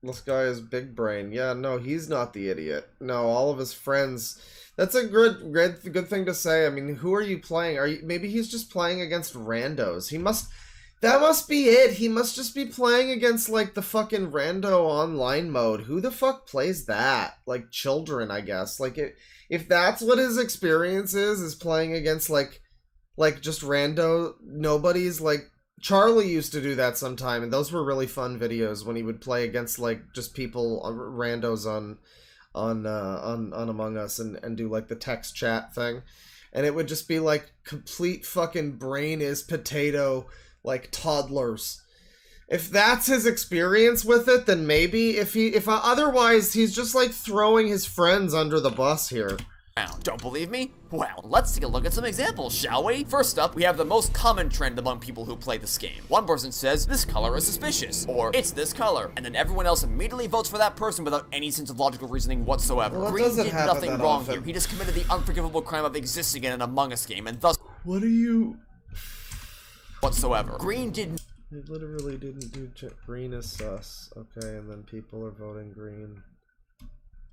This guy is big brain. Yeah, no, he's not the idiot. No, all of his friends. That's a good thing to say. I mean, who are you playing? Maybe he's just playing against randos. That must be it. He must just be playing against, like, the fucking rando online mode. Who the fuck plays that? Like, children, I guess. Like, if that's what his experience is playing against, like just rando nobodies. Like, Charlie used to do that sometime, and those were really fun videos when he would play against, like, just people, randos on Among Us and do, like, the text chat thing. And it would just be, like, complete fucking brain is potato, like, toddlers. If that's his experience with it, then maybe. If otherwise, he's just, like, throwing his friends under the bus here. Don't believe me? Well, let's take a look at some examples, shall we? First up, we have the most common trend among people who play this game. One person says, this color is suspicious, or it's this color, and then everyone else immediately votes for that person without any sense of logical reasoning whatsoever. Well, Green did nothing wrong here. He just committed the unforgivable crime of existing in an Among Us game, and thus... What are you... whatsoever. Green did... They literally didn't do... Green is sus. Okay, and then people are voting green.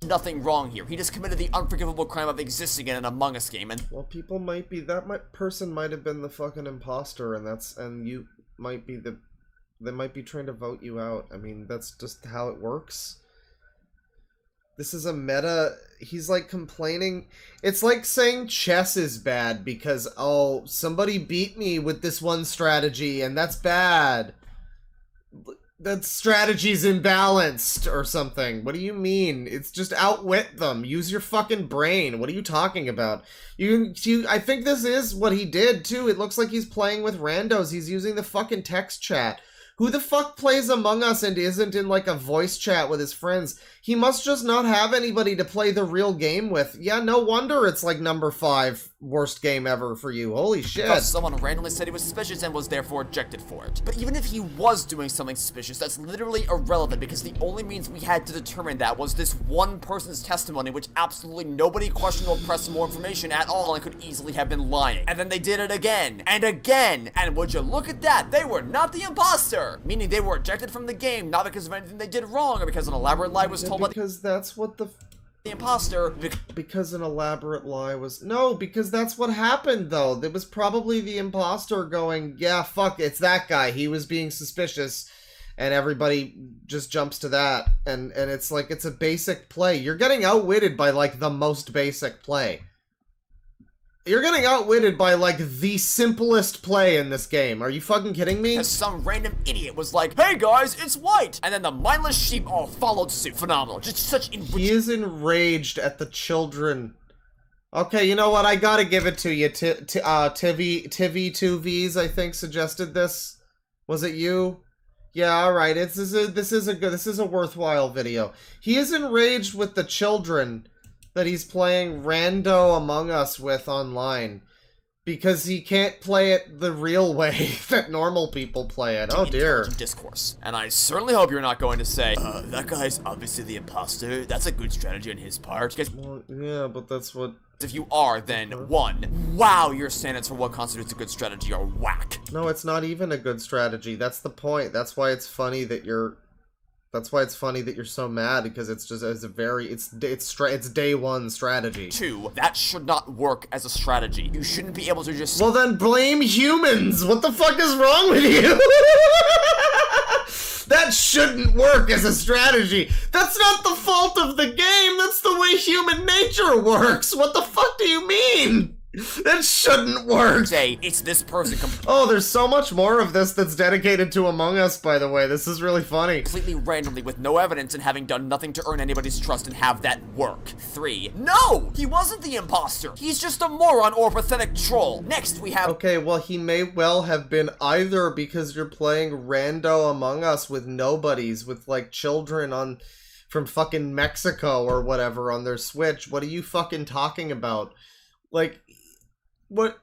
Nothing wrong here. He just committed the unforgivable crime of existing in an Among Us game, and... Well, people might be... person might have been the fucking imposter, and you might be the... They might be trying to vote you out. I mean, that's just how it works. This is a meta. He's like complaining. It's like saying chess is bad because, oh, somebody beat me with this one strategy and that's bad. That strategy's imbalanced or something. What do you mean? It's just outwit them. Use your fucking brain. What are you talking about? I think this is what he did too. It looks like he's playing with randos. He's using the fucking text chat. Who the fuck plays Among Us and isn't in like a voice chat with his friends? He must just not have anybody to play the real game with. Yeah, no wonder it's like number 5 worst game ever for you. Holy shit. Because someone randomly said he was suspicious and was therefore ejected for it. But even if he was doing something suspicious, that's literally irrelevant because the only means we had to determine that was this one person's testimony, which absolutely nobody questioned or pressed more information at all and could easily have been lying. And then they did it again and again. And would you look at that? They were not the imposter. Meaning they were ejected from the game, not because of anything they did wrong or because an elaborate lie was told by because that's what the imposter. Because an elaborate lie was... No, because that's what happened, though. It was probably the imposter going, yeah, fuck, it's that guy. He was being suspicious, and everybody just jumps to that. And it's like, it's a basic play. You're getting outwitted by, like, the most basic play. You're getting outwitted by, like, the simplest play in this game. Are you fucking kidding me? Because some random idiot was like, hey guys, it's white! And then the mindless sheep all followed suit. Phenomenal. Just such He is enraged at the children. Okay, you know what? I gotta give it to you. Tivy2Vs, I think, suggested this. Was it you? Yeah, alright. This is a worthwhile video. He is enraged with the children that he's playing rando Among Us with online because he can't play it the real way that normal people play it. Oh dear. Discourse. And I certainly hope you're not going to say, that guy's obviously the imposter. That's a good strategy on his part. Well, yeah, but that's what... If you are, then 1. Wow, your standards for what constitutes a good strategy are whack. No, it's not even a good strategy. That's the point. That's why it's funny that you're... That's why it's funny that you're so mad, because it's just it's a very it's day one strategy. 2, that should not work as a strategy. You shouldn't be able to just... Well then blame humans! What the fuck is wrong with you? That shouldn't work as a strategy. That's not the fault of the game. That's the way human nature works. What the fuck do you mean? That shouldn't work. Say, it's this person. Oh, there's so much more of this that's dedicated to Among Us, by the way. This is really funny. Completely randomly with no evidence and having done nothing to earn anybody's trust and have that work. 3, no! He wasn't the imposter. He's just a moron or pathetic troll. Next, we have... Okay, well, he may well have been either because you're playing rando Among Us with nobodies, with, like, children on... from fucking Mexico or whatever on their Switch. What are you fucking talking about? Like... What,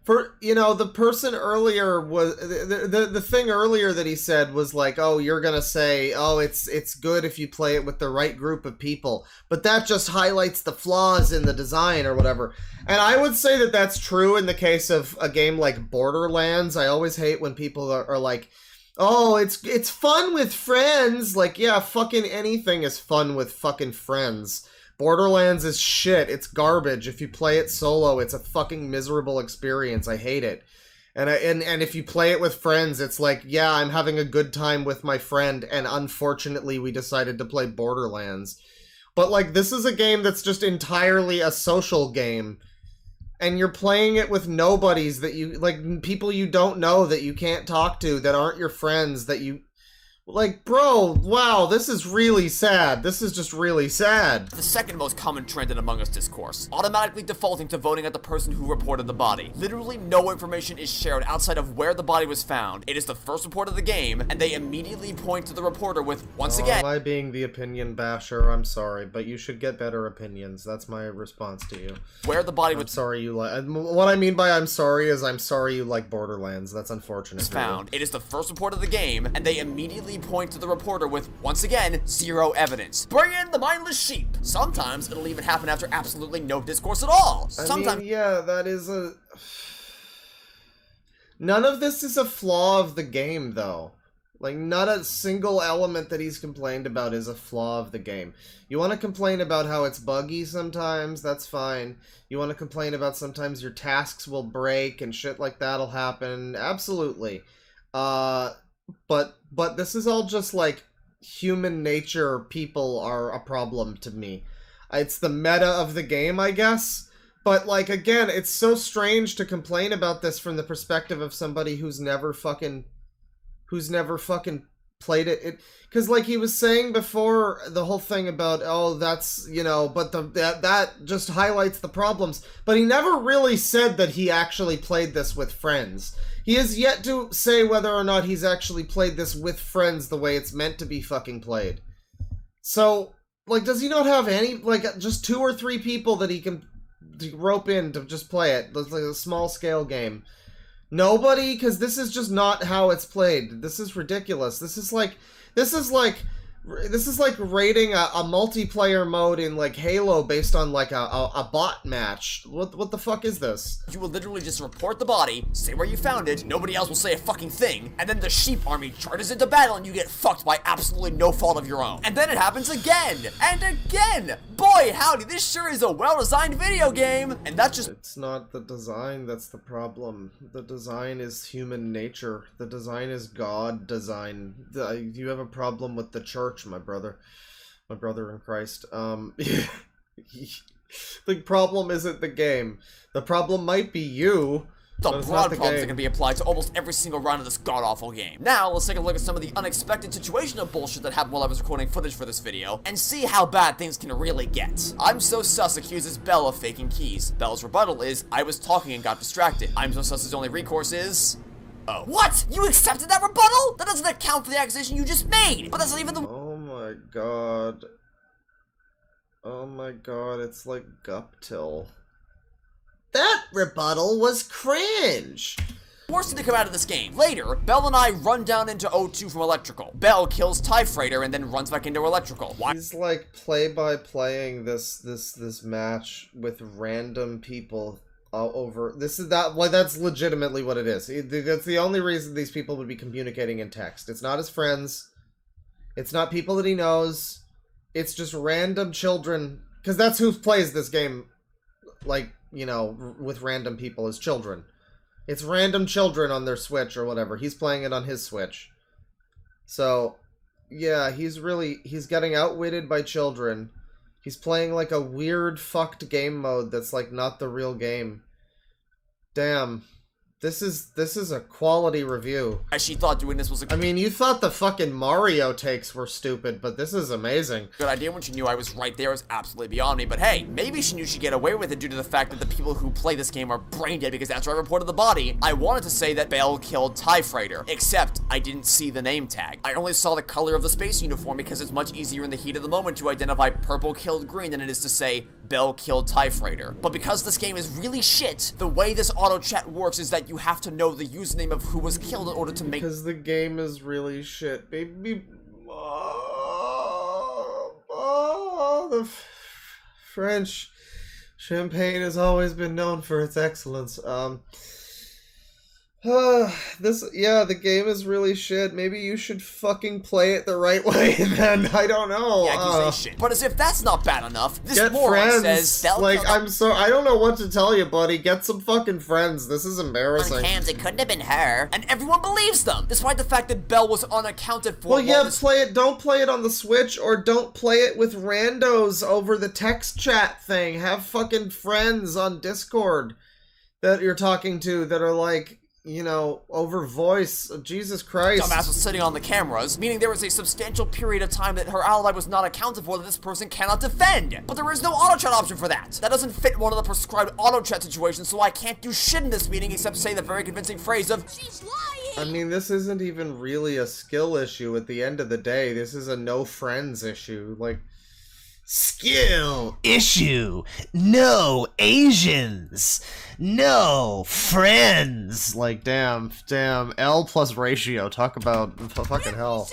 for, you know, the person earlier was, the thing earlier that he said was like, oh, you're gonna say, oh, it's good if you play it with the right group of people, but that just highlights the flaws in the design or whatever. And I would say that that's true in the case of a game like Borderlands. I always hate when people are like, oh, it's fun with friends. Like, yeah, fucking anything is fun with fucking friends. Borderlands is shit. It's garbage. If you play it solo, it's a fucking miserable experience. I hate it. And if you play it with friends, it's like, yeah, I'm having a good time with my friend, and unfortunately we decided to play Borderlands. But, like, this is a game that's just entirely a social game. And you're playing it with nobodies that you, like, people you don't know that you can't talk to, that aren't your friends, that you... Like, bro, wow, this is really sad. This is just really sad. The second most common trend in Among Us discourse, automatically defaulting to voting at the person who reported the body. Literally no information is shared outside of where the body was found. It is the first report of the game, and they immediately point to the reporter with, once again... Am I being the opinion basher? I'm sorry, but you should get better opinions. That's my response to you. Where the body was... I'm sorry you like... What I mean by I'm sorry is I'm sorry you like Borderlands. That's unfortunate. Found. It is the first report of the game, and they immediately point to the reporter with, once again, zero evidence. Bring in the mindless sheep. Sometimes it'll even happen after absolutely no discourse at all. Sometimes, I mean, yeah, that is a... None of this is a flaw of the game, though. Like, not a single element that he's complained about is a flaw of the game. You want to complain about how it's buggy sometimes, that's fine. You want to complain about sometimes your tasks will break and shit like that'll happen, absolutely. But this is all just, like, human nature people are a problem to me. It's the meta of the game, I guess. But, like, again, it's so strange to complain about this from the perspective of somebody who's never fucking played it. Because, like he was saying before, the whole thing about, oh, that's, you know, but that just highlights the problems. But he never really said that he actually played this with friends. He has yet to say whether or not he's actually played this with friends the way it's meant to be fucking played. So, like, does he not have any, like, just 2 or 3 people that he can rope in to just play it? It's like a small scale game. Nobody? Because this is just not how it's played. This is ridiculous. This is like rating a multiplayer mode in like Halo based on like a bot match. What the fuck is this? You will literally just report the body, say where you found it, nobody else will say a fucking thing, and then the sheep army charges into battle and you get fucked by absolutely no fault of your own. And then it happens again, and again! Boy howdy, this sure is a well-designed video game! And that's just— It's not the design that's the problem. The design is human nature. The design is God design. You have a problem with the church, my brother in Christ. The problem isn't the game. The problem might be you. the broad problems that can be applied to almost every single round of this god-awful game. Now, let's take a look at some of the unexpected situational bullshit that happened while I was recording footage for this video, and see how bad things can really get. I'm So Sus accuses Belle of faking keys. Belle's rebuttal is, I was talking and got distracted. I'm So Sus's only recourse is... oh. What? You accepted that rebuttal? That doesn't account for the accusation you just made! But that's not even the— oh my god. Oh my god, it's like Guptil. That rebuttal was cringe! worst thing to come out of this game. Later, Belle and I run down into O2 from Electrical. Belle kills TIE Freighter and then runs back into Electrical. Why? He's like play-by-playing this match with random people all over. That's legitimately what it is. That's the only reason these people would be communicating in text. It's not his friends. It's not people that he knows. It's just random children. Because that's who plays this game, like, you know, with random people as children. It's random children on their Switch or whatever. He's playing it on his Switch. So, yeah, he's getting outwitted by children. He's playing like a weird fucked game mode that's like not the real game. Damn. This is a quality review. She thought doing this was a— I mean, you thought the fucking Mario takes were stupid, but this is amazing. good idea when she knew I was right there was absolutely beyond me, but hey, maybe she knew she'd get away with it due to the fact that the people who play this game are brain dead because after I reported the body, I wanted to say that Belle killed TIE Freighter, except I didn't see the name tag. I only saw the color of the space uniform because it's much easier in the heat of the moment to identify purple killed green than it is to say Belle killed TIE Freighter. But because this game is really shit, the way this auto chat works is that you have to know the username of who was killed in order to make— because the game is really shit, baby. The French champagne has always been known for its excellence. The game is really shit. Maybe you should fucking play it the right way then. I don't know. accusation. But as if that's not bad enough, this Get moron friends. says Belle like, killed— I don't know what to tell you, buddy. Get some fucking friends. This is embarrassing. hands, it couldn't have been her. And everyone believes them, despite the fact that Belle was unaccounted for. Well, yeah, don't play it on the Switch, or don't play it with randos over the text chat thing. Have fucking friends on Discord that you're talking to that are like, you know, over voice. Jesus Christ. Dumbass was sitting on the cameras, meaning there was a substantial period of time that her alibi was not accounted for that this person cannot defend. But there is no auto chat option for that. That doesn't fit one of the prescribed auto chat situations, so I can't do shit in this meeting except say the very convincing phrase of, she's lying! I mean, this isn't even really a skill issue at the end of the day. This is a no friends issue. Like, skill issue. No Asians. No friends. Like, damn. L plus ratio. Talk about fucking hell.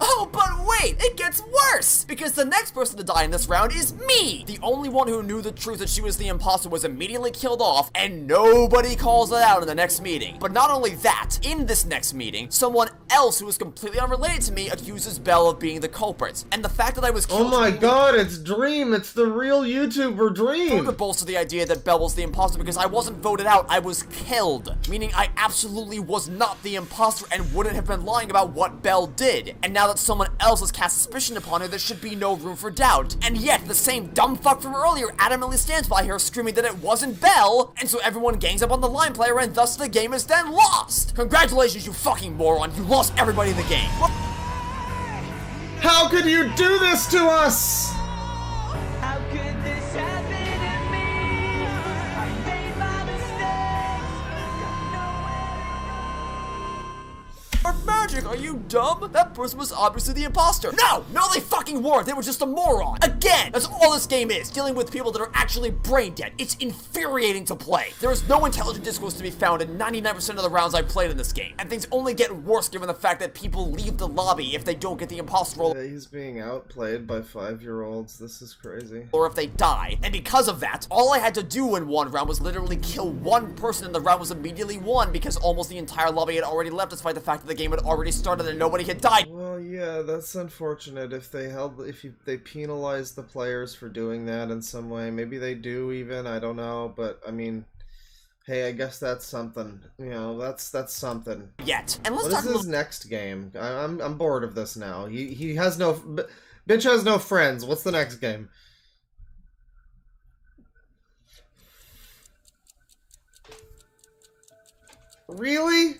oh, but wait! wait, it gets worse! Because the next person to die in this round is me! The only one who knew the truth that she was the imposter was immediately killed off, and nobody calls it out in the next meeting. But not only that, in this next meeting, someone else who is completely unrelated to me accuses Belle of being the culprit. And the fact that I was killed— Oh my god, it's Dream! It's the real YouTuber Dream! further bolster the idea that Belle was the imposter because I wasn't voted out, I was killed. Meaning I absolutely was not the imposter and wouldn't have been lying about what Belle did. And now that someone else has cast suspicion upon her, there should be no room for doubt. And yet, the same dumb fuck from earlier adamantly stands by her screaming that it wasn't Belle, and so everyone gangs up on the line player and thus the game is then lost! Congratulations, you fucking moron, you lost everybody in the game. How could you do this to us? How could this happen to me? I made my mistakes. Or magic, are you dumb? That person was obviously the imposter. No, they fucking weren't. They were just a moron. Again, that's all this game is, dealing with people that are actually brain dead. It's infuriating to play. There is no intelligent discourse to be found in 99% of the rounds I've played in this game, and things only get worse given the fact that people leave the lobby if they don't get the imposter role. Yeah, he's being outplayed by 5-year-olds. This is crazy. Or if they die. And because of that, all I had to do in one round was literally kill one person and the round was immediately won because almost the entire lobby had already left despite the fact that the game had already started and nobody had died. Well, yeah, that's unfortunate. If they penalize the players for doing that in some way, maybe they do even, I don't know, but I mean, hey, I guess that's something. You know, that's something. Yet. And let's what talk is his next game? I'm bored of this now. He has no bitch has no friends. What's the next game? Really?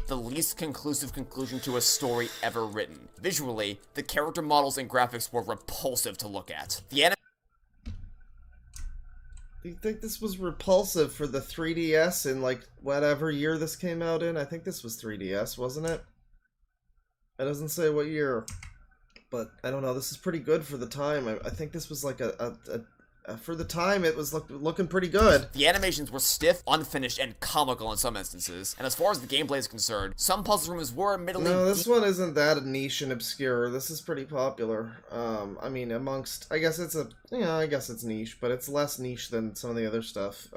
The least conclusive conclusion to a story ever written. Visually, the character models and graphics were repulsive to look at. The Do you think this was repulsive for the 3DS in, like, whatever year this came out in? I think this was 3DS, wasn't it? It doesn't say what year. But, I don't know, this is pretty good for the time. I think this was, like, for the time, it was looking pretty good. The animations were stiff, unfinished, and comical in some instances. And as far as the gameplay is concerned, some puzzle rooms were admittedly— No, this one isn't that niche and obscure. This is pretty popular. I mean, amongst— I guess it's I guess it's niche, but it's less niche than some of the other stuff.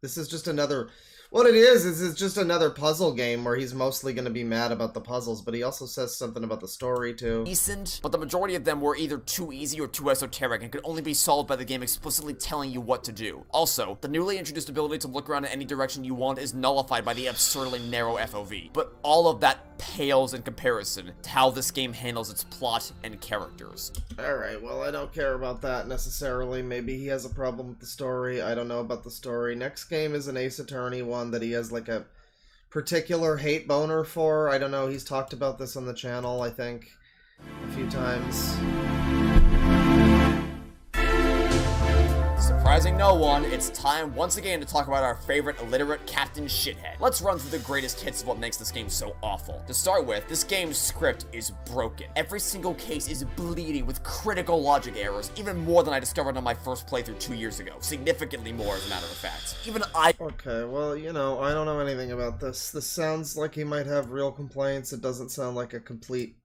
This is just another— What it is it's just another puzzle game where he's mostly going to be mad about the puzzles, but he also says something about the story, too. Decent, but the majority of them were either too easy or too esoteric and could only be solved by the game explicitly telling you what to do. Also, the newly introduced ability to look around in any direction you want is nullified by the absurdly narrow FOV. But all of that pales in comparison to how this game handles its plot and characters. Alright, well, I don't care about that necessarily. Maybe he has a problem with the story. I don't know about the story. Next game is an Ace Attorney one that he has, like, a particular hate boner for. I don't know, he's talked about this on the channel, I think, a few times. Surprising no one, it's time once again to talk about our favorite illiterate Captain Shithead. Let's run through the greatest hits of what makes this game so awful. To start with, this game's script is broken. Every single case is bleeding with critical logic errors, even more than I discovered on my first playthrough 2 years ago. Significantly more, as a matter of fact. Even I— Okay, well, you know, I don't know anything about this. This sounds like he might have real complaints. It doesn't sound like a complete,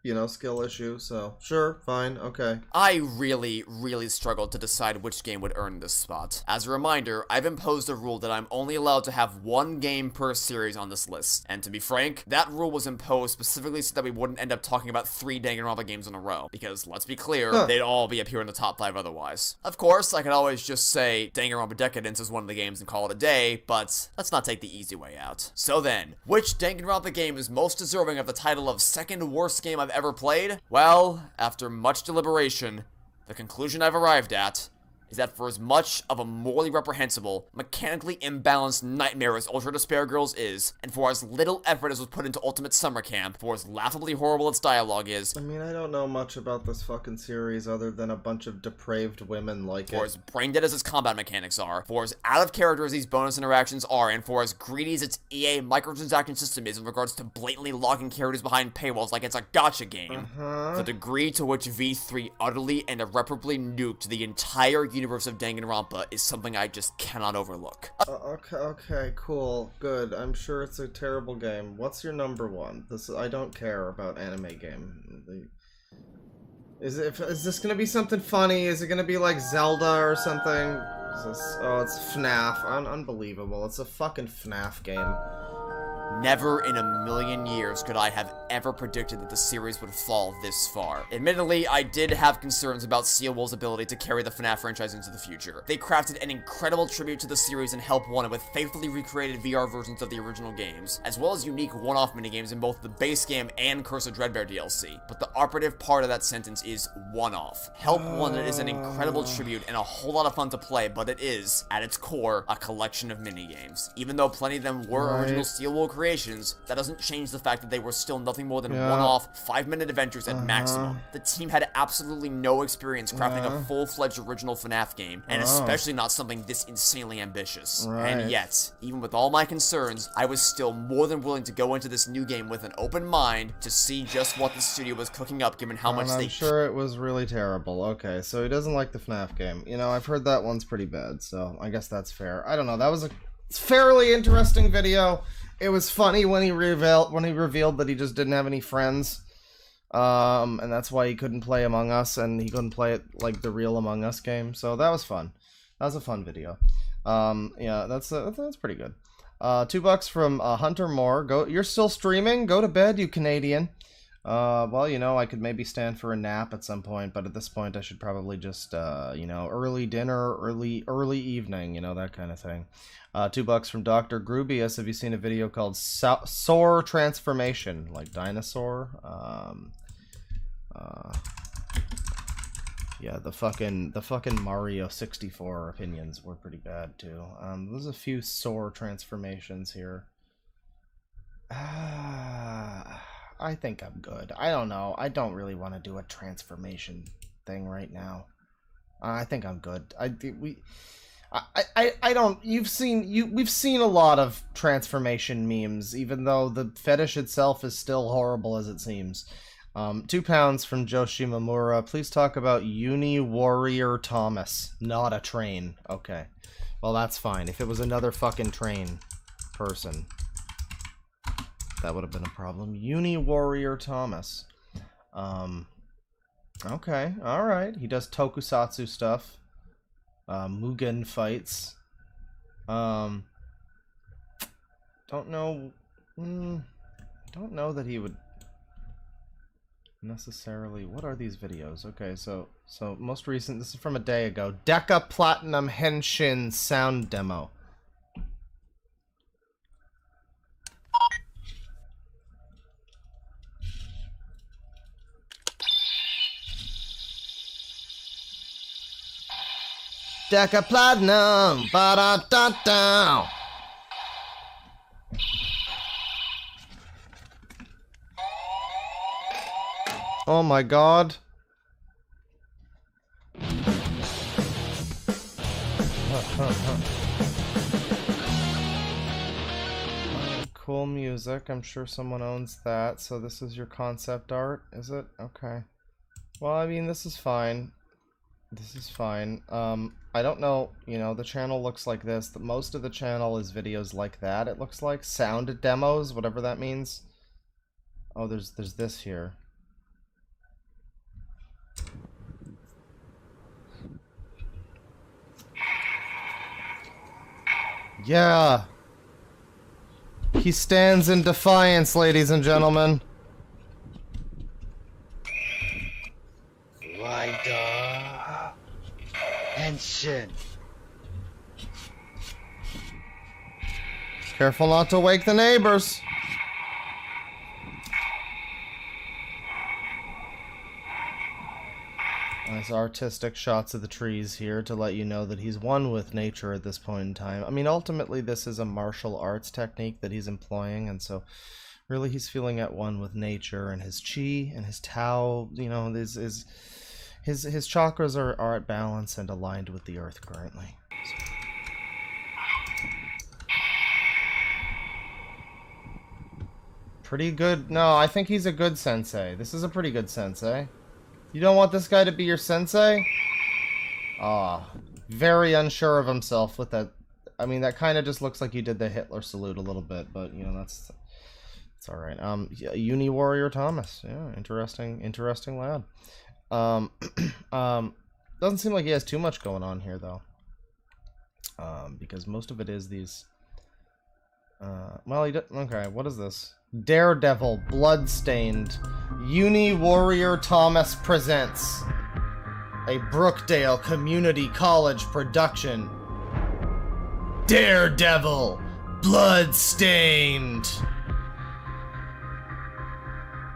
you know, skill issue, so sure, fine, okay. I really struggled to decide which game would earn this spot. As a reminder, I've imposed a rule that I'm only allowed to have one game per series on this list, and to be frank, that rule was imposed specifically so that we wouldn't end up talking about 3 Danganronpa games in a row, because let's be clear, they'd all be up here in the top 5 otherwise. Of course, I could always just say Danganronpa Decadence is one of the games and call it a day, but let's not take the easy way out. So then, which Danganronpa game is most deserving of the title of second worst game I've ever played? Well, after much deliberation, the conclusion I've arrived at is that for as much of a morally reprehensible, mechanically imbalanced nightmare as Ultra Despair Girls is, and for as little effort as was put into Ultimate Summer Camp, for as laughably horrible its dialogue is— I mean, I don't know much about this fucking series other than a bunch of depraved women like it. For as brain dead as its combat mechanics are, for as out of character as these bonus interactions are, and for as greedy as its EA microtransaction system is in regards to blatantly locking characters behind paywalls like it's a gacha game, the degree to which V3 utterly and irreparably nuked the entire universe of Danganronpa is something I just cannot overlook. Okay, cool, good. I'm sure it's a terrible game. What's your number one? I don't care about anime game. Is this gonna be something funny? Is it gonna be like Zelda or something? Oh, it's FNAF. Unbelievable. It's a fucking FNAF game. Never in a million years could I have ever predicted that the series would fall this far. Admittedly, I did have concerns about Sealwol's ability to carry the FNAF franchise into the future. They crafted an incredible tribute to the series and Help Wanted with faithfully recreated VR versions of the original games, as well as unique one-off minigames in both the base game and Curse of Dreadbear DLC. But the operative part of that sentence is one-off. Help Wanted is an incredible tribute and a whole lot of fun to play, but it is, at its core, a collection of minigames. Even though plenty of them were original Sealwol creations, that doesn't change the fact that they were still nothing more than one-off, 5-minute adventures at maximum. The team had absolutely no experience crafting a full-fledged original FNAF game, and especially not something this insanely ambitious. And yet, even with all my concerns, I was still more than willing to go into this new game with an open mind to see just what the studio was cooking up given how much I'm sure it was really terrible. Okay, so he doesn't like the FNAF game. You know, I've heard that one's pretty bad, so I guess that's fair. I don't know, that was a fairly interesting video. It was funny when he revealed that he just didn't have any friends, and that's why he couldn't play Among Us, and he couldn't play it like the real Among Us game. So that was fun. That was a fun video. Yeah, that's pretty good. $2 from Hunter Moore. You're still streaming? Go to bed, you Canadian. Well, you know, I could maybe stand for a nap at some point, but at this point I should probably just, you know, early dinner, early evening, you know, that kind of thing. $2 from Dr. Grubius. Have you seen a video called Soar Transformation? Like dinosaur? Yeah, the fucking Mario 64 opinions were pretty bad too. There's a few Soar transformations here. I think I'm good. I don't know. I don't really want to do a transformation thing right now. I think I'm good. We've seen a lot of transformation memes, even though the fetish itself is still horrible as it seems. £2 from Joe Shimamura. Please talk about Uni Warrior Thomas. Not a train. Okay. Well, that's fine. If it was another fucking train person, that would have been a problem. Uni Warrior Thomas. Okay. Alright. He does tokusatsu stuff. Mugen fights. Don't know. Don't know that he would necessarily. What are these videos? Okay, so most recent. This is from a day ago. Deca Platinum Henshin sound demo. Deca Platinum, ba-da-da-da. Oh my god. Cool music. I'm sure someone owns that. So this is your concept art, is it? Okay. Well, I mean, this is fine. This is fine. I don't know, you know, the channel looks like this. Most of the channel is videos like that, it looks like. Sound demos, whatever that means. Oh, there's this here. Yeah. He stands in defiance, ladies and gentlemen. Henshin. Careful not to wake the neighbors. Nice artistic shots of the trees here to let you know that he's one with nature at this point in time. I mean, ultimately this is a martial arts technique that he's employing, and so really he's feeling at one with nature and his chi and his Tao. You know, his chakras are at balance and aligned with the earth currently. Pretty good. No, I think he's a good sensei. This is a pretty good sensei. You don't want this guy to be your sensei? Ah, very unsure of himself with that. I mean, that kind of just looks like he did the Hitler salute a little bit, but you know, that's all right. Yeah, Uni Warrior Thomas. Yeah, interesting lad. Doesn't seem like he has too much going on here though. Because most of it is these. Well, he did. Okay, what is this? Daredevil, Bloodstained, Uni Warrior Thomas presents a Brookdale Community College production. Daredevil, Bloodstained.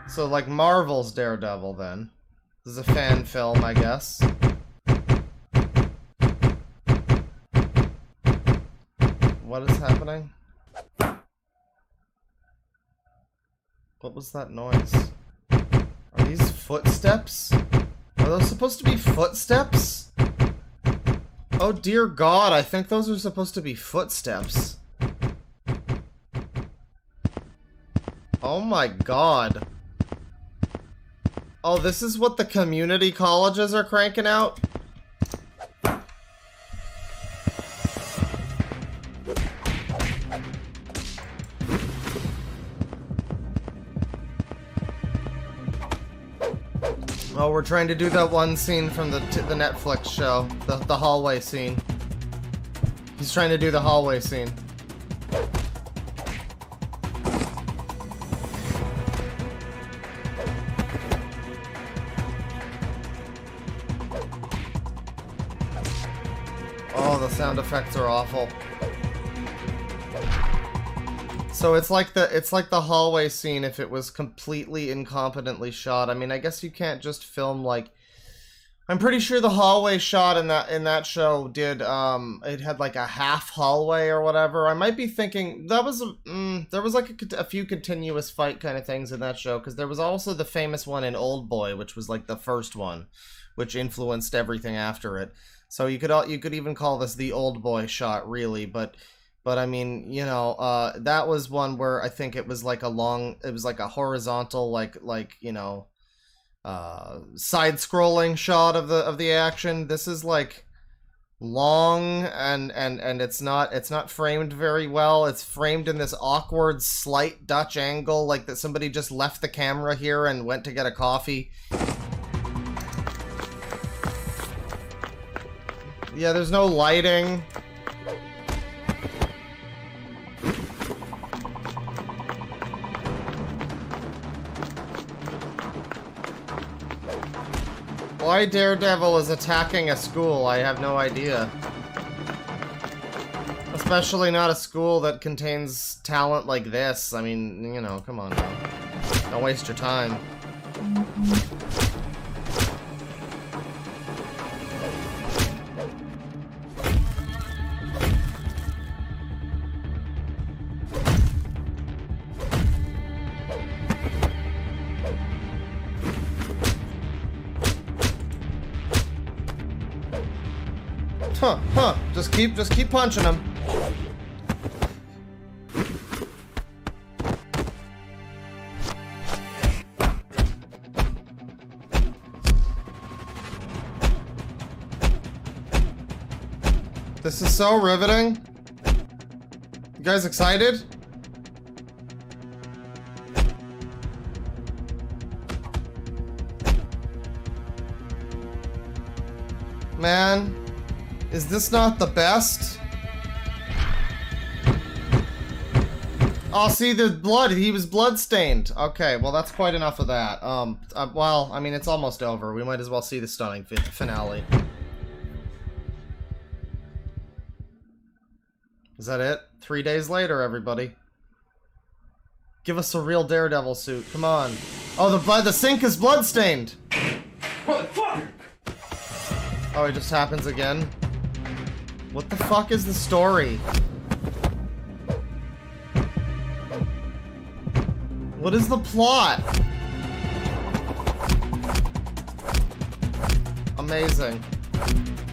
So, like Marvel's Daredevil, then. This is a fan film, I guess. What is happening? What was that noise? Are these footsteps? Are those supposed to be footsteps? Oh dear God, I think those are supposed to be footsteps. Oh my God. Oh, this is what the community colleges are cranking out? Oh, we're trying to do that one scene from the Netflix show, the hallway scene. He's trying to do the hallway scene. Oh, the sound effects are awful. So it's like the hallway scene if it was completely incompetently shot. I mean, I guess you can't just film like. I'm pretty sure the hallway shot in that show did it had like a half hallway or whatever. I might be thinking that was there was like a few continuous fight kind of things in that show, because there was also the famous one in Old Boy, which was like the first one, which influenced everything after it. So you could even call this the Old Boy shot, really, but I mean, you know, that was one where I think it was like a horizontal, like you know, side-scrolling shot of the action. This is like long and it's not framed very well. It's framed in this awkward, slight Dutch angle, like that somebody just left the camera here and went to get a coffee. Yeah, there's no lighting. Why Daredevil is attacking a school, I have no idea. Especially not a school that contains talent like this. I mean, you know, come on now. Don't waste your time. Huh. Just keep punching him. This is so riveting. You guys excited? Man. Is this not the best? Oh, see the blood. He was blood-stained. Okay, well, that's quite enough of that. Well, I mean, it's almost over. We might as well see the stunning finale. Is that it? 3 days later, everybody. Give us a real Daredevil suit. Come on. Oh, the sink is blood-stained. Motherfucker! Oh, it just happens again. What the fuck is the story? What is the plot? Amazing.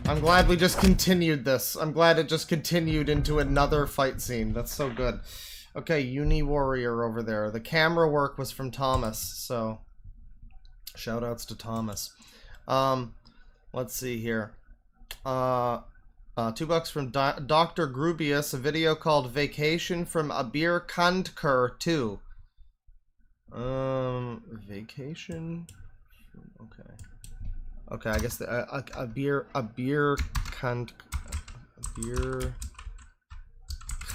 I'm glad we just continued this. I'm glad it just continued into another fight scene. That's so good. Okay, Uni Warrior over there. The camera work was from Thomas, so shoutouts to Thomas. Let's see here. $2 from Dr. Grubius, a video called Vacation from Abir Kandker 2. Vacation? Okay. Okay, I guess the, Abir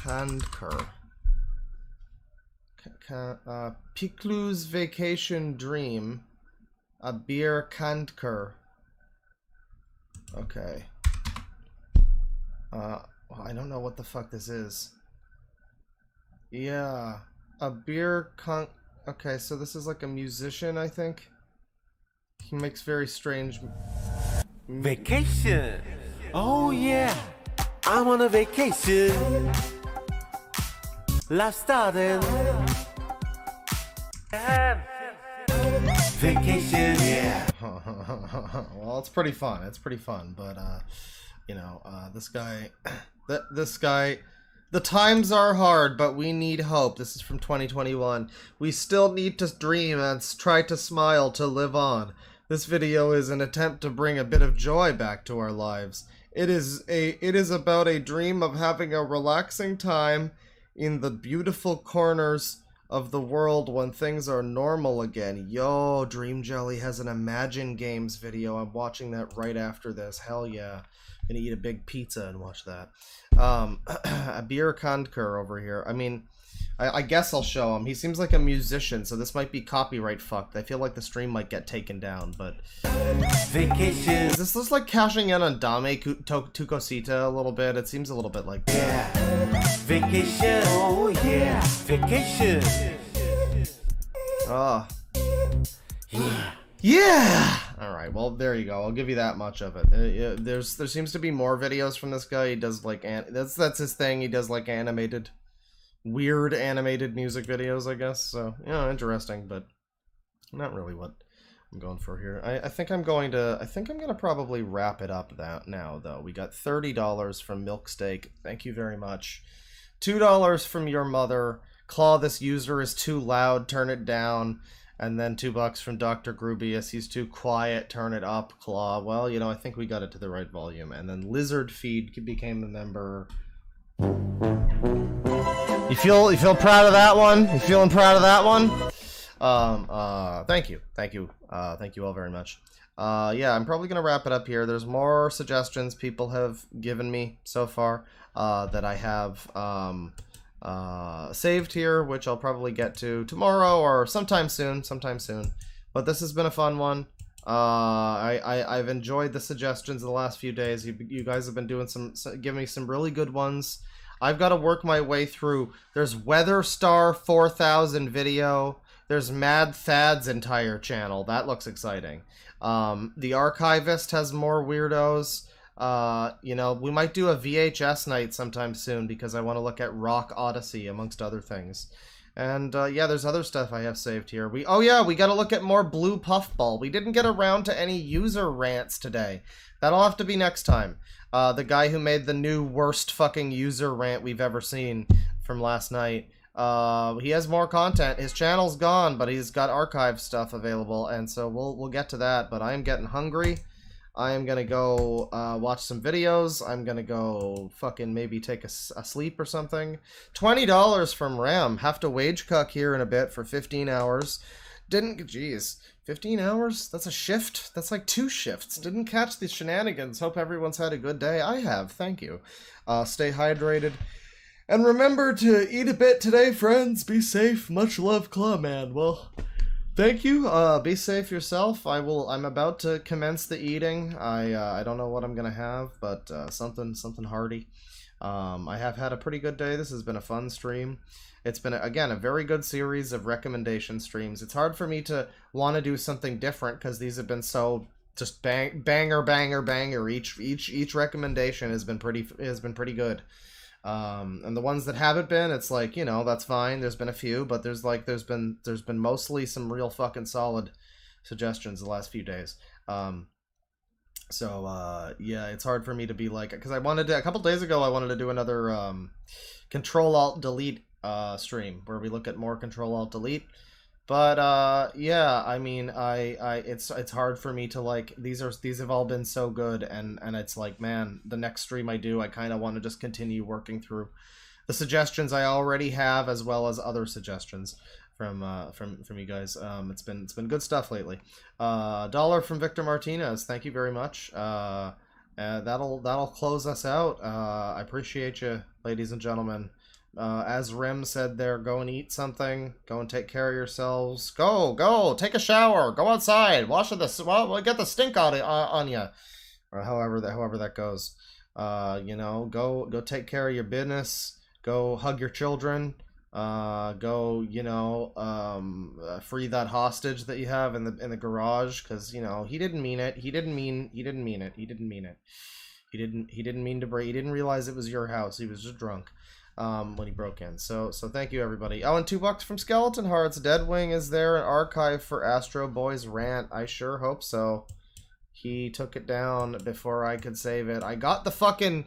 Kandker. Piklu's Vacation Dream. Abir Kandker. Okay. I don't know what the fuck this is. Yeah. Okay, so this is like a musician, I think. He makes very strange... Vacation! Oh yeah! I'm on a vacation! Life starting! Vacation, yeah! Well, it's pretty fun. It's pretty fun, but, you know, this guy... this guy... The times are hard, but we need hope. This is from 2021. We still need to dream and try to smile to live on. This video is an attempt to bring a bit of joy back to our lives. It is about a dream of having a relaxing time in the beautiful corners of the world when things are normal again. Yo, Dream Jelly has an Imagine Games video. I'm watching that right after this. Hell yeah. Gonna eat a big pizza and watch that. Abir Kandker over here. I mean, I guess I'll show him. He seems like a musician, so this might be copyright fucked. I feel like the stream might get taken down, but... Vacation! Is this just like cashing in on Dame Tukosita a little bit? It seems a little bit like... Yeah! Vacation! Oh yeah! Vacation! Oh. Yeah! Yeah! Alright, well, there you go. I'll give you that much of it. There seems to be more videos from this guy. He does, like, that's his thing. He does, like, weird animated music videos, I guess. So, yeah, interesting, but not really what I'm going for here. I think I'm going to probably wrap it up now, though. We got $30 from Milksteak. Thank you very much. $2 from Your Mother. Claw, this user is too loud. Turn it down. And then $2 from Dr. Grubius. He's too quiet. Turn it up, Claw. Well, you know, I think we got it to the right volume. And then Lizard Feed became a member. You feel proud of that one? You feeling proud of that one? Thank you. Thank you all very much. Yeah, I'm probably gonna wrap it up here. There's more suggestions people have given me so far that I have saved here, which I'll probably get to tomorrow or sometime soon. But this has been a fun one. I've enjoyed the suggestions in the last few days. You guys have been doing giving me some really good ones. I've got to work my way through. There's Weather Star 4000 video. There's Mad Thad's entire channel. That looks exciting. The Archivist has more weirdos. You know, we might do a VHS night sometime soon because I want to look at Rock Odyssey amongst other things. And yeah, there's other stuff I have saved here. Oh yeah, we got to look at more Blue Puffball. We didn't get around to any user rants today. That'll have to be next time. The guy who made the new worst fucking user rant we've ever seen from last night. He has more content. His channel's gone, but he's got archive stuff available, and so we'll get to that. But I am getting hungry. I am gonna go watch some videos. I'm gonna go fucking maybe take a sleep or something. $20 from Ram. Have to wage cuck here in a bit for 15 hours. Jeez, 15 hours? That's a shift? That's like 2 shifts. Didn't catch the shenanigans. Hope everyone's had a good day. I have, thank you. Stay hydrated. And remember to eat a bit today, friends. Be safe. Much love, Clawman. Well, thank you. Be safe yourself. I'm about to commence the eating. I don't know what I'm gonna have, but something hearty. I have had a pretty good day. This has been a fun stream. It's been, again, a very good series of recommendation streams. It's hard for me to want to do something different because these have been so just banger. Each recommendation has been pretty good. And the ones that haven't been, it's like, you know, that's fine. There's been a few, but there's been mostly some real fucking solid suggestions the last few days. So yeah, it's hard for me to be like, because I wanted to, a couple days ago I wanted to do another Control Alt Delete stream where we look at more Control Alt Delete, But yeah, I mean, it's hard for me to like these have all been so good, and it's like, man, the next stream I do, I kind of want to just continue working through the suggestions I already have, as well as other suggestions from you guys. It's been good stuff lately. $1 from Victor Martinez, thank you very much. That'll close us out. I appreciate you, ladies and gentlemen. As Rim said there, go and eat something. Go and take care of yourselves. Go, take a shower. Go outside. Wash the get the stink out on you, or however that goes. You know, go take care of your business. Go hug your children. Go, you know, free that hostage that you have in the garage, because you know he didn't mean it. He didn't mean it. He didn't mean to break. He didn't realize it was your house. He was just drunk. When he broke in. So thank you, everybody. Oh, and $2 from Skeleton Hearts. Deadwing, is there an archive for Astro Boy's rant? I sure hope so. He took it down before I could save it. I got the fucking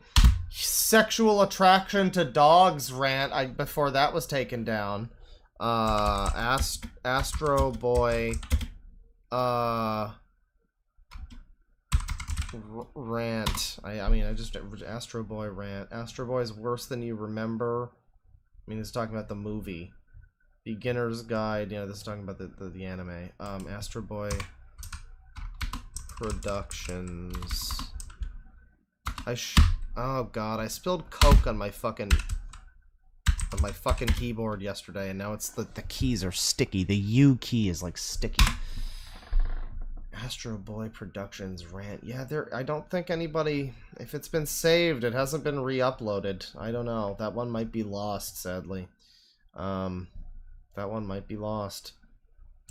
sexual attraction to dogs rant before that was taken down. Astro Boy rant. I mean, Astro Boy rant. Astro Boy is worse than you remember. I mean, it's talking about the movie. Beginner's Guide. You know, this is talking about the anime. Astro Boy Productions. Oh god, I spilled Coke on my fucking keyboard yesterday, and now it's the keys are sticky. The U key is like sticky. Astro Boy Productions rant. Yeah, I don't think anybody, if it's been saved, it hasn't been re-uploaded. I don't know. That one might be lost, sadly. That one might be lost.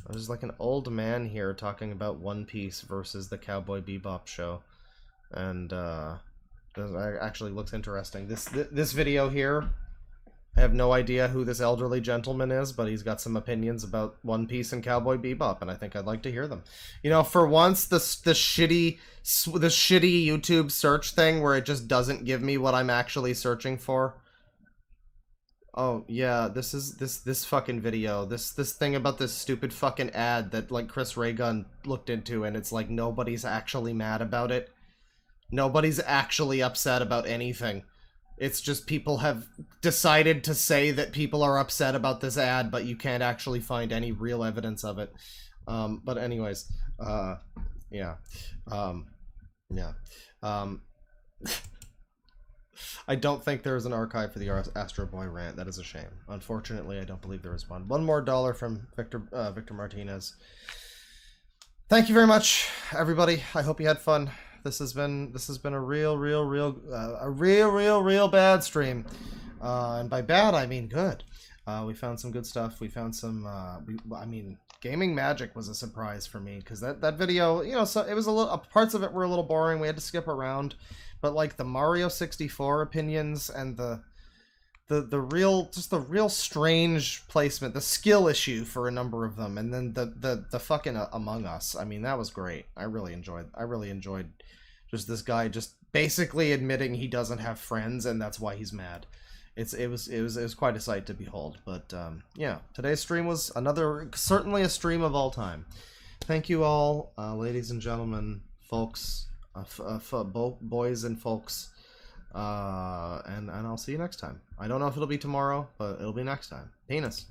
There's like an old man here talking about One Piece versus the Cowboy Bebop show. And, actually looks interesting. This video here, I have no idea who this elderly gentleman is, but he's got some opinions about One Piece and Cowboy Bebop, and I think I'd like to hear them. You know, for once, the shitty YouTube search thing where it just doesn't give me what I'm actually searching for. Oh yeah, this fucking video, this thing about this stupid fucking ad that like Chris Raygun looked into, and it's like nobody's actually mad about it. Nobody's actually upset about anything. It's just people have decided to say that people are upset about this ad, but you can't actually find any real evidence of it. But anyways, yeah. I don't think there is an archive for the Astro Boy rant. That is a shame. Unfortunately, I don't believe there is one. One more $1 from Victor Martinez. Thank you very much, everybody. I hope you had fun. This has been a real bad stream, and by bad I mean good. We found some good stuff. We found some. I mean, Gaming Magic was a surprise for me, because that video, you know, so it was a little, parts of it were a little boring. We had to skip around, but like the Mario 64 opinions and the real strange placement, the skill issue for a number of them, and then the fucking Among Us. I mean, that was great. I really enjoyed just this guy just basically admitting he doesn't have friends, and that's why he's mad. It was quite a sight to behold. But yeah, today's stream was certainly a stream of all time. Thank you all, ladies and gentlemen, folks, boys and folks. And I'll see you next time. I don't know if it'll be tomorrow, but it'll be next time. Penis.